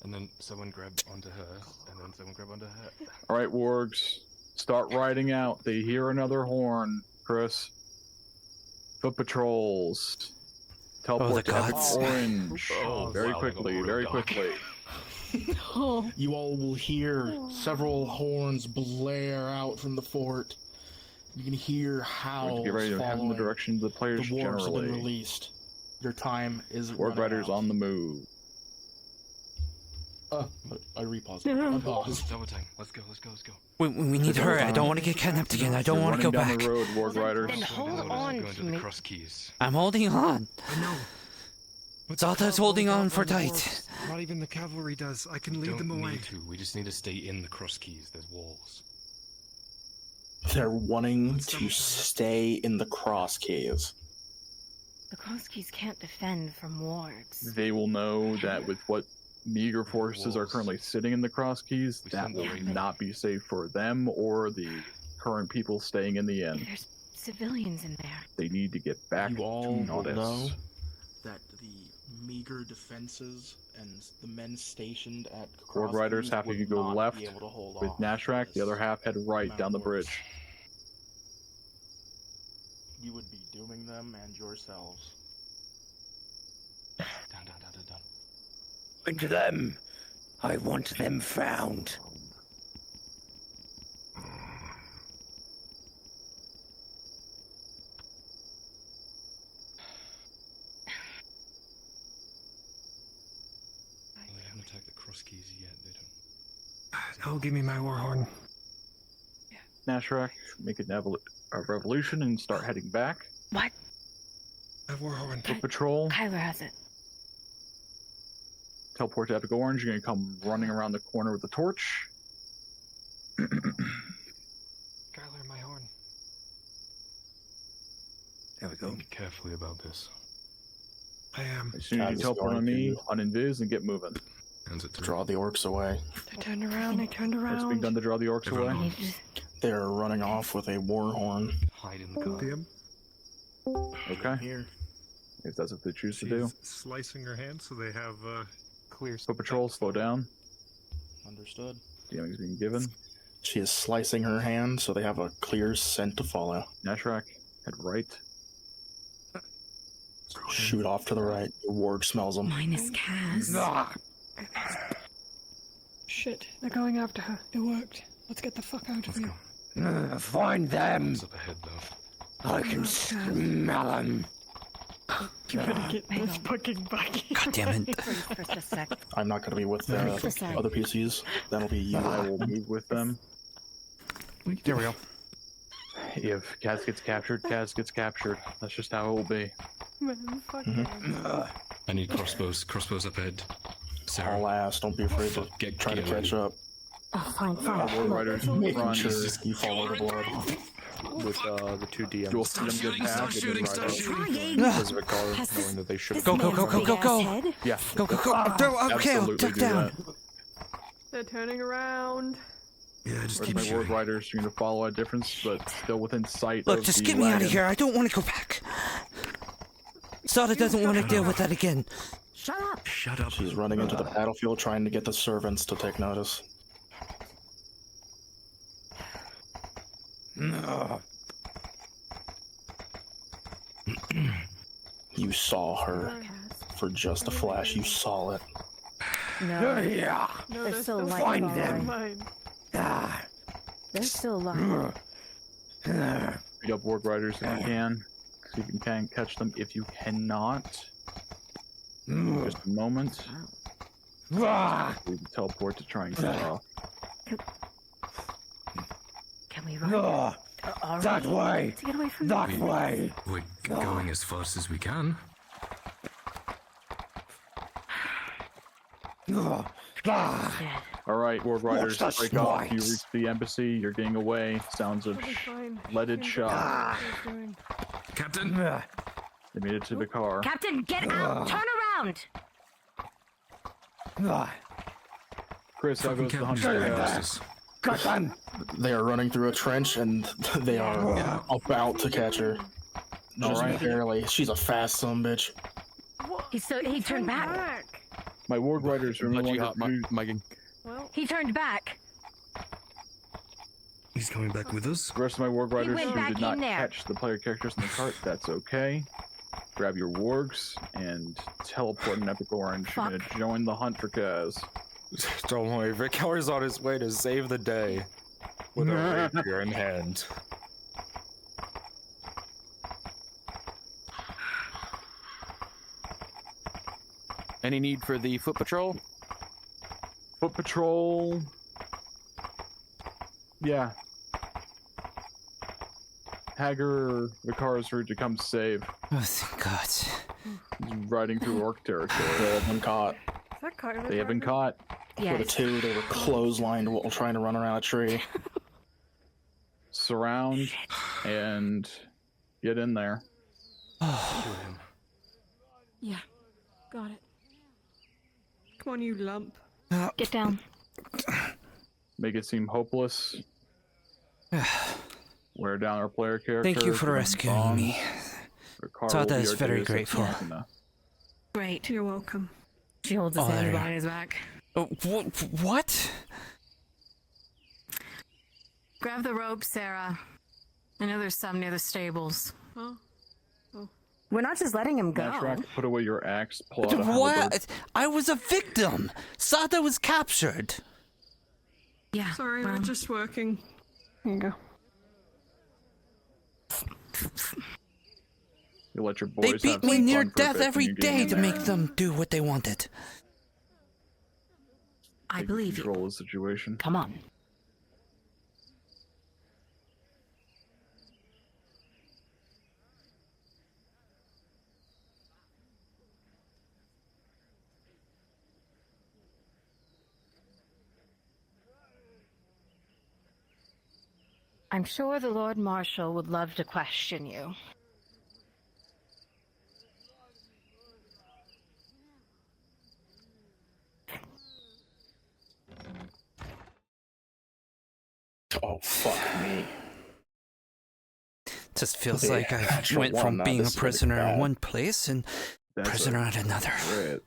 And then someone grab onto her, and then someone grab onto her. Alright, wargs. Start riding out. They hear another horn, Chris. Foot patrols. Teleport to Epic gods. Orange. Very quickly, very quickly. You all will hear several horns blare out from the fort. You can hear howls Get ready to head in the following. direction of the players The wargs have been generally. released. Your time is Warg running Riders out. on the move. I repaused. I paused. Double time. Let's go. We need to hurry. I don't want to get kidnapped again. I don't want to go Down back. the road, Warg Riders. Then hold on Going to to the me. cross keys. I'm holding on. I know. Zata's holding on for tight. Orcs. Not even the cavalry does. I can lead Don't them away. need to. We just need to stay in the cross keys. There's walls. They're wanting to stay in the cross keys. The cross keys can't defend from wargs. They will know that with what meager forces are currently sitting in the cross keys, that will not be safe for them or the current people staying in the inn. There's civilians in there. They need to get back You to all will Nautis. know that the meager defenses and the men stationed at Warg Riders, half of you go left with Nashrak, the other half head right down the bridge. You would be dooming them and yourselves. Down. Into them. I want them found. They haven't attacked the cross keys yet. They don't. Oh, give me my warhorn. Nashrak, make a revolution and start heading back. What? My warhorn. Foot patrol. Kyler has it. Teleport to Epic Orange. You're going to come running around the corner with the torch. Kyler, my horn. There we go. Think carefully about this. I am. As soon as you teleport on me, uninvis and get moving. Draw the orcs away. They turned around. What's being done to draw the orcs away? They're running off with a war horn. Hide in the car. Okay. Here. If that's what they choose to do. Slicing her hand so they have clear. Foot patrol, slow down. Understood. DMing is being given. She is slicing her hand so they have a clear scent to follow. Nashrak, head right. Shoot off to the right. Your warg smells them. Minus Kaz. Shit, they're going after her. It worked. Let's get the fuck out of here. Find them. Up ahead, though. I can smell them. You better get this fucking back. God damn it. Just a sec. I'm not going to be with the other PCs. That'll be you. I will move with them. There we go. If Kaz gets captured, Kaz gets captured. That's just how it will be. Man, fuck I need crossbows. Crossbows up ahead. Sarah. All ass. Don't be afraid to try to catch up. Oh, fine. Warg Riders in front. Sure, you fall overboard. With the two DMs. You'll see them get back and then ride out. Because of a car, knowing that they should Go. Yeah. Go. Okay, I'll Absolutely duck do down. that. They're turning around. Yeah, just Where's keep my shooting. Warg Riders? You're going to follow a difference, but still within sight Look, of just the get me out of wagon. here. I don't want to go back. Zata doesn't want to deal with that again. Shut up. Shut up. She's running into the battlefield trying to get the servants to take notice. You saw her. For just a flash, you saw it. No. Yeah. No, They're still alive. Find them. Mine. Ah. They're still alive. Beat up Warg Riders if you can. See if you can catch them. If you cannot, just a moment. We can teleport to try and get off. Can we run? That way! To get away from That way! We're going as fast as we can. All right, Ward Riders, Watch the break off. You stripes. reach the embassy. You're getting away. Sounds of leaded shot. Captain. They made it to the car. Captain, get out! Turn around! Chris, how goes the hunt? Got them! They are running through a trench and they are about to catch her. Just Alright. barely. She's a fast son bitch. He turned back. My Ward Riders are no longer He turned back. He's coming back with us. The rest of my Ward Riders went who back did not in there. catch the player characters in the cart, that's okay. Grab your wargs and teleport an epic orange. You're gonna join the hunt for Kaz. Don't worry, Vicar's on his way to save the day with a rapier in hand. Any need for the foot patrol? Foot patrol. Yeah. Hager, Vicar's route to come save. Oh, thank God. He's riding through orc territory. They have been caught. Is that Carter? They have been caught. For the two, they were clotheslined while trying to run around a tree. Surround and get in there. Yeah, got it. Come on, you lump. Get down. Make it seem hopeless. Wear down our player character. Thank you for give them rescuing bonds. me. Vicar Sada will be is our very Deus Ex grateful. Machina. Great. You're welcome. She holds his Oh, there hand you behind are. his back. Oh, what? Grab the rope, Sarah. I know there's some near the stables. Oh. We're not just letting him go. Nashrak, put away your axe. Pull out a halberd. What? I was a victim. Sada was captured. Yeah. Sorry, we're just working. Here you go. You let your boys They have beat me some near fun for a death bit when every you're getting day in to there. make them do what they wanted. I Take believe you. control of the situation. Come on. I'm sure the Lord Marshal would love to question you. Oh, fuck me. Just feels Yeah, like I natural went one, from now being a this is gonna be prisoner in bad. one place and prisoner at another. Right.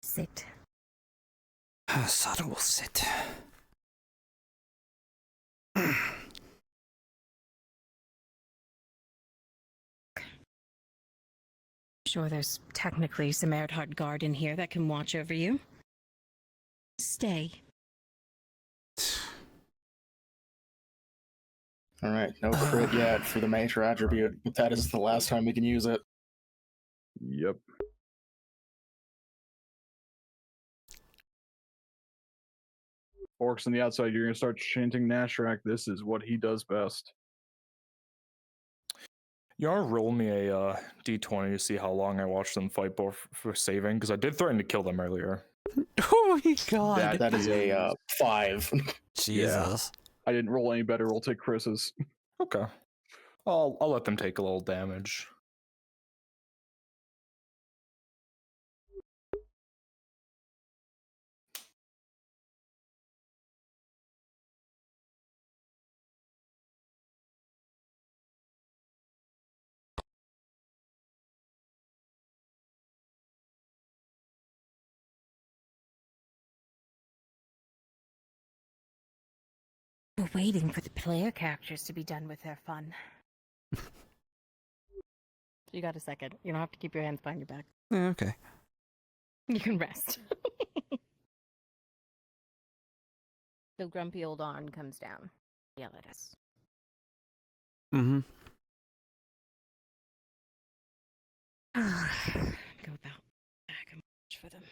Sit. Sada will sit. Sure, there's technically some Erdhard guard in here that can watch over you. Stay. Alright, no crit yet for the major attribute, but that is the last time we can use it. Yep. Orcs on the outside, you're gonna start chanting Nashrak. This is what he does best. You want to roll me a d20 to see how long I watched them fight for saving? Because I did threaten to kill them earlier. Oh my God. That is a 5. Jesus. I didn't roll any better. We'll take Chris's. Okay. I'll let them take a little damage. We're waiting for the player characters to be done with their fun. You got a second. You don't have to keep your hands behind your back. Okay. You can rest. The grumpy old Arn comes down. Yell at us. Mm-hmm. Go about back and watch for them.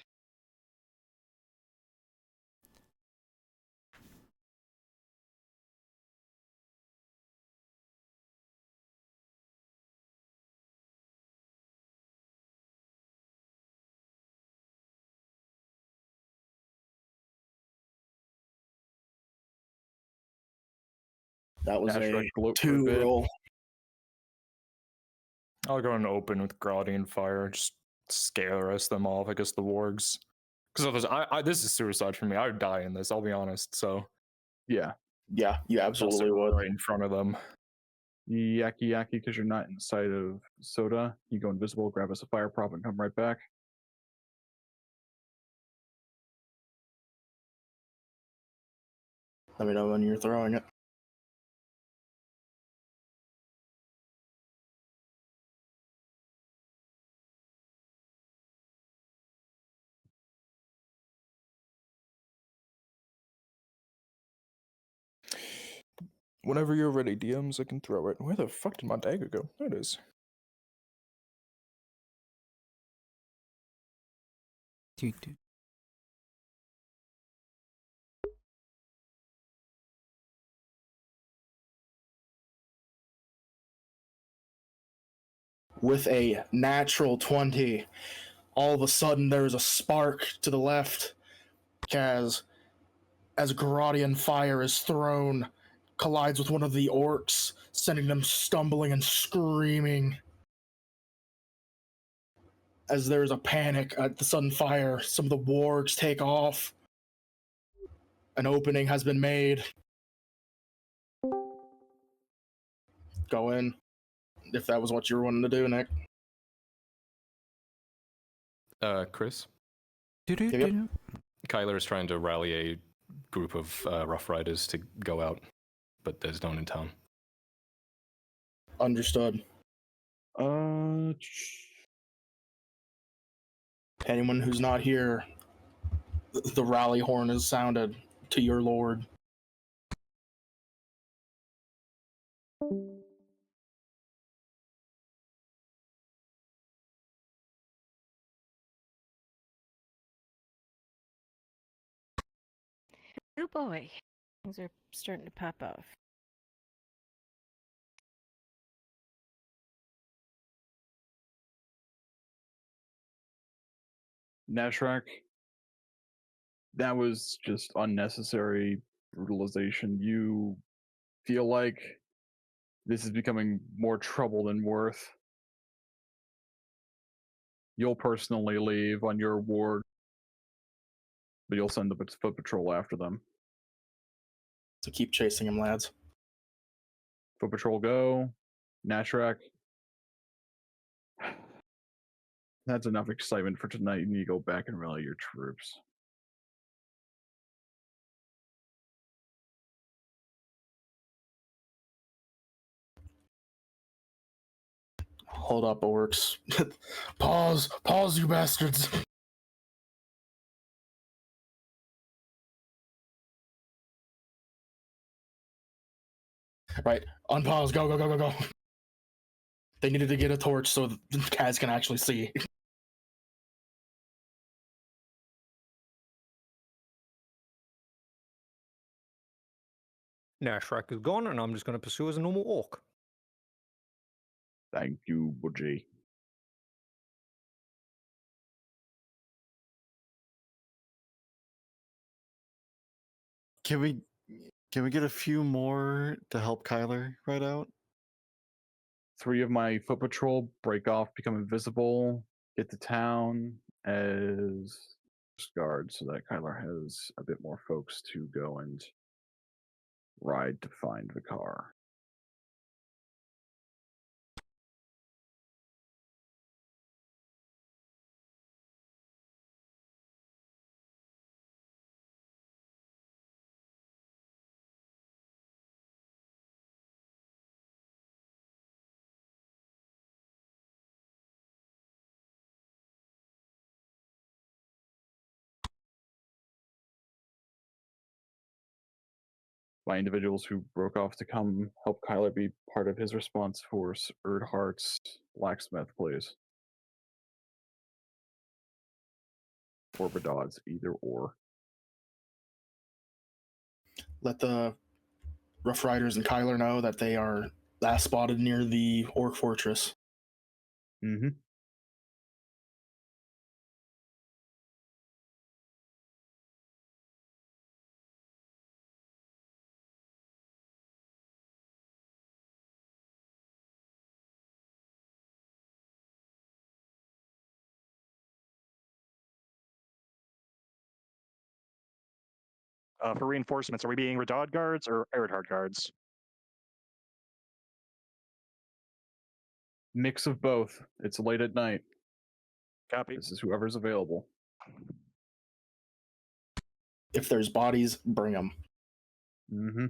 That was Dash a rush gloat for a 2 bit. roll. I'll go and open with Gradia and fire, just scare the rest of them off. I guess the wargs, because otherwise, this is suicide for me. I would die in this. I'll be honest. So Yeah. Yeah, you absolutely would. right in front of them. Yaki, because you're not in sight of Soda, you go invisible, grab us a fire prop, and come right back. Let me know when you're throwing it. Whenever you're ready, DMs, I can throw it. Where the fuck did my dagger go? There it is. With a natural 20, all of a sudden there's a spark to the left as Gradian fire is thrown, collides with one of the orcs, sending them stumbling and screaming. As there's a panic at the sudden fire, some of the wargs take off. An opening has been made. Go in, if that was what you were wanting to do, Nick. Chris? Yep. Kyler is trying to rally a group of Rough Riders to go out, but there's no one in town. Understood. Anyone who's not here, the rally horn is sounded to your lord. Oh boy, things are starting to pop off. Nashrak, that was just unnecessary brutalization. You feel like this is becoming more trouble than worth. You'll personally leave on your ward, but you'll send the foot patrol after them. So keep chasing him, lads. Foot patrol go. Nashrak. That's enough excitement for tonight. You need to go back and rally your troops. Hold up, orcs. Pause, you bastards. Right, unpause, go. They needed to get a torch so the cats can actually see. Now Shrek is gone, and I'm just going to pursue as a normal orc. Thank you, Budgie. Can we get a few more to help Kyler right out? 3 of my foot patrol break off, become invisible, get to town as guards so that Kyler has a bit more folks to go and ride to find the car. By individuals who broke off to come help Kyler be part of his response force, Erdhart's blacksmith, please. Or Badod's, either or. Let the Rough Riders and Kyler know that they are last spotted near the Orc Fortress. Mm-hmm. For reinforcements, are we being Radad guards or Eridhard guards? Mix of both. It's late at night. Copy. This is whoever's available. If there's bodies, bring them. Mm-hmm.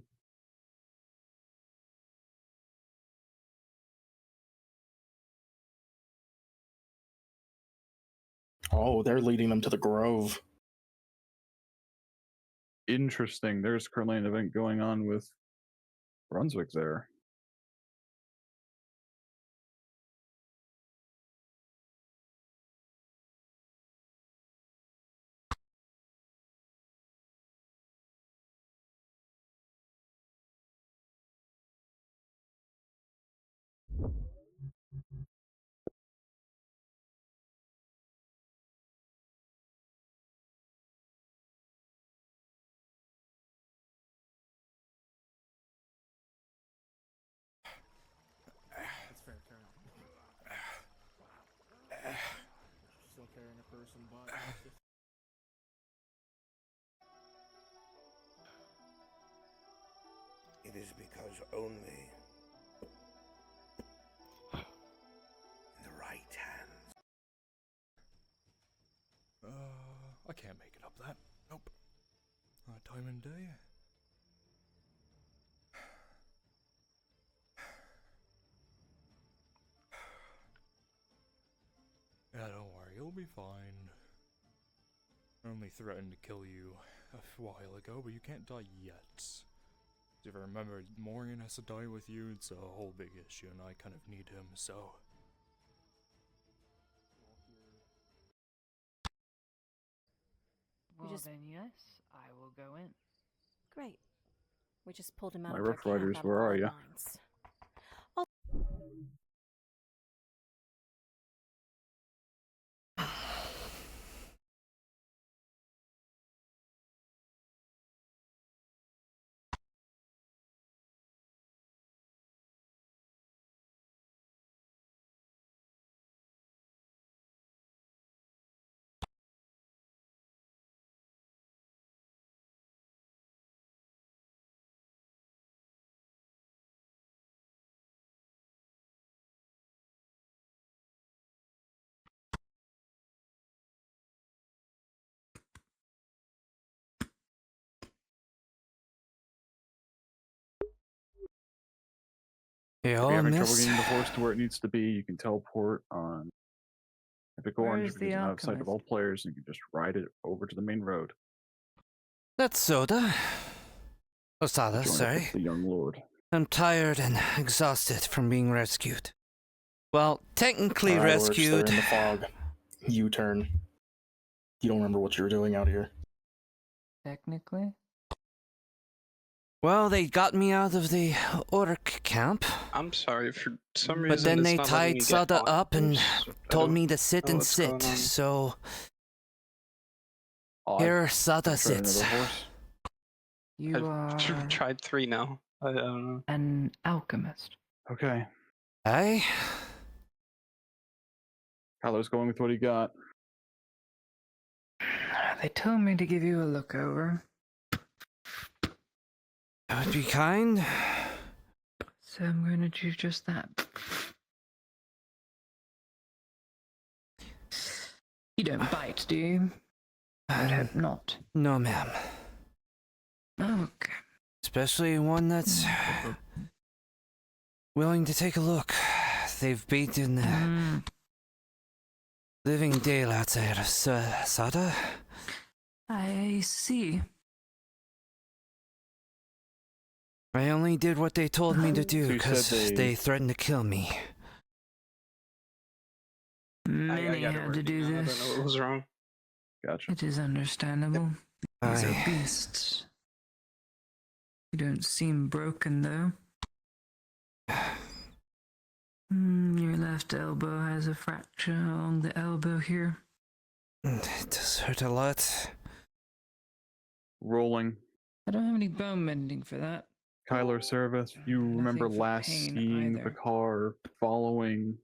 Oh, they're leading them to the Grove. Interesting. There's currently an event going on with Brunswick there. That's fair, Karen. Still carrying a person, but It is because only in the right hands. I can't make it up that. Nope. Not time and day. Yeah, don't worry, you'll be fine. I only threatened to kill you a while ago, but you can't die yet. If I remember, Morgan has to die with you, it's a whole big issue, and I kind of need him, so... We Well just- then, yes, I will go in. Great. We just pulled him out My of our Rough Riders, camp out where of are our ya? minds. If you're having trouble getting the horse to where it needs to be, you can teleport on Epic Where Orange is because the it's out of sight of all players, and you can just ride it over to the main road. That's Soda. Osada, Join up sorry. with the young lord. I'm tired and exhausted from being rescued. Well, technically Alright, Orcs, rescued. they're in the fog. U-turn. You don't remember what you were doing out here. Technically? Well, they got me out of the orc camp. I'm sorry, for some reason. But then it's they not letting me tied get Sada up and onwards. I told don't me to sit know and what's going sit. on. So Odd. here Sada Try sits. another horse. You I've are tried 3 now. I don't know. an alchemist. Okay. Aye. Kylo's going with what he got. They told me to give you a look over. That would be kind. So I'm going to do just that. You don't bite, do you? I'd hope not. No, ma'am. Okay. Especially one that's willing to take a look. They've beaten the living daylights out of Sada. I see. I only did what they told me to do So you because said they threatened to kill me. Many got it had to working do now. I don't this. know what was wrong. Gotcha. It is understandable. These are Aye. beasts. You don't seem broken, though. Your left elbow has a fracture along the elbow here. It does hurt a lot. Rolling. I don't have any bone mending for that. Kyler Servith, you remember for last pain seeing the either. car following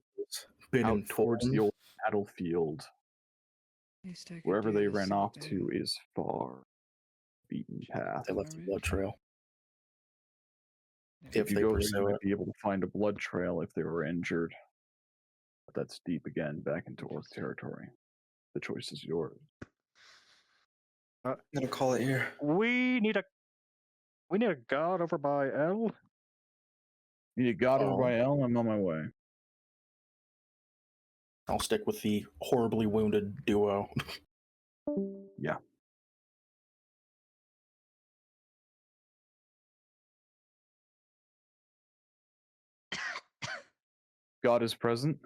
Been out towards the informed. old battlefield. At least I could Wherever do they this ran all off day. to is far. beaten path. They left the blood trail. If you they go there, pursue you it. might be able to find a blood trail if they were injured. But that's deep again, back into orc territory. The choice is yours. I'm gonna call it here. We need a guard over by L. You need a god over Oh. by L? I'm on my way. I'll stick with the horribly wounded duo. Yeah. God is present.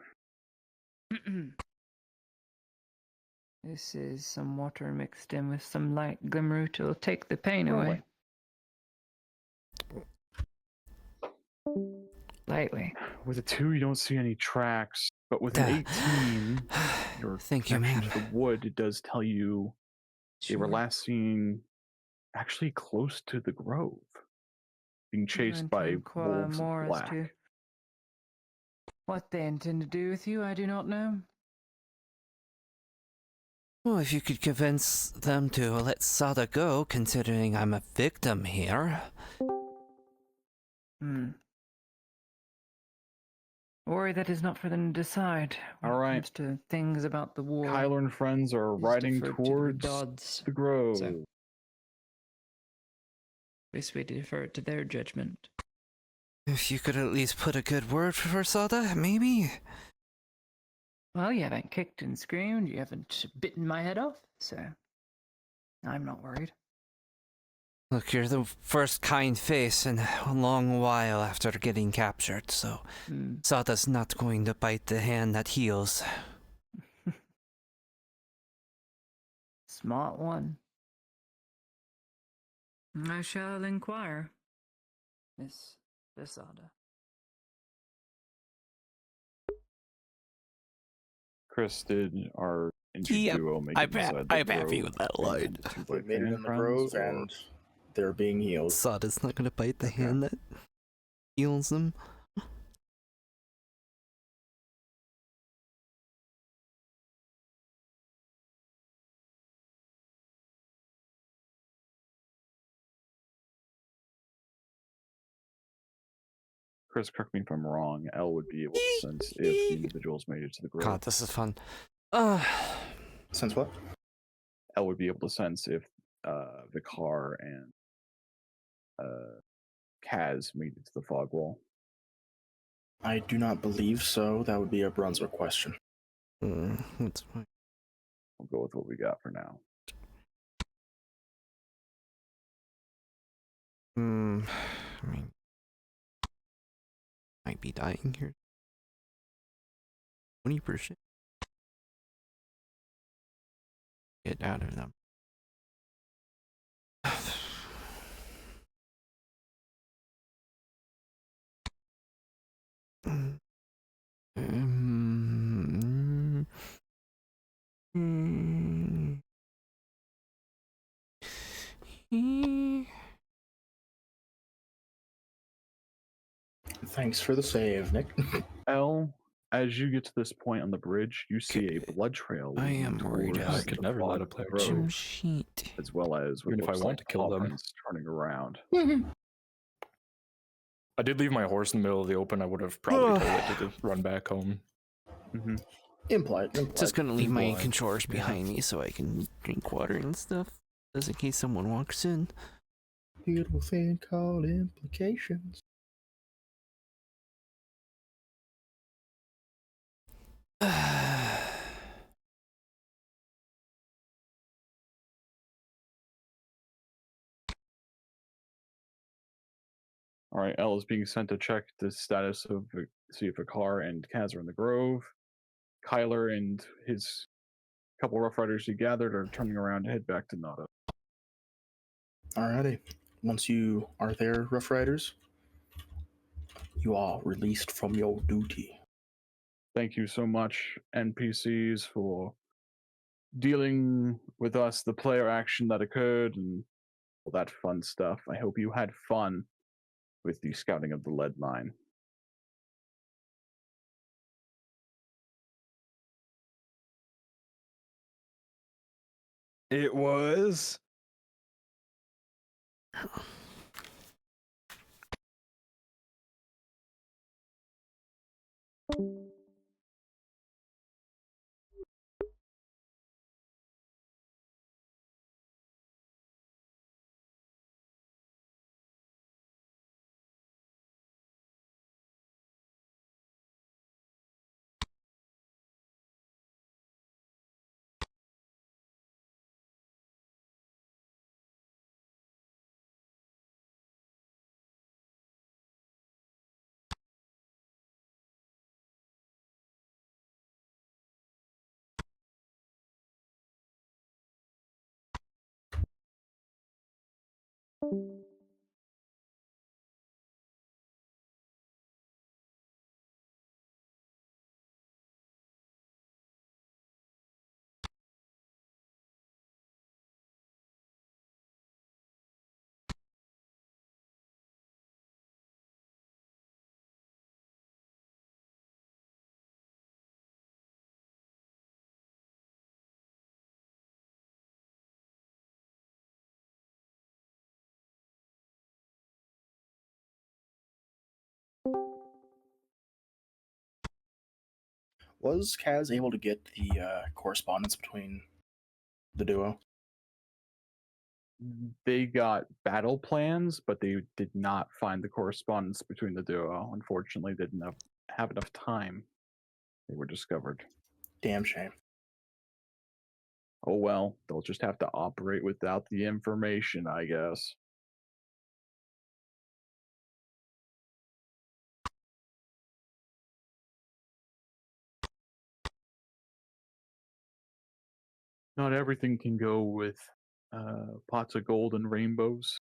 This is some water mixed in with some light glimmer to take the pain Rolling. away. Lightly. With a 2, you don't see any tracks, but with an 18, your Thank you, connection ma'am. to the wood, it does tell you they were Sure. last seen actually close to the grove, being chased Going to by inquire wolves in more as black. to what they intend to do with you, I do not know. Well, if you could convince them to let Sada go, considering I'm a victim here. Worry that is not for them to decide. When All it right. comes to things about the war. Kyler and friends are is riding deferred to the towards gods. the grove. So, basically, defer it to their judgment. If you could at least put a good word for Sada, maybe? Well, you haven't kicked and screamed, you haven't bitten my head off, so I'm not worried. Look, you're the first kind face in a long while after getting captured, so Sada's not going to bite the hand that heals. Smart one. I shall inquire, Miss Sada. Chris, did our injured Yep, duo make I'm it inside the happy grove? with that They line. tended to by They made it fan in the friends, grove, or- and they're being healed. Sada's not going to bite the hand that heals them. Chris, correct me if I'm wrong. L would be able to sense if the individuals made it to the grove. God, this is fun. Sense what? L would be able to sense if Vicar and Kaz made it to the fog wall. I do not believe so. That would be a Brunswick question. That's fine. We'll go with what we got for now. I mean, might be dying here. 20%. Get out of them. Thanks for the save, Nick. L, as you get to this point on the bridge, you see a blood trail. I am worried towards about I could the never fog let a of the player grove, choose. Shit. as well as what Even if I looks want like to kill them. prints turning around. I did leave my horse in the middle of the open. I would have probably told it to run back home. Implied. Just gonna leave my Implied. controllers behind me so I can drink water and stuff, just in case someone walks in. Beautiful thing called implications. All right, L is being sent to check the status of see if Vicar and Kaz are in the grove. Kyler and his couple Rough Riders he gathered are turning around to head back to Nautis. Alrighty. Once you are there, Rough Riders, you are released from your duty. Thank you so much, NPCs, for dealing with us, the player action that occurred, and all that fun stuff. I hope you had fun with the scouting of the lead mine. It was Was Kaz able to get the correspondence between the duo? They got battle plans, but they did not find the correspondence between the duo. Unfortunately, they didn't have enough time. They were discovered. Damn shame. Oh well, they'll just have to operate without the information, I guess. Not everything can go with pots of gold and rainbows.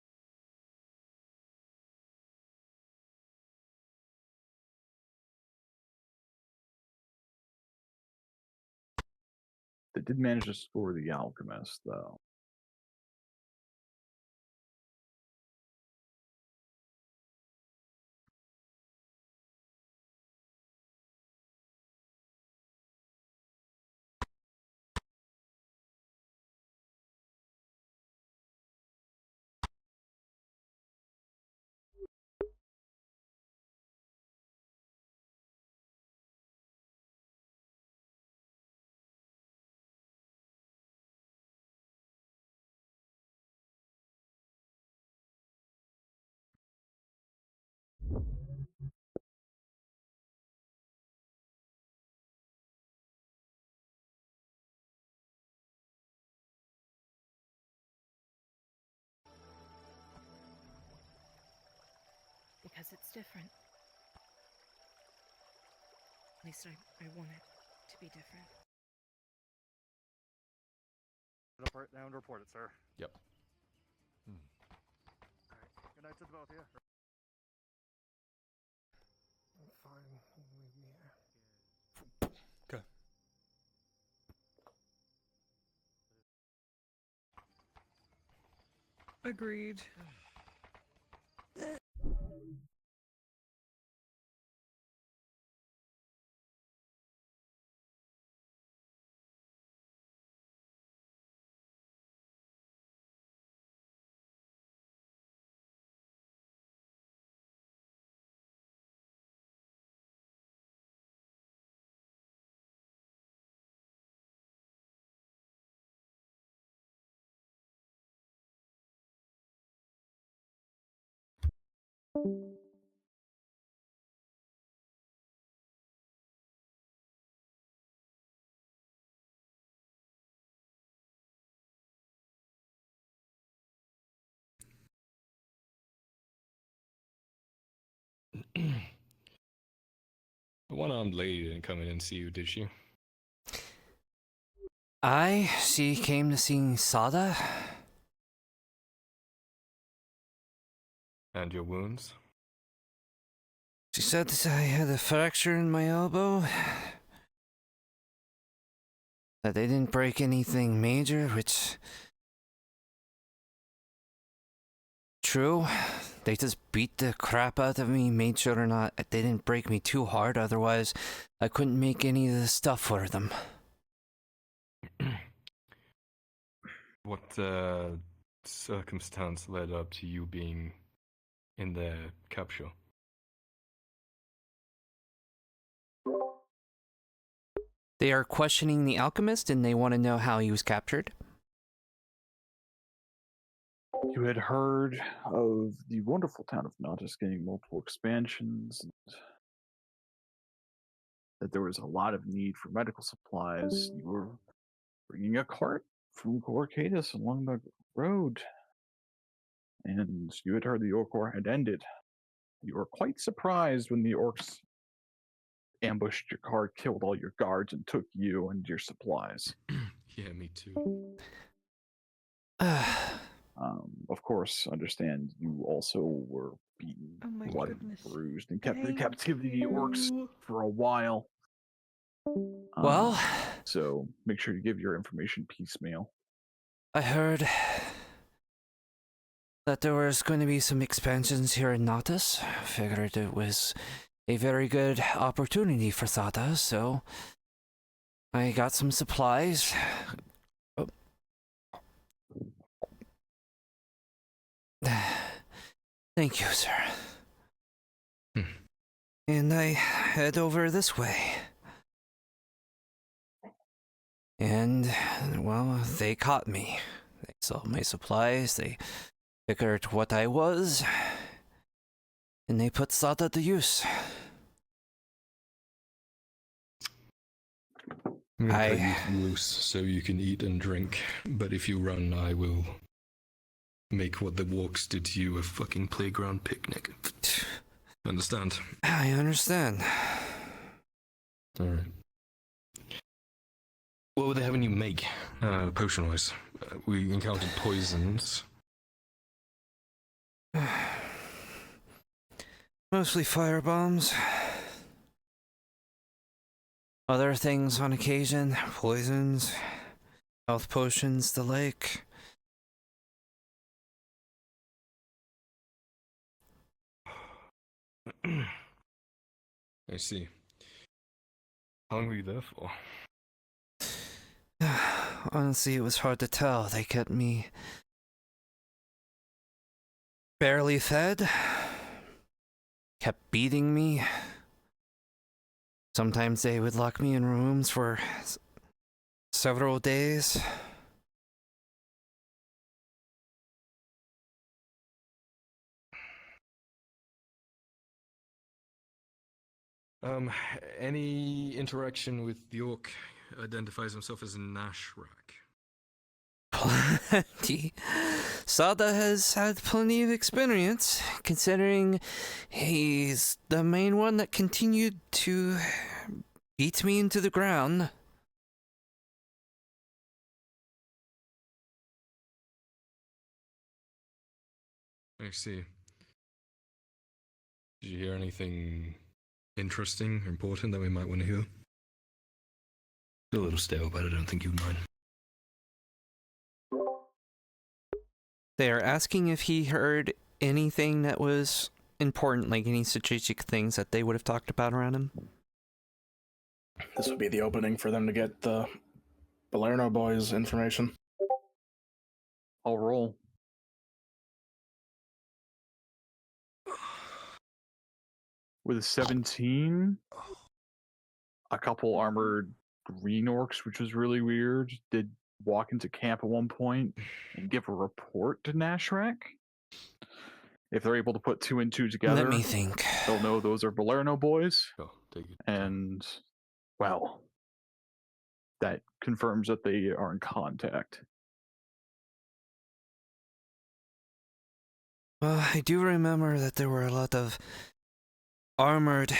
They did manage to score the alchemist, though. Because it's different. At least I want it to be different. Down to report it, sir. Yep. Alright. Good night to the both of you. Fine. Leave me here. Okay. Agreed. The one-armed lady didn't come in and see you, did she? She came to see Sada. And your wounds? She said that I had a fracture in my elbow. That they didn't break anything major, which... True. They just beat the crap out of me, made sure or not they didn't break me too hard, otherwise I couldn't make any of the stuff for them. What circumstance led up to you being in their capture? They are questioning the alchemist and they want to know how he was captured. You had heard of the wonderful town of Nautis getting multiple expansions, and that there was a lot of need for medical supplies. You were bringing a cart from Corcatus along the road, and you had heard the Orc War had ended. You were quite surprised when the orcs ambushed your car, killed all your guards, and took you and your supplies. Yeah, me too. Of course, understand you also were beaten, bloody, bruised, and kept in captivity to the orcs for a while. Well, so make sure you give your information piecemeal. I heard that there was going to be some expansions here in Nautis. I figured it was a very good opportunity for Thada, so I got some supplies. Oh. Thank you, sir. And I head over this way. And, well, they caught me. They saw my supplies, they figured what I was, and they put Thada to use. I'm gonna cut you loose so you can eat and drink, but if you run, I will make what the walks did to you a fucking playground picnic. Understand? I understand. Alright. What were they having you make, potion-wise? We encountered poisons. Mostly fire bombs. Other things on occasion, poisons, health potions, the like. I see. How long were you there for? Honestly, it was hard to tell. They kept me barely fed, kept beating me. Sometimes they would lock me in rooms for several days. Any interaction with the orc identifies himself as a Nashrak? Plenty. Thada has had plenty of experience, considering he's the main one that continued to beat me into the ground. I see. Did you hear anything interesting, important that we might want to hear? A little stale, but I don't think you'd mind. They are asking if he heard anything that was important, like any strategic things that they would have talked about around him. This would be the opening for them to get the Balerno boys' information. I'll roll. With a 17, a couple armored green orcs, which was really weird, did walk into camp at one point and give a report to Nashrak. If they're able to put 2 and 2 together, let me think. They'll know those are Balerno boys. Oh, take it. And, well, that confirms that they are in contact. Well, I do remember that there were a lot of armored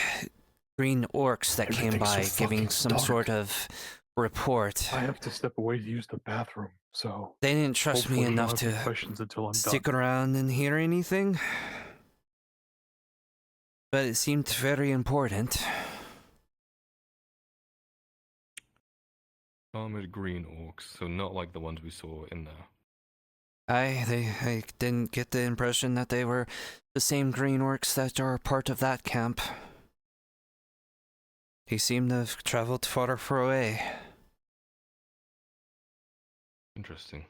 green orcs that came by giving some sort of report. I have to step away to use the bathroom, so They didn't trust me hopefully you don't enough have any to questions until I'm stick done. around and hear anything. But it seemed very important. Armored green orcs, so not like the ones we saw in there. I didn't get the impression that they were the same green orcs that are part of that camp. They seem to have traveled far away. Interesting.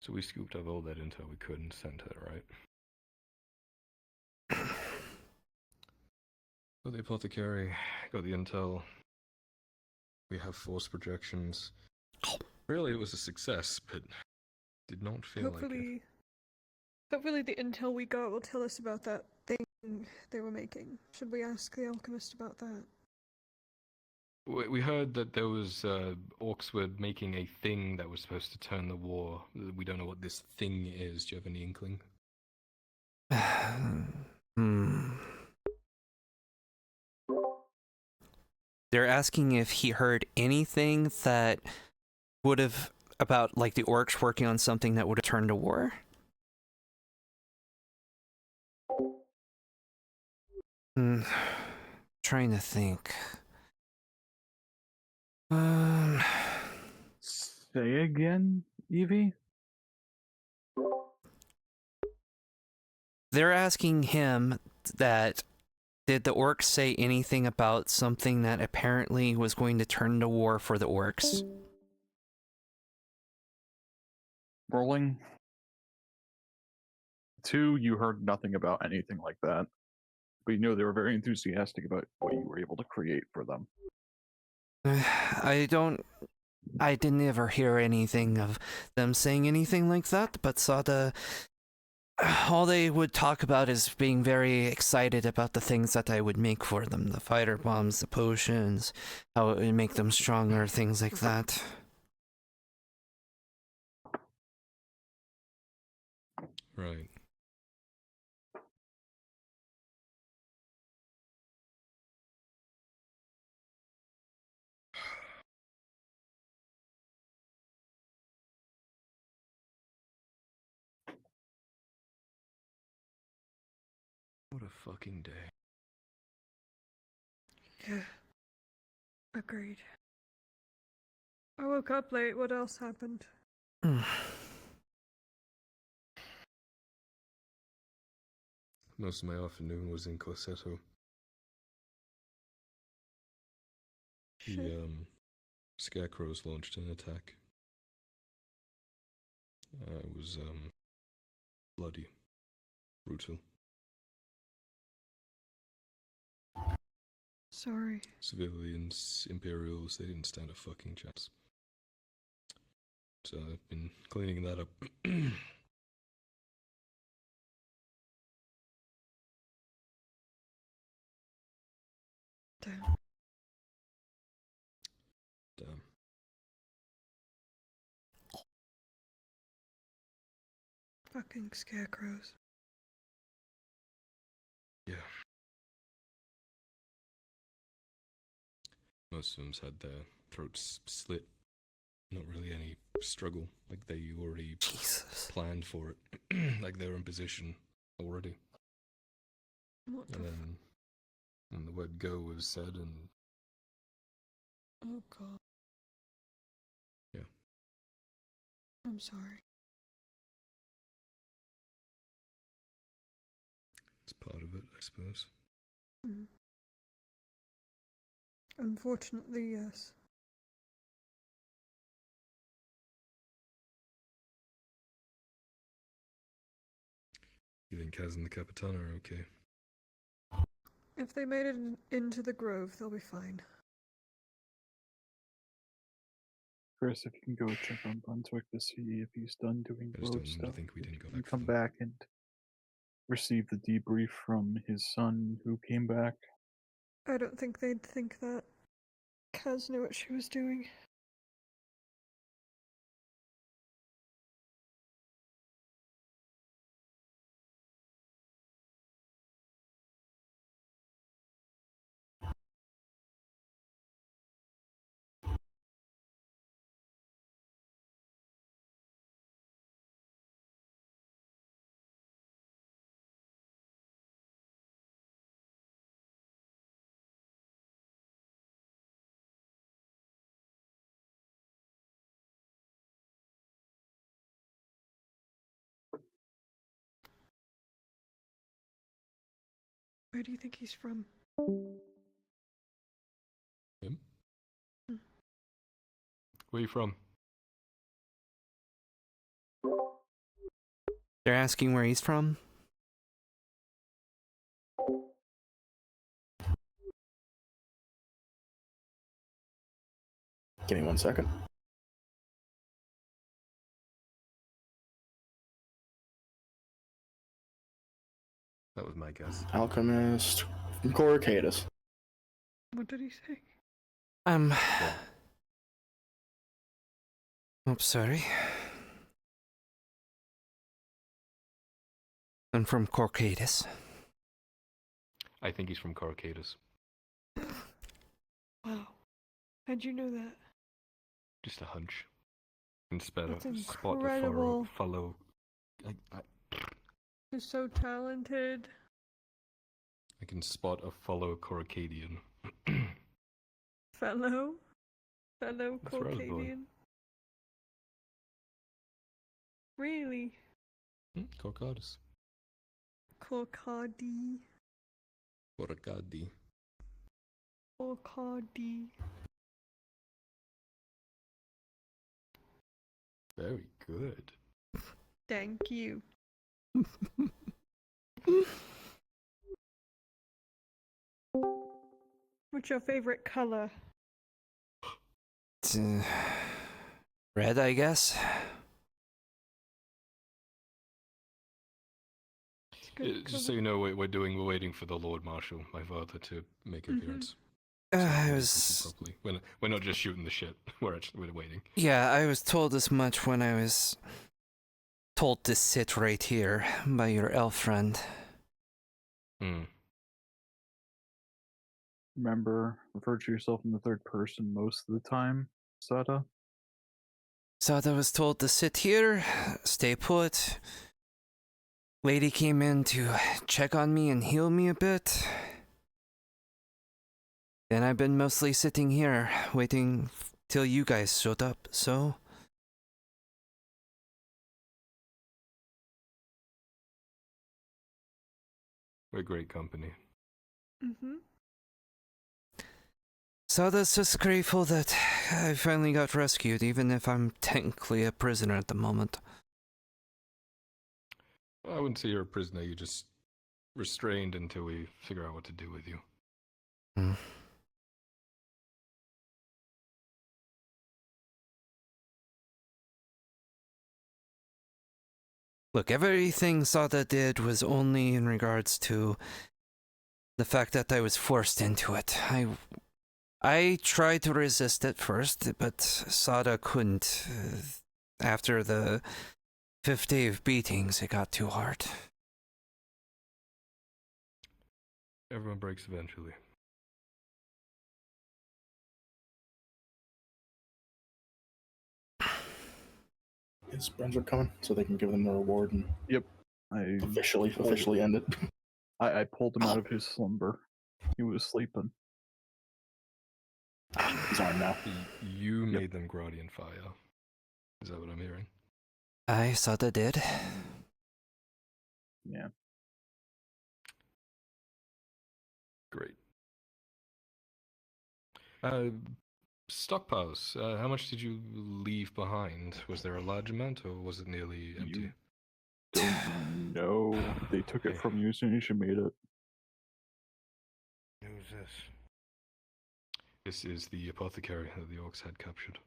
So we scooped up all that intel we could and sent her, right? Got the apothecary, got the intel. We have force projections. Really, it was a success, but did not feel like it. Hopefully the intel we got will tell us about that thing they were making. Should we ask the alchemist about that? We heard that there was orcs were making a thing that was supposed to turn the war. We don't know what this thing is. Do you have any inkling? They're asking if he heard anything that would have about like the orcs working on something that would have turned to war. Trying to think. Say again, Evie? They're asking him that did the orcs say anything about something that apparently was going to turn to war for the orcs? Rolling. 2, you heard nothing about anything like that. But you know they were very enthusiastic about what you were able to create for them. I didn't ever hear anything of them saying anything like that, but Sada, all they would talk about is being very excited about the things that I would make for them. The fighter bombs, the potions, how it would make them stronger, things like that. Right. What a fucking day. Yeah. Agreed. I woke up late. What else happened? Most of my afternoon was in Corsetto. The scarecrows launched an attack. It was bloody, brutal. Sorry. Civilians, Imperials, they didn't stand a fucking chance. So I've been cleaning that up. Damn. Damn. Fucking scarecrows. Yeah. Most of them had their throats slit. Not really any struggle. Like they already planned for it. Like they were in position already. What the and the word go was said and Oh god. yeah. I'm sorry. It's part of it, I suppose. Unfortunately, yes. You think Kaz and the Capitan are okay? If they made it into the grove, they'll be fine. Chris, if you can go check on Brunswick to see if he's done doing I just road don't stuff. think we didn't go You back. come back and receive the debrief from his son who came back. I don't think they'd think that. Kaz knew what she was doing. Where do you think he's from? Him? Where are you from? They're asking where he's from? Give me 1 second. That was my guess. Alchemist from Coracadus. What did he say? Oops, sorry. I'm from Corcadus. I think he's from Corcadus. Wow. How'd you know that? Just a hunch. And spot That's a incredible. follow. He's so talented. I can spot a follow Coracadian. Fellow That's where I was born. Caucasian. Really? Corcadus. Corcadi. Corcadi. Corcadi. Very good. Thank you. What's your favorite color? Red, I guess. Just so you know, we're waiting for the Lord Marshal, my father, to make an appearance. I was. Properly. We're not just shooting the shit. We're waiting. Yeah, I was told as much when I was told to sit right here by your elf friend. Remember, refer to yourself in the third person most of the time, Sada. Sada was told to sit here, stay put. Lady came in to check on me and heal me a bit. Then I've been mostly sitting here, waiting till you guys showed up, so... We're great company. Mm-hmm. Sada's just grateful that I finally got rescued, even if I'm technically a prisoner at the moment. I wouldn't say you're a prisoner, you're just restrained until we figure out what to do with you. Look, everything Sada did was only in regards to the fact that I was forced into it. I tried to resist at first, but Sada couldn't. After the 5th day of beatings, it got too hard. Everyone breaks eventually. His friends are coming, so they can give them the reward and I officially end it. I pulled him out of his slumber. He was sleeping. He's on now. You made them Gradian fire. Is that what I'm hearing? I Sada did. Yeah. Great. Stockpiles. How much did you leave behind? Was there a large amount, or was it nearly empty? No, they took it from you as soon as you made it. Who's this? This is the apothecary that the orcs had captured.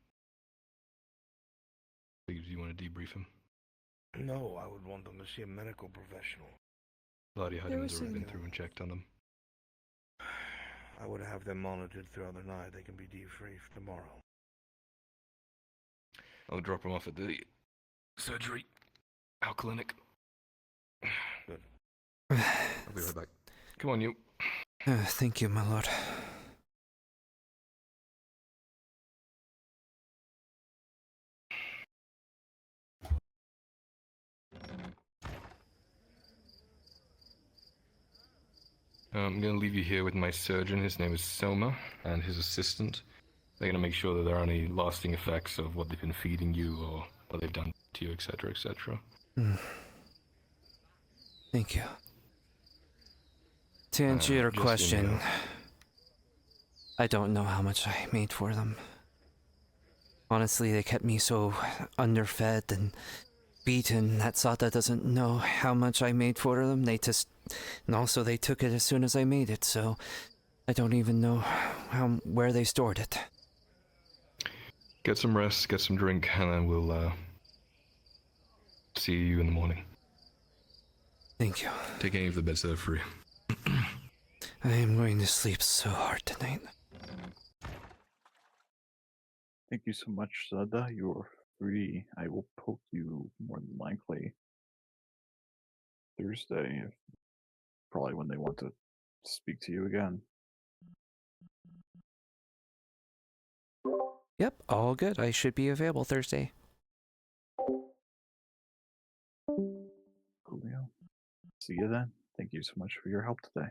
Do you want to debrief him? No, I would want them to see a medical professional. Lardy had him been through and checked on them. I would have them monitored throughout the night. They can be debriefed tomorrow. I'll drop him off at the surgery, our clinic. Good. I'll be right back. Come on, you. Thank you, my lord. I'm going to leave you here with my surgeon. His name is Soma, and his assistant. They're going to make sure that there aren't any lasting effects of what they've been feeding you or what they've done to you, etc., etc. Thank you. To answer your question, I don't know how much I made for them. Honestly, they kept me so underfed and beaten that Sata doesn't know how much I made for them. And also they took it as soon as I made it, so I don't even know where they stored it. Get some rest, get some drink, and then we'll see you in the morning. Thank you. Take any of the beds that are free. I am going to sleep so hard tonight. Thank you so much, Sada. You're free. I will poke you more than likely Thursday, probably when they want to speak to you again. Yep, all good. I should be available Thursday. Coolio. See you then. Thank you so much for your help today.